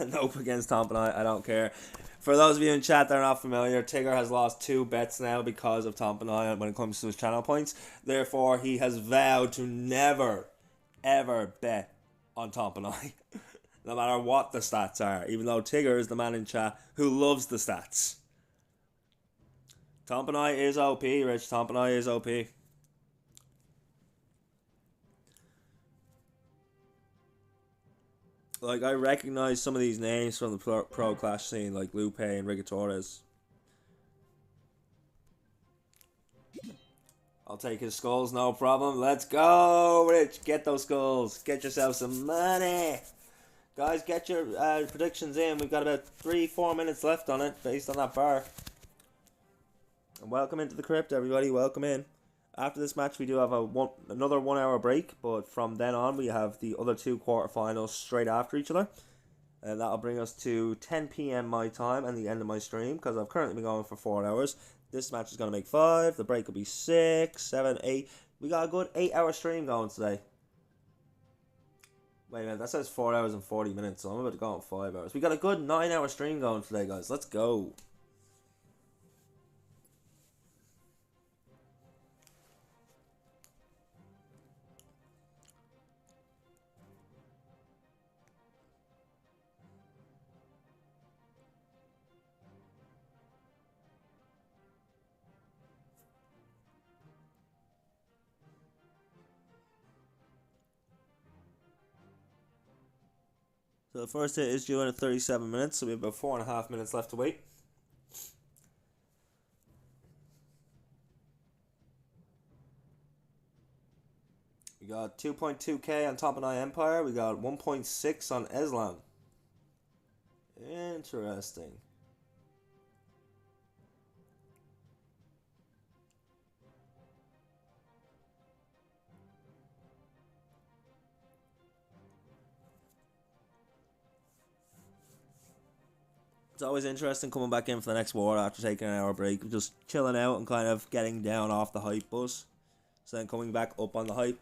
A: Nope, against Tompanoi, I don't care. For those of you in chat that are not familiar, Tigger has lost 2 bets now because of Tompanoi when it comes to his channel points. Therefore, he has vowed to never, ever bet on Tompanoi. No matter what the stats are. Even though Tigger is the man in chat who loves the stats. Tompanoi is OP, Rich. Tompanoi is OP. Like, I recognize some of these names from the pro clash scene, like Lupe and Rigatores. I'll take his skulls, no problem. Let's go, Rich. Get those skulls. Get yourself some money. Guys, get your predictions in. We've got about 3-4 minutes left on it, based on that bar. And welcome into the crypt, everybody. Welcome in. After this match, we do have another 1 hour break, but from then on, we have the other 2 quarterfinals straight after each other. And that'll bring us to 10 p.m. my time and the end of my stream, because I've currently been going for 4 hours. This match is going to make 5. The break will be 6, 7, 8. We got a good 8-hour stream going today. Wait a minute, that says 4 hours and 40 minutes, so I'm about to go on 5 hours. We got a good 9-hour stream going today, guys. Let's go. So the first hit is due in at 37 minutes, so we have about 4.5 minutes left to wait. We got 2.2k on Tompanoi Empire. We got 1.6 on Eslam. Interesting. It's always interesting coming back in for the next war after taking an hour break. Just chilling out and kind of getting down off the hype bus. So then coming back up on the hype.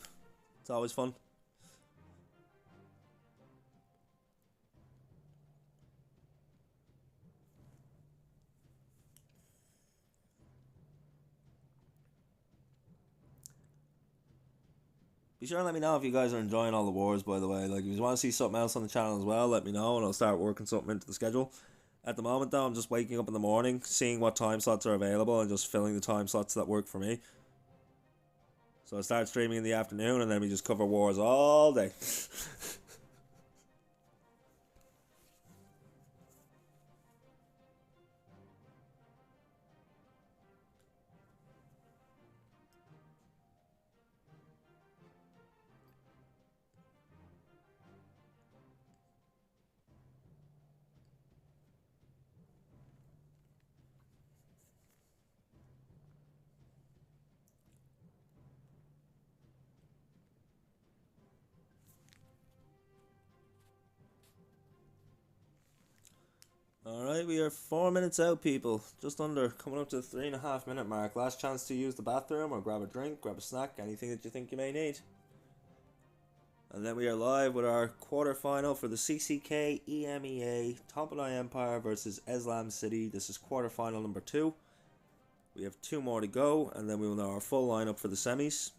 A: It's always fun. Be sure and let me know if you guys are enjoying all the wars, by the way. Like, if you want to see something else on the channel as well, let me know and I'll start working something into the schedule. At the moment, though, I'm just waking up in the morning, seeing what time slots are available and just filling the time slots that work for me. So I start streaming in the afternoon and then we just cover wars all day. Alright, we are 4 minutes out, people. Just under, coming up to the 3.5 minute mark. Last chance to use the bathroom or grab a drink, grab a snack, anything that you think you may need. And then we are live with our quarterfinal for the CCK EMEA Tompanoi Empire versus Eslam City. This is quarterfinal number 2. We have 2 more to go, and then we will know our full lineup for the semis.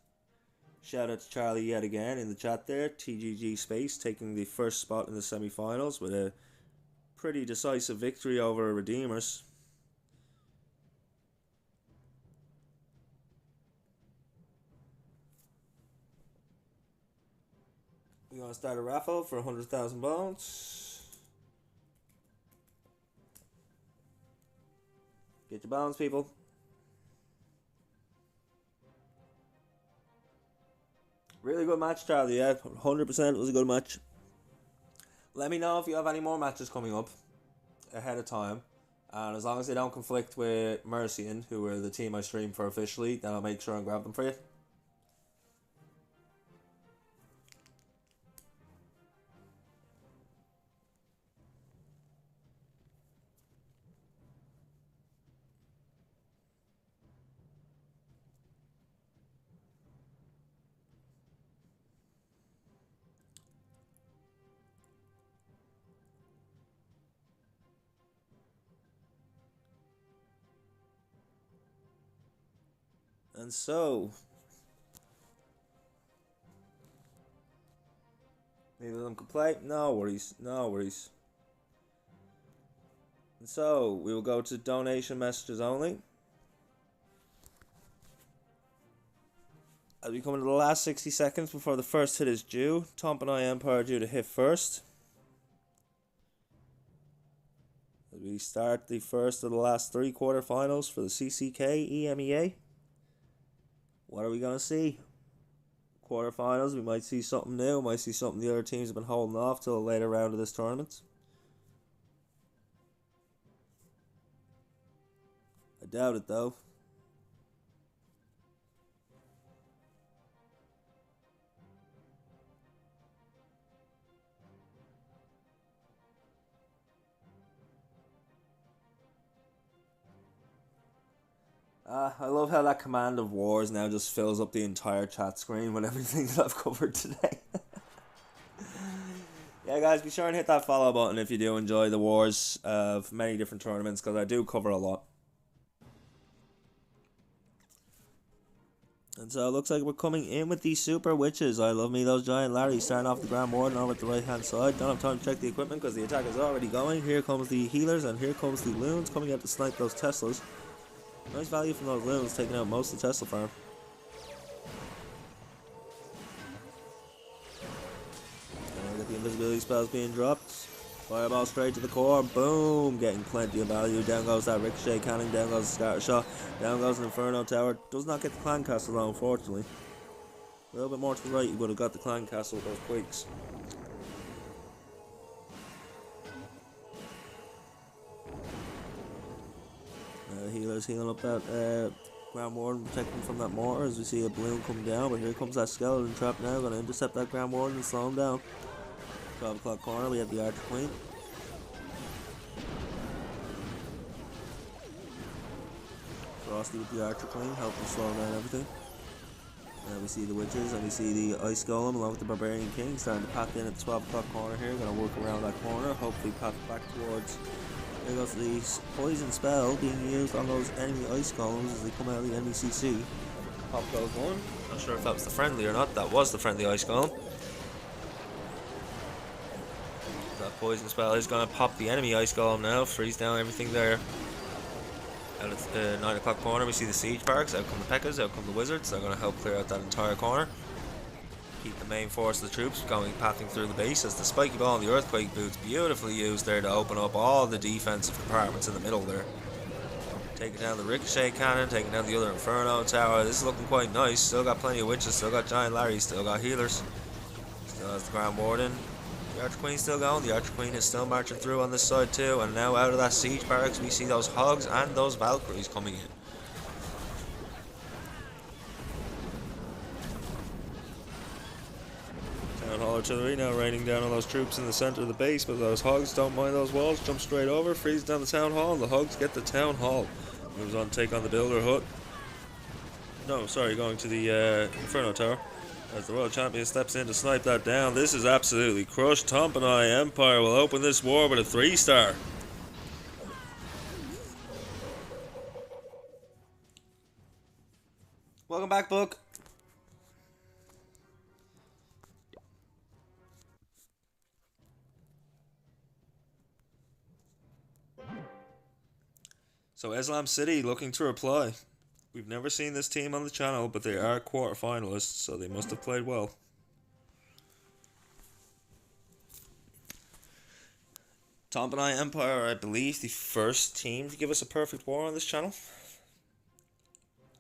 A: Shout out to Charlie yet again in the chat there. TGG Space taking the first spot in the semi-finals with a pretty decisive victory over Redeemers. We're going to start a raffle for 100,000 bones. Get your bones, people. Really good match, Charlie. Yeah, 100% was a good match. Let me know if you have any more matches coming up ahead of time. And as long as they don't conflict with Mercian, who are the team I stream for officially, then I'll make sure and grab them for you. And so, neither of them can play. No worries, no worries. And so, we will go to donation messages only. As we come into the last 60 seconds before the first hit is due, Tomp and I Empire due to hit first. As we start the first of the last 3 quarterfinals for the CCK EMEA. What are we going to see? Quarterfinals, we might see something new, might see something the other teams have been holding off till a later round of this tournament. I doubt it though. I love how that command of wars now just fills up the entire chat screen with everything that I've covered today. Yeah, guys, be sure and hit that follow button if you do enjoy the wars of many different tournaments, because I do cover a lot. And so it looks like we're coming in with these super witches. I love me those giant Larrys starting off the Grand Warden over at the right hand side. Don't have time to check the equipment because the attack is already going. Here comes the healers and here comes the loons coming out to snipe those Teslas. Nice value from those loons, taking out most of the Tesla farm. Get the invisibility spells being dropped. Fireball straight to the core, boom, getting plenty of value. Down goes that ricochet cannon, down goes the scatter shot, down goes an Inferno Tower. Does not get the clan castle though, unfortunately. A little bit more to the right, you would have got the clan castle with those quakes. Healers healing up that Grand Warden, protecting from that mortar as we see a balloon come down. But here comes that skeleton trap now, going to intercept that Grand Warden and slow him down. 12 o'clock corner, we have the Archer Queen. Frosty with the Archer Queen, helping slow down everything. And we see the witches, and we see the Ice Golem along with the Barbarian King starting to pack in at the 12 o'clock corner here. Going to work around that corner, hopefully pack back towards. There goes the poison spell being used on those enemy Ice Golems as they come out of the enemy CC. Pop goes one. Not sure if that was the friendly or not. That was the friendly Ice Golem. That poison spell is going to pop the enemy Ice Golem now, freeze down everything there. Out at the 9 o'clock corner, we see the siege barracks. Out come the P.E.K.K.A.s, out come the wizards. They're going to help clear out that entire corner. Keep the main force of the troops going, pathing through the base as the spiky ball and the earthquake boots beautifully used there to open up all the defensive compartments in the middle there. Taking down the ricochet cannon, taking down the other Inferno Tower. This is looking quite nice. Still got plenty of witches, still got giant Larrys, still got healers. Still has the Grand Warden. The Archer Queen still going. The Archer Queen is still marching through on this side too. And now out of that siege barracks we see those hogs and those Valkyries coming in. Town Hall artillery now raining down on those troops in the center of the base, but those hogs don't mind those walls, jump straight over, freeze down the Town Hall, and the hogs get the Town Hall. Moves on to take on the Builder Hut. No, sorry, going to the Inferno Tower. As the Royal Champion steps in to snipe that down. This is absolutely crushed. Tomp and I Empire will open this war with a 3-star. Welcome back, Book. So Islam City looking to reply. We've never seen this team on the channel, but they are quarterfinalists, so they must have played well. Tomp and I Empire are, I believe, the first team to give us a perfect war on this channel.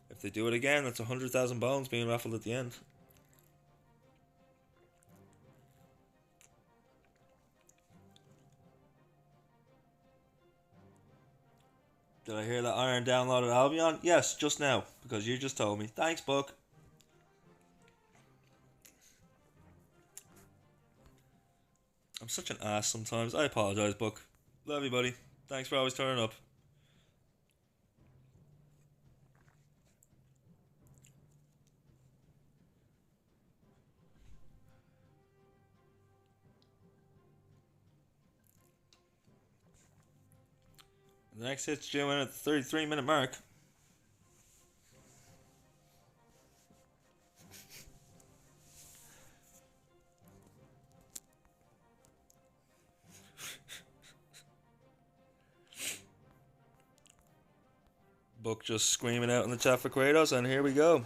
A: If they do it again, that's 100,000 bones being raffled at the end. Did I hear that Iron downloaded Albion? Yes, just now, because you just told me. Thanks, Book. I'm such an ass sometimes. I apologize, Book. Love you, buddy. Thanks for always turning up. The next hit's due in at the 33-minute mark. Book just screaming out in the chat for Kratos, and here we go.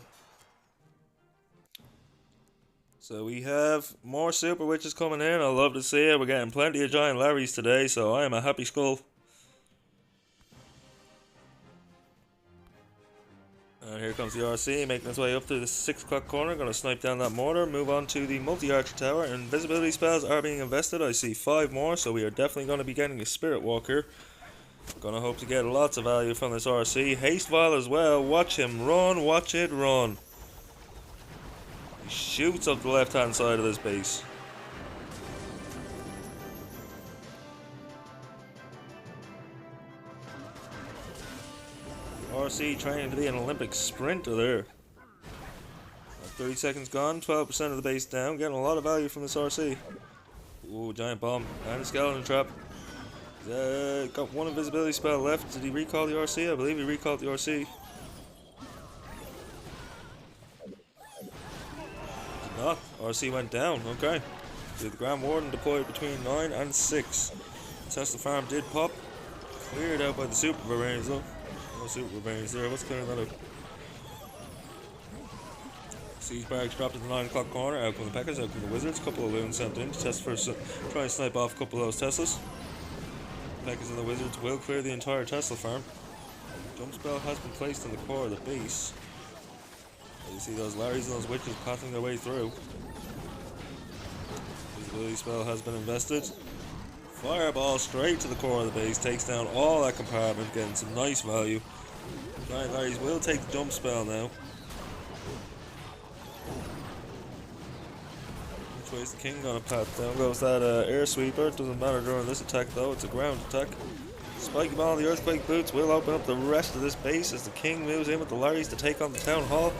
A: So we have more Super Witches coming in. I love to see it. We're getting plenty of Giant Larrys today, so I am a happy skull. And here comes the RC, making its way up through the 6 o'clock corner. Going to snipe down that mortar, move on to the multi-archer tower. Invisibility spells are being invested. I see 5 more, so we are definitely going to be getting a Spirit Walker. Going to hope to get lots of value from this RC. Haste Vial as well. Watch him run, watch it run. He shoots up the left-hand side of this base. RC training to be an Olympic sprinter there. 30 seconds gone, 12% of the base down, getting a lot of value from this RC. Ooh, giant bomb and a skeleton trap. Got one invisibility spell left. Did he recall the RC? I believe he recalled the RC. Did not. RC went down. Okay. So the Grand Warden deployed between 9 and 6. Tesla farm did pop. Cleared out by the Super Barbarians though. No Super Barbarians there. What's clearing that out? Siege barracks dropped at the 9 o'clock corner. Out come the Packers, out come the Wizards. Couple of loons sent in to test for try and snipe off a couple of those Teslas. Packers and the Wizards will clear the entire Tesla farm. Jump spell has been placed in the core of the base. You see those Larrys and those Witches pathing their way through. Visibility spell has been invested. Fireball straight to the core of the base, takes down all that compartment, getting some nice value. Giant Larrys will take the jump spell now. Which way is the King gonna pat? Down goes that air sweeper. It doesn't matter during this attack though, it's a ground attack. Spiky Ball and the Earthquake Boots will open up the rest of this base as the King moves in with the Larrys to take on the Town Hall.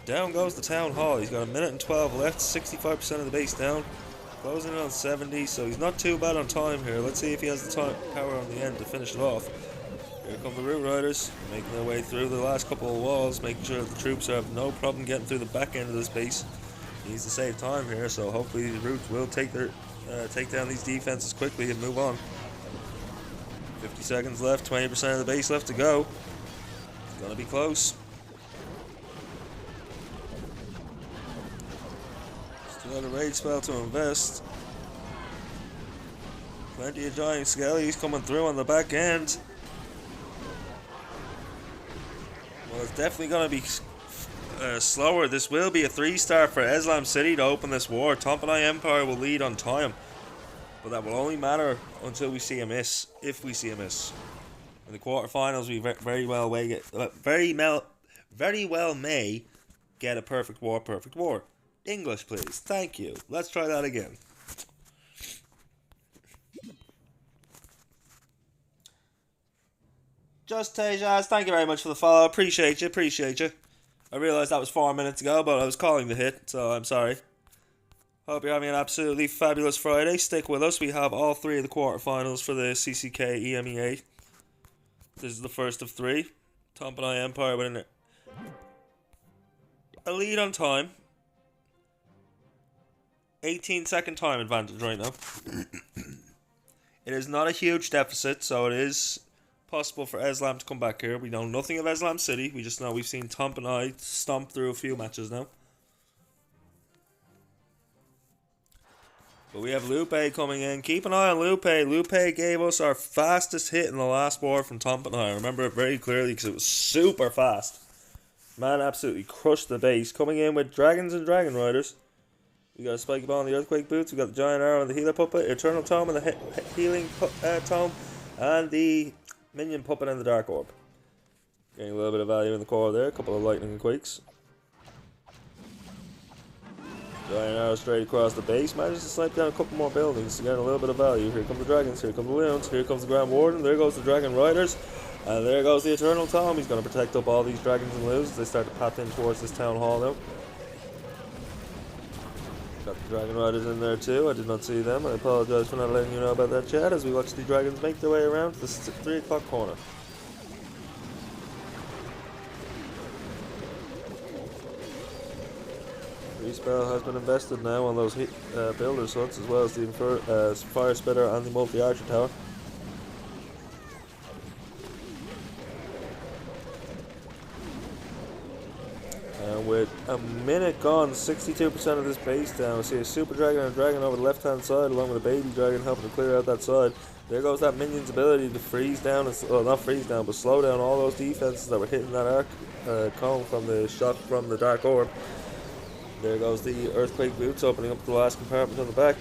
A: Down goes the Town Hall. He's got a minute and 12 left, 65% of the base down. Closing in on 70, so he's not too bad on time here. Let's see if he has the time, power on the end to finish it off. Here come the Root Riders, making their way through the last couple of walls, making sure that the troops have no problem getting through the back end of this base. He needs to save time here, so hopefully the Roots will take down these defenses quickly and move on. 50 seconds left, 20% of the base left to go. It's gonna be close. Still got a rage spell to invest. Plenty of giant skellies coming through on the back end. Well, it's definitely gonna be slower. This will be a 3-star for Islam City to open this war. Tompanai Empire will lead on time. But that will only matter until we see a miss, if we see a miss. In the quarterfinals, we very well may get a perfect war. English, please. Thank you. Let's try that again. Just Tejas, thank you very much for the follow. Appreciate you. I realised that was 4 minutes ago, but I was calling the hit, so I'm sorry. Hope you're having an absolutely fabulous Friday. Stick with us. We have all 3 of the quarterfinals for the CCK EMEA. This is the first of 3. Tompanai Empire with a lead on time. 18-second time advantage right now. It is not a huge deficit, so it is possible for Islam to come back here. We know nothing of Islam City. We just know we've seen Tompanai stomp through a few matches now. But we have Lupe coming in. Keep an eye on Lupe. Lupe gave us our fastest hit in the last war from Tompanai. I remember it very clearly because it was super fast. Man absolutely crushed the base. Coming in with Dragons and Dragon Riders. We got a Spiky Ball and the Earthquake Boots. We got the Giant Arrow and the Healer Puppet. Eternal Tome and the Healing Tome. And the Minion Puppet and the Dark Orb. Getting a little bit of value in the core there. A couple of Lightning and Quakes. Giant Arrow straight across the base. Manages to snipe down a couple more buildings to get a little bit of value. Here come the Dragons. Here come the Loons. Here comes the Grand Warden. There goes the Dragon Riders. And there goes the Eternal Tome. He's going to protect up all these Dragons and Loons as they start to path in towards this Town Hall now. Got the Dragon Riders in there too. I did not see them. I apologise for not letting you know about that, chat, as we watch the Dragons make their way around to the 3 o'clock corner. Spell has been invested now on those builders huts as well as the fire spitter and the multi-archer tower. And with a minute gone, 62% of this base down. We see a super dragon and a dragon over the left hand side, along with a baby dragon helping to clear out that side. There goes that minion's ability to freeze down, well, not freeze down, but slow down all those defenses that were hitting that arc cone from the shot from the dark orb. There goes the earthquake boots opening up the last compartment on the back.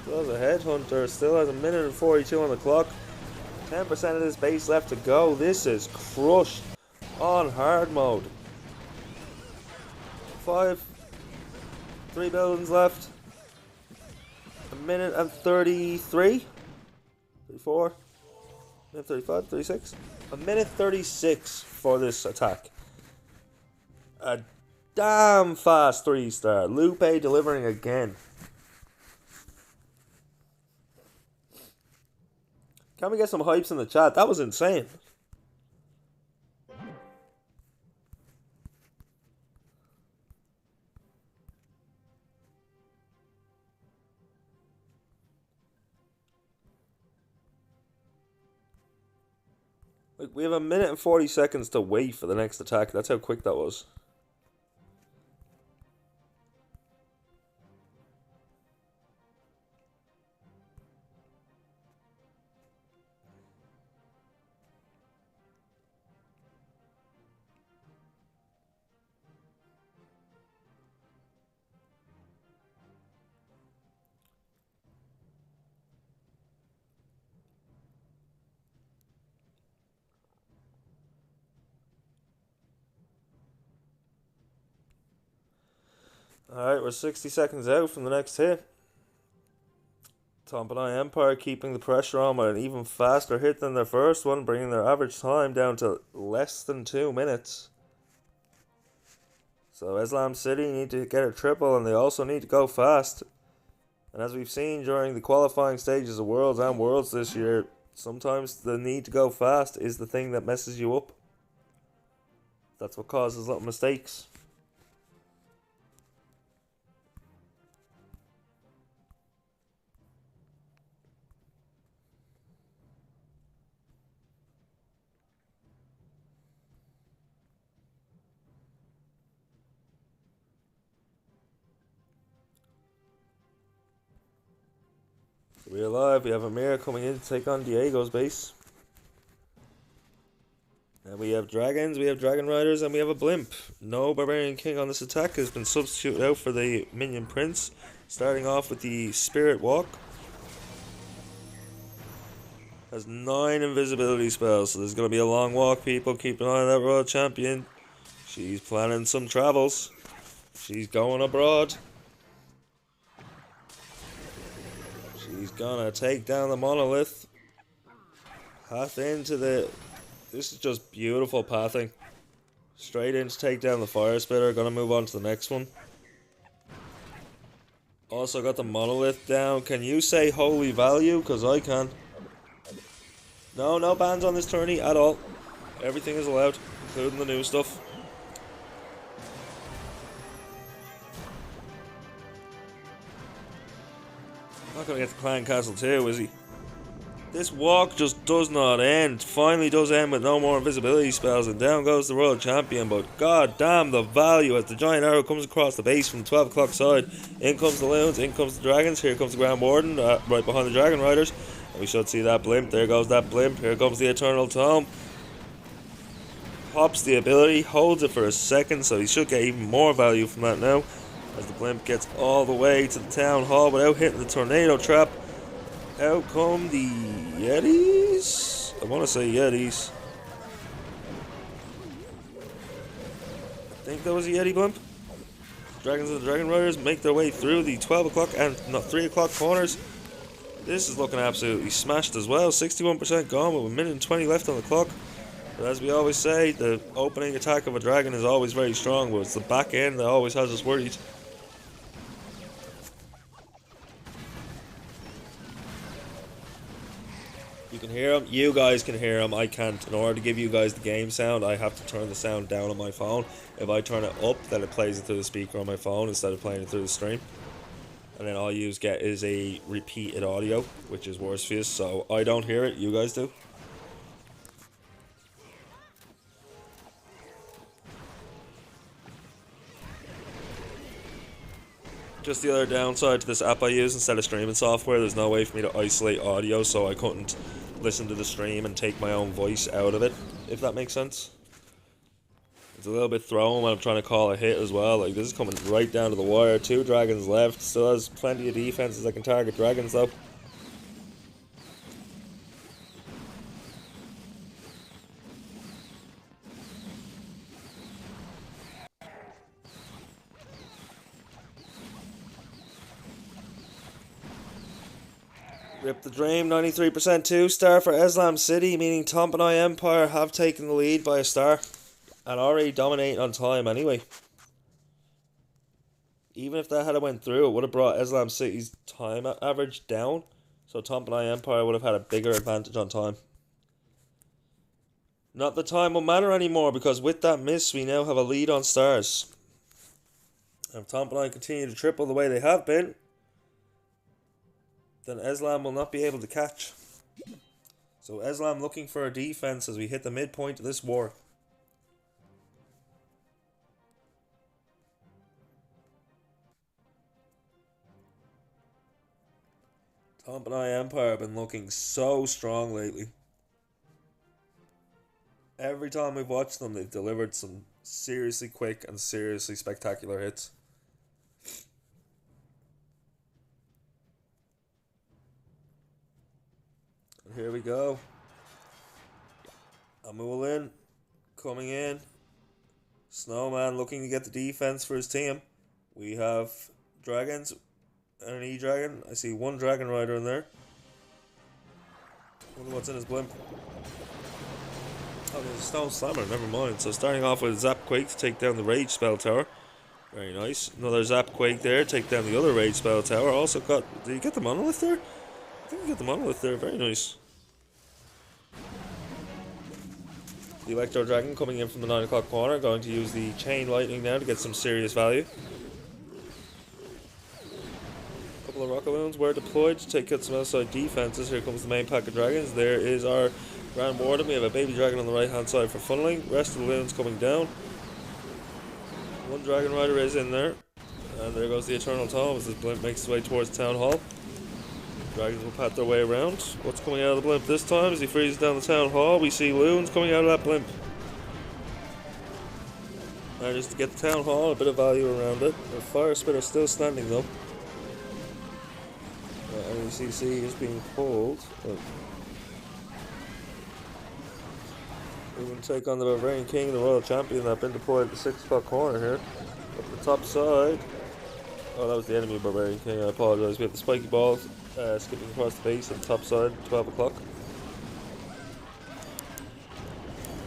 A: Still has a headhunter, still has a minute and 42 on the clock. 10% of this base left to go. This is crushed on hard mode. 3 buildings left. A minute and 33. 34. Minute 35, 36. A minute 36 for this attack. A damn fast 3-star. Lupe delivering again. Can we get some hypes in the chat? That was insane. Like, we have a minute and 40 seconds to wait for the next attack. That's how quick that was. Alright, we're 60 seconds out from the next hit. Tompanai Empire keeping the pressure on with an even faster hit than their first one, bringing their average time down to less than 2 minutes. So Islam City need to get a triple, and they also need to go fast. And as we've seen during the qualifying stages of Worlds and Worlds this year, sometimes the need to go fast is the thing that messes you up. That's what causes little mistakes. We're alive. We have Amir coming in to take on Diego's base. And we have dragons, we have dragon riders, and we have a blimp. No barbarian king on this attack has been substituted out for the minion prince. Starting off with the spirit walk. Has 9 invisibility spells, so there's going to be a long walk, people. Keep an eye on that royal champion. She's planning some travels. She's going abroad. She's gonna take down the monolith. Path into the... This is just beautiful pathing. Straight in to take down the fire spitter. Gonna move on to the next one. Also got the monolith down. Can you say holy value? Because I can. No bans on this tourney at all. Everything is allowed, including the new stuff. Not gonna get to Clan Castle 2, is he? This walk just does not end. Finally does end with no more invisibility spells, and down goes the World Champion. But god damn the value as the giant arrow comes across the base from the 12 o'clock side. In comes the loons, in comes the dragons. Here comes the Grand Warden, right behind the Dragon Riders. And we should see that blimp. There goes that blimp. Here comes the Eternal Tome. Pops the ability, holds it for a second, so he should get even more value from that now. As the blimp gets all the way to the town hall without hitting the tornado trap. Out come the Yetis? I want to say Yetis. I think that was a Yeti blimp. Dragons and the Dragon Riders make their way through the 12 o'clock and 3 o'clock corners. This is looking absolutely smashed as well. 61% gone with a minute and 20 left on the clock. But as we always say, the opening attack of a dragon is always very strong, but it's the back end that always has us worried. You can hear him. You guys can hear him. I can't. In order to give you guys the game sound, I have to turn the sound down on my phone. If I turn it up, then it plays it through the speaker on my phone instead of playing it through the stream. And then all you get is a repeated audio, which is worse for you. So I don't hear it. You guys do. Just the other downside to this app I use, instead of streaming software, there's no way for me to isolate audio, so I couldn't listen to the stream and take my own voice out of it, if that makes sense. It's a little bit thrown when I'm trying to call a hit as well. Like, this is coming right down to the wire. 2 dragons left. Still has plenty of defenses that can target dragons, though. Rip the Dream, 93% 2-star for Islam City, meaning Tom and I Empire have taken the lead by a star. And already dominating on time anyway. Even if that had went through, it would have brought Islam City's time average down. So Tom and I Empire would have had a bigger advantage on time. Not that time will matter anymore, because with that miss, we now have a lead on stars. And if Tom and I continue to triple the way they have been, then Islam will not be able to catch. So Islam looking for a defense as we hit the midpoint of this war. Tom and I Empire have been looking so strong lately. Every time we've watched them, they've delivered some seriously quick and seriously spectacular hits. And here we go. Amulin coming in. Snowman looking to get the defense for his team. We have dragons and an E-Dragon. I see 1 Dragon Rider in there. Wonder what's in his blimp. Oh, there's a Stone Slammer, never mind. So starting off with Zap Quake to take down the Rage Spell Tower. Very nice. Another Zap Quake there, take down the other Rage Spell Tower. Also got... Did you get the Monolith there? I think you got the Monolith there, very nice. The Electro Dragon coming in from the 9 o'clock corner, going to use the Chain Lightning now to get some serious value. A couple of Rocket Wounds were deployed to take out some outside defenses. Here comes the main pack of dragons. There is our Grand Warden. We have a Baby Dragon on the right hand side for funneling. Rest of the loons coming down. 1 Dragon Rider is in there. And there goes the Eternal Tome as this blimp makes its way towards Town Hall. Dragons will pat their way around. What's coming out of the blimp this time? As he freezes down the Town Hall, we see loons coming out of that blimp. Manages to get the Town Hall, a bit of value around it. The Fire Spitter still standing though. UTC is being pulled. We will take on the Barbarian King, the Royal Champion that have been deployed at the 6 o'clock corner here. Up the top side. Oh, that was the enemy Barbarian King, I apologise. We have the Spiky Balls skipping across the base at the top side, 12 o'clock.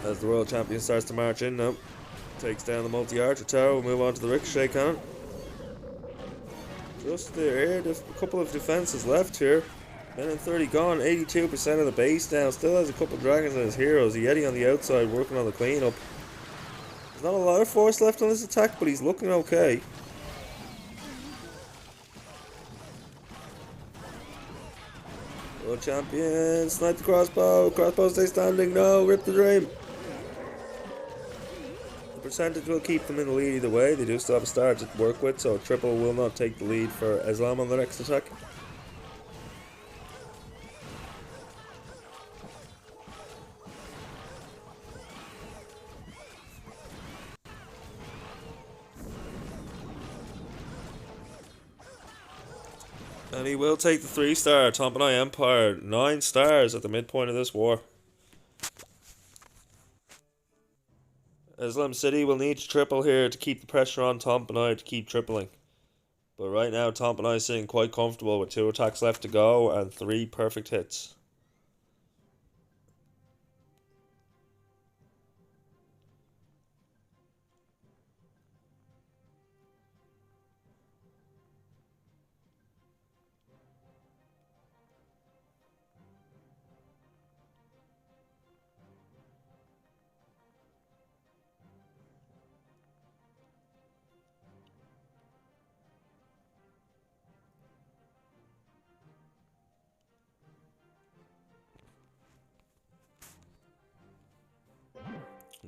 A: As the Royal Champion starts to march in now. Takes down the multi-archer tower, we'll move on to the Ricochet Cannon. Just there, there's a couple of defenses left here. Men in 30 gone, 82% of the base now. Still has a couple of dragons and his heroes. The Yeti on the outside working on the cleanup. There's not a lot of force left on this attack, but he's looking okay. World Champion, snipe the crossbow. Crossbow stay standing, no, rip the dream. The percentage will keep them in the lead either way. They do still have a star to work with, so triple will not take the lead for Islam on the next attack. And he will take the 3-star. Tom and I Empire, 9 stars at the midpoint of this war. Islam City will need to triple here to keep the pressure on Tom and I to keep tripling. But right now, Tom and I sitting quite comfortable with 2 attacks left to go and 3 perfect hits.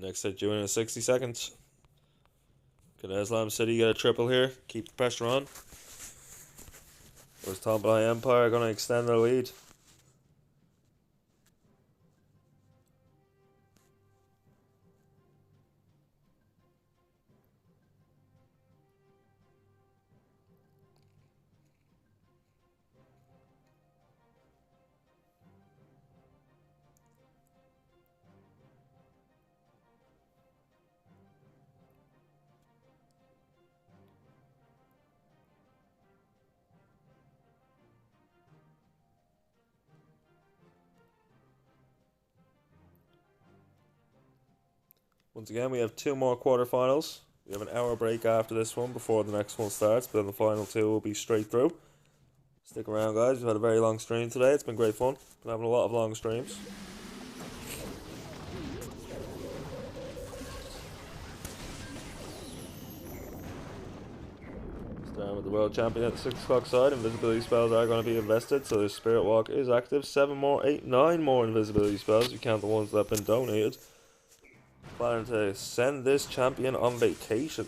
A: Next hit due in 60 seconds. Can Islam City get a triple here? Keep the pressure on. Was Tomboy Empire going to extend their lead? Once again, we have 2 more quarterfinals. We have an hour break after this one before the next one starts, but then the final 2 will be straight through. Stick around, guys. We've had a very long stream today. It's been great fun. Been having a lot of long streams. Starting with the world champion at the 6 o'clock side. Invisibility spells are going to be invested, so the Spirit Walk is active. 7 more, 8, 9 more invisibility spells. If you count the ones that have been donated. Planning to send this champion on vacation.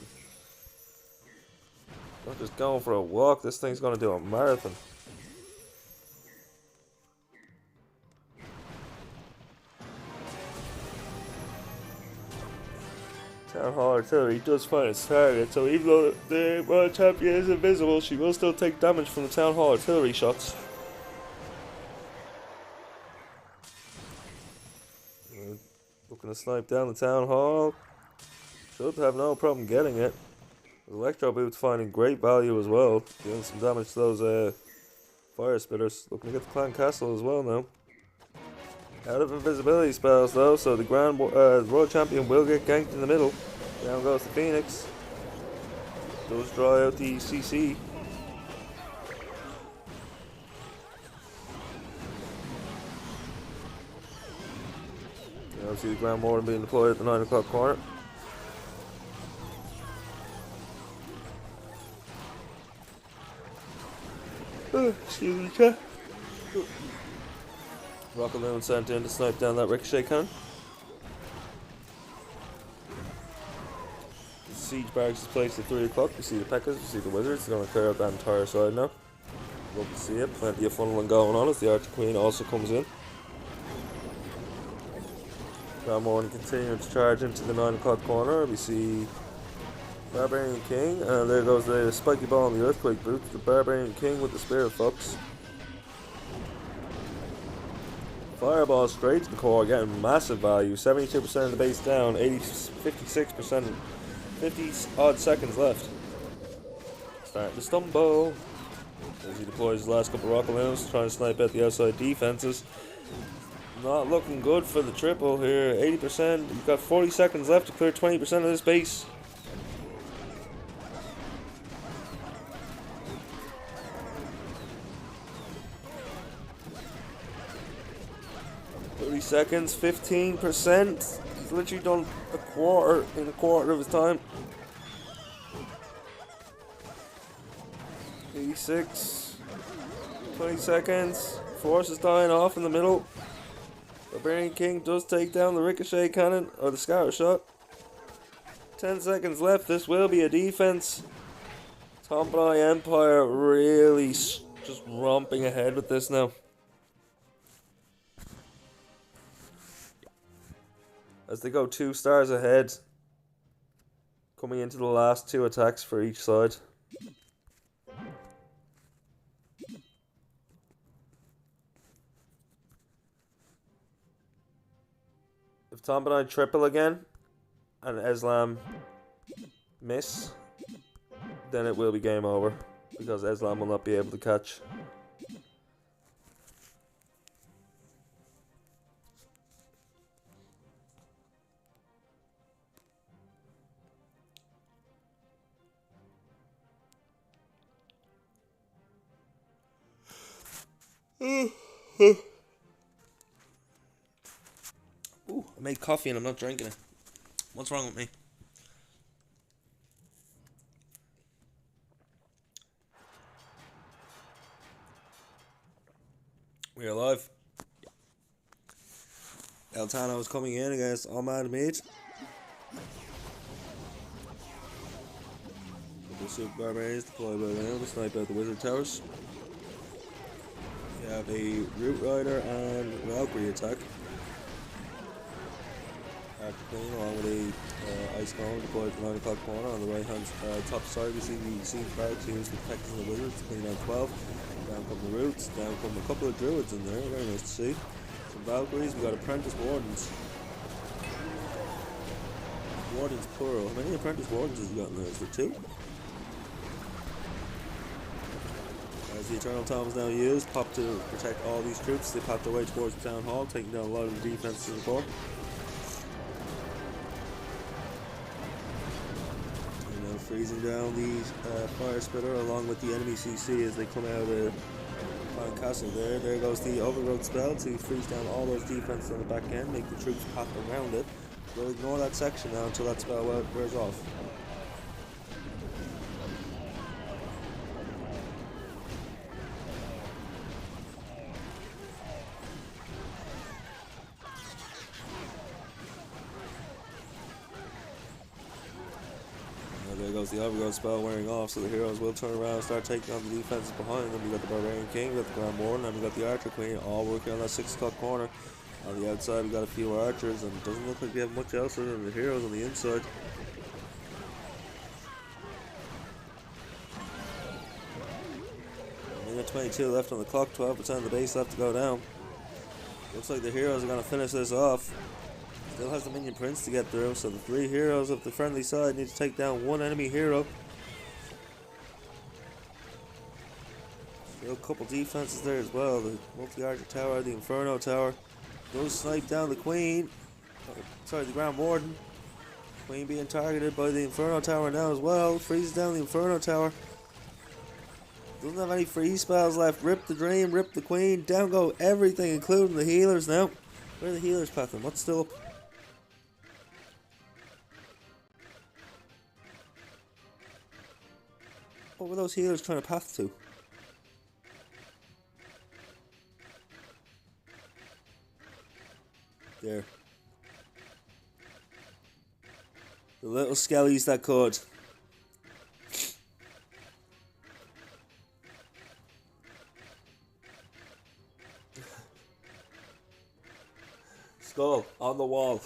A: Not just going for a walk. This thing's going to do a marathon. Town Hall Artillery does find its target, so even though the world champion is invisible, she will still take damage from the Town Hall Artillery shots. Looking to snipe down the Town Hall. Should have no problem getting it. The Electro Boot's finding great value as well, doing some damage to those fire spitters. Looking to get the Clan Castle as well now. Out of invisibility spells though, so the World Champion will get ganked in the middle. Down goes the Phoenix. Does draw out the CC. See the Grand Warden being deployed at the 9 o'clock corner. Excuse me, chat. Rocket Loon sent in to snipe down that ricochet cannon. The siege barracks is placed at 3 o'clock. We see the Pekkas, we see the Wizards. They're going to clear out that entire side now. Love to see it. Plenty of funneling going on as the Archer Queen also comes in. Grand Warden continuing to charge into the 9 o'clock corner. We see Barbarian King, and there goes the spiky ball on the Earthquake Boot. The Barbarian King with the Spirit Fox. Fireball straight to the core, getting massive value. 72% of the base down, 56%, 50 odd seconds left. Starting to stumble. As he deploys his last couple of rocket loons, trying to snipe out the outside defenses. Not looking good for the triple here. 80%. You've got 40 seconds left to clear 20% of this base. Seconds, 15%. He's literally done a quarter in a quarter of his time. 86. 20 seconds. Force is dying off in the middle. Barbarian King does take down the ricochet cannon or the scatter shot. 10 seconds left. This will be a defense. Tomboy Empire really just romping ahead with this now. As they go 2 stars ahead, coming into the last 2 attacks for each side. If Tomboy triple again and Eslam miss, then it will be game over because Eslam will not be able to catch. Ooh, I made coffee and I'm not drinking it. What's wrong with me? We are live. El Tano is coming in against Ahmad Mead. The Super Barbarians deploy by the snipe out the Wizard Towers. have a Root Rider and Valkyrie attack. Archer Queen along with a Ice Golem deployed at the 9 o'clock corner. On the right hand top side we see the Siege Barracks used with Protectors and the Wizards, clean down 12. Down come the Roots, down come a couple of Druids in there, very nice to see. Some Valkyries, we got Apprentice Wardens. Wardens plural. How many Apprentice Wardens has he got in there? Is there 2? As the Eternal Tom is now used, pop to protect all these troops. They pop their way towards the Town Hall, taking down a lot of the defenses in the core. And now freezing down the Fire Spitter along with the enemy CC as they come out of Fine Castle there. There goes the Overgrowth spell to freeze down all those defenses on the back end, make the troops path around it. We'll ignore that section now until that spell wears off. There goes the Overgrowth spell wearing off, so the heroes will turn around and start taking on the defenses behind them. We got the Barbarian King, we got the Grand Warden, and we got the Archer Queen, all working on that 6 o'clock corner. On the outside we got a few archers, and it doesn't look like we have much else other than the heroes on the inside. Minute 22 left on the clock, 12% of the base left to go down. Looks like the heroes are going to finish this off. Still has the Minion Prince to get through, so the 3 heroes of the friendly side need to take down 1 enemy hero. Still a couple defenses there as well. The Multi-Archer Tower, the Inferno Tower. Goes snipe down the Queen. Sorry, the Grand Warden. Queen being targeted by the Inferno Tower now as well. Freezes down the Inferno Tower. Doesn't have any freeze spells left. Rip the Dream, rip the Queen. Down go everything, including the healers now. Where are the healers pathing? What's still up? What were those healers trying to path to? There. The little skellies that could. Skull on the wall.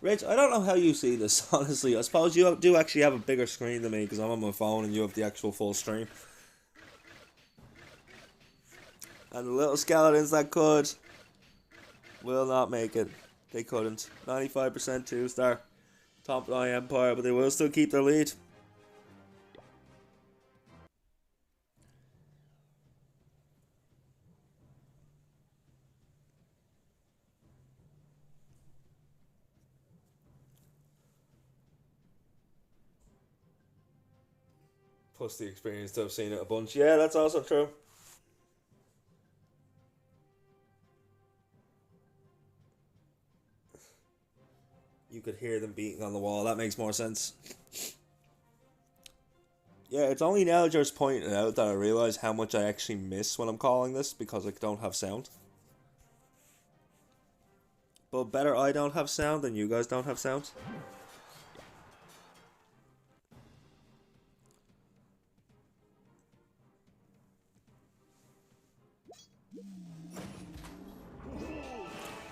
A: Rich, I don't know how you see this, honestly. I suppose you do actually have a bigger screen than me because I'm on my phone and you have the actual full stream. And the little skeletons that could will not make it. They couldn't. 95% 2-star. Top 9 Empire, but they will still keep their lead. Plus the experience to have seen it a bunch. Yeah, that's also true. You could hear them beating on the wall. That makes more sense. Yeah, it's only now just pointing out that I realise how much I actually miss when I'm calling this because I don't have sound. But better I don't have sound than you guys don't have sound.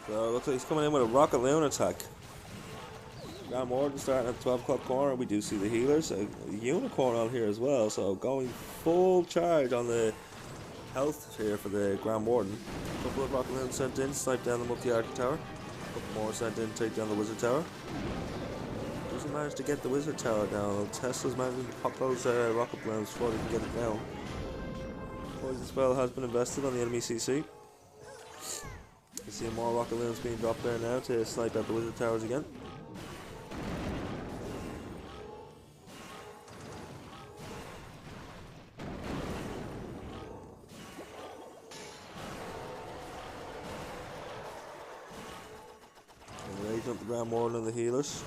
A: So it looks like he's coming in with a Rocket Loon attack. Grand Warden starting at the 12 o'clock corner. We do see the healers. A unicorn on here as well. So going full charge on the health here for the Grand Warden. A couple of Rocket Loons sent in, snipe down the Multi-Archer Tower. A couple more sent in, take down the Wizard Tower. Doesn't manage to get the Wizard Tower down. Tesla's managing to pop those Rocket Balloons before they can get it down. Poison spell has been invested on the enemy CC. You see more Rocket Loons being dropped there now to snipe out the Wizard Towers again. The Grand Warden and the healers.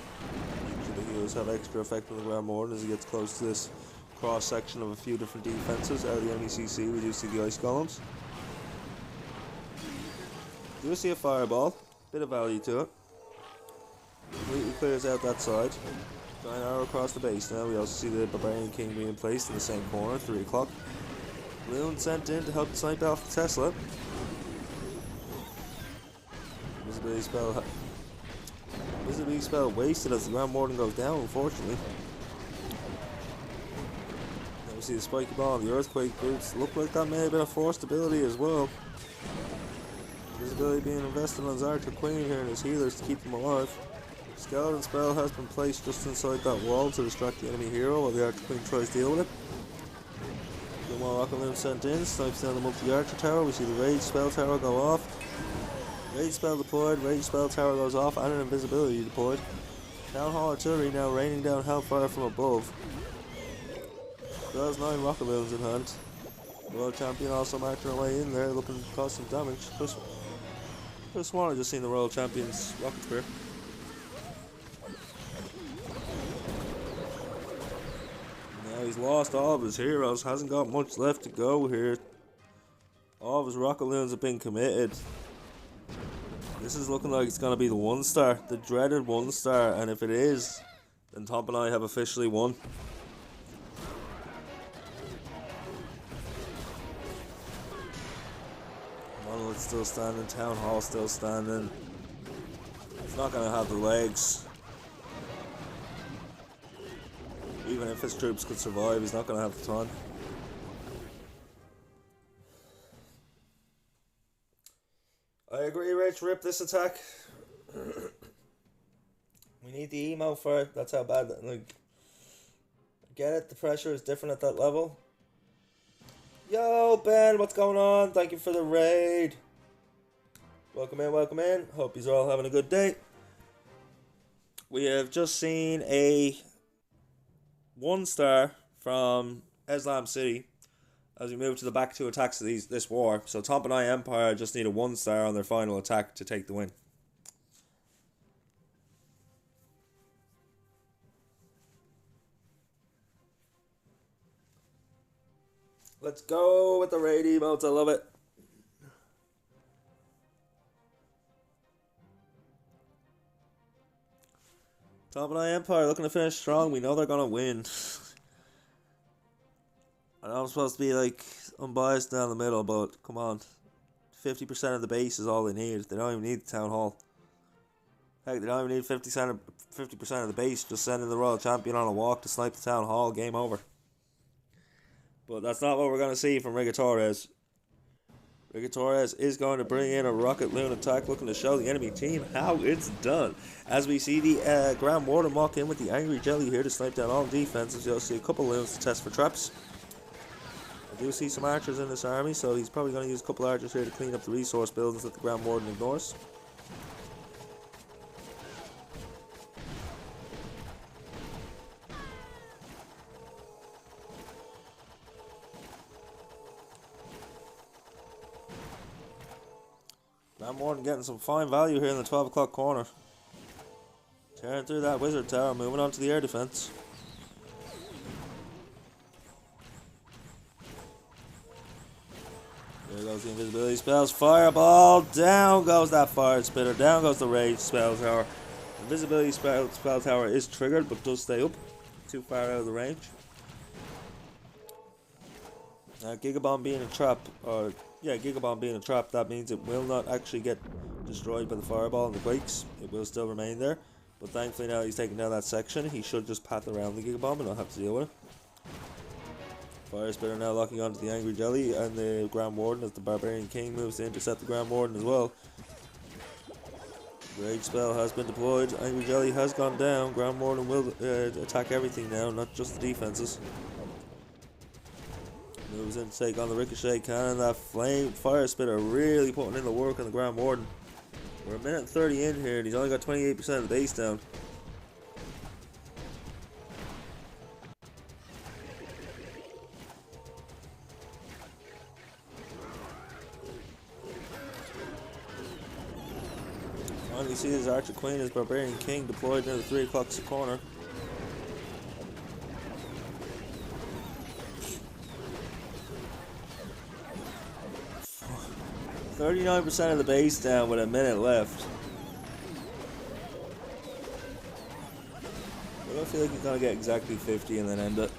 A: So the healers have extra effect on the Grand Warden as he gets close to this cross section of a few different defenses. Out of the enemy CC, we do see the ice golems. Do see a fireball, bit of value to it. Completely clears out that side. Giant arrow across the base now. We also see the Barbarian King being placed in the same corner, 3 o'clock. Loon sent in to help snipe off the Tesla. Visibility spell wasted as the Grand Warden goes down, unfortunately. Now we see the spiky ball and the earthquake boots. Look like that may have been a forced ability as well. Visibility being invested on his Archer Queen here and his healers to keep them alive. Skeleton spell has been placed just inside that wall to distract the enemy hero while the Archer Queen tries to deal with it. No more Rocket Loon sent in, snipes down the multi-archer tower. We see the Rage spell tower go off. Rage spell deployed, Rage spell tower goes off, and an invisibility deployed. Town Hall Artillery now raining down hellfire from above. There's 9 Rocket Loons in hand. The World Champion also marching her way in there, looking to cause some damage. Just wanted to see the Royal Champion's rocket spear. Now he's lost all of his heroes, hasn't got much left to go here. All of his Rocket Loons have been committed. This is looking like it's going to be the 1-star, the dreaded 1-star, and if it is, then Top and I have officially won. Monolith still standing, Town Hall still standing. It's not going to have the legs. Even if his troops could survive, he's not going to have the time. I agree, Rich. Rip this attack. We need the emo for it. That's how bad. Like, I get it. The pressure is different at that level. Yo, Ben, what's going on? Thank you for the raid. Welcome in, welcome in. Hope you're all having a good day. We have just seen a 1-star from Islam City as we move to the back 2 attacks of this war. So Top and I Empire just need a 1-star on their final attack to take the win. Let's go with the raid emotes. I love it. Top and I Empire looking to finish strong. We know they're going to win. I know I'm supposed to be like unbiased down the middle, but come on. 50% of the base is all they need. They don't even need the Town Hall. Heck, they don't even need 50% of the base. Just sending the Royal Champion on a walk to snipe the Town Hall. Game over. But that's not what we're going to see from Rigatores. Rigatores is going to bring in a Rocket Loon attack, looking to show the enemy team how it's done. As we see the Grand Warden walk in with the Angry Jelly here to snipe down all defenses. You'll see a couple Loons to test for traps. I do see some archers in this army, so he's probably going to use a couple archers here to clean up the resource buildings that the Grand Warden ignores. Grand Warden getting some fine value here in the 12 o'clock corner. Tearing through that wizard tower, moving on to the air defense. There goes the invisibility spells. Fireball. Down goes that fire spitter. Down goes the rage spell tower. Invisibility spell tower is triggered, but does stay up. Too far out of the range. Gigabomb being a trap, Gigabomb being a trap, that means it will not actually get destroyed by the fireball and the quakes. It will still remain there. But thankfully now he's taking down that section. He should just path around the Gigabomb and not have to deal with it. Fire Spitter now locking onto the Angry Jelly and the Grand Warden as the Barbarian King moves to intercept the Grand Warden as well. Rage spell has been deployed. Angry Jelly has gone down. Grand Warden will attack everything now, not just the defenses. Moves in to take on the Ricochet Cannon. That Flame Fire Spitter really putting in the work on the Grand Warden. We're a minute and 30 in here and he's only got 28% of the base down. Finally see his Archer Queen, his Barbarian King deployed near the 3 o'clock corner. %39% of the base down with a minute left. I don't feel like he's gonna get exactly 50 and then end it.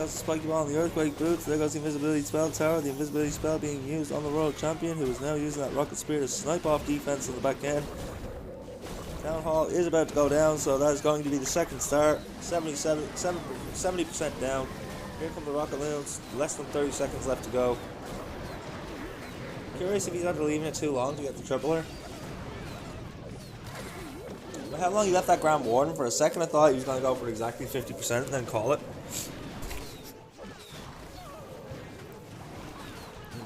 A: goes the spiky ball and the earthquake boots. There goes the invisibility spell tower. The invisibility spell being used on the royal champion, who is now using that rocket spear to snipe off defense on the back end. Town Hall is about to go down, so that is going to be the second star. 70% down. Here come the rocket loons. Less than 30 seconds left to go. Curious if he's after leaving it too long to get the tripler. How long he left that Grand Warden? For a second I thought he was going to go for exactly 50% and then call it.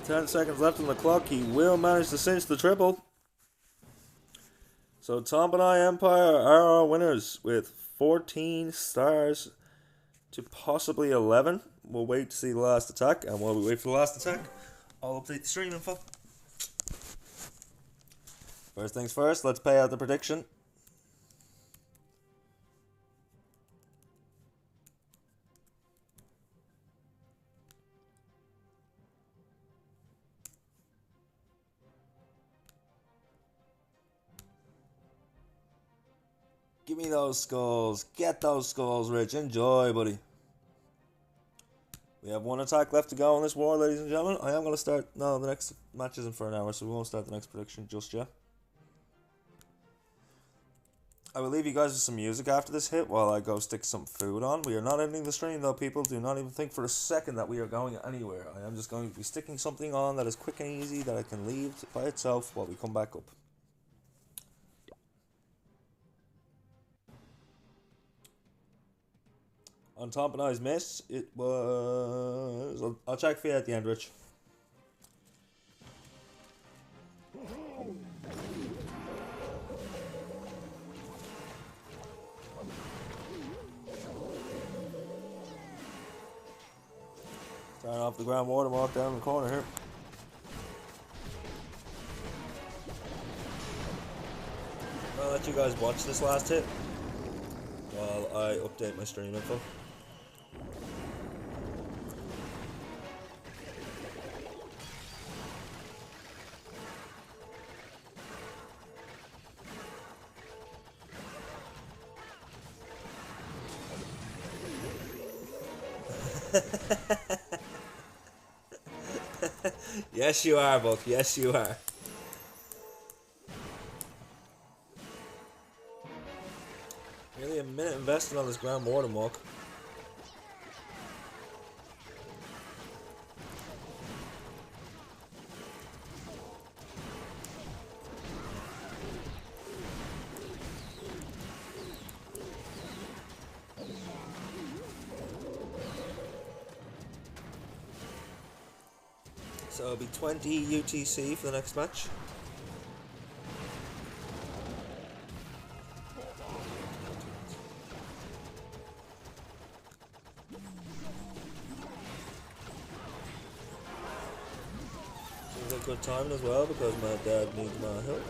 A: 10 seconds left on the clock. He will manage to cinch the triple. So Tom and I Empire are our winners with 14 stars to possibly 11. We'll wait to see the last attack, and while we wait for the last attack, I'll update the stream info. First things first, let's pay out the prediction. Give me those skulls. Get those skulls, Rich. Enjoy, buddy. We have one attack left to go on this war, ladies and gentlemen. I am going to start... No, the next match isn't for an hour, so we won't start the next prediction just yet. I will leave you guys with some music after this hit while I go stick some food on. We are not ending the stream, though, people. Do not even think for a second that we are going anywhere. I am just going to be sticking something on that is quick and easy that I can leave by itself while we come back up. On Tom and I's miss, it was... I'll check for you at the end, Rich. Starting off the Grand Watermark down in the corner here. I'll let you guys watch this last hit while I update my stream info. Yes, you are, Buck. Yes, you are. Nearly a minute invested on this Grand Watermark. So it'll be 20 UTC for the next match. Seems like good timing as well because my dad needs my help.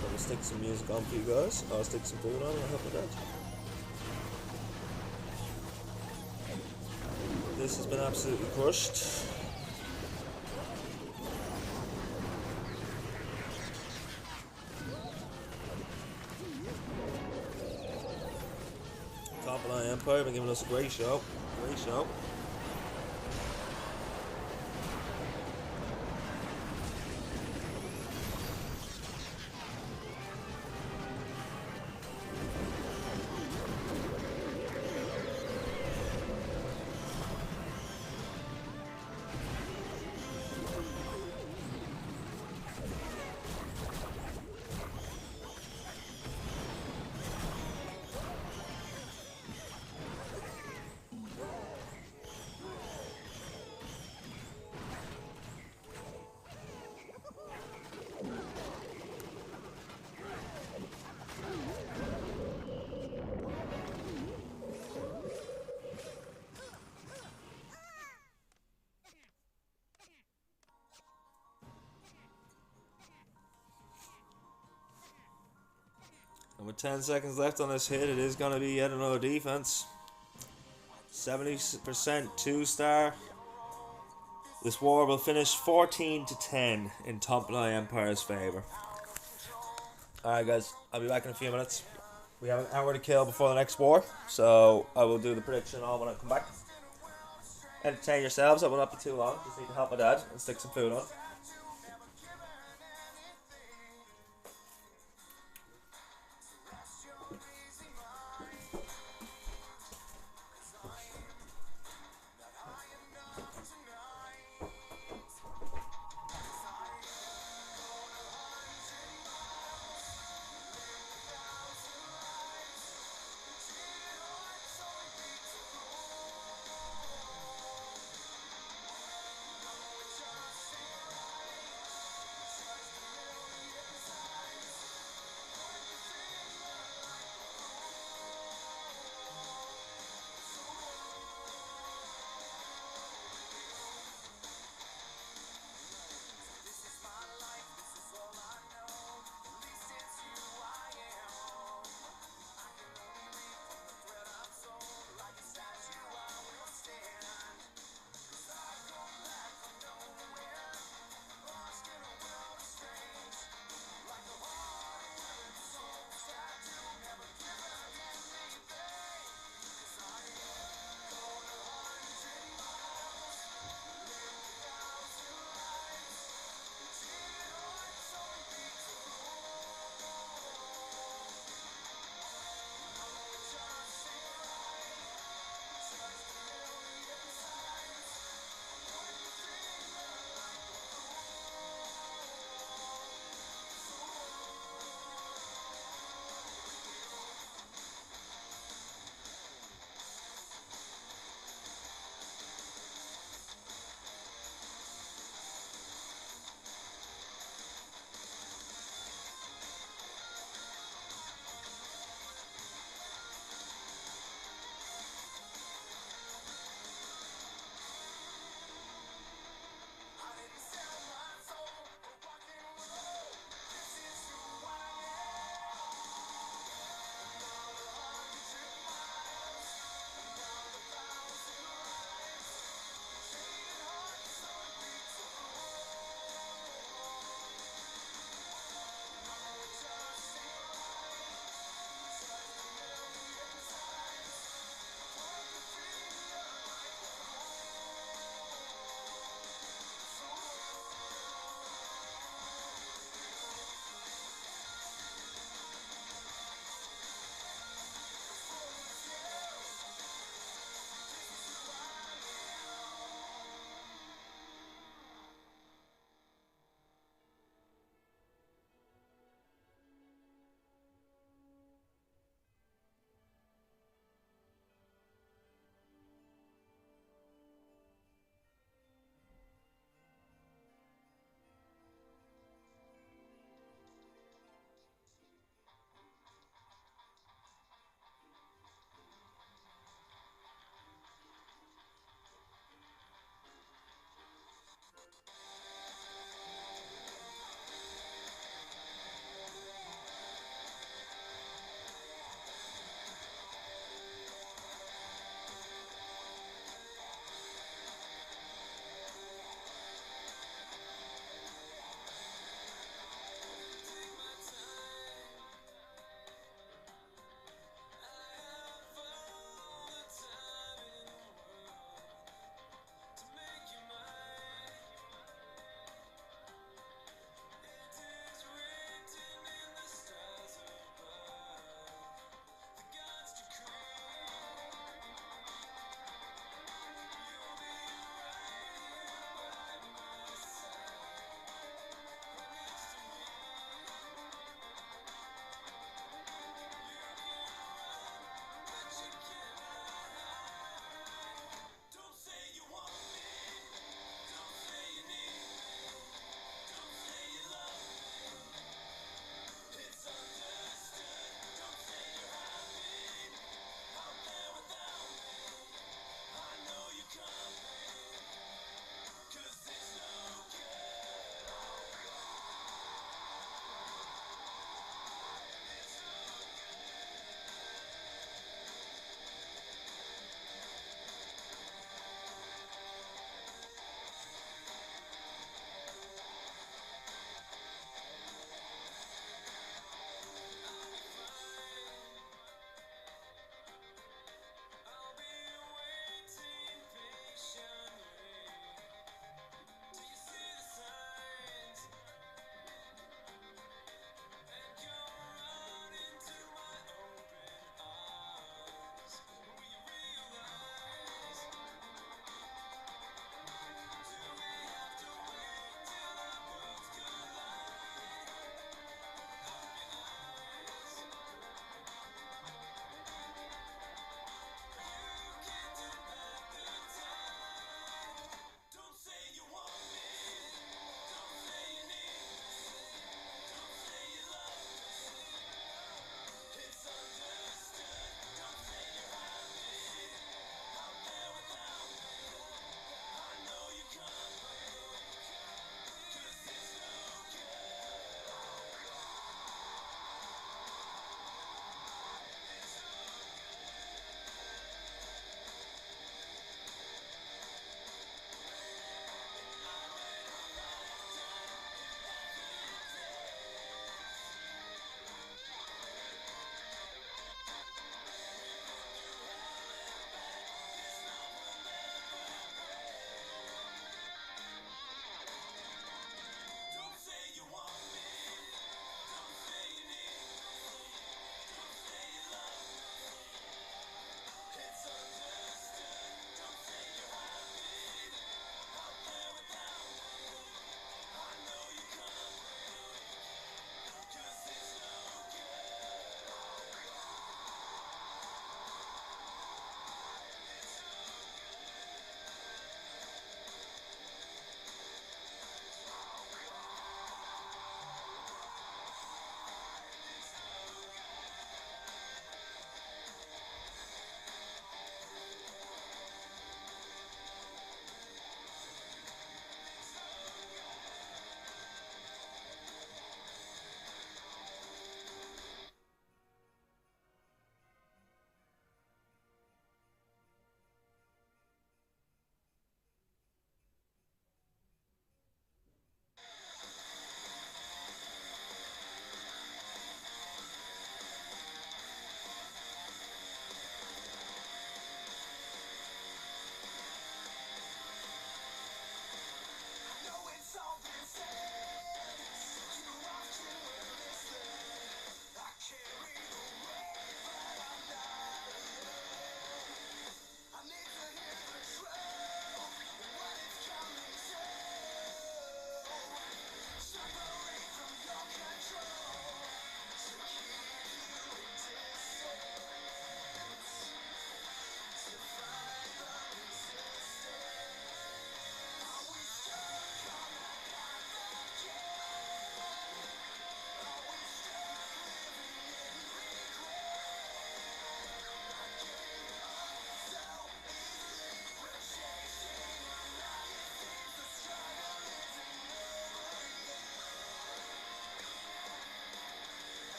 A: So I'll stick some music on for you guys. I'll stick some food on and I'll help my dad. This has been absolutely crushed. Empire been giving us a great show. Great show. And with 10 seconds left on this hit, it is going to be yet another defense. 70% 2-star. This war will finish 14-10 in Tompanai Empire's favour. Alright guys, I'll be back in a few minutes. We have an hour to kill before the next war, so I will do the prediction all when I come back. Entertain yourselves, it will not be too long. Just need to help my dad and stick some food on.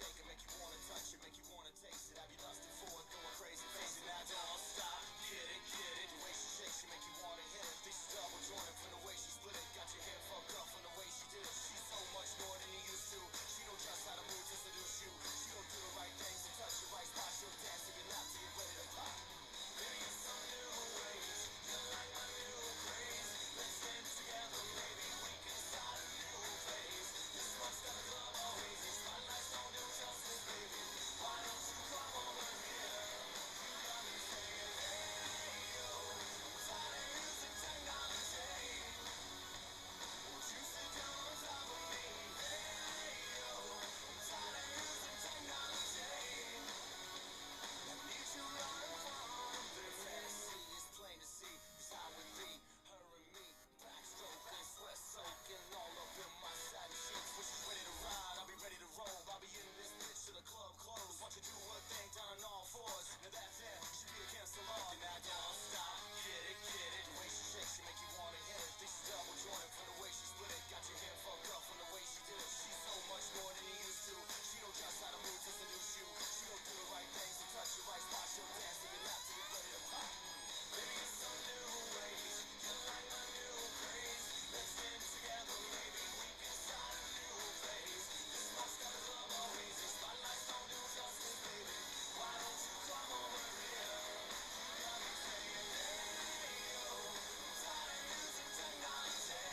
A: shake it, make you wanna touch it, make you wanna taste it. Have you lusted for it, going crazy, face it. Now don't stop, get it, get it. The way she shakes, she make you wanna hit it. This is double jointed from the way she split it. Got your hair fucked up from the way she did it. She's so much more than you used to. She know just how to move to seduce you. She don't do the right things and touch the right spot. She'll dance to your lap till you're ready to pop. Baby, it's some new ways. You like my new craze. Let's dance together, maybe we can start a new phase. This one's got a club always. These spotlights don't do justice, baby. Why don't you come over here? You got me saying, hey, yo. I'm tired of using technology. Won't you sit down on top of me? Hey, yo. I'm tired of using technology. I need you right from the fantasy. It's plain to see, it's how it be. Her and me, backstroking, sweat soaking, all up in my satin sheets. When she's ready to ride, I'll be ready to roll. I'll be in this bitch till the club close. Watch her do her thing down on all fours. Now that's it, she be against the law. And I don't stop, get it, get it. The way she shakes, she make you wanna hit it. This is double jointed from the way she split it. Got your hair fucked up from the way she did it. She's so much more than you used to. She know just how to move to seduce you. She don't do the right things and touch the right spot. She'll dance to your lap till you're ready to pop. Baby, it's some new ways. You like my new craze. Let's dance together, maybe we can start a new phase. This smoke's got a club always. These spotlights don't do justice, baby. Why don't you come over here? You got me saying, hey, yo. I'm tired of using technology.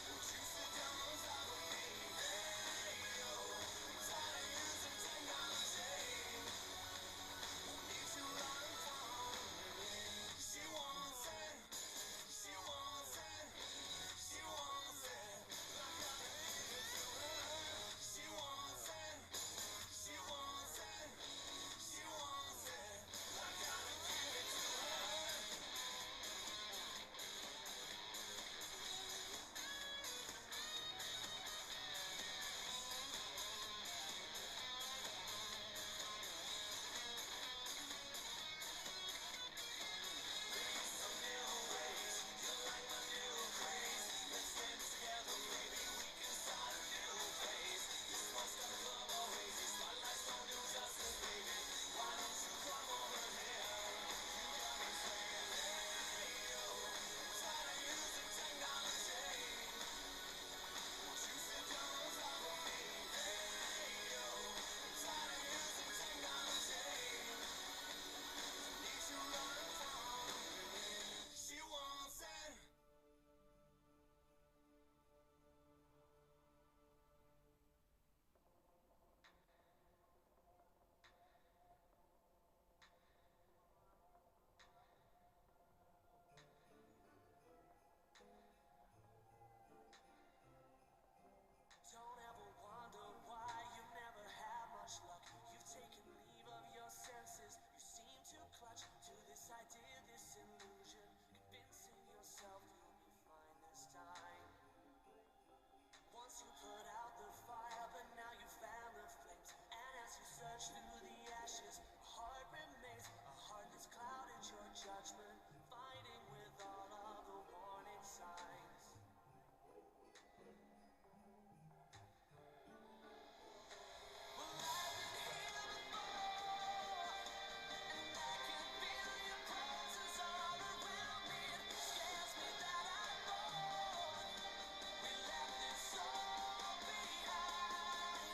A: Won't you sit down on top of me? Hey, yo. I'm tired of using technology. Need you right from me. She wants it. She wants it. She wants it. I gotta give it to her. She wants it. She wants it. She wants it. I gotta give it to her. Some new ways. You like my new craze. Let's dance together, maybe we can start a new phase. This one's got a club always. These spotlights don't do justice, baby. Why don't you come over here? You got me saying, hey, yo. I'm tired of using technology. Won't you sit down on top of me? Hey, yo. I'm tired of using technology. I need you right from me. She wants it. Don't ever wonder why you never have much luck. You've taken leave of your senses. You seem to clutch to this idea, this illusion, convincing yourself you'll be fine this time. Once you put out the fire, but now you fan the flames. And as you search through the ashes, a heart remains, a heart that's clouded your judgment, fighting with all of the warning signs. Well, I've been here before, and I can feel your presence all around me. It scares me that I thought we left this all behind.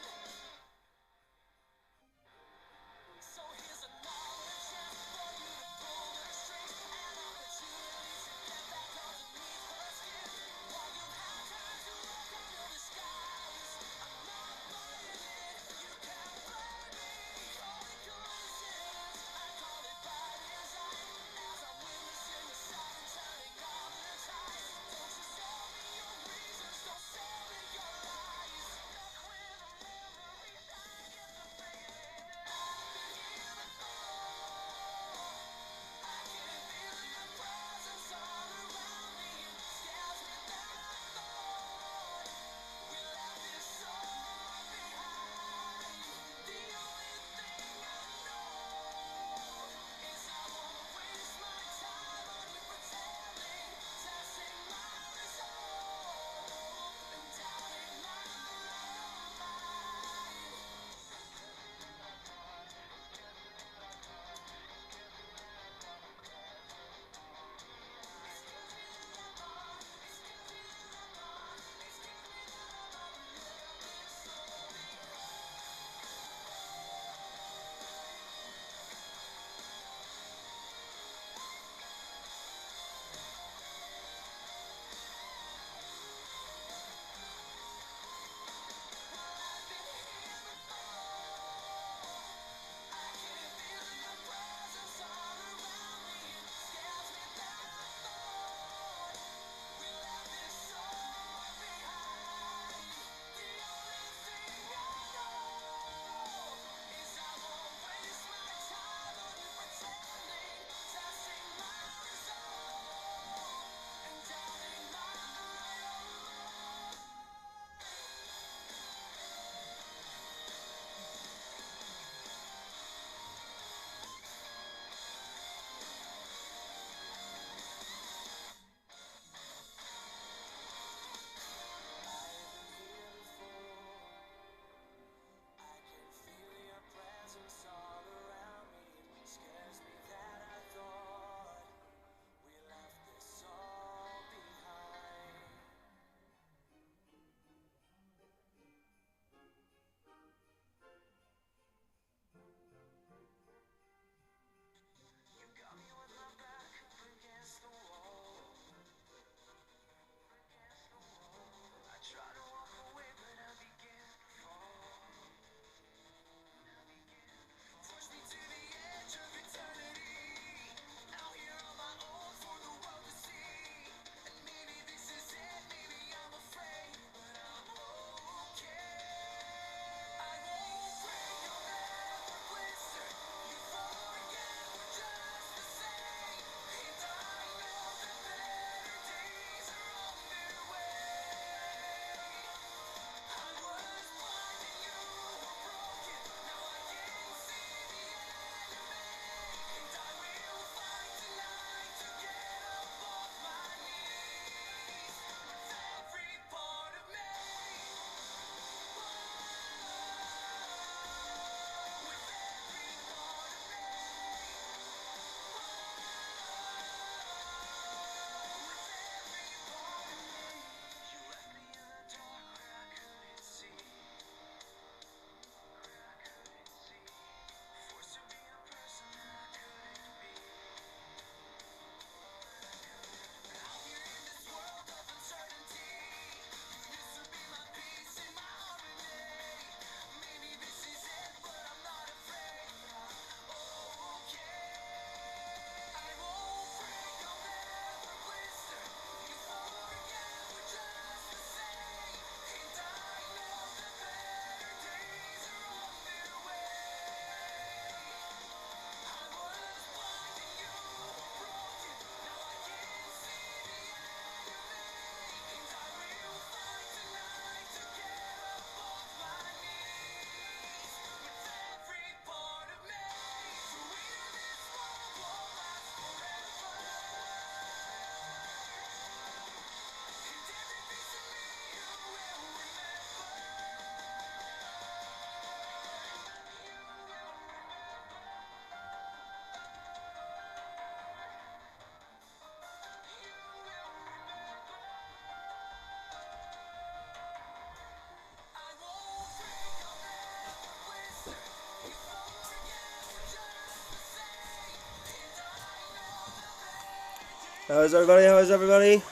A: How's everybody? How's everybody?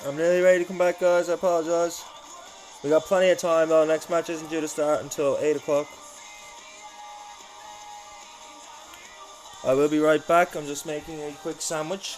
A: I'm nearly ready to come back, guys. I apologise. We got plenty of time though. Next match isn't due to start until 8 o'clock. I will be right back. I'm just making a quick sandwich.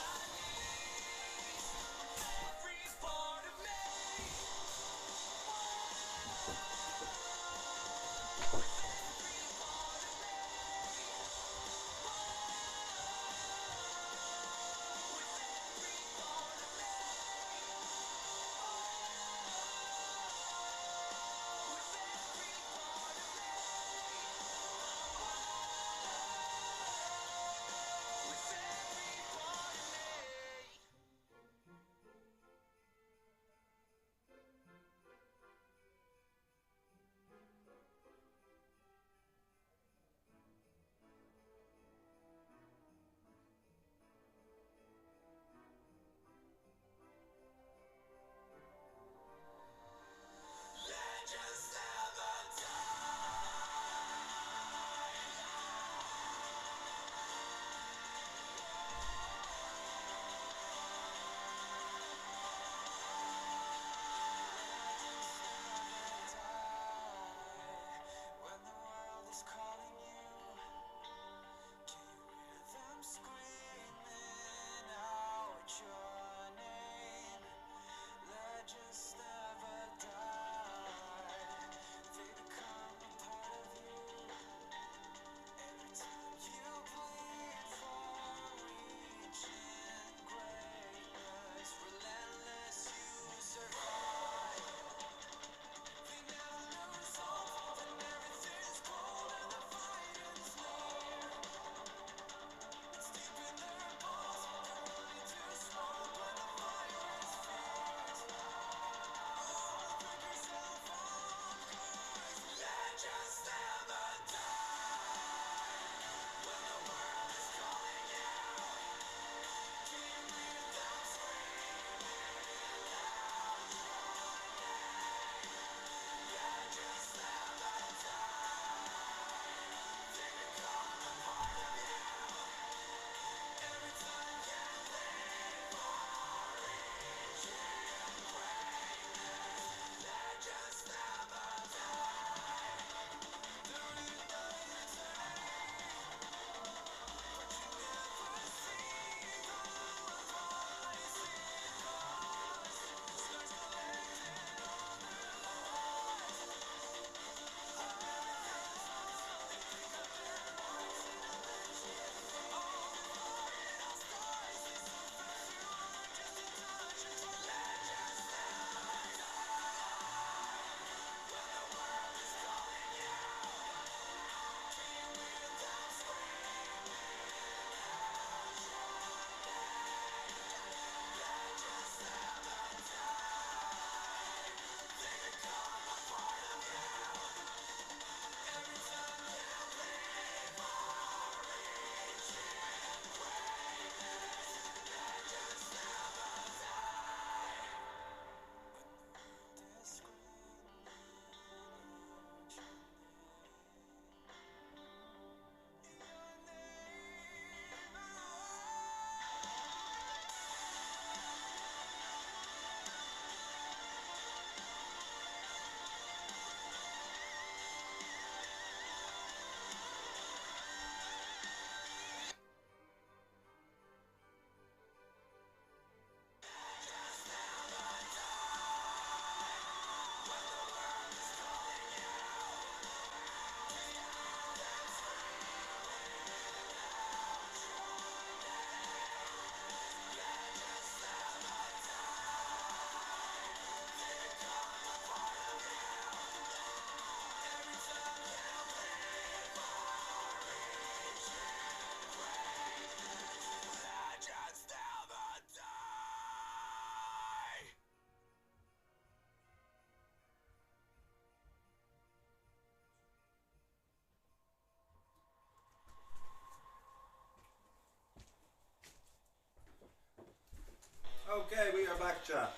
A: Okay, we are back, chat.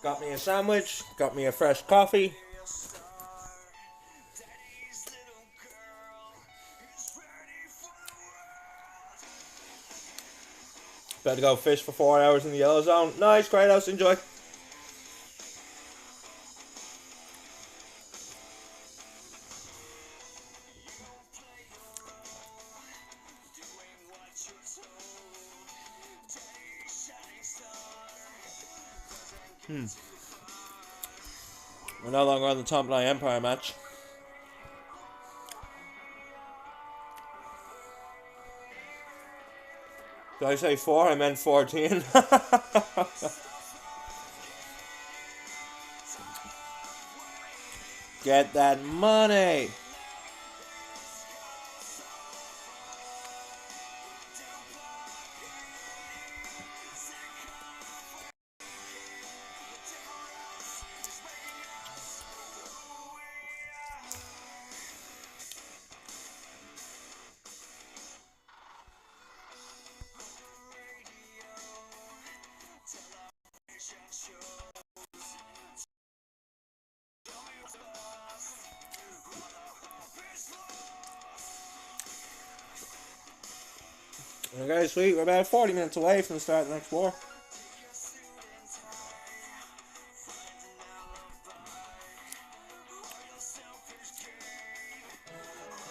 A: Got me a sandwich, got me a fresh coffee. About to go fish for 4 hours in the yellow zone. Nice, great house, enjoy. We're no longer on the Tomplai Empire match. Did I say 4? I meant 14. Get that money! Okay, sweet. We're about 40 minutes away from the start of the next war.